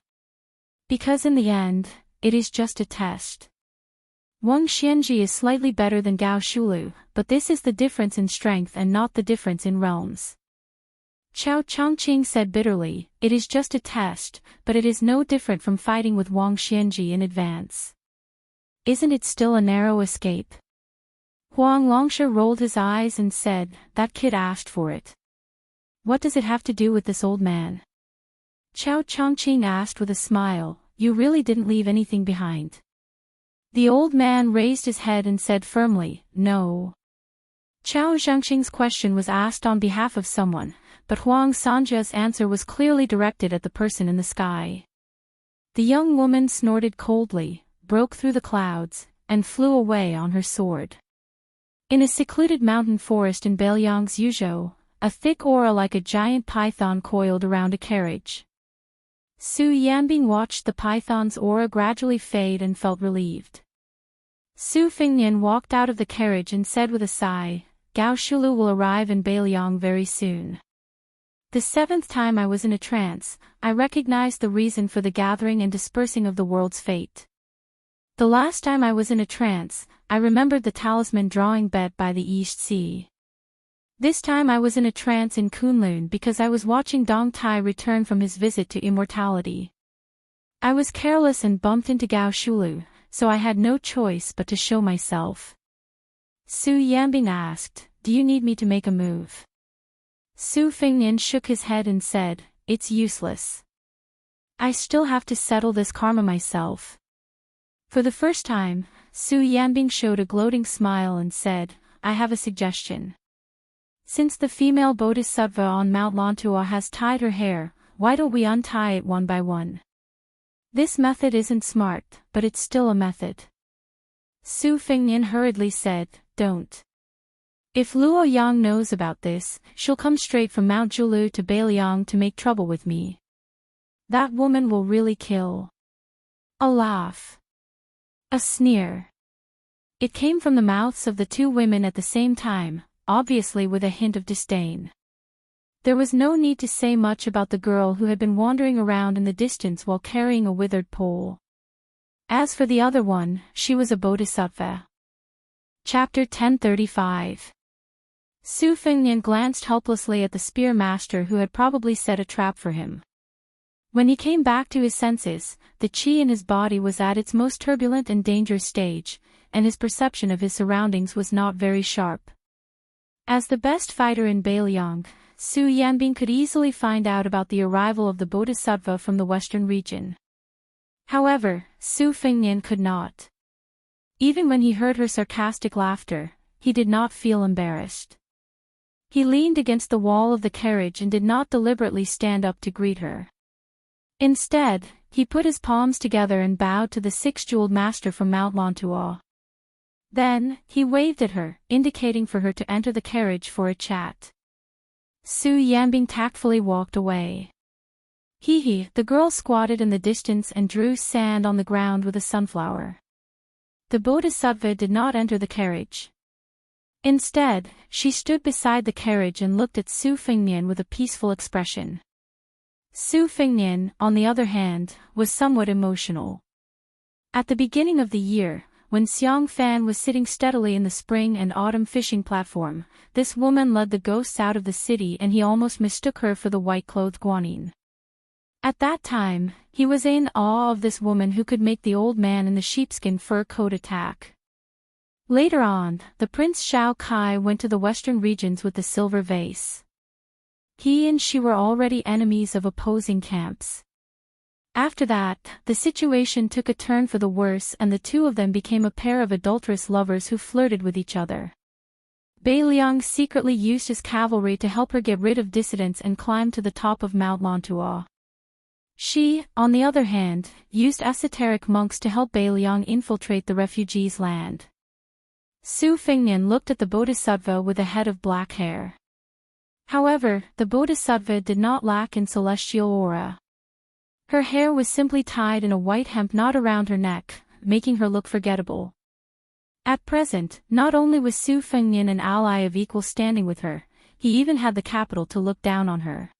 Because in the end, it is just a test. Wang Xianji is slightly better than Gao Shulu, but this is the difference in strength and not the difference in realms." Chao Chongqing said bitterly, "It is just a test, but it is no different from fighting with Wang Xianji in advance. Isn't it still a narrow escape? Huang Longsha rolled his eyes and said, that kid asked for it. What does it have to do with this old man? Chao Chongqing asked with a smile, you really didn't leave anything behind. The old man raised his head and said firmly, no. Chao Zhengqing's question was asked on behalf of someone, but Huang Sanjia's answer was clearly directed at the person in the sky. The young woman snorted coldly, broke through the clouds, and flew away on her sword. In a secluded mountain forest in Beiliang's Yuzhou, a thick aura like a giant python coiled around a carriage. Su Yanbing watched the python's aura gradually fade and felt relieved. Su Fengnian walked out of the carriage and said with a sigh, Gao Shulu will arrive in Beiliang very soon. The seventh time I was in a trance, I recognized the reason for the gathering and dispersing of the world's fate. The last time I was in a trance, I remembered the talisman drawing bed by the East Sea. This time I was in a trance in Kunlun because I was watching Dong Tai return from his visit to immortality. I was careless and bumped into Gao Shulu, so I had no choice but to show myself. Su Yanbing asked, do you need me to make a move? Su Fengnian shook his head and said, it's useless. I still have to settle this karma myself. For the first time, Su Yanbing showed a gloating smile and said, I have a suggestion. Since the female bodhisattva on Mount Lontua has tied her hair, why don't we untie it one by one? This method isn't smart, but it's still a method. Su Fengnian hurriedly said, don't. If Luo Yang knows about this, she'll come straight from Mount Julu to Beiliang to make trouble with me. That woman will really kill. A laugh. A sneer. It came from the mouths of the two women at the same time, obviously with a hint of disdain. There was no need to say much about the girl who had been wandering around in the distance while carrying a withered pole. As for the other one, she was a bodhisattva. Chapter 1035. Su Fengnian glanced helplessly at the spear master who had probably set a trap for him. When he came back to his senses, the qi in his body was at its most turbulent and dangerous stage, and his perception of his surroundings was not very sharp. As the best fighter in Beiliang, Su Yanbing could easily find out about the arrival of the bodhisattva from the western region. However, Su Fengnian could not. Even when he heard her sarcastic laughter, he did not feel embarrassed. He leaned against the wall of the carriage and did not deliberately stand up to greet her. Instead, he put his palms together and bowed to the six-jeweled master from Mount Lontua. Then, he waved at her, indicating for her to enter the carriage for a chat. Su Yanbing tactfully walked away. The girl squatted in the distance and drew sand on the ground with a sunflower. The bodhisattva did not enter the carriage. Instead, she stood beside the carriage and looked at Su Fengnian with a peaceful expression. Su Fengnian, on the other hand, was somewhat emotional. At the beginning of the year, when Xiang Fan was sitting steadily in the spring and autumn fishing platform, this woman led the ghosts out of the city and he almost mistook her for the white-clothed Guanyin. At that time, he was in awe of this woman who could make the old man in the sheepskin fur coat attack. Later on, the Prince Shao Kai went to the western regions with the silver vase. He and she were already enemies of opposing camps. After that, the situation took a turn for the worse and the two of them became a pair of adulterous lovers who flirted with each other. Beiliang secretly used his cavalry to help her get rid of dissidents and climb to the top of Mount Lontua. She, on the other hand, used esoteric monks to help Beiliang infiltrate the refugees' land. Su Fengnian looked at the bodhisattva with a head of black hair. However, the bodhisattva did not lack in celestial aura. Her hair was simply tied in a white hemp knot around her neck, making her look forgettable. At present, not only was Su Fengnian an ally of equal standing with her, he even had the capital to look down on her.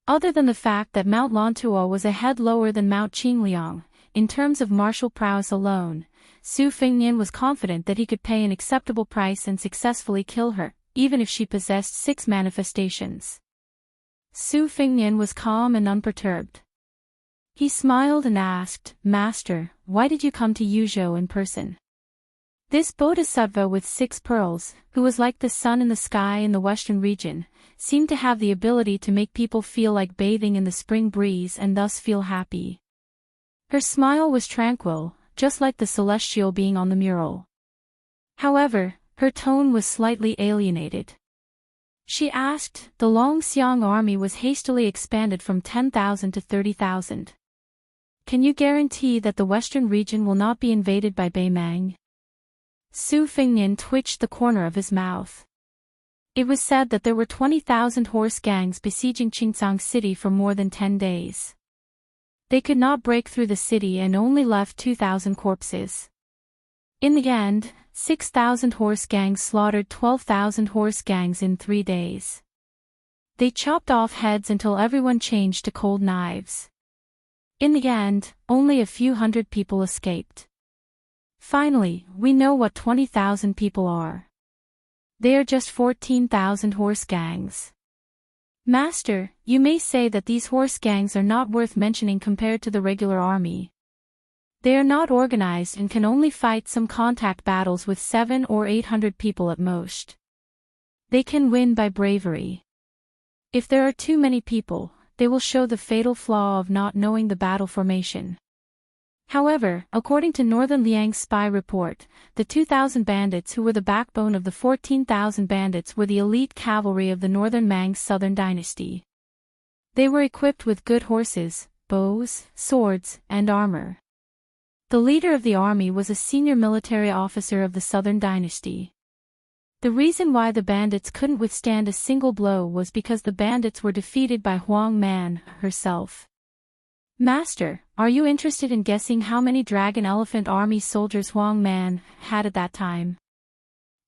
Other than the fact that Mount Lontua was a head lower than Mount Qingliang, in terms of martial prowess alone, Su Fengnian was confident that he could pay an acceptable price and successfully kill her, even if she possessed 6 manifestations. Su Fengnian was calm and unperturbed. He smiled and asked, "Master, why did you come to Yuzhou in person?" This bodhisattva with 6 pearls, who was like the sun in the sky in the western region, seemed to have the ability to make people feel like bathing in the spring breeze and thus feel happy. Her smile was tranquil, just like the celestial being on the mural. However, her tone was slightly alienated. She asked, "The Longxiang army was hastily expanded from 10,000 to 30,000. Can you guarantee that the western region will not be invaded by Beimang?" Su Fengnian twitched the corner of his mouth. It was said that there were 20,000 horse gangs besieging Qingzhang city for more than 10 days. They could not break through the city and only left 2,000 corpses. In the end, 6,000 horse gangs slaughtered 12,000 horse gangs in 3 days. They chopped off heads until everyone changed to cold knives. In the end, only a few hundred people escaped. Finally, we know what 20,000 people are. They are just 14,000 horse gangs. Master, you may say that these horse gangs are not worth mentioning compared to the regular army. They are not organized and can only fight some contact battles with 700 or 800 people at most. They can win by bravery. If there are too many people, they will show the fatal flaw of not knowing the battle formation. However, according to Northern Liang's spy report, the 2,000 bandits who were the backbone of the 14,000 bandits were the elite cavalry of the Northern Mang Southern Dynasty. They were equipped with good horses, bows, swords, and armor. The leader of the army was a senior military officer of the Southern Dynasty. The reason why the bandits couldn't withstand a single blow was because the bandits were defeated by Huang Man herself. Master, are you interested in guessing how many Dragon Elephant Army soldiers Huang Man had at that time?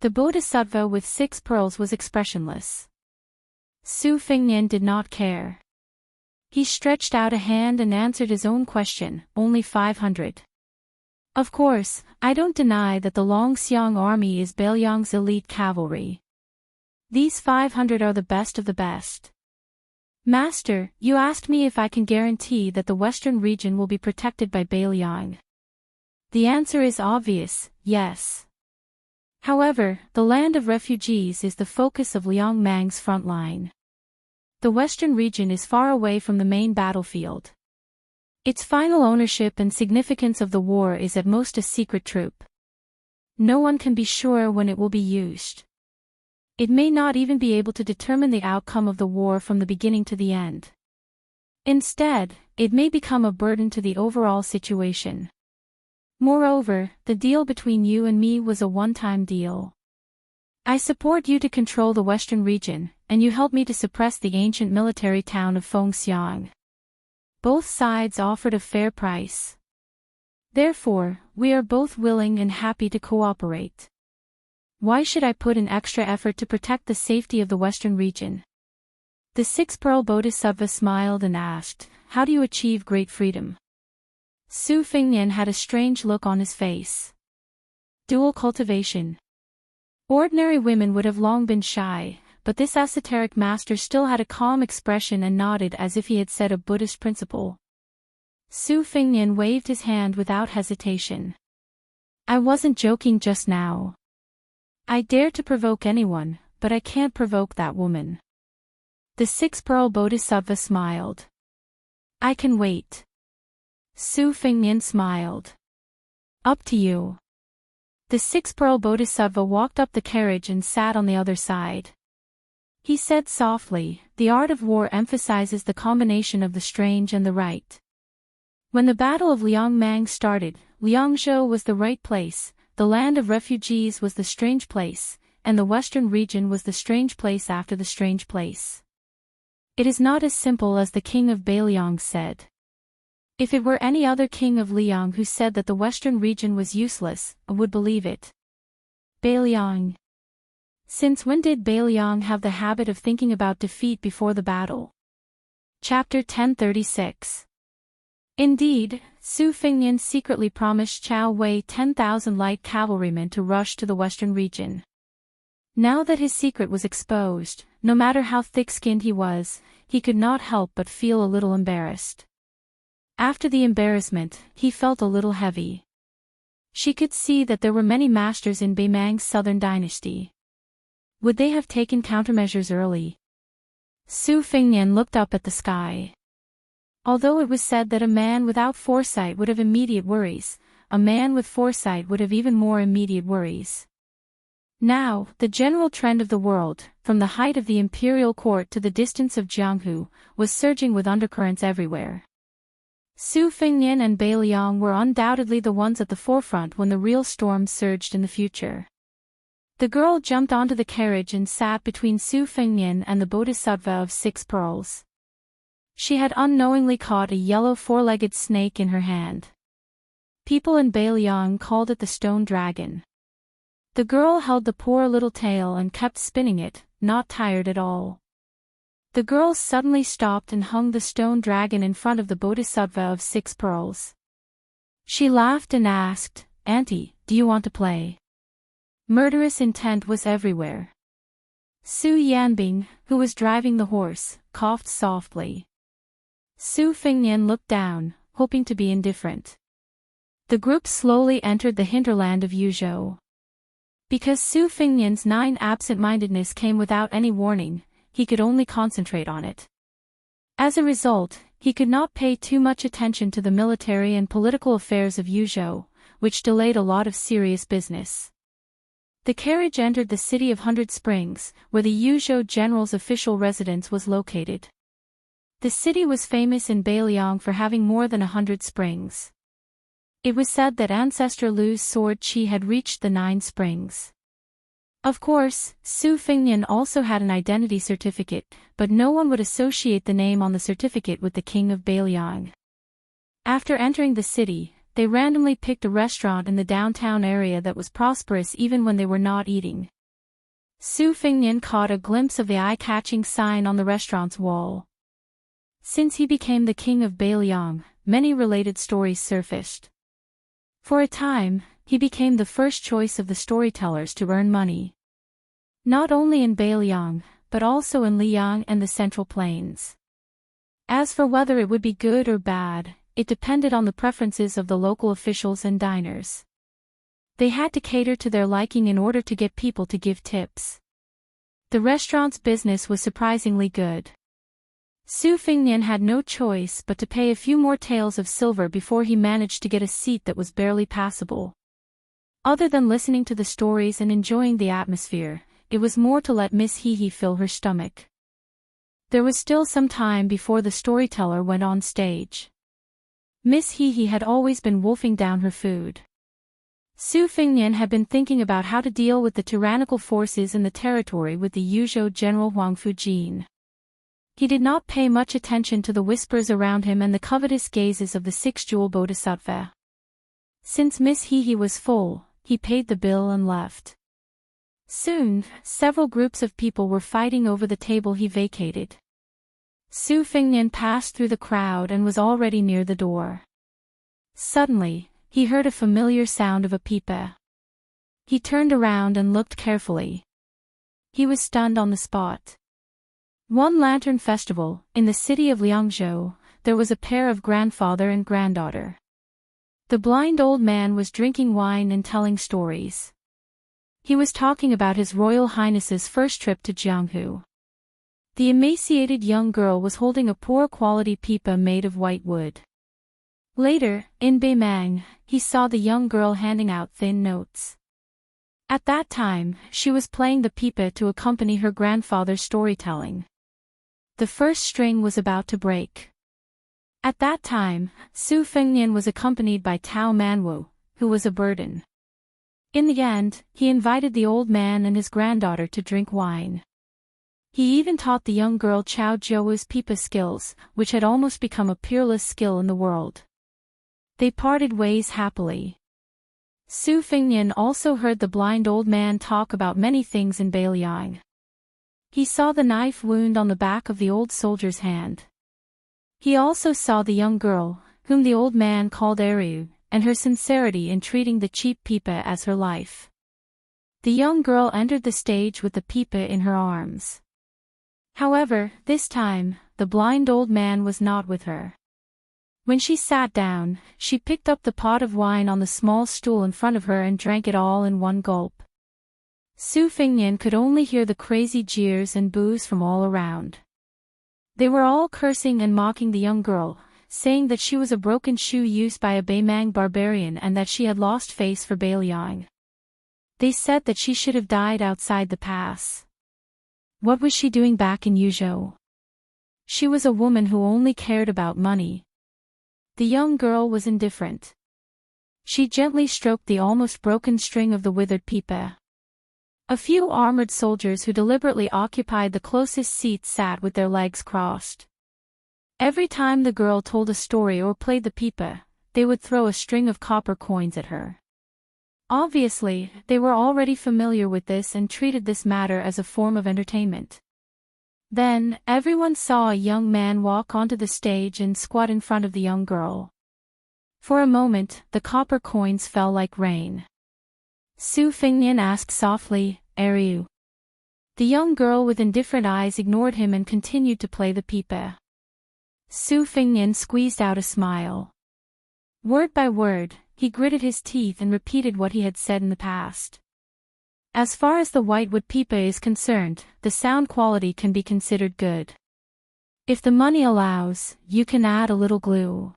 The bodhisattva with 6 pearls was expressionless. Su Fengnian did not care. He stretched out a hand and answered his own question, only 500. Of course, I don't deny that the Longxiang army is Beiliang's elite cavalry. These 500 are the best of the best. Master, you asked me if I can guarantee that the western region will be protected by Beiliang. The answer is obvious, yes. However, the land of refugees is the focus of Liang Mang's front line. The western region is far away from the main battlefield. Its final ownership and significance of the war is at most a secret troop. No one can be sure when it will be used. It may not even be able to determine the outcome of the war from the beginning to the end. Instead, it may become a burden to the overall situation. Moreover, the deal between you and me was a one-time deal. I support you to control the western region, and you help me to suppress the ancient military town of Fengxiang. Both sides offered a fair price. Therefore, we are both willing and happy to cooperate. Why should I put in extra effort to protect the safety of the western region? The 6-pearl bodhisattva smiled and asked, "How do you achieve great freedom?" Su Fengnian had a strange look on his face. Dual cultivation. Ordinary women would have long been shy, but this esoteric master still had a calm expression and nodded as if he had said a Buddhist principle. Su Fengnian waved his hand without hesitation. I wasn't joking just now. I dare to provoke anyone, but I can't provoke that woman. The 6-pearl bodhisattva smiled. I can wait. Su Fengnian smiled. Up to you. The 6-pearl bodhisattva walked up the carriage and sat on the other side. He said softly, "The art of war emphasizes the combination of the strange and the right." When the Battle of Liangmang started, Liangzhou was the right place, the land of refugees was the strange place, and the western region was the strange place after the strange place. It is not as simple as the king of Beiliang said. If it were any other king of Liang who said that the western region was useless, I would believe it. Beiliang. Since when did Beiliang have the habit of thinking about defeat before the battle? Chapter 1036. Indeed, Su Fengnian secretly promised Chao Wei 10,000 light cavalrymen to rush to the western region. Now that his secret was exposed, no matter how thick-skinned he was, he could not help but feel a little embarrassed. After the embarrassment, he felt a little heavy. She could see that there were many masters in Baimang's southern dynasty. Would they have taken countermeasures early? Su Fengnian looked up at the sky. Although it was said that a man without foresight would have immediate worries, a man with foresight would have even more immediate worries. Now, the general trend of the world, from the height of the imperial court to the distance of Jianghu, was surging with undercurrents everywhere. Su Fengnian and Bai Liang were undoubtedly the ones at the forefront when the real storm surged in the future. The girl jumped onto the carriage and sat between Su Fengnian and the Bodhisattva of 6 pearls. She had unknowingly caught a yellow four-legged snake in her hand. People in Bai Liang called it the stone dragon. The girl held the poor little tail and kept spinning it, not tired at all. The girl suddenly stopped and hung the stone dragon in front of the Bodhisattva of 6 pearls. She laughed and asked, "Auntie, do you want to play?" Murderous intent was everywhere. Su Yanbing, who was driving the horse, coughed softly. Su Fengnian looked down, hoping to be indifferent. The group slowly entered the hinterland of Yuzhou. Because Su Fengnian's 9 absent-mindedness came without any warning, he could only concentrate on it. As a result, he could not pay too much attention to the military and political affairs of Yuzhou, which delayed a lot of serious business. The carriage entered the city of 100 Springs, where the Yuzhou general's official residence was located. The city was famous in Bai Liang for having more than 100 springs. It was said that ancestor Lu's sword qi had reached the 9 springs. Of course, Su Fengnian also had an identity certificate, but no one would associate the name on the certificate with the king of Bai Liang. After entering the city, they randomly picked a restaurant in the downtown area that was prosperous even when they were not eating. Su Fengnian caught a glimpse of the eye-catching sign on the restaurant's wall. Since he became the king of Bai Liang, many related stories surfaced. For a time, he became the first choice of the storytellers to earn money. Not only in Bai Liang, but also in Liang and the Central Plains. As for whether it would be good or bad, it depended on the preferences of the local officials and diners. They had to cater to their liking in order to get people to give tips. The restaurant's business was surprisingly good. Su Fengnian had no choice but to pay a few more taels of silver before he managed to get a seat that was barely passable. Other than listening to the stories and enjoying the atmosphere, it was more to let Miss Hehe fill her stomach. There was still some time before the storyteller went on stage. Miss Hehe had always been wolfing down her food. Su Fengnian had been thinking about how to deal with the tyrannical forces in the territory with the Yuzhou general Huang Fujin. He did not pay much attention to the whispers around him and the covetous gazes of the 6-jewel bodhisattva. Since Miss Hehe was full, he paid the bill and left. Soon, several groups of people were fighting over the table he vacated. Su Fengnian passed through the crowd and was already near the door. Suddenly, he heard a familiar sound of a pipa. He turned around and looked carefully. He was stunned on the spot. One lantern festival, in the city of Liangzhou, there was a pair of grandfather and granddaughter. The blind old man was drinking wine and telling stories. He was talking about His Royal Highness's first trip to Jianghu. The emaciated young girl was holding a poor quality pipa made of white wood. Later, in Baimang, he saw the young girl handing out thin notes. At that time, she was playing the pipa to accompany her grandfather's storytelling. The first string was about to break. At that time, Su Fengnian was accompanied by Tao Manwu, who was a burden. In the end, he invited the old man and his granddaughter to drink wine. He even taught the young girl Chao Jiu's pipa skills, which had almost become a peerless skill in the world. They parted ways happily. Su Fengnian also heard the blind old man talk about many things in Bai Liang. He saw the knife wound on the back of the old soldier's hand. He also saw the young girl, whom the old man called Eru, and her sincerity in treating the cheap pipa as her life. The young girl entered the stage with the pipa in her arms. However, this time, the blind old man was not with her. When she sat down, she picked up the pot of wine on the small stool in front of her and drank it all in one gulp. Su Fingnian could only hear the crazy jeers and boos from all around. They were all cursing and mocking the young girl, saying that she was a broken shoe used by a Baimang barbarian and that she had lost face for Bailiang. They said that she should have died outside the pass. What was she doing back in Yuzhou? She was a woman who only cared about money. The young girl was indifferent. She gently stroked the almost broken string of the withered pipa. A few armored soldiers who deliberately occupied the closest seats sat with their legs crossed. Every time the girl told a story or played the pipa, they would throw a string of copper coins at her. Obviously, they were already familiar with this and treated this matter as a form of entertainment. Then, everyone saw a young man walk onto the stage and squat in front of the young girl. For a moment, the copper coins fell like rain. Su Fingnian asked softly, "Are you?" The young girl with indifferent eyes ignored him and continued to play the pipa. Su Fingnian squeezed out a smile. Word by word, he gritted his teeth and repeated what he had said in the past. As far as the whitewood pipa is concerned, the sound quality can be considered good. If the money allows, you can add a little glue.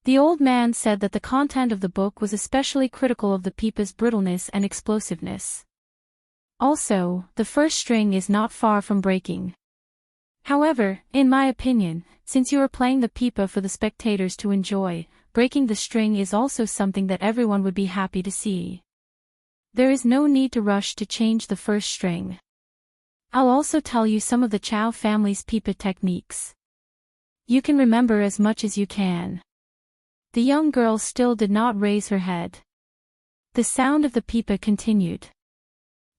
The old man said that the content of the book was especially critical of the pipa's brittleness and explosiveness. Also, the first string is not far from breaking. However, in my opinion, since you are playing the pipa for the spectators to enjoy, breaking the string is also something that everyone would be happy to see. There is no need to rush to change the first string. I'll also tell you some of the Chow family's pipa techniques. You can remember as much as you can. The young girl still did not raise her head. The sound of the pipa continued.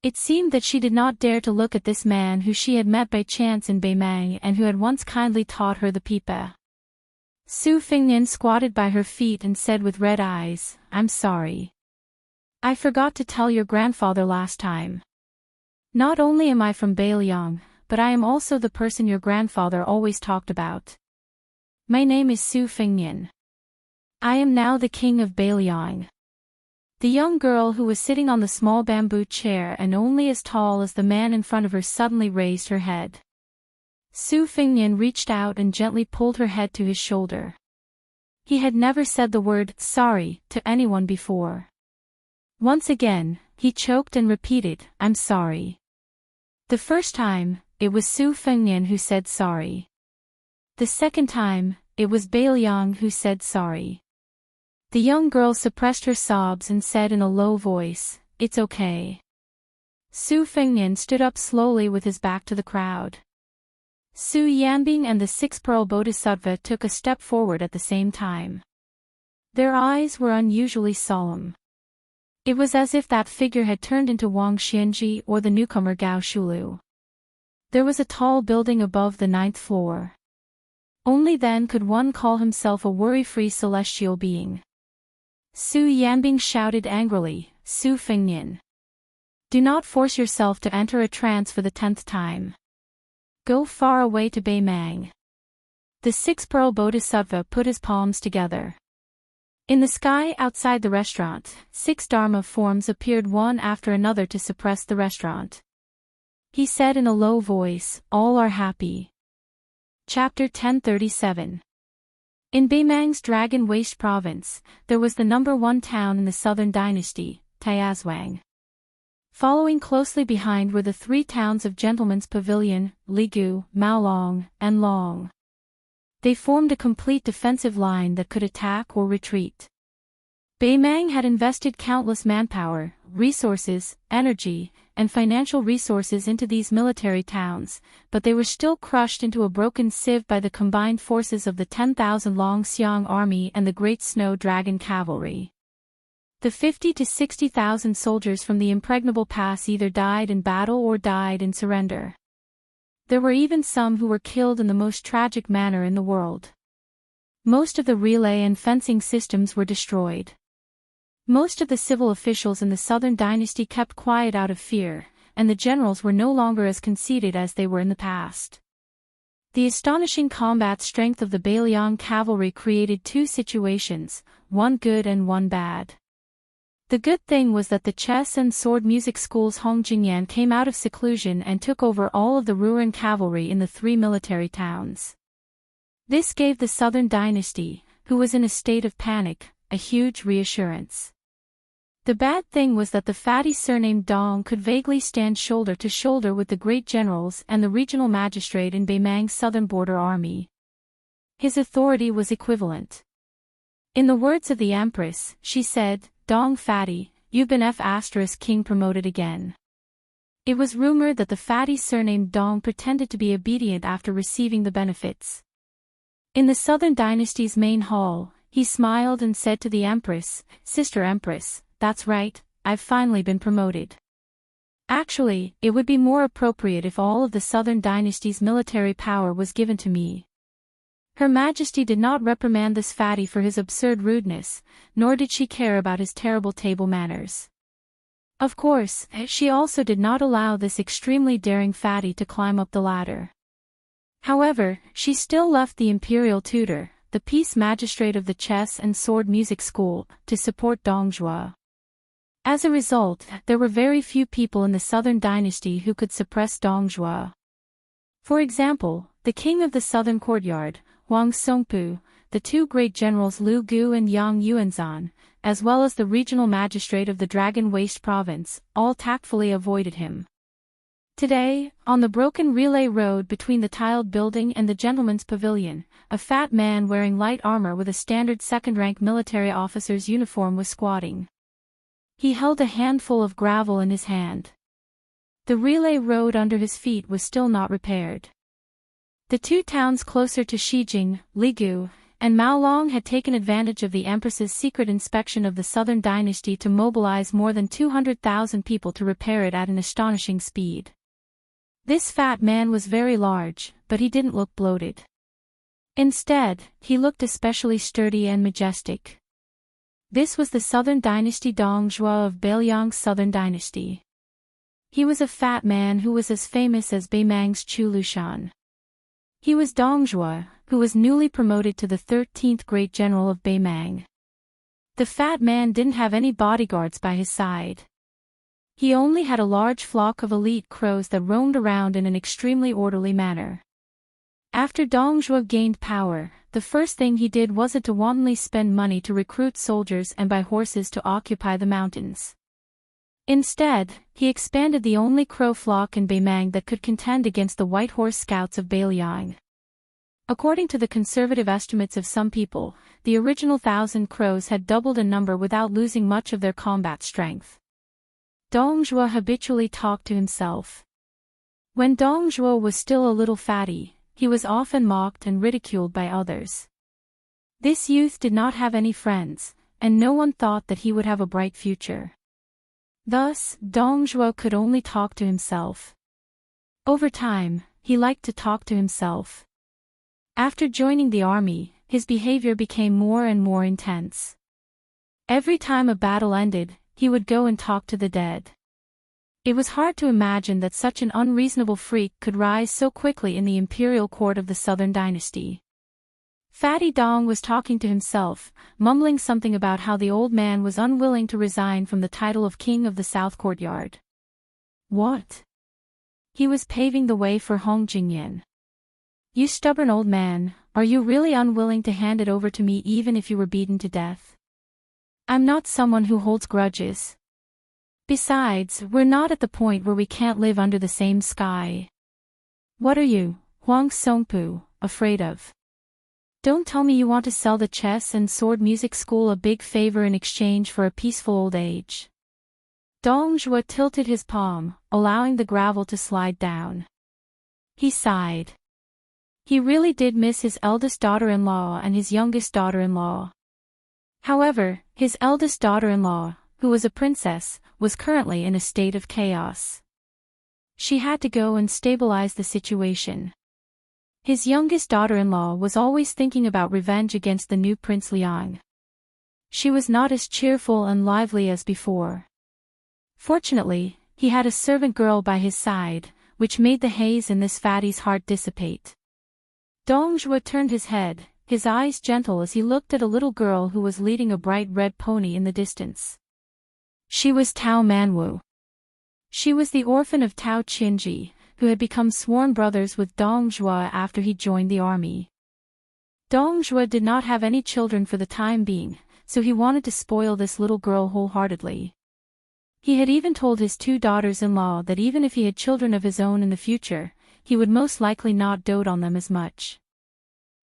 It seemed that she did not dare to look at this man who she had met by chance in Baimang and who had once kindly taught her the pipa. Su Fingnian squatted by her feet and said with red eyes, "I'm sorry. I forgot to tell your grandfather last time. Not only am I from Bailiang, but I am also the person your grandfather always talked about. My name is Su Fingnian. I am now the king of Bailiang." The young girl who was sitting on the small bamboo chair and only as tall as the man in front of her suddenly raised her head. Su Fingnian reached out and gently pulled her head to his shoulder. He had never said the word "sorry" to anyone before. Once again, he choked and repeated, "I'm sorry." The first time, it was Su Fingnian who said sorry. The second time, it was Bailiang who said sorry. The young girl suppressed her sobs and said in a low voice, "It's okay." Su Fingnian stood up slowly with his back to the crowd. Su Yanbing and the six-pearl bodhisattva took a step forward at the same time. Their eyes were unusually solemn. It was as if that figure had turned into Wang Xianji or the newcomer Gao Shulu. There was a tall building above the 9th floor. Only then could one call himself a worry-free celestial being. Su Yanbing shouted angrily, "Su Fingnian. Do not force yourself to enter a trance for the 10th time. Go far away to Baimang." The six-pearl bodhisattva put his palms together. In the sky outside the restaurant, 6 Dharma forms appeared one after another to suppress the restaurant. He said in a low voice, "All are happy." Chapter 1037. In Baimang's Dragon Waste province, there was the number 1 town in the southern dynasty, Tiazwang. Following closely behind were the 3 towns of Gentleman's Pavilion, Ligu, Maolong, and Long. They formed a complete defensive line that could attack or retreat. Baimang had invested countless manpower, resources, energy, and financial resources into these military towns, but they were still crushed into a broken sieve by the combined forces of the 10,000 Long Xiang army and the Great Snow Dragon cavalry. The 50 to 60,000 soldiers from the impregnable pass either died in battle or died in surrender. There were even some who were killed in the most tragic manner in the world. Most of the relay and fencing systems were destroyed. Most of the civil officials in the southern dynasty kept quiet out of fear, and the generals were no longer as conceited as they were in the past. The astonishing combat strength of the Bailiang cavalry created two situations, one good and one bad. The good thing was that the chess and sword music schools Hongjingyan came out of seclusion and took over all of the Ruran cavalry in the three military towns. This gave the southern dynasty, who was in a state of panic, a huge reassurance. The bad thing was that the fatty surnamed Dong could vaguely stand shoulder to shoulder with the great generals and the regional magistrate in Baimang's southern border army. His authority was equivalent. In the words of the Empress, she said, "Dong fatty, you've been King promoted again." It was rumored that the fatty surnamed Dong pretended to be obedient after receiving the benefits. In the southern dynasty's main hall, he smiled and said to the Empress, "Sister Empress, that's right, I've finally been promoted. Actually, it would be more appropriate if all of the southern dynasty's military power was given to me." Her Majesty did not reprimand this fatty for his absurd rudeness, nor did she care about his terrible table manners. Of course, she also did not allow this extremely daring fatty to climb up the ladder. However, she still left the imperial tutor, the peace magistrate of the chess and sword music school, to support Dong Zhuo. As a result, there were very few people in the southern dynasty who could suppress Dong Zhuo. For example, the king of the southern courtyard, Huang Songpu, the two great generals Lu Gu and Yang Yuanzan, as well as the regional magistrate of the Dragon Waste province, all tactfully avoided him. Today, on the broken relay road between the tiled building and the gentleman's pavilion, a fat man wearing light armor with a standard second-rank military officer's uniform was squatting. He held a handful of gravel in his hand. The relay road under his feet was still not repaired. The two towns closer to Shijing, Ligu, and Maolong had taken advantage of the Empress's secret inspection of the southern dynasty to mobilize more than 200,000 people to repair it at an astonishing speed. This fat man was very large, but he didn't look bloated. Instead, he looked especially sturdy and majestic. This was the southern dynasty Dong Zhuo of Bailiang's southern dynasty. He was a fat man who was as famous as Baimang's Chu Lushan. He was Dong Zhuo, who was newly promoted to the 13th great general of Baimang. The fat man didn't have any bodyguards by his side. He only had a large flock of elite crows that roamed around in an extremely orderly manner. After Dong Zhuo gained power, the first thing he did wasn't to wantonly spend money to recruit soldiers and buy horses to occupy the mountains. Instead, he expanded the only crow flock in Baimang that could contend against the White Horse Scouts of Bailiang. According to the conservative estimates of some people, the original 1,000 crows had doubled in number without losing much of their combat strength. Dong Zhuo habitually talked to himself. When Dong Zhuo was still a little fatty, he was often mocked and ridiculed by others. This youth did not have any friends, and no one thought that he would have a bright future. Thus, Dong Zhuo could only talk to himself. Over time, he liked to talk to himself. After joining the army, his behavior became more and more intense. Every time a battle ended, he would go and talk to the dead. It was hard to imagine that such an unreasonable freak could rise so quickly in the imperial court of the southern dynasty. Fatty Dong was talking to himself, mumbling something about how the old man was unwilling to resign from the title of king of the south courtyard. What? He was paving the way for Hong Jingyan. "You stubborn old man, are you really unwilling to hand it over to me even if you were beaten to death? I'm not someone who holds grudges. Besides, we're not at the point where we can't live under the same sky. What are you, Huang Songpu, afraid of? Don't tell me you want to sell the chess and sword music school a big favor in exchange for a peaceful old age." Dong Zhuo tilted his palm, allowing the gravel to slide down. He sighed. He really did miss his eldest daughter-in-law and his youngest daughter-in-law. However, his eldest daughter-in-law, who was a princess, was currently in a state of chaos. She had to go and stabilize the situation. His youngest daughter-in-law was always thinking about revenge against the new Prince Liang. She was not as cheerful and lively as before. Fortunately, he had a servant girl by his side, which made the haze in this fatty's heart dissipate. Dongjua turned his head, his eyes gentle as he looked at a little girl who was leading a bright red pony in the distance. She was Tao Manwu. She was the orphan of Tao Qinji, who had become sworn brothers with Dongjua after he joined the army. Dongjua did not have any children for the time being, so he wanted to spoil this little girl wholeheartedly. He had even told his two daughters-in-law that even if he had children of his own in the future, he would most likely not dote on them as much.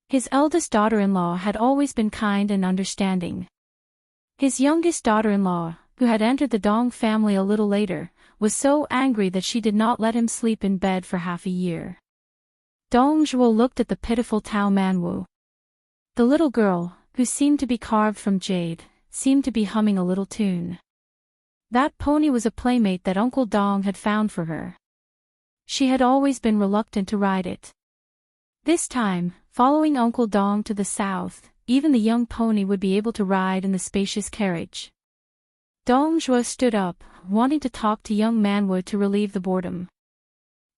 His eldest daughter-in-law had always been kind and understanding. His youngest daughter-in-law, who had entered the Dong family a little later, was so angry that she did not let him sleep in bed for half a year. Dongjua looked at the pitiful Tao Manwu. The little girl, who seemed to be carved from jade, seemed to be humming a little tune. That pony was a playmate that Uncle Dong had found for her. She had always been reluctant to ride it. This time, following Uncle Dong to the south, even the young pony would be able to ride in the spacious carriage. Dongjua stood up, wanting to talk to young Manwu to relieve the boredom.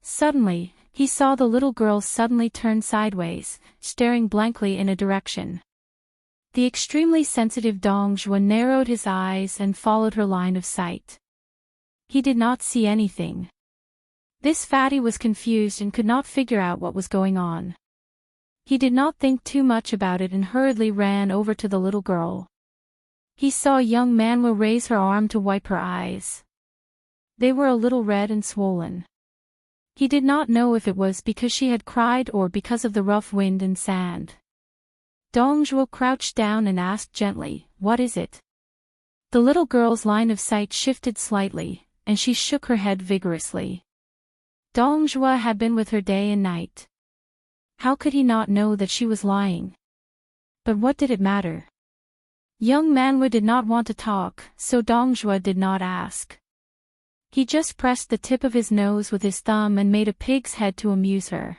Suddenly, he saw the little girl suddenly turn sideways, staring blankly in a direction. The extremely sensitive Dongjua narrowed his eyes and followed her line of sight. He did not see anything. This fatty was confused and could not figure out what was going on. He did not think too much about it and hurriedly ran over to the little girl. He saw young Manwu raise her arm to wipe her eyes. They were a little red and swollen. He did not know if it was because she had cried or because of the rough wind and sand. Dongjua crouched down and asked gently, "What is it?" The little girl's line of sight shifted slightly, and she shook her head vigorously. Dongjua had been with her day and night. How could he not know that she was lying? But what did it matter? Young Manwu did not want to talk, so Dongjua did not ask. He just pressed the tip of his nose with his thumb and made a pig's head to amuse her.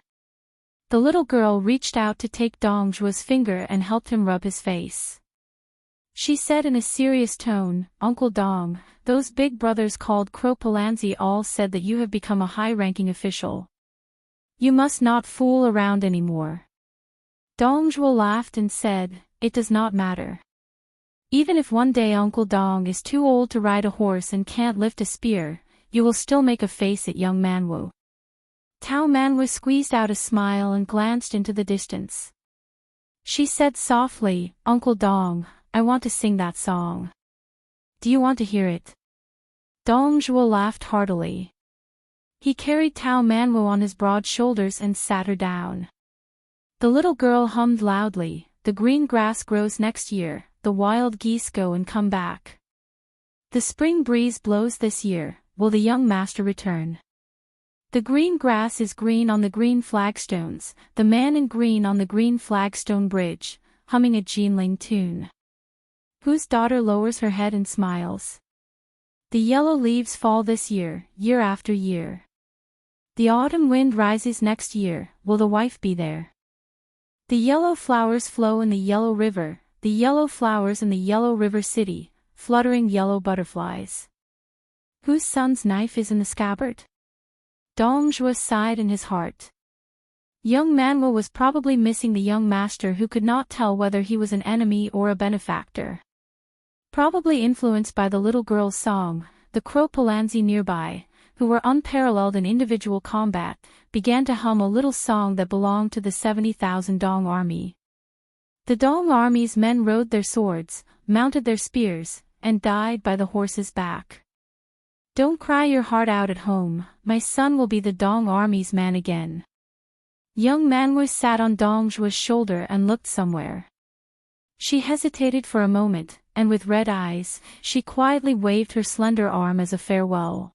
The little girl reached out to take Dongjua's finger and helped him rub his face. She said in a serious tone, "Uncle Dong, those big brothers called Cropalanzi all said that you have become a high-ranking official. You must not fool around anymore." Dongjua laughed and said, "It does not matter. Even if one day Uncle Dong is too old to ride a horse and can't lift a spear, you will still make a face at young Manwu." Tao Manwu squeezed out a smile and glanced into the distance. She said softly, "Uncle Dong, I want to sing that song. Do you want to hear it?" Dongjua laughed heartily. He carried Tao Manwu on his broad shoulders and sat her down. The little girl hummed loudly, "The green grass grows next year, the wild geese go and come back. The spring breeze blows this year, will the young master return? The green grass is green on the green flagstones, the man in green on the green flagstone bridge, humming a Jinling tune. Whose daughter lowers her head and smiles? The yellow leaves fall this year, year after year. The autumn wind rises next year, will the wife be there? The yellow flowers flow in the yellow river, the yellow flowers in the yellow river city, fluttering yellow butterflies. Whose son's knife is in the scabbard?" Dongjua sighed in his heart. Young Manwu was probably missing the young master who could not tell whether he was an enemy or a benefactor. Probably influenced by the little girl's song, the Cropalanzi nearby, who were unparalleled in individual combat, began to hum a little song that belonged to the 70,000 Dong army. The Dong army's men rode their swords, mounted their spears, and died by the horse's back. Don't cry your heart out at home, my son will be the Dong army's man again. Young Manwu sat on Dongjua's shoulder and looked somewhere. She hesitated for a moment, and with red eyes, she quietly waved her slender arm as a farewell.